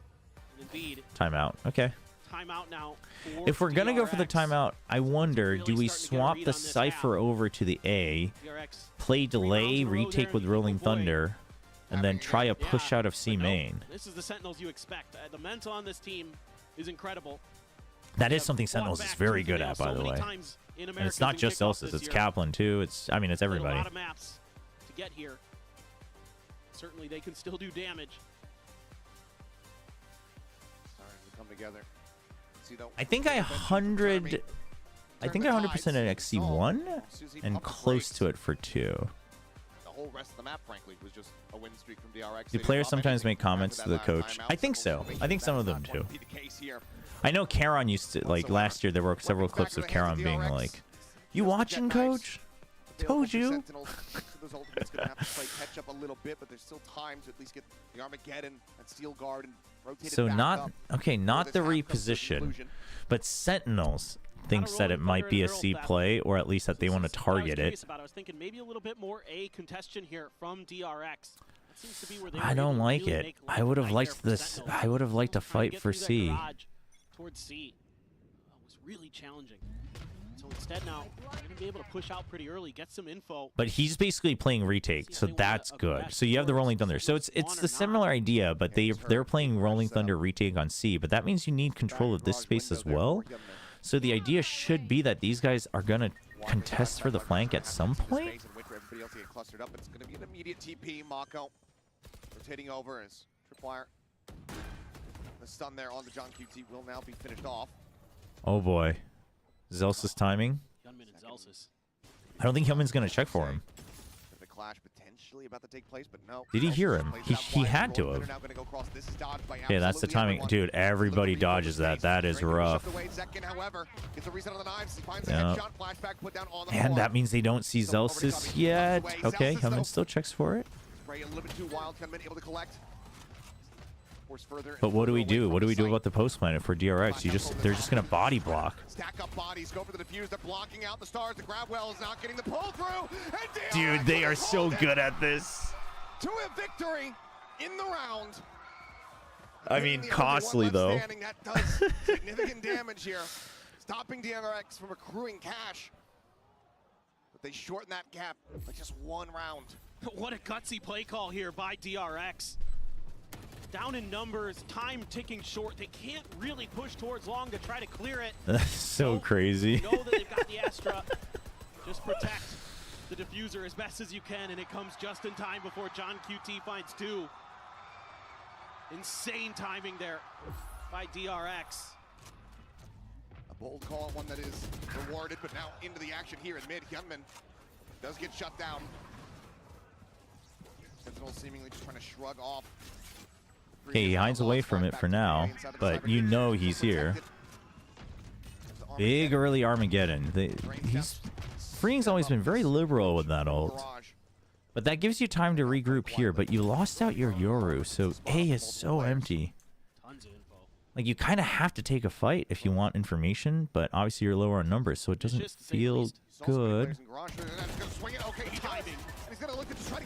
indeed. Timeout. Okay. Timeout now. If we're gonna go for the timeout, I wonder, do we swap the Cypher over to the A, play delay, retake with Rolling Thunder, and then try a push out of C main? This is the Sentinels you expect. The mental on this team is incredible. That is something Sentinels is very good at, by the way. And it's not just Celsius, it's Kaplan too. I mean, it's everybody. A lot of maps to get here. Certainly they can still do damage. Starting to come together. I think I 100% at XC1 and close to it for 2. The whole rest of the map, frankly, was just a win streak from DRX. Do players sometimes make comments to the coach? I think so. I think some of them do. I know Karon used to, like, last year there were several clips of Karon being like, "You watching, coach? Told you." Those ultimates gonna have to play catch up a little bit, but there's still time to at least get the Armageddon and Steel Guard and rotate So it back not up. Okay, not the reposition, but Sentinels thinks that it might be a C play, or at least that they want to target it. I was thinking maybe a little bit more A congestion here from DRX. That seems to be where they I don't like it. I would have liked this. I would have liked to fight for C. Towards C. It was really challenging. So instead now, they're going to be able to push out pretty early, get some info. But he's basically playing retake, so that's good. So you have the Rolling Thunder. So it's the similar idea, but they're playing Rolling Thunder retake on C, but that means you need control of this space as well. So the idea should be that these guys are going to contest for the flank at some point. Everybody else get clustered up. It's going to be an immediate TP. Mako rotating over as Tripwire. The stun there on the John QT will now be finished off. Oh boy. Zelsa's timing. Hyunmin and Zelsis. I don't think Hyunmin's going to check for him. The clash potentially about to take place, but no. Did he hear him? He had to have. Okay, that's the timing. Dude, everybody dodges that. That is rough. Yeah. And that means they don't see Zelsis yet. Okay, Hyunmin still checks for it. But what do we do? What do we do about the post plant if we're DRX? They're just gonna body block. Stack up bodies, go for the defuse. They're blocking out the stars. The grab well is not getting the pull through. Dude, they are so good at this. To a victory in the round. I mean, costly though. That does significant damage here, stopping DRX from accruing cash. But they shorten that gap by just 1 round. What a gutsy play call here by DRX. Down in numbers, time ticking short. They can't really push towards long to try to clear it. That's so crazy. Know that they've got the Astra. Just protect the diffuser as best as you can, and it comes just in time before John QT finds 2. Insane timing there by DRX. A bold call, one that is rewarded, but now into the action here in mid. Hyunmin does get shut down. Sentinel seemingly just trying to shrug off. Okay, he hides away from it for now, but you know he's here. Big early Armageddon. Freeing's always been very liberal with that ult. But that gives you time to regroup here, but you lost out your Yoru, so A is so empty. Tons of info. Like, you kind of have to take a fight if you want information, but obviously you're lower on numbers, so it doesn't feel good.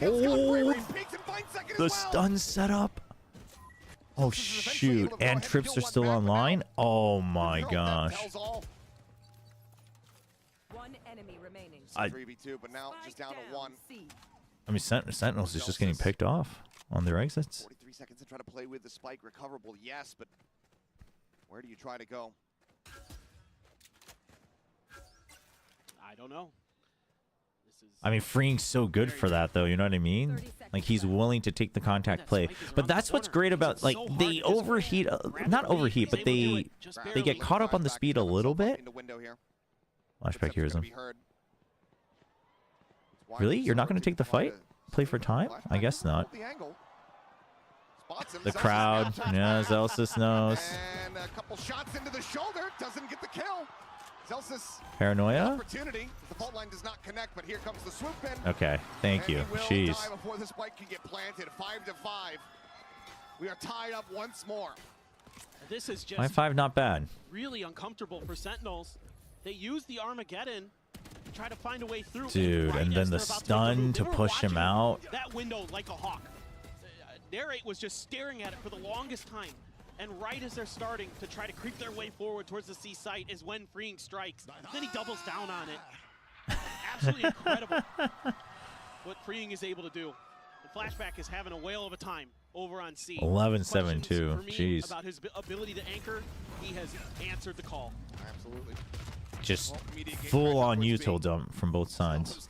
Oh, the stun setup. Oh, shoot. And trips are still online? Oh, my gosh. I mean, Sentinels is just getting picked off on their exits. 43 seconds to try to play with the spike. Recoverable, yes, but where do you try to go? I don't know. I mean, Freeing's so good for that, though. You know what I mean? Like, he's willing to take the contact play. But that's what's great about, like, they overheat, not overheat, but they get caught up on the speed a little bit. Flashback hears him. Really? You're not going to take the fight? Play for time? I guess not. The crowd. Yeah, Zelsis knows. And a couple shots into the shoulder. Doesn't get the kill. Zelsis. Paranoia? Opportunity. The fault line does not connect, but here comes the swoop in. Okay. Thank you. Jeez. Before the spike can get planted. 5-5. We are tied up once more. This is just 5-5, not bad. really uncomfortable for Sentinels. They use the Armageddon to try to find a way through. Dude, and then the stun to push him out. That window like a hawk. DRX was just staring at it for the longest time. And right as they're starting to try to creep their way forward towards the C site is when Freeing strikes. Then he doubles down on it. Absolutely incredible what Freeing is able to do. The Flashback is having a whale of a time over on C. 11-7-2. Jeez. About his ability to anchor, he has answered the call. Absolutely. Just full on util dump from both sides.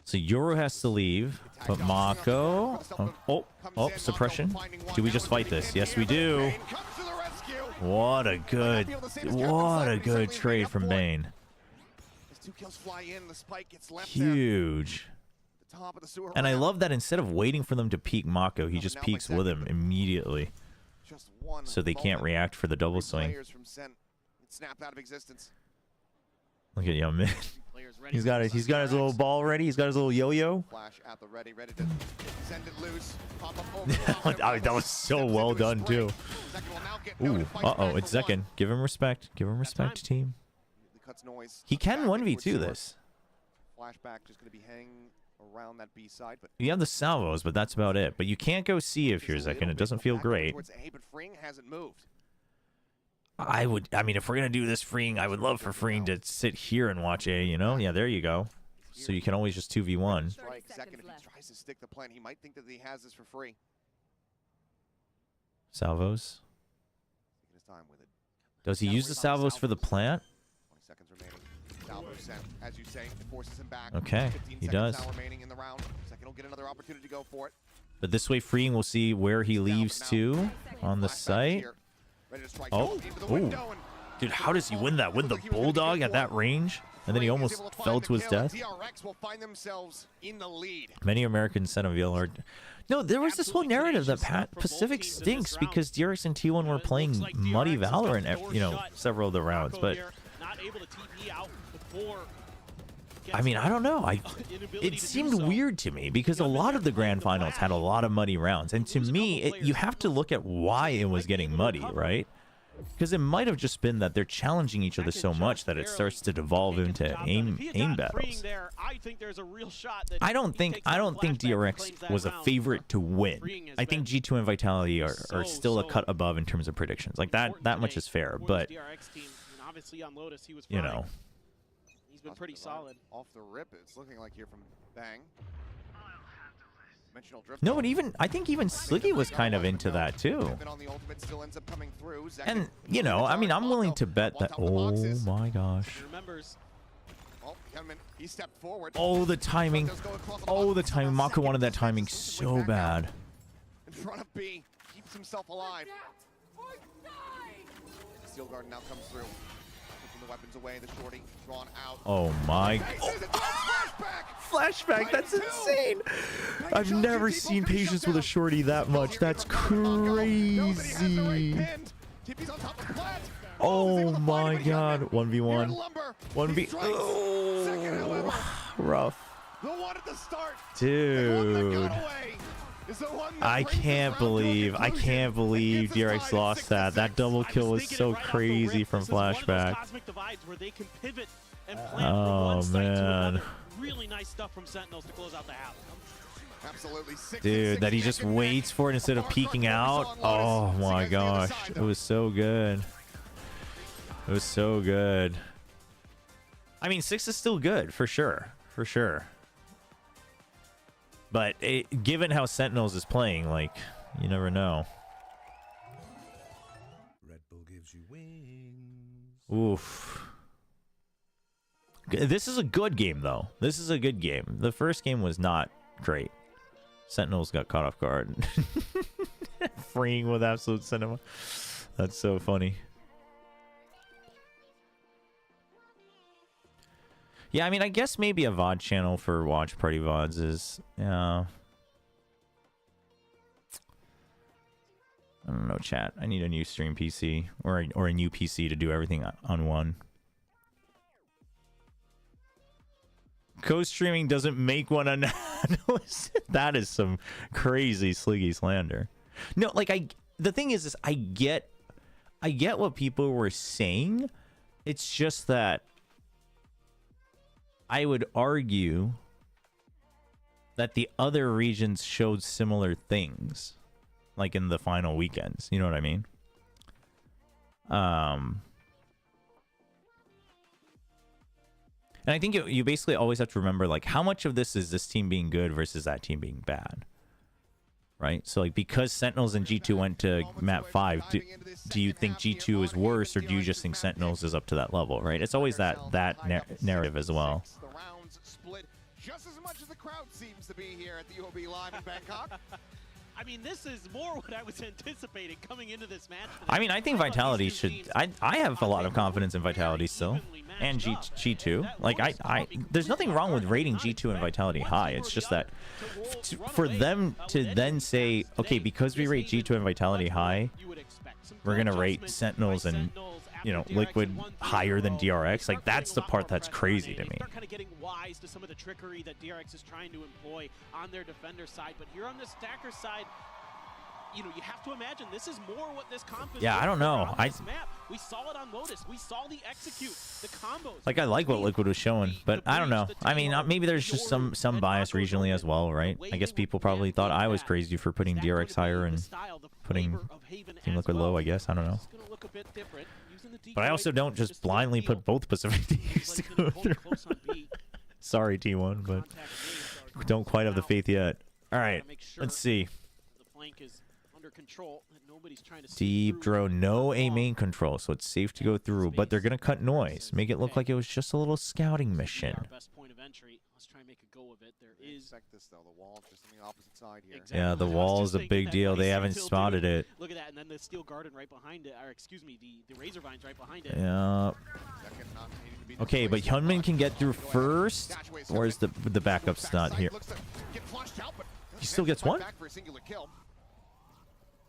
So Yoru has to leave, but Mako. Oh, suppression. Do we just fight this? Yes, we do. What a good trade from Bane. Huge. And I love that instead of waiting for them to peek Mako, he just peeks with him immediately. So they can't react for the double swing. Look at Young Man. He's got his little ball ready. He's got his little yo-yo. Flash at the ready to send it loose. Pop up over. That was so well done too. Ooh, it's Zekin. Give him respect. Give him respect, team. He can 1v2 this. Flashback just going to be hanging around that B side, but You have the salvos, but that's about it. But you can't go C if you're Zekin. It doesn't feel great. But Freeing hasn't moved. I mean, if we're going to do this Freeing, I would love for Freeing to sit here and watch A, you know? Yeah, there you go. So you can always just 2v1. Strike second if he tries to stick the plan. He might think that he has this for free. Salvos. Taking his time with it. Does he use the salvos for the plant? 20 seconds remaining. Salvo sent, as you say, it forces him back. Okay, 15 he seconds does. now remaining in the round. Second will get another opportunity to go for it. But this way, Freeing will see where he leaves to on the site. Oh, ooh. Dude, how does he win that? Win the Bulldog at that range? And then he almost fell to his death? DRX will find themselves in the lead. Many Americans said on VLR. No, there was this whole narrative that Pacific stinks because DRX and T1 were playing muddy Valorant, you know, several of the rounds. But I mean, I don't know. It seemed weird to me because a lot of the grand finals had a lot of muddy rounds. And to me, you have to look at why it was getting muddy, right? Because it might have just been that they're challenging each other so much that it starts to devolve into aim battles. I don't think DRX was a favorite to win. I think G2 and Vitality are still a cut above in terms of predictions. Like that much is fair, but you know. He's been pretty solid. Off the rip, it's looking like here from Bang. No, but I think even Sliggy was kind of into that too. And you know, I mean, I'm willing to bet that. Oh my gosh. Oh, the timing. Oh, the timing. Mako wanted that timing so bad. In front of B, keeps himself alive. Steel Guard now comes through. Taking the weapons away, the shorty drawn out. Oh my. Flashback, that's insane. I've never seen patience with a shorty that much. That's crazy. Oh my god. 1v1. 1v. Oh, rough. Dude. I can't believe DRX lost that. That double kill was so crazy from Flashback. Oh man. Really nice stuff from Sentinels to close out the half. Absolutely. Dude, that he just waits for it instead of peeking out. Oh my gosh. It was so good. It was so good. I mean, 6 is still good, for sure. For sure. But given how Sentinels is playing, like, you never know. Red Bull gives you wings. Oof. This is a good game, though. This is a good game. The first game was not great. Sentinels got caught off guard. Freeing with absolute cinema. That's so funny. Yeah, I mean, I guess maybe a VOD channel for watch party VODs is, I don't know, chat. I need a new stream PC or a new PC to do everything on one. Co-streaming doesn't make one an analyst. That is some crazy sliggy slander. No, like the thing is I get what people were saying. It's just that I would argue that the other regions showed similar things, like in the final weekends. You know what I mean? And I think you basically always have to remember, like, how much of this is this team being good versus that team being bad, right? So, like, because Sentinels and G2 went to map 5, do you think G2 is worse, or do you just think Sentinels is up to that level, right? It's always that narrative as well. The rounds split just as much as the crowd seems to be here at the OB Live in Bangkok. I mean, this is more what I was anticipating coming into this match. I mean, I think Vitality should... I have a lot of confidence in Vitality still. And G2. Like, there's nothing wrong with rating G2 and Vitality high. It's just that for them to then say, okay, because we rate G2 and Vitality high, we're going to rate Sentinels and, you know, Liquid higher than DRX. Like, that's the part that's crazy to me. They're kind of getting wise to some of the trickery that DRX is trying to employ on their defender side. But here on the stacker side, you know, you have to imagine this is more what this comp is. Yeah, I don't know. We saw it on Lotus. We saw the execute, the combos. Like, I like what Liquid was showing, but I don't know. I mean, maybe there's just some bias regionally as well, right? I guess people probably thought I was crazy for putting DRX higher and putting Team Liquid low, I guess. I don't know. But I also don't just blindly put both Pacific teams to go through. Sorry, T1, but don't quite have the faith yet. All right, let's see. Deep drone, no A main control, so it's safe to go through, but they're going to cut noise. Make it look like it was just a little scouting mission. Yeah, the wall is a big deal. They haven't spotted it. Look at that, and then the steel garden right behind it, or excuse me, the razor vines right behind it. Yeah. Okay, but Hyunmin can get through first. Where's the backup's not here? He still gets one?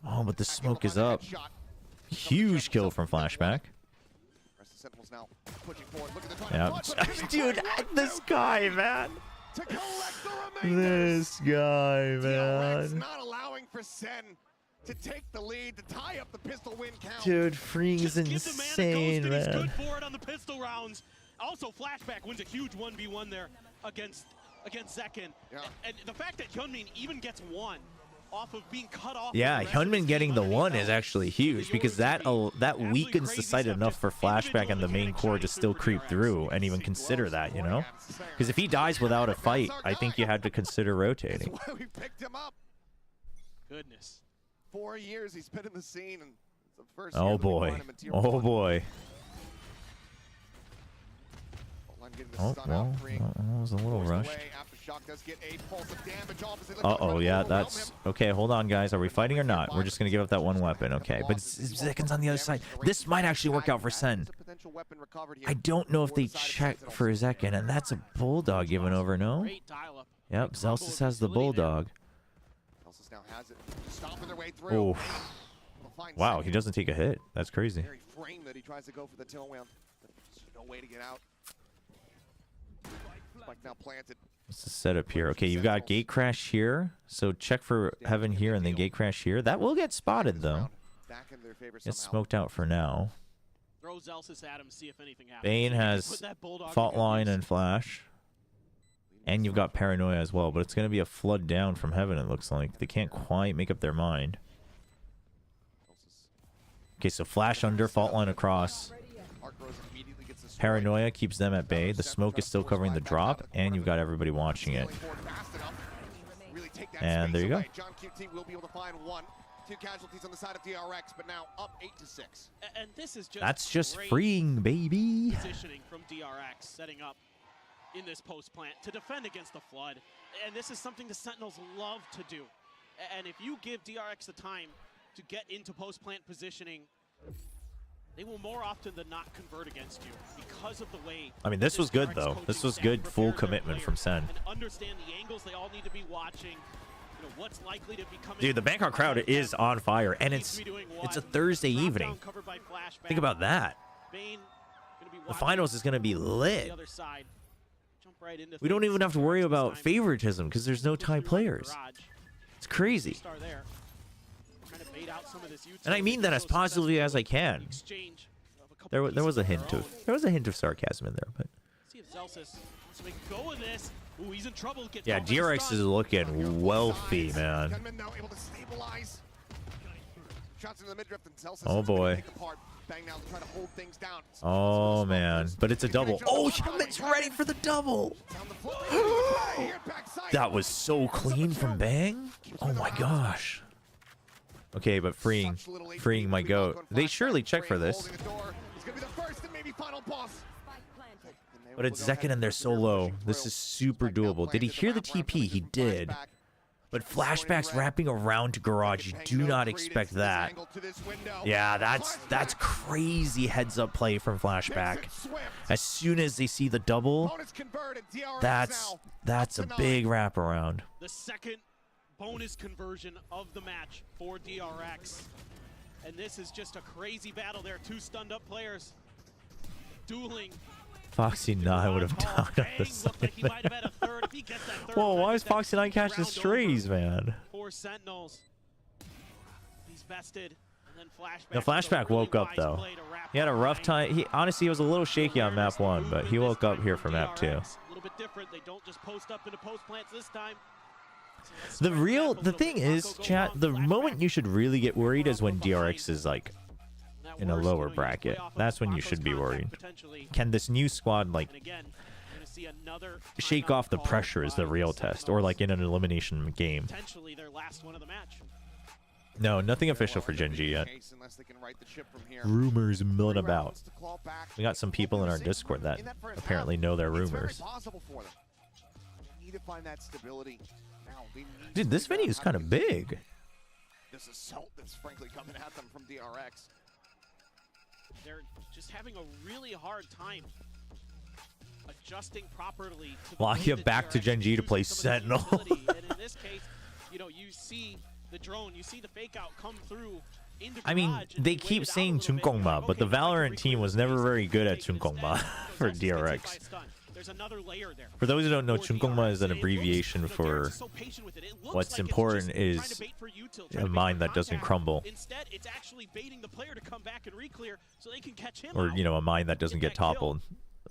Oh, but the smoke is up. Huge kill from Flashback. Yeah. Dude, this guy, man. This guy, man. Not allowing for SEN to take the lead, to tie up the pistol win count. Dude, Free's insane, man. He's good for it on the pistol rounds. Also, Flashback wins a huge 1v1 there against Zekin. Yeah. And the fact that Hyunmin even gets one off of being cut off. Yeah, Hyunmin getting the one is actually huge, because that weakens the site enough for Flashback and the main core to still creep through and even consider that, you know? Because if he dies without a fight, I think you had to consider rotating. That's why we picked him up. Goodness. 4 years he's been in the scene, and it's the first Oh boy. Oh boy. Oh, well, that was a little rushed. Uh-oh, yeah, that's... Okay, hold on, guys. Are we fighting or not? We're just going to give up that one weapon. Okay, but Zekin's on the other side. This might actually work out for SEN. I don't know if they check for Zekin, and that's a Bulldog given over, no? Yep, Zelsis has the Bulldog. Oh. Wow, he doesn't take a hit. That's crazy. No way to get out. Spike now planted. What's the setup here? Okay, you've got gate crash here. So check for heaven here and then gate crash here. That will get spotted though. It's smoked out for now. Throw Zelsis at him, see if anything happens. Bane has fault line and flash. And you've got paranoia as well, but it's going to be a flood down from heaven, it looks like. They can't quite make up their mind. Okay, so flash under, fault line across. Paranoia keeps them at bay. The smoke is still covering the drop, and you've got everybody watching it. And there you go. John QT will be able to find one. 2 casualties on the side of DRX, but now up 8-6. And this is just That's just freeing, baby. Positioning from DRX, setting up in this post plant to defend against the flood. And this is something the Sentinels love to do. And if you give DRX the time to get into post plant positioning, they will more often than not convert against you because of the way. I mean, this was good though. This was good full commitment from SEN. And understand the angles they all need to be watching. You know, what's likely to be coming. Dude, the Bangkok crowd is on fire, and it's a Thursday evening. Think about that. The finals is going to be lit. We don't even have to worry about favoritism because there's no Thai players. It's crazy. And I mean that as positively as I can. There was a hint of sarcasm in there, but yeah, DRX is looking wealthy, man. Oh boy. Oh man, but it's a double. Oh, Hyunmin's ready for the double. That was so clean from Bang. Oh my gosh. Okay, but freeing my goat. They surely check for this. But it's Zekin and they're so low. This is super doable. Did he hear the TP? He did. But flashbacks wrapping around to garage, you do not expect that. Yeah, that's crazy heads up play from flashback. As soon as they see the double, that's a big wraparound. The second bonus conversion of the match for DRX. And this is just a crazy battle there. 2 stunned up players dueling. Foxy 9 would have died on the side. Whoa, why is Foxy 9 catching strays, man? For Sentinels. He's vested. And then The flashback woke up though. He had a rough time. Honestly, he was a little shaky on map 1, but he woke up here for map 2. A little bit different. They don't just post up into post plants this time. The thing is, chat, the moment you should really get worried is when DRX is like in a lower bracket. That's when you should be worried. Can this new squad like shake off the pressure is the real test, or like in an elimination game. No, nothing official for Gen G yet. Rumors milling about. We got some people in our Discord that apparently know their rumors. Dude, this venue is kind of big. This assault that's frankly coming at them from DRX. They're just having a really hard time adjusting properly to Lakia back to Gen G to play Sentinel. And in this case, you know, you see the drone, you see the fake out come through. I mean, they keep saying Chungkongma, but the Valorant team was never very good at Chungkongma for DRX. For those who don't know, Chungkongma is an abbreviation for what's important is a mine that doesn't crumble. Instead, it's actually baiting the player to come back and re-clear so they can catch him. Or, you know, a mine that doesn't get toppled.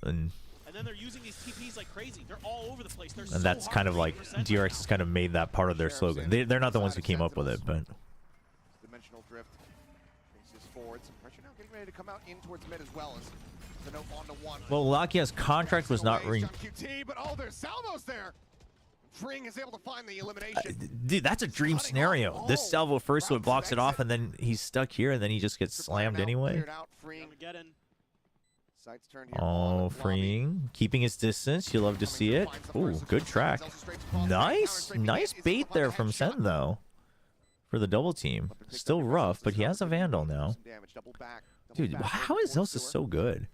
And then they're using these TPs like crazy. They're all over the place. And that's kind of like DRX has kind of made that part of their slogan. They're not the ones who came up with it, but Dimensional drift faces forward. Some pressure now getting ready to come out in towards mid as well as the note on to one. well, Lakia's contract was not But oh, there's salvos there. Freeing is able to find the elimination. Dude, that's a dream scenario. This salvo first would blocks it off, and then he's stuck here, and then he just gets slammed anyway. Oh, freeing. Keeping his distance. You love to see it. Ooh, good track. Nice bait there from SEN, though, for the double team. Still rough, but he has a Vandal now. Dude, how is Zelsa so good?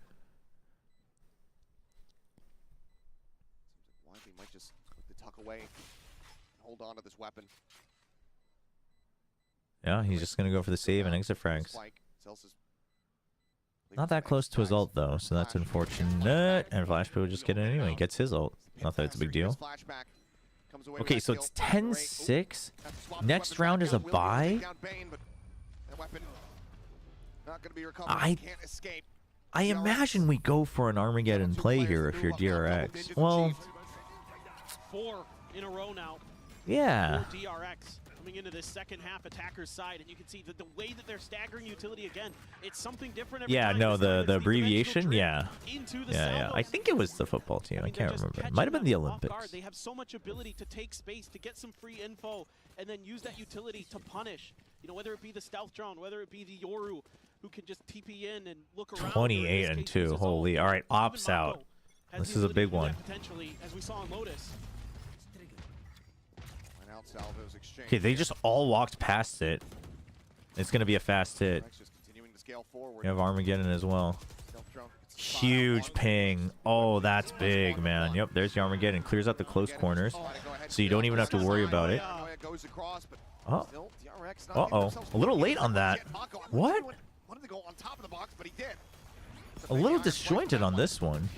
He might just look to tuck away and hold on to this weapon. Yeah, he's just going to go for the save and exit frags. Not that close to his ult though, so that's unfortunate. And Flashback will just get it anyway. Gets his ult. Not that it's a big deal. Okay, so it's 10-6. Next round is a bye. I imagine we go for an Armageddon play here if you're DRX. Well, 4 in a row now. Yeah. For DRX coming into this second half attacker's side, and you can see that the way that they're staggering utility again, it's something different every yeah, time. no, It's the the abbreviation, yeah. into the Yeah. I salvos. think it was the football team. I can't remember. It might have been the Off Olympics. guard. They have so much ability to take space, to get some free info, and then use that utility to punish. You know, whether it be the stealth drone, whether it be the Yoru, who can just TP in and look around. 28 and 2. Holy. All right, ops out. This is a big one. Potentially, as we saw in Lotus. Okay, they just all walked past it. It's going to be a fast hit. You have Armageddon as well. Huge ping. Oh, that's big, man. Yep, there's the Armageddon. Clears out the close corners, so you don't even have to worry about it. Oh. Uh-oh. A little late on that. What? A little disjointed on this one.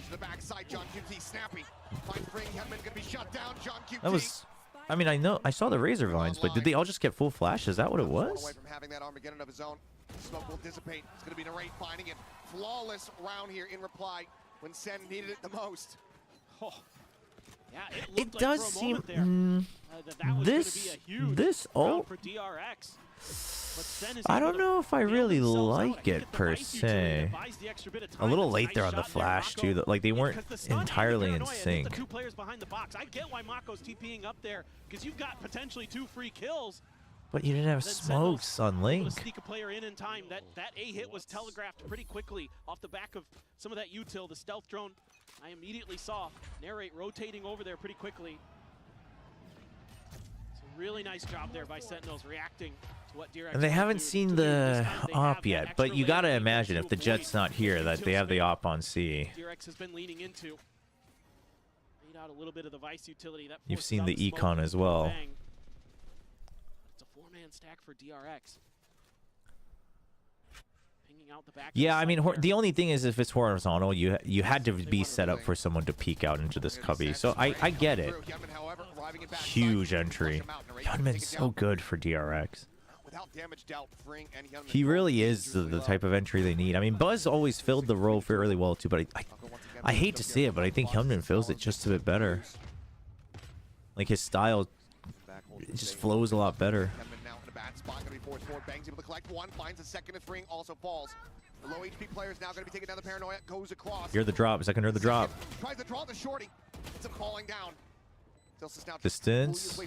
That was... I mean, I saw the Razor Vines, but did they all just get full flash? Is that what it was? Smoke will dissipate. It's going to be Narrate finding it. Flawless round here in reply when SEN needed it the most. Oh. Yeah, it does seem this ult. I don't know if I really like it per se. A little late there on the flash too. Like they weren't entirely in sync. The 2 players behind the box. I get why Mako's TPing up there because you've got potentially 2 free kills. But you didn't have smokes on Link. Sneak a player in time. That A hit was telegraphed pretty quickly off the back of some of that util. The stealth drone, I immediately saw Narrate rotating over there pretty quickly. It's a really nice job there by Sentinels reacting to what DRX. And they haven't seen the op yet, but you gotta imagine if the Jet's not here that they have the op on C. DRX has been leaning into. Laid out a little bit of the Vice utility. That You've seen the Econ as well. It's a 4-man stack for DRX. Pinging out the back. Yeah, I mean, the only thing is if it's horizontal, you had to be set up for someone to peek out into this cubby. So I get it. Huge entry. Hyunmin's so good for DRX. He really is the type of entry they need. I mean, Buzz always filled the role fairly well too, but I hate to say it, but I think Hyunmin fills it just a bit better. Like his style, it just flows a lot better. Bangs able to collect one, finds a second and Thring also falls. The low HP player is now going to be taking down the paranoia, goes across. Hear the drop, second hear the drop. Tries to draw the shorty. It's him falling down. Distance.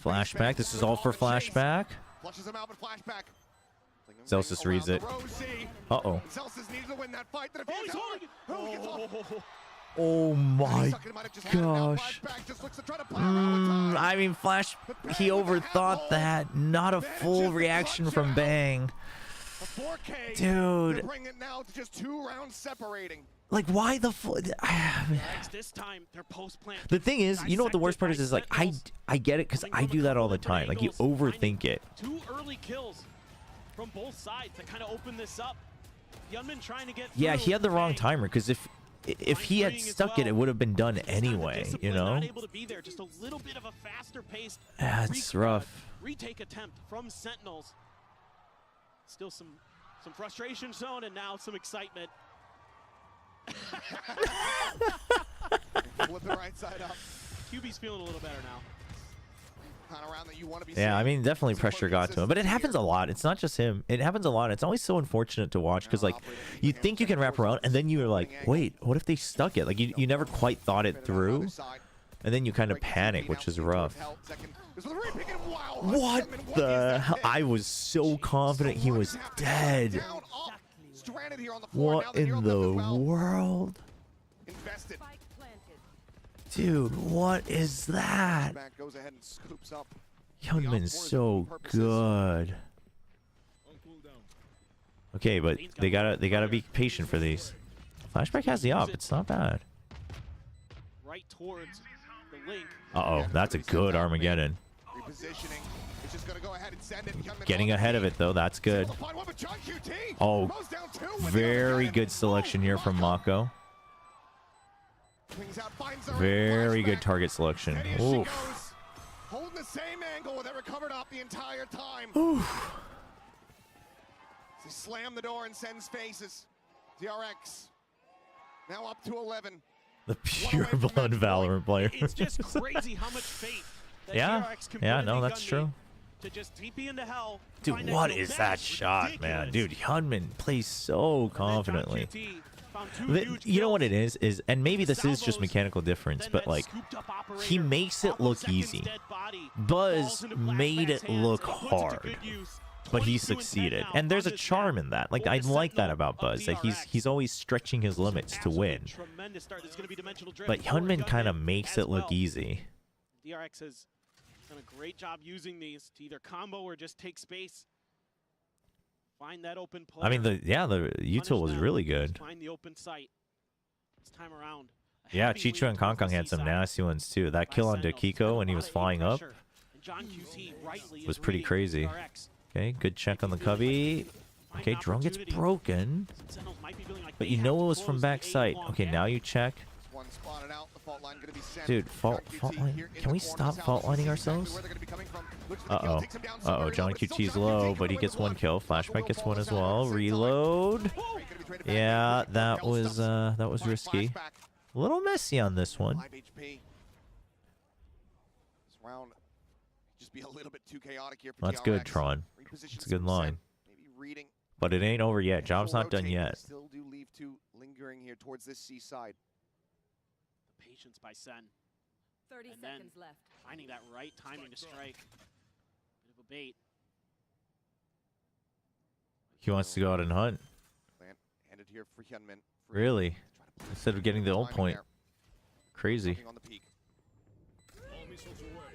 Flashback. This is all for flashback. Flushes him out with flashback. Celsius reads it. Uh-oh. Celsius needs to win that fight. Oh my gosh. I mean, Flash, he overthought that. Not a full reaction from Bang. Dude. Like, why the The thing is, you know what the worst part is like, I get it because I do that all the time. Like, you overthink it. 2 early kills from both sides to kind of open this up. Hyunmin trying to get through. Yeah, he had the wrong timer because if he had stuck it, it would have been done anyway, you know? Able to be there, just a little bit of a faster pace. Yeah, it's rough. Retake attempt from Sentinels. Still some frustration zone and now some excitement. Flip it right side up. QB's feeling a little better now. Yeah, I mean, definitely pressure got to him, but it happens a lot. It's not just him. It happens a lot. It's always so unfortunate to watch because, like, you think you can wrap around, and then you're like, wait, what if they stuck it? Like, you never quite thought it through, and then you kind of panic, which is rough. What the hell? I was so confident he was dead. What in the world? Dude, what is that? Hyunmin's so good. Okay, but they gotta be patient for these. Flashback has the op. It's not bad. Right towards the Link. Uh-oh, that's a good Armageddon. Getting ahead of it, though. That's good. Oh, very good selection here from Mako. Very good target selection. Oof. Holding the same angle with it recovered up the entire time. Oof. They slam the door in SEN's faces. DRX now up to 11. The pure blood Valorant player. It's just crazy how much faith that Yeah, DRX can yeah, put no, in that's true. to just TP into hell. Dude, what is that shot, man? Dude, Hyunmin plays so confidently. You know what it is, and maybe this is just mechanical difference, but like, he makes it look easy. Buzz made it look hard, but he succeeded, and there's a charm in that. Like, I like that about Buzz, that he's always stretching his limits to win. But Hyunmin kind of makes it look easy. DRX has done a great job using these to either combo or just take space. Find that open player. I mean, the util was really good. Find the open site. This time around. Yeah, Chicho and Kong Kong had some nasty ones too. That kill on Kiko when he was flying up was pretty crazy. Okay, good check on the Cubby. Okay, drone gets broken. But you know it was from backside. Okay, now you check. Dude, fault line. Can we stop fault lining ourselves? Uh-oh. Uh-oh, John QT's low, but he gets one kill. Flashback gets one as well. Reload. Yeah, that was risky. A little messy on this one. That's good, Tron. It's a good line. But it ain't over yet. Job's not done yet. Still do leave two lingering here towards this seaside. Patience by SEN. 30 and seconds left. Finding that right timing to strike. Bit of a bait. He wants to go out and hunt. Handed here for Hyunmin. Really? Instead of getting the ult point. Crazy. On the peak.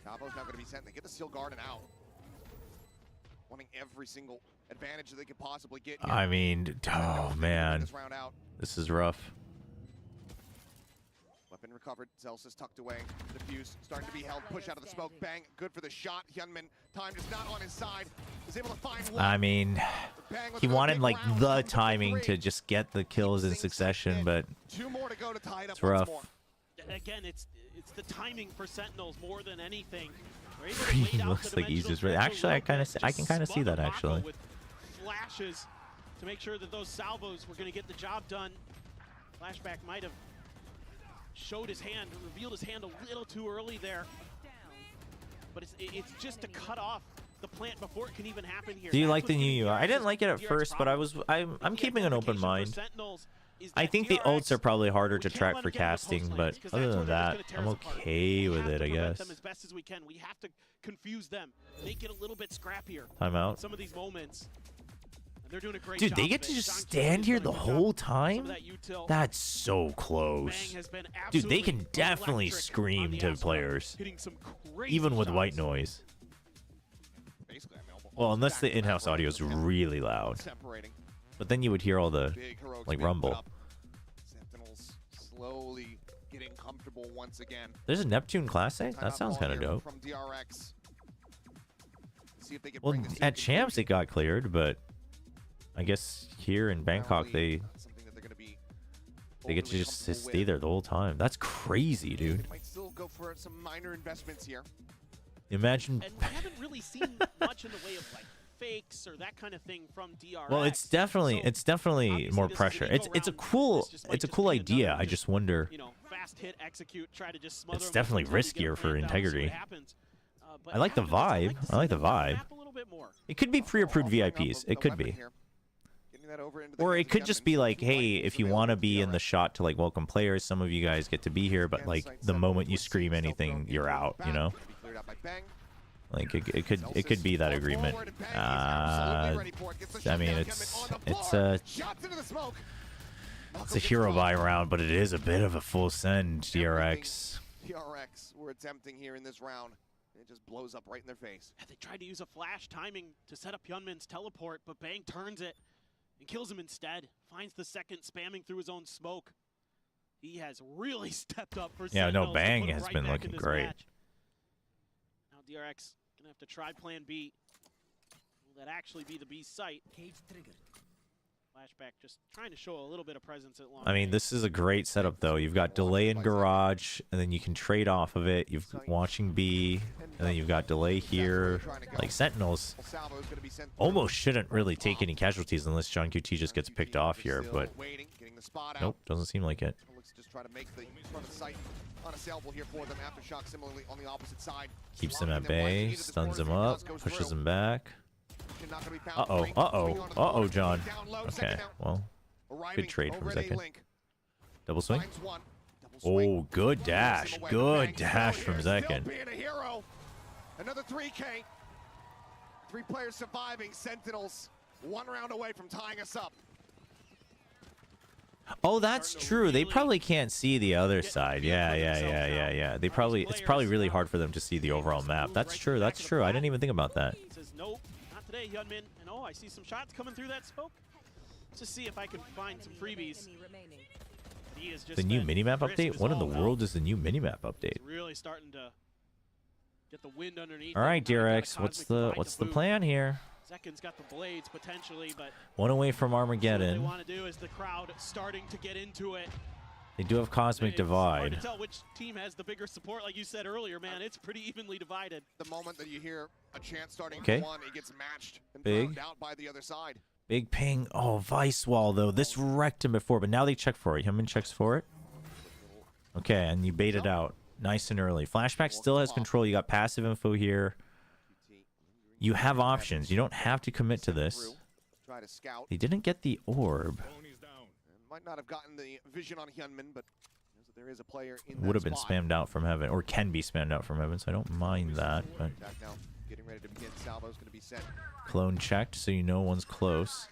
Nabo's now going to be sent. They get the Steel Garden out. Wanting every single advantage that they could possibly get here. I mean, oh man. This is rough. Weapon recovered. Zelsa's tucked away. Defuse starting to be held. Push out of the smoke. Bang. Good for the shot. Hyunmin. Time just not on his side. Is able to find one. I mean, he wanted like the timing to just get the kills in succession, but it's rough. Again, it's the timing for Sentinels more than anything. He looks like he's just actually I can kind of see that actually. With flashes to make sure that those salvos were going to get the job done. Flashback might have showed his hand, revealed his hand a little too early there. But it's just to cut off the plant before it can even happen here. Do you like the new UI? I didn't like it at first, but I'm keeping an open mind. I think the ults are probably harder to track for casting, but other than that, I'm okay with it, I guess. Them as best as we can. We have to confuse them, make it a little bit scrappier. Timeout. Some of these moments. And they're doing a great Dude, job they get to just stand here the whole time? That's so close. Dude, they can definitely scream to players, even with white noise. Well, unless the in-house audio is really loud. But then you would hear all the, like, rumble. Sentinels slowly getting comfortable once again. There's a Neptune Class A? That sounds kind of dope. From DRX. See if they can Well, bring this at Champs it got cleared, but I guess here in Bangkok they get to just stay there the whole time. That's crazy, dude. Might still go for some minor investments here. Imagine. And we haven't really seen much in the way of like fakes or that kind of thing from DRX. Well, it's definitely more pressure. It's a cool idea. I just wonder. You know, fast hit, execute, try to just smother It's definitely riskier for integrity. I like the vibe. I like the vibe. It could be pre-approved VIPs. It could be. Or it could just be like, hey, if you want to be in the shot to like welcome players, some of you guys get to be here, but like the moment you scream anything, you're out, you know? Like it could be that agreement. I mean, it's a hero buy round, but it is a bit of a full send, DRX. DRX were attempting here in this round. It just blows up right in their face. They tried to use a flash timing to set up Hyunmin's teleport, but Bang turns it and kills him instead. Finds the second, spamming through his own smoke. He has really stepped up for Yeah, no, Sentinels Bang to put him has right been back looking in this great. match. Now DRX Gonna have to try plan B. Will that actually be the B site? Cage triggered. Flashback just trying to show a little bit of presence at long. I mean, this is a great setup, though. You've got delay in garage, and then you can trade off of it. You've watching B, and then you've got delay here. Like, Sentinels almost shouldn't really take any casualties unless John QT just gets picked off here, but nope, doesn't seem like it. Just try to make the front of the site unassailable here for them. Aftershock similarly on the opposite side. Keeps him at bay, stuns him up, pushes him back. Uh-oh, uh-oh, uh-oh, John. Okay, well, good trade from Zekin. Double swing. Oh, good dash. Good dash from Zekin. Another 3K. 3 players surviving. Sentinels 1 round away from tying us up. Oh, that's true. They probably can't see the other side. Yeah. They probably, it's probably really hard for them to see the overall map. That's true. That's true. I didn't even think about that. Says nope, not today, Hyunmin. And oh, I see some shots coming through that smoke. Let's just see if I can find some freebies. The new minimap update? What in the world is the new minimap update? Really starting to get the wind underneath. All right, DRX, what's the plan here? Zekin's got the blades potentially, but one away from Armageddon. What they want to do is the crowd starting to get into it. They do have Cosmic Divide. It's hard to tell which team has the bigger support, like you said earlier, man. It's pretty evenly divided. The moment that you hear a chant starting okay. one, it gets matched and big out by the other side. Big ping. Oh, Vice Wall though. This wrecked him before, but now they check for it. Hyunmin checks for it. Okay, and you bait it out nice and early. Flashback still has control. You got passive info here. You have options. You don't have to commit to this. They didn't get the orb. Might not have gotten the vision on Hyunmin, but there is a player in would have been spammed out from heaven, or can be spammed out from heaven, so I don't mind that. But getting ready to begin. Salvo's going to be sent. Clone checked, so you know one's close.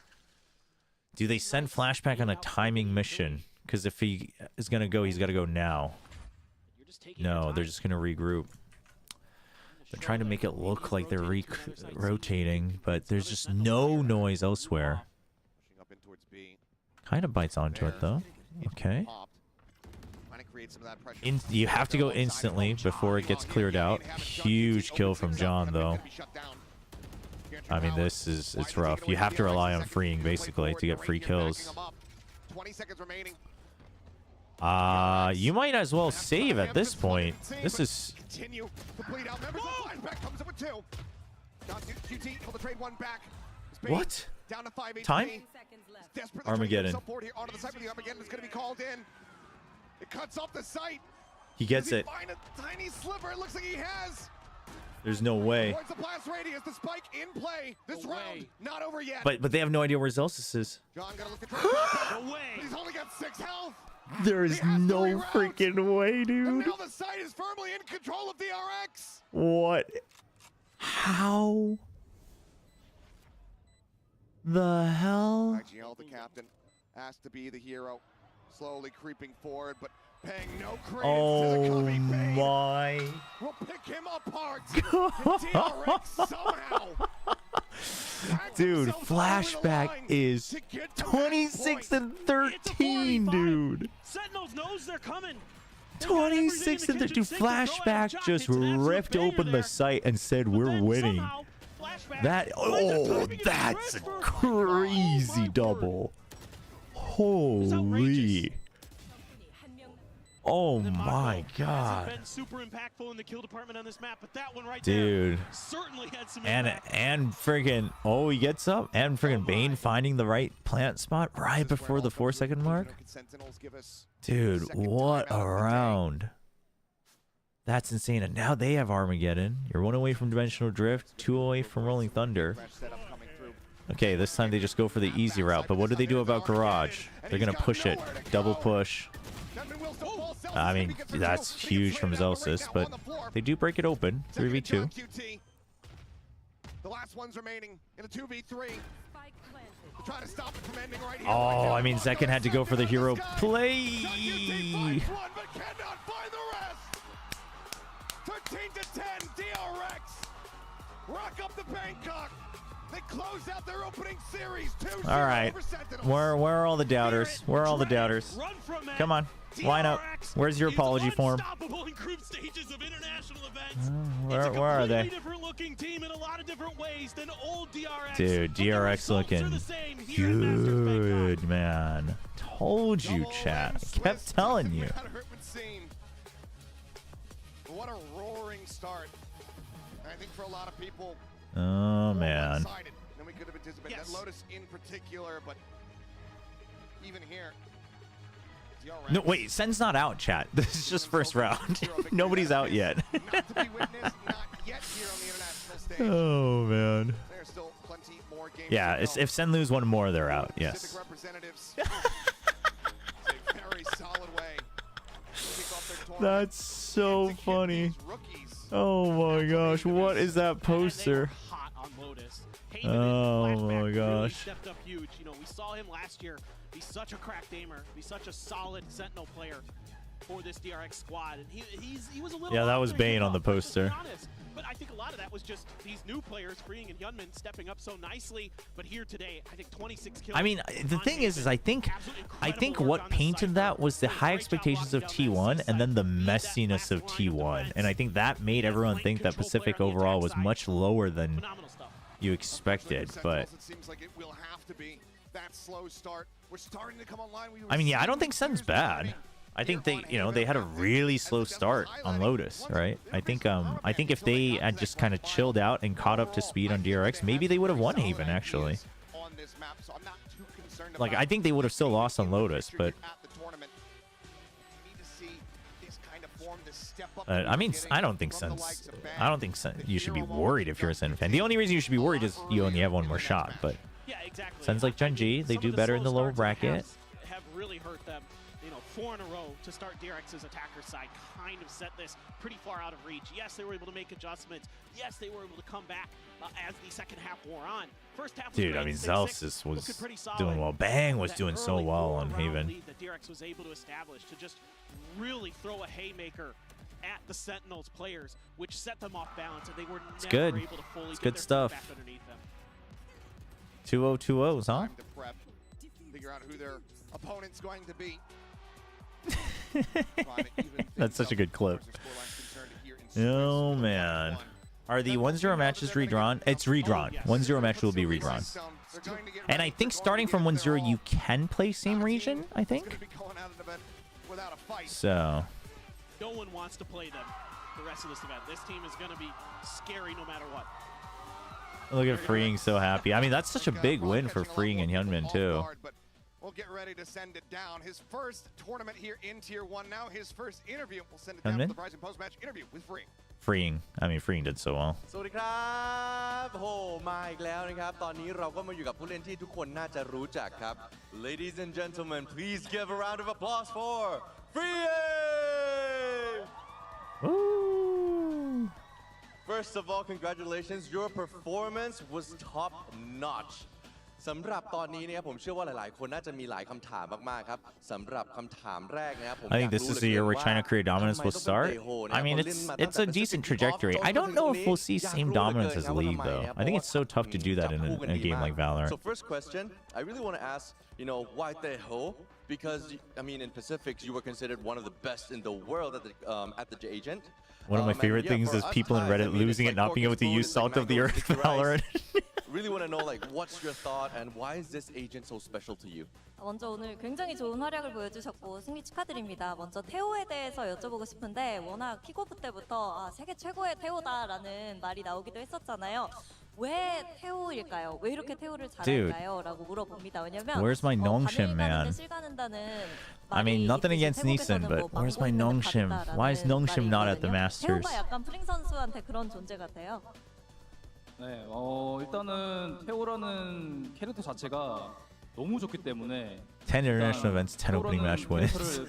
Do they send Flashback on a timing mission? Because if he is going to go, he's got to go now. No, they're just going to regroup. They're trying to make it look like they're rotating, but there's just no noise elsewhere. Kind of bites onto it, though. Okay. You have to go instantly before it gets cleared out. Huge kill from John, though. I mean, it's rough. You have to rely on freeing, basically, to get free kills. 20 seconds remaining. You might as well save at this point. This is... Continue to bleed out. Members of Flashback comes up with 2. QT able to trade 1 back. What? Down to 5 time? Armageddon. Onto the site where the Armageddon is going to be called in. It cuts off the site. He gets it. Find a tiny sliver. It looks like he has. There's no way. The blast radius, the spike in play. This round not over yet. But they have no idea where Zelsis is. John got to look at no way. He's only got 6 health. There is no freaking way, dude. And now the site is firmly in control of DRX. What? How? The hell? IGL, the captain, asked to be the hero, slowly creeping forward, but paying no credence to the coming pain. My. We'll pick him apart. DRX somehow. Dude, Flashback is 26 and 13, dude. Sentinels knows they're coming. 26 and 13. Flashback just ripped open the site and said, "We're winning." That that's a crazy double. Holy. Oh my god. Been super impactful in the kill department on this map, but that one right dude there certainly had some and friggin' he gets up and friggin' Bane finding the right plant spot right before the 4-second mark. Dude, what a round. That's insane. And now they have Armageddon. You're 1 away from Dimensional Drift, 2 away from Rolling Thunder. Okay, this time they just go for the easy route, but what do they do about Garage? They're gonna push it. Double push. I mean, that's huge from Zelsis, but they do break it open. 3v2. The last one's remaining in a 2v3. Try to stop it from ending right here. Oh, I mean, Zekin had to go for the hero play. 13 to 10, DRX. Rock up the Bangkok. They close out their opening series. All right. Where are all the doubters? Where are all the doubters? Come on. Line up. Where's your apology form? Where are they? looking team in a lot of different ways than old DRX. Dude, DRX looking good, man. Told you, chat. I kept telling you. What a roaring start. I think for a lot of people. Oh, man. Then we could have anticipated that Lotus in particular, but even here. No, wait, Sen's not out, chat. This is just first round. Nobody's out yet. Oh, man. Yeah, if Sen lose one more, they're out. Yes. That's so funny. Oh my gosh, what is that poster? Oh my gosh. Stepped up huge. You know, we saw him last year. He's such a cracked aimer. He's such a solid Sentinel player for this DRX squad. And he was a little. Yeah, that was Bane on the poster. But I think a lot of that was just these new players, Freeing and Hyunmin, stepping up so nicely. But here today, I think 26 kills. I mean, the thing is I think what painted that was the high expectations of T1 and then the messiness of T1. And I think that made everyone think that Pacific overall was much lower than you expected. But I mean, yeah, I don't think Sen's bad. I think they had a really slow start on Lotus, right? I think if they had just kind of chilled out and caught up to speed on DRX, maybe they would have won Haven, actually. Like, I think they would have still lost on Lotus, but I mean, I don't think you should be worried if you're a Sen fan. The only reason you should be worried is you only have one more shot, but Sen's like Genji, they do better in the lower bracket. Have really hurt them. 4 in a row to start DRX's attacker side kind of set this pretty far out of reach. Yes, they were able to make adjustments. Yes, they were able to come back as the second half wore on. First half, dude, I mean, Zelsis was doing well. Bang was doing so well on Haven. That DRX was able to establish to just really throw a haymaker at the Sentinels players, which set them off balance, and they were never able to fully get their stuff. back underneath them. 2-0-2-0s, huh? Figure out who their opponent's going to be. That's such a good clip. Oh man, are the 1-0 matches redrawn? It's redrawn. 1-0 match will be redrawn. And I think starting from 1-0 you can play same region, I think. So no one wants to play them the rest of this event. This team is going to be scary no matter what. Look at Freeing so happy. I mean, that's such a big win for Freeing and Hyunmin too. We'll get ready to send it down. His first tournament here in Tier 1 now. His first interview. We'll send it down for the Prize and Post-match interview with Freeing. Freeing did so well. สวัสดีครับโหมาอีกแล้วนะครับตอนนี้เราก็มาอยู่กับผู้เล่นที่ทุกคนน่าจะรู้จักครับ Ladies and gentlemen, please give a round of applause for Freeing! Woo! First of all, congratulations. Your performance was top-notch. สำหรับตอนนี้เนี่ยผมเชื่อว่าหลายๆคนน่าจะมีหลายคำถามมากๆครับสำหรับคำถามแรกนะครับผม I think this is the year where China Korea dominance will start. I mean, it's a decent trajectory. I don't know if we'll see same dominance as League though. I think it's so tough to do that in a game like Valorant. So first question, I really want to ask, why Teho? Because I mean, in Pacifics, you were considered one of the best in the world at the agent. One of my favorite things is people in Reddit losing it, not being able to use Salt of the Earth Valorant. Really want to know, like, what's your thought and why is this agent so special to you? 먼저 오늘 굉장히 좋은 활약을 보여주셨고 승리 축하드립니다. 먼저 태호에 대해서 여쭤보고 싶은데 워낙 킥오프 때부터 세계 최고의 태호다라는 말이 나오기도 했었잖아요. 왜 태호일까요? 왜 이렇게 태호를 잘할까요? 라고 물어봅니다. 왜냐면 where's my Nongshim, man? I mean, nothing against Neeson, but where's my Nongshim? Why is Nongshim not at the Masters? 태호가 약간 프링 선수한테 그런 존재 같아요. 네, 일단은 태호라는 캐릭터 자체가 너무 좋기 때문에 10 international events, 10 opening match wins.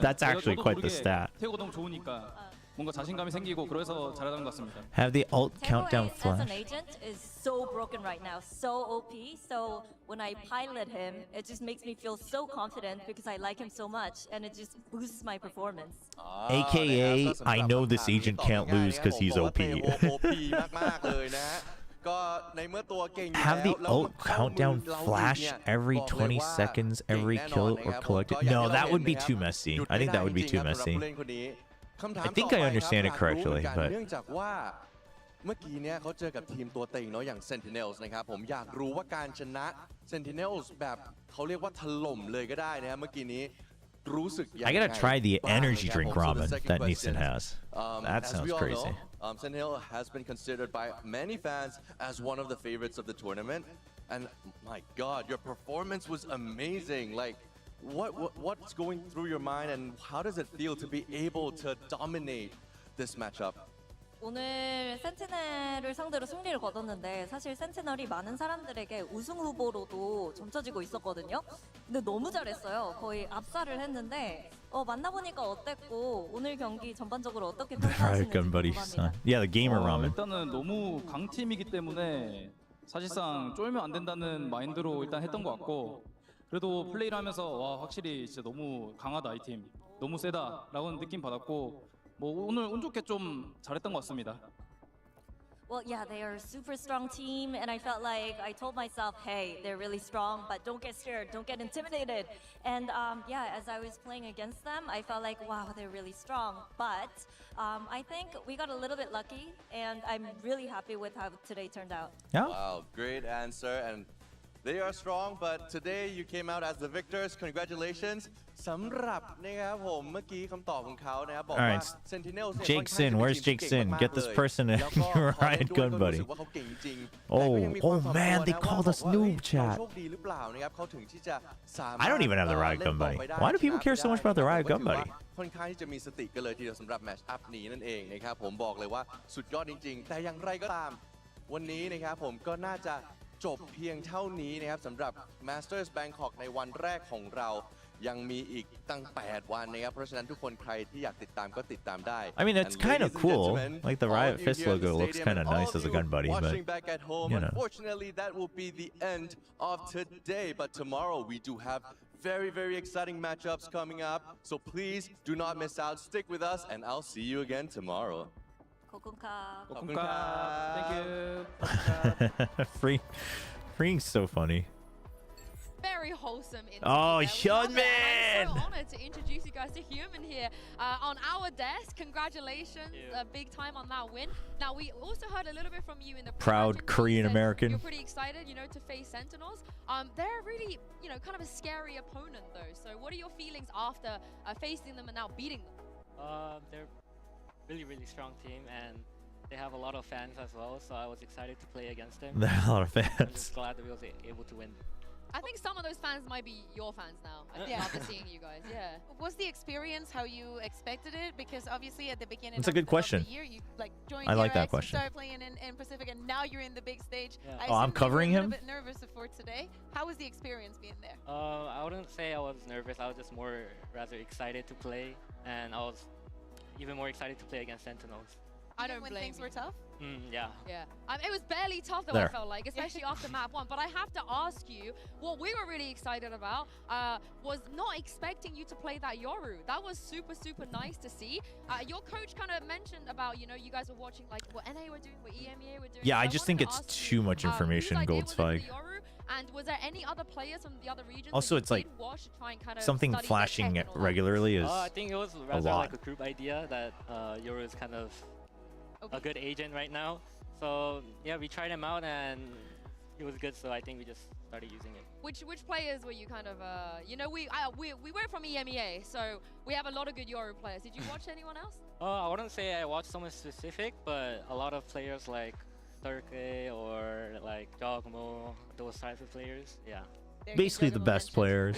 That's actually quite the stat. 태호가 너무 좋으니까 뭔가 자신감이 생기고 그래서 잘하는 것 같습니다. Have the alt countdown flash. As an agent is so broken right now, so OP. So when I pilot him, it just makes me feel so confident because I like him so much, and it just boosts my performance. AKA, I know this agent can't lose because he's OP. Have the ult countdown flash every 20 seconds, every kill or collected? No, that would be too messy. I think that would be too messy. I think I understand it correctly, but เมื่อกี้เนี่ยเขาเจอกับทีมตัวเต็งเนาะอย่าง Sentinels นะครับผมอยากรู้ว่าการชนะ Sentinels แบบเขาเรียกว่าถล่มเลยก็ได้นะเมื่อกี้นี้รู้สึกยังไง I gotta try the energy drink ramen that Neeson has. That sounds crazy. Sentinel has been considered by many fans as one of the favorites of the tournament, and my God, your performance was amazing. Like, what's going through your mind, and how does it feel to be able to dominate this matchup? 오늘 센티넬을 상대로 승리를 거뒀는데 사실 센티넬이 많은 사람들에게 우승 후보로도 점쳐지고 있었거든요. 근데 너무 잘했어요. 거의 압살을 했는데 만나보니까 어땠고 오늘 경기 전반적으로 어떻게 평가하시는지 궁금합니다. Yeah, the gamer ramen. 일단은 너무 강팀이기 때문에 사실상 쫄면 안 된다는 마인드로 일단 했던 것 같고 그래도 플레이를 하면서 와 확실히 진짜 너무 강하다 이 팀. 너무 세다라고 느낌 받았고 뭐 오늘 운 좋게 좀 잘했던 것 같습니다. Well, yeah, they are a super strong team, and I felt like I told myself, hey, they're really strong, but don't get scared, don't get intimidated. And yeah, as I was playing against them, I felt like, wow, they're really strong. But I think we got a little bit lucky, and I'm really happy with how today turned out. Yeah. Wow, great answer. And they are strong, but today you came out as the victors. Congratulations. สำหรับนะครับผมเมื่อกี้คำตอบของเขานะครับบอกว่า Sentinels Jake Sin, where's Jake Sin? Get this person a riot gun buddy. Oh man, they called us noob chat. I don't even have the riot gun buddy. Why do people care so much about the riot gun buddy? ค่อนข้างที่จะมีสติกันเลยทีเดียวสำหรับแมตช์อัพนี้นั่นเองนะครับผมบอกเลยว่าสุดยอดจริงๆแต่อย่างไรก็ตามวันนี้นะครับผมก็น่าจะจบเพียงเท่านี้นะครับสำหรับ Masters Bangkok ในวันแรกของเรายังมีอีกตั้ง8วันนะครับเพราะฉะนั้นทุกคนใครที่อยากติดตามก็ติดตามได้ I mean, it's kind of cool. Like the Riot Fist logo looks kind of nice as a gun buddy, but you know. Unfortunately, that will be the end of today. But tomorrow we do have very, very exciting matchups coming up. So please do not miss out. Stick with us, and I'll see you again tomorrow. 고군카. Thank you. Freeing's so funny. Very wholesome. Oh, Hyunmin! I'm so honored to introduce you guys to Hyunmin here on our desk. Congratulations, big time on that win. Now we also heard a little bit from you in the proud Korean American. You're pretty excited, you know, to face Sentinels. They're really, you know, kind of a scary opponent though. So what are your feelings after facing them and now beating them? They're really strong team and they have a lot of fans as well. So I was excited to play against them. There are a lot of fans. I'm just glad that we was able to win. I think some of those fans might be your fans now. After seeing you guys, yeah. Was the experience how you expected it? Because obviously at the beginning That's a good question. of the year, you like joined I like DRX, that question. You started playing in Pacific, and now you're in the big stage. Yeah. Oh, I'm covering him? I was a little bit nervous for today. How was the experience being there? I wouldn't say I was nervous. I was just rather excited to play, and I was even more excited to play against Sentinels. I don't when blame things you. were tough? Yeah. It was barely tough though, I felt like, especially after map 1. But I have to ask you, what we were really excited about was not expecting you to play that Yoru. That was super nice to see. Your coach kind of mentioned about, you know, you guys were watching like what NA were doing, what EMEA were doing. Yeah, I just think it's too much information, Goldspike. And was there any other players from the other regions? Also, it's like something flashing regularly is I think it was a rather lot. like a group idea that Yoru is kind of a good agent right now. So yeah, we tried him out and it was good. So I think we just started using it. Which players were you kind of you know, we were from EMEA, so we have a lot of good Yoru players. Did you watch anyone else? I wouldn't say I watched someone specific, but a lot of players like Turkey or like Jogmo, those types of players. Yeah. Basically the best players.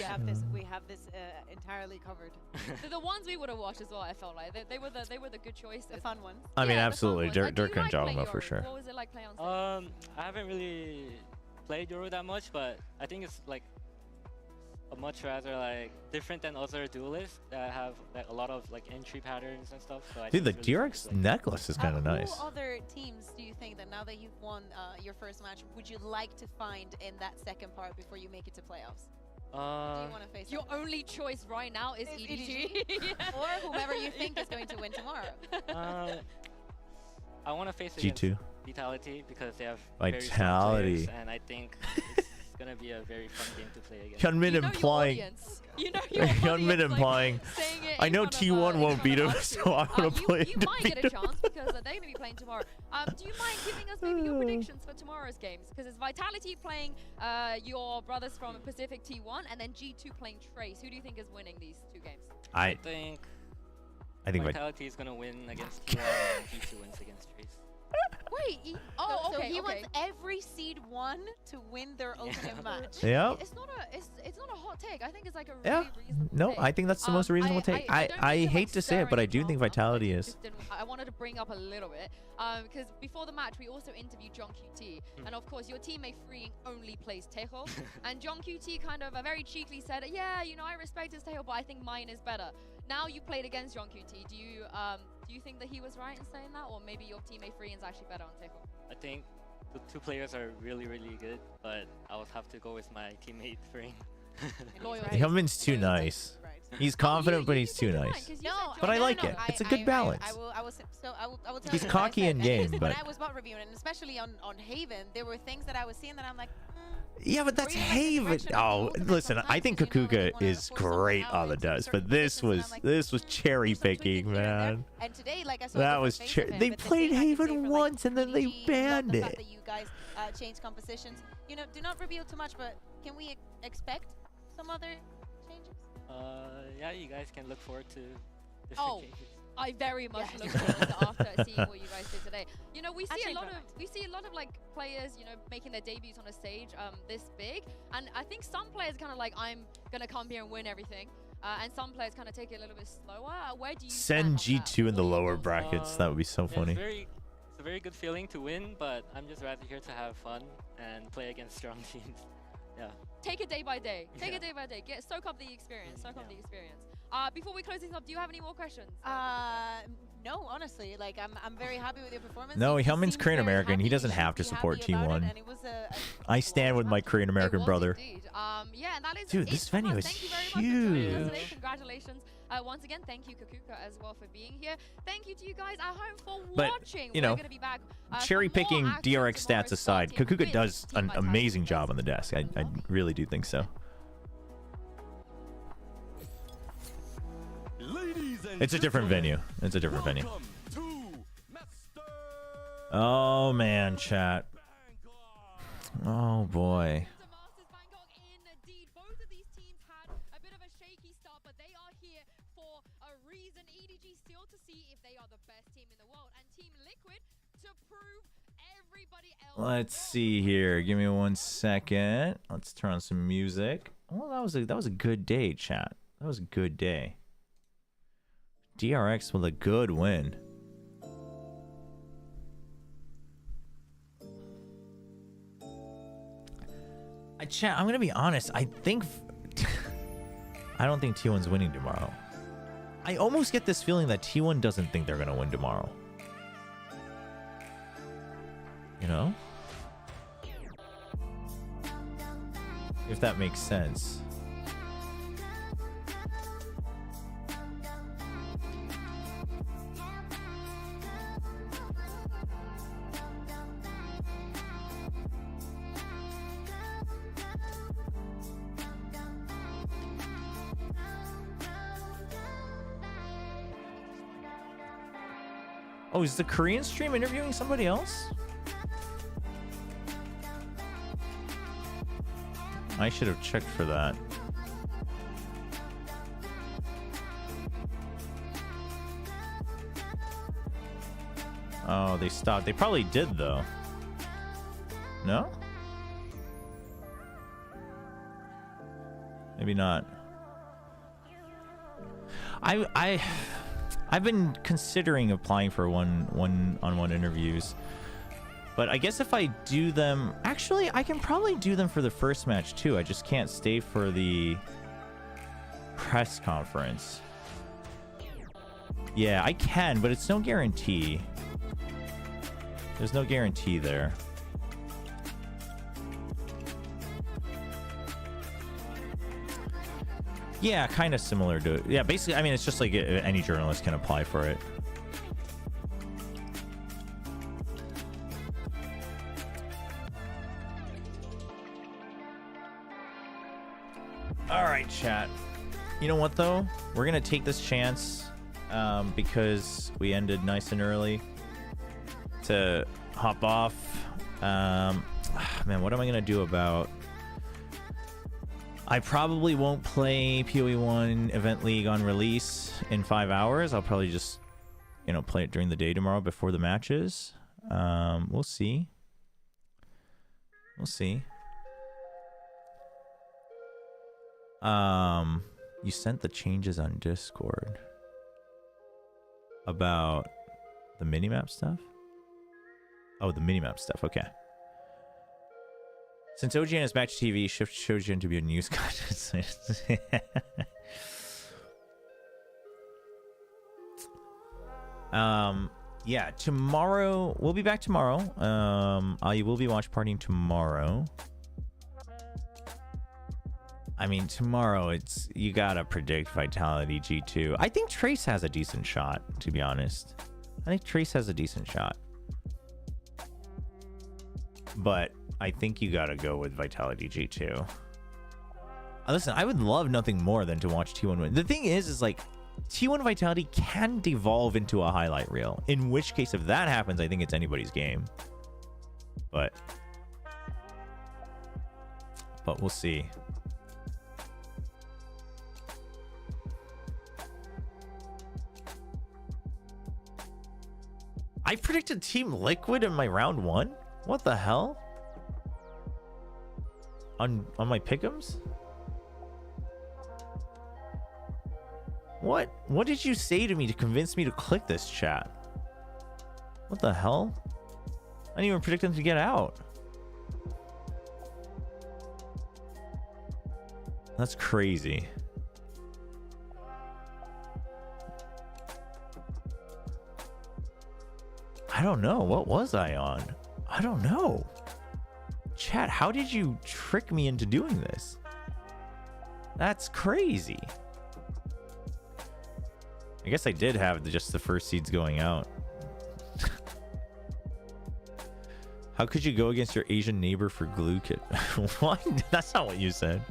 We have this entirely covered. The ones we would have watched as well, I felt like they were the good choices, the fun ones. I mean, absolutely, Dirk and Jogmo for sure. What was it like playing on stage? I haven't really played Yoru that much, but I think it's like a much rather like different than other duelists that have like a lot of like entry patterns and stuff. So I Dude, the think it's really DRX necklace is kind of nice. Who other teams do you think that now that you've won your first match, would you like to find in that second part before you make it to playoffs? Do you want to face your only choice right now is EDG. Or whomever you think is going to win tomorrow. I want to face G2. Vitality because they have Vitality. very strong players, and I think gonna be a very fun game to play against. Hyunmin implying. Hyunmin implying. I know T1 won't beat him, so I'm gonna play. You might get a chance because they're gonna be playing tomorrow. Do you mind giving us maybe your predictions for tomorrow's games? Because it's Vitality playing your brothers from Pacific T1, and then G2 playing Trace. Who do you think is winning these two games? I think Vitality is gonna win against T1 and G2 wins against Trace. Wait, okay. So he wants every seed 1 to win their opening match. Yeah. It's not a hot take. I think it's like a really reasonable No, take. I think that's the most reasonable take. I hate to say it, but I do think Vitality is. I wanted to bring up a little bit because before the match we also interviewed John QT, and of course your teammate Freeing only plays Tejo, and John QT kind of very cheekily said, yeah, you know, I respect his Tejo, but I think mine is better. Now you played against John QT. Do you think that he was right in saying that, or maybe your teammate Freeing's actually better on Tejo? I think the two players are really good, but I would have to go with my teammate Freeing. Hyunmin's too nice. He's confident, but he's too nice. But I like it. It's a good balance. I will tell He's you cocky in game, when but I was bot reviewing, and especially on Haven, there were things that I was seeing that I'm like, yeah, but that's Haven. Oh, listen, I think Kakuka is great on the desk, but this was cherry picking, man. And today, like I saw, that was they played Haven once and then they banned the fact it. that you guys changed compositions. You know, do not reveal too much, but can we expect some other changes? Yeah, you guys can look forward to different changes. I very much look forward to after seeing what you guys did today. You know, we see a lot of like players, you know, making their debuts on a stage this big, and I think some players kind of like, I'm gonna come here and win everything, and some players kind of take it a little bit slower. Where do you send G2 in the lower brackets? That would be so funny. It's a very good feeling to win, but I'm just rather here to have fun and play against strong teams. Yeah. Take it day by day. Take it day by day. Soak up the experience. Before we close things up, do you have any more questions? No, honestly, like I'm very happy with your performance. No, Hyunmin's Korean American. He doesn't have to support T1. I stand with my Korean American brother. Yeah, and that is dude, this venue is huge. Congratulations. Once again, thank you, Kakuka, as well, for being here. Thank you to you guys at home for watching. You know, we're gonna be back, cherry picking DRX stats aside, Kakuka does an amazing job on the desk. I really do think so. It's a different venue. It's a different venue. Oh man, chat. Oh boy. Indeed, both of these teams had a bit of a shaky start, but they are here for a reason. EDG still to see if they are the best team in the world, and Team Liquid to prove everybody else. Let's see here. Give me 1 second. Let's turn on some music. Well, that was a good day, chat. That was a good day. DRX with a good win. Chat, I'm gonna be honest. I don't think T1's winning tomorrow. I almost get this feeling that T1 doesn't think they're gonna win tomorrow. You know? If that makes sense. Oh, is the Korean stream interviewing somebody else? I should have checked for that. Oh, they stopped. They probably did, though. No? Maybe not. I've been considering applying for one-on-one interviews, but I guess if I do them, actually I can probably do them for the first match too. I just can't stay for the press conference. Yeah, I can, but it's no guarantee. There's no guarantee there. Yeah, kind of similar to it. Yeah, basically, I mean, it's just like any journalist can apply for it. All right, chat. You know what, though? We're going to take this chance because we ended nice and early to hop off. Man, what am I going to do about... I probably won't play PoE1 Event League on release in 5 hours. I'll probably just, you know, play it during the day tomorrow before the matches. We'll see. We'll see. You sent the changes on Discord about the minimap stuff? Oh, the minimap stuff. Okay. Since OGN is back to TV, shift Shojin to be a news content. Yeah, tomorrow we'll be back tomorrow. I will be watch partying tomorrow. I mean, tomorrow it's you gotta predict Vitality G2. I think Trace has a decent shot, to be honest. I think Trace has a decent shot. But I think you gotta go with Vitality G2. Listen, I would love nothing more than to watch T1 win. The thing is like, T1 Vitality can devolve into a highlight reel. In which case, if that happens, I think it's anybody's game. But we'll see. I predicted Team Liquid in my round 1? What the hell? On my pick'ems? What did you say to me to convince me to click this, chat? What the hell? I didn't even predict them to get out. That's crazy. I don't know. What was I on? I don't know. Chat, how did you trick me into doing this? That's crazy. I guess I did have just the first seeds going out. How could you go against your Asian neighbor for glue kit? What? That's not what you said.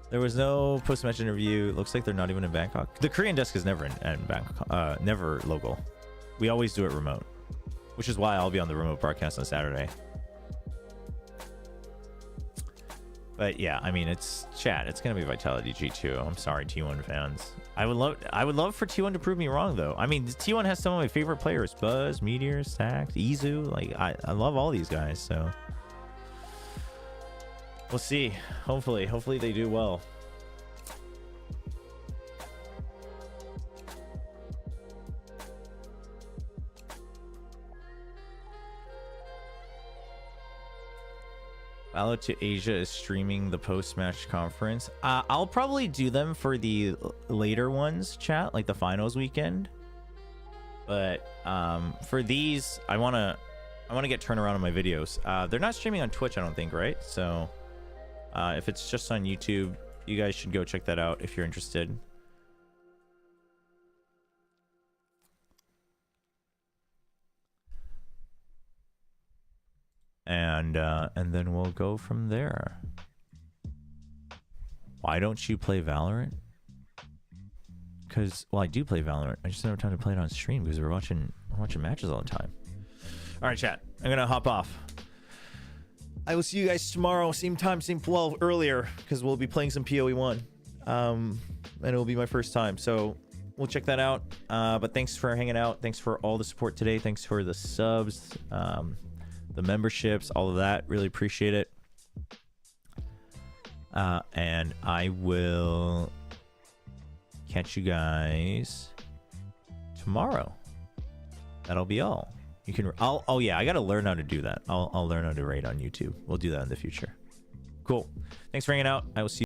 There was no post-match interview. Looks like they're not even in Bangkok. The Korean desk is never in Bangkok. Never local. We always do it remote. Which is why I'll be on the remote broadcast on Saturday. But yeah, I mean, it's chat. It's gonna be Vitality G2. I'm sorry, T1 fans. I would love for T1 to prove me wrong, though. I mean, T1 has some of my favorite players: Buzz, Meteor, Stax, Izu. Like, I love all these guys. So we'll see. Hopefully they do well. Valor to Asia is streaming the post-match conference. I'll probably do them for the later ones, chat, like the finals weekend. But for these, I wanna get turnaround on my videos. They're not streaming on Twitch, I don't think, right? So if it's just on YouTube, you guys should go check that out if you're interested. And then we'll go from there. Why don't you play Valorant? Because, well, I do play Valorant. I just don't have time to play it on stream because we're watching matches all the time. All right, chat. I'm gonna hop off. I will see you guys tomorrow, same time, same flow, earlier, because we'll be playing some PoE1, and it will be my first time. So we'll check that out. But thanks for hanging out. Thanks for all the support today. Thanks for the subs. The memberships, all of that, really appreciate it. And I will catch you guys tomorrow. That'll be all. You can. Oh yeah, I gotta learn how to do that. I'll learn how to rate on YouTube. We'll do that in the future. Cool. Thanks for hanging out. I will see you.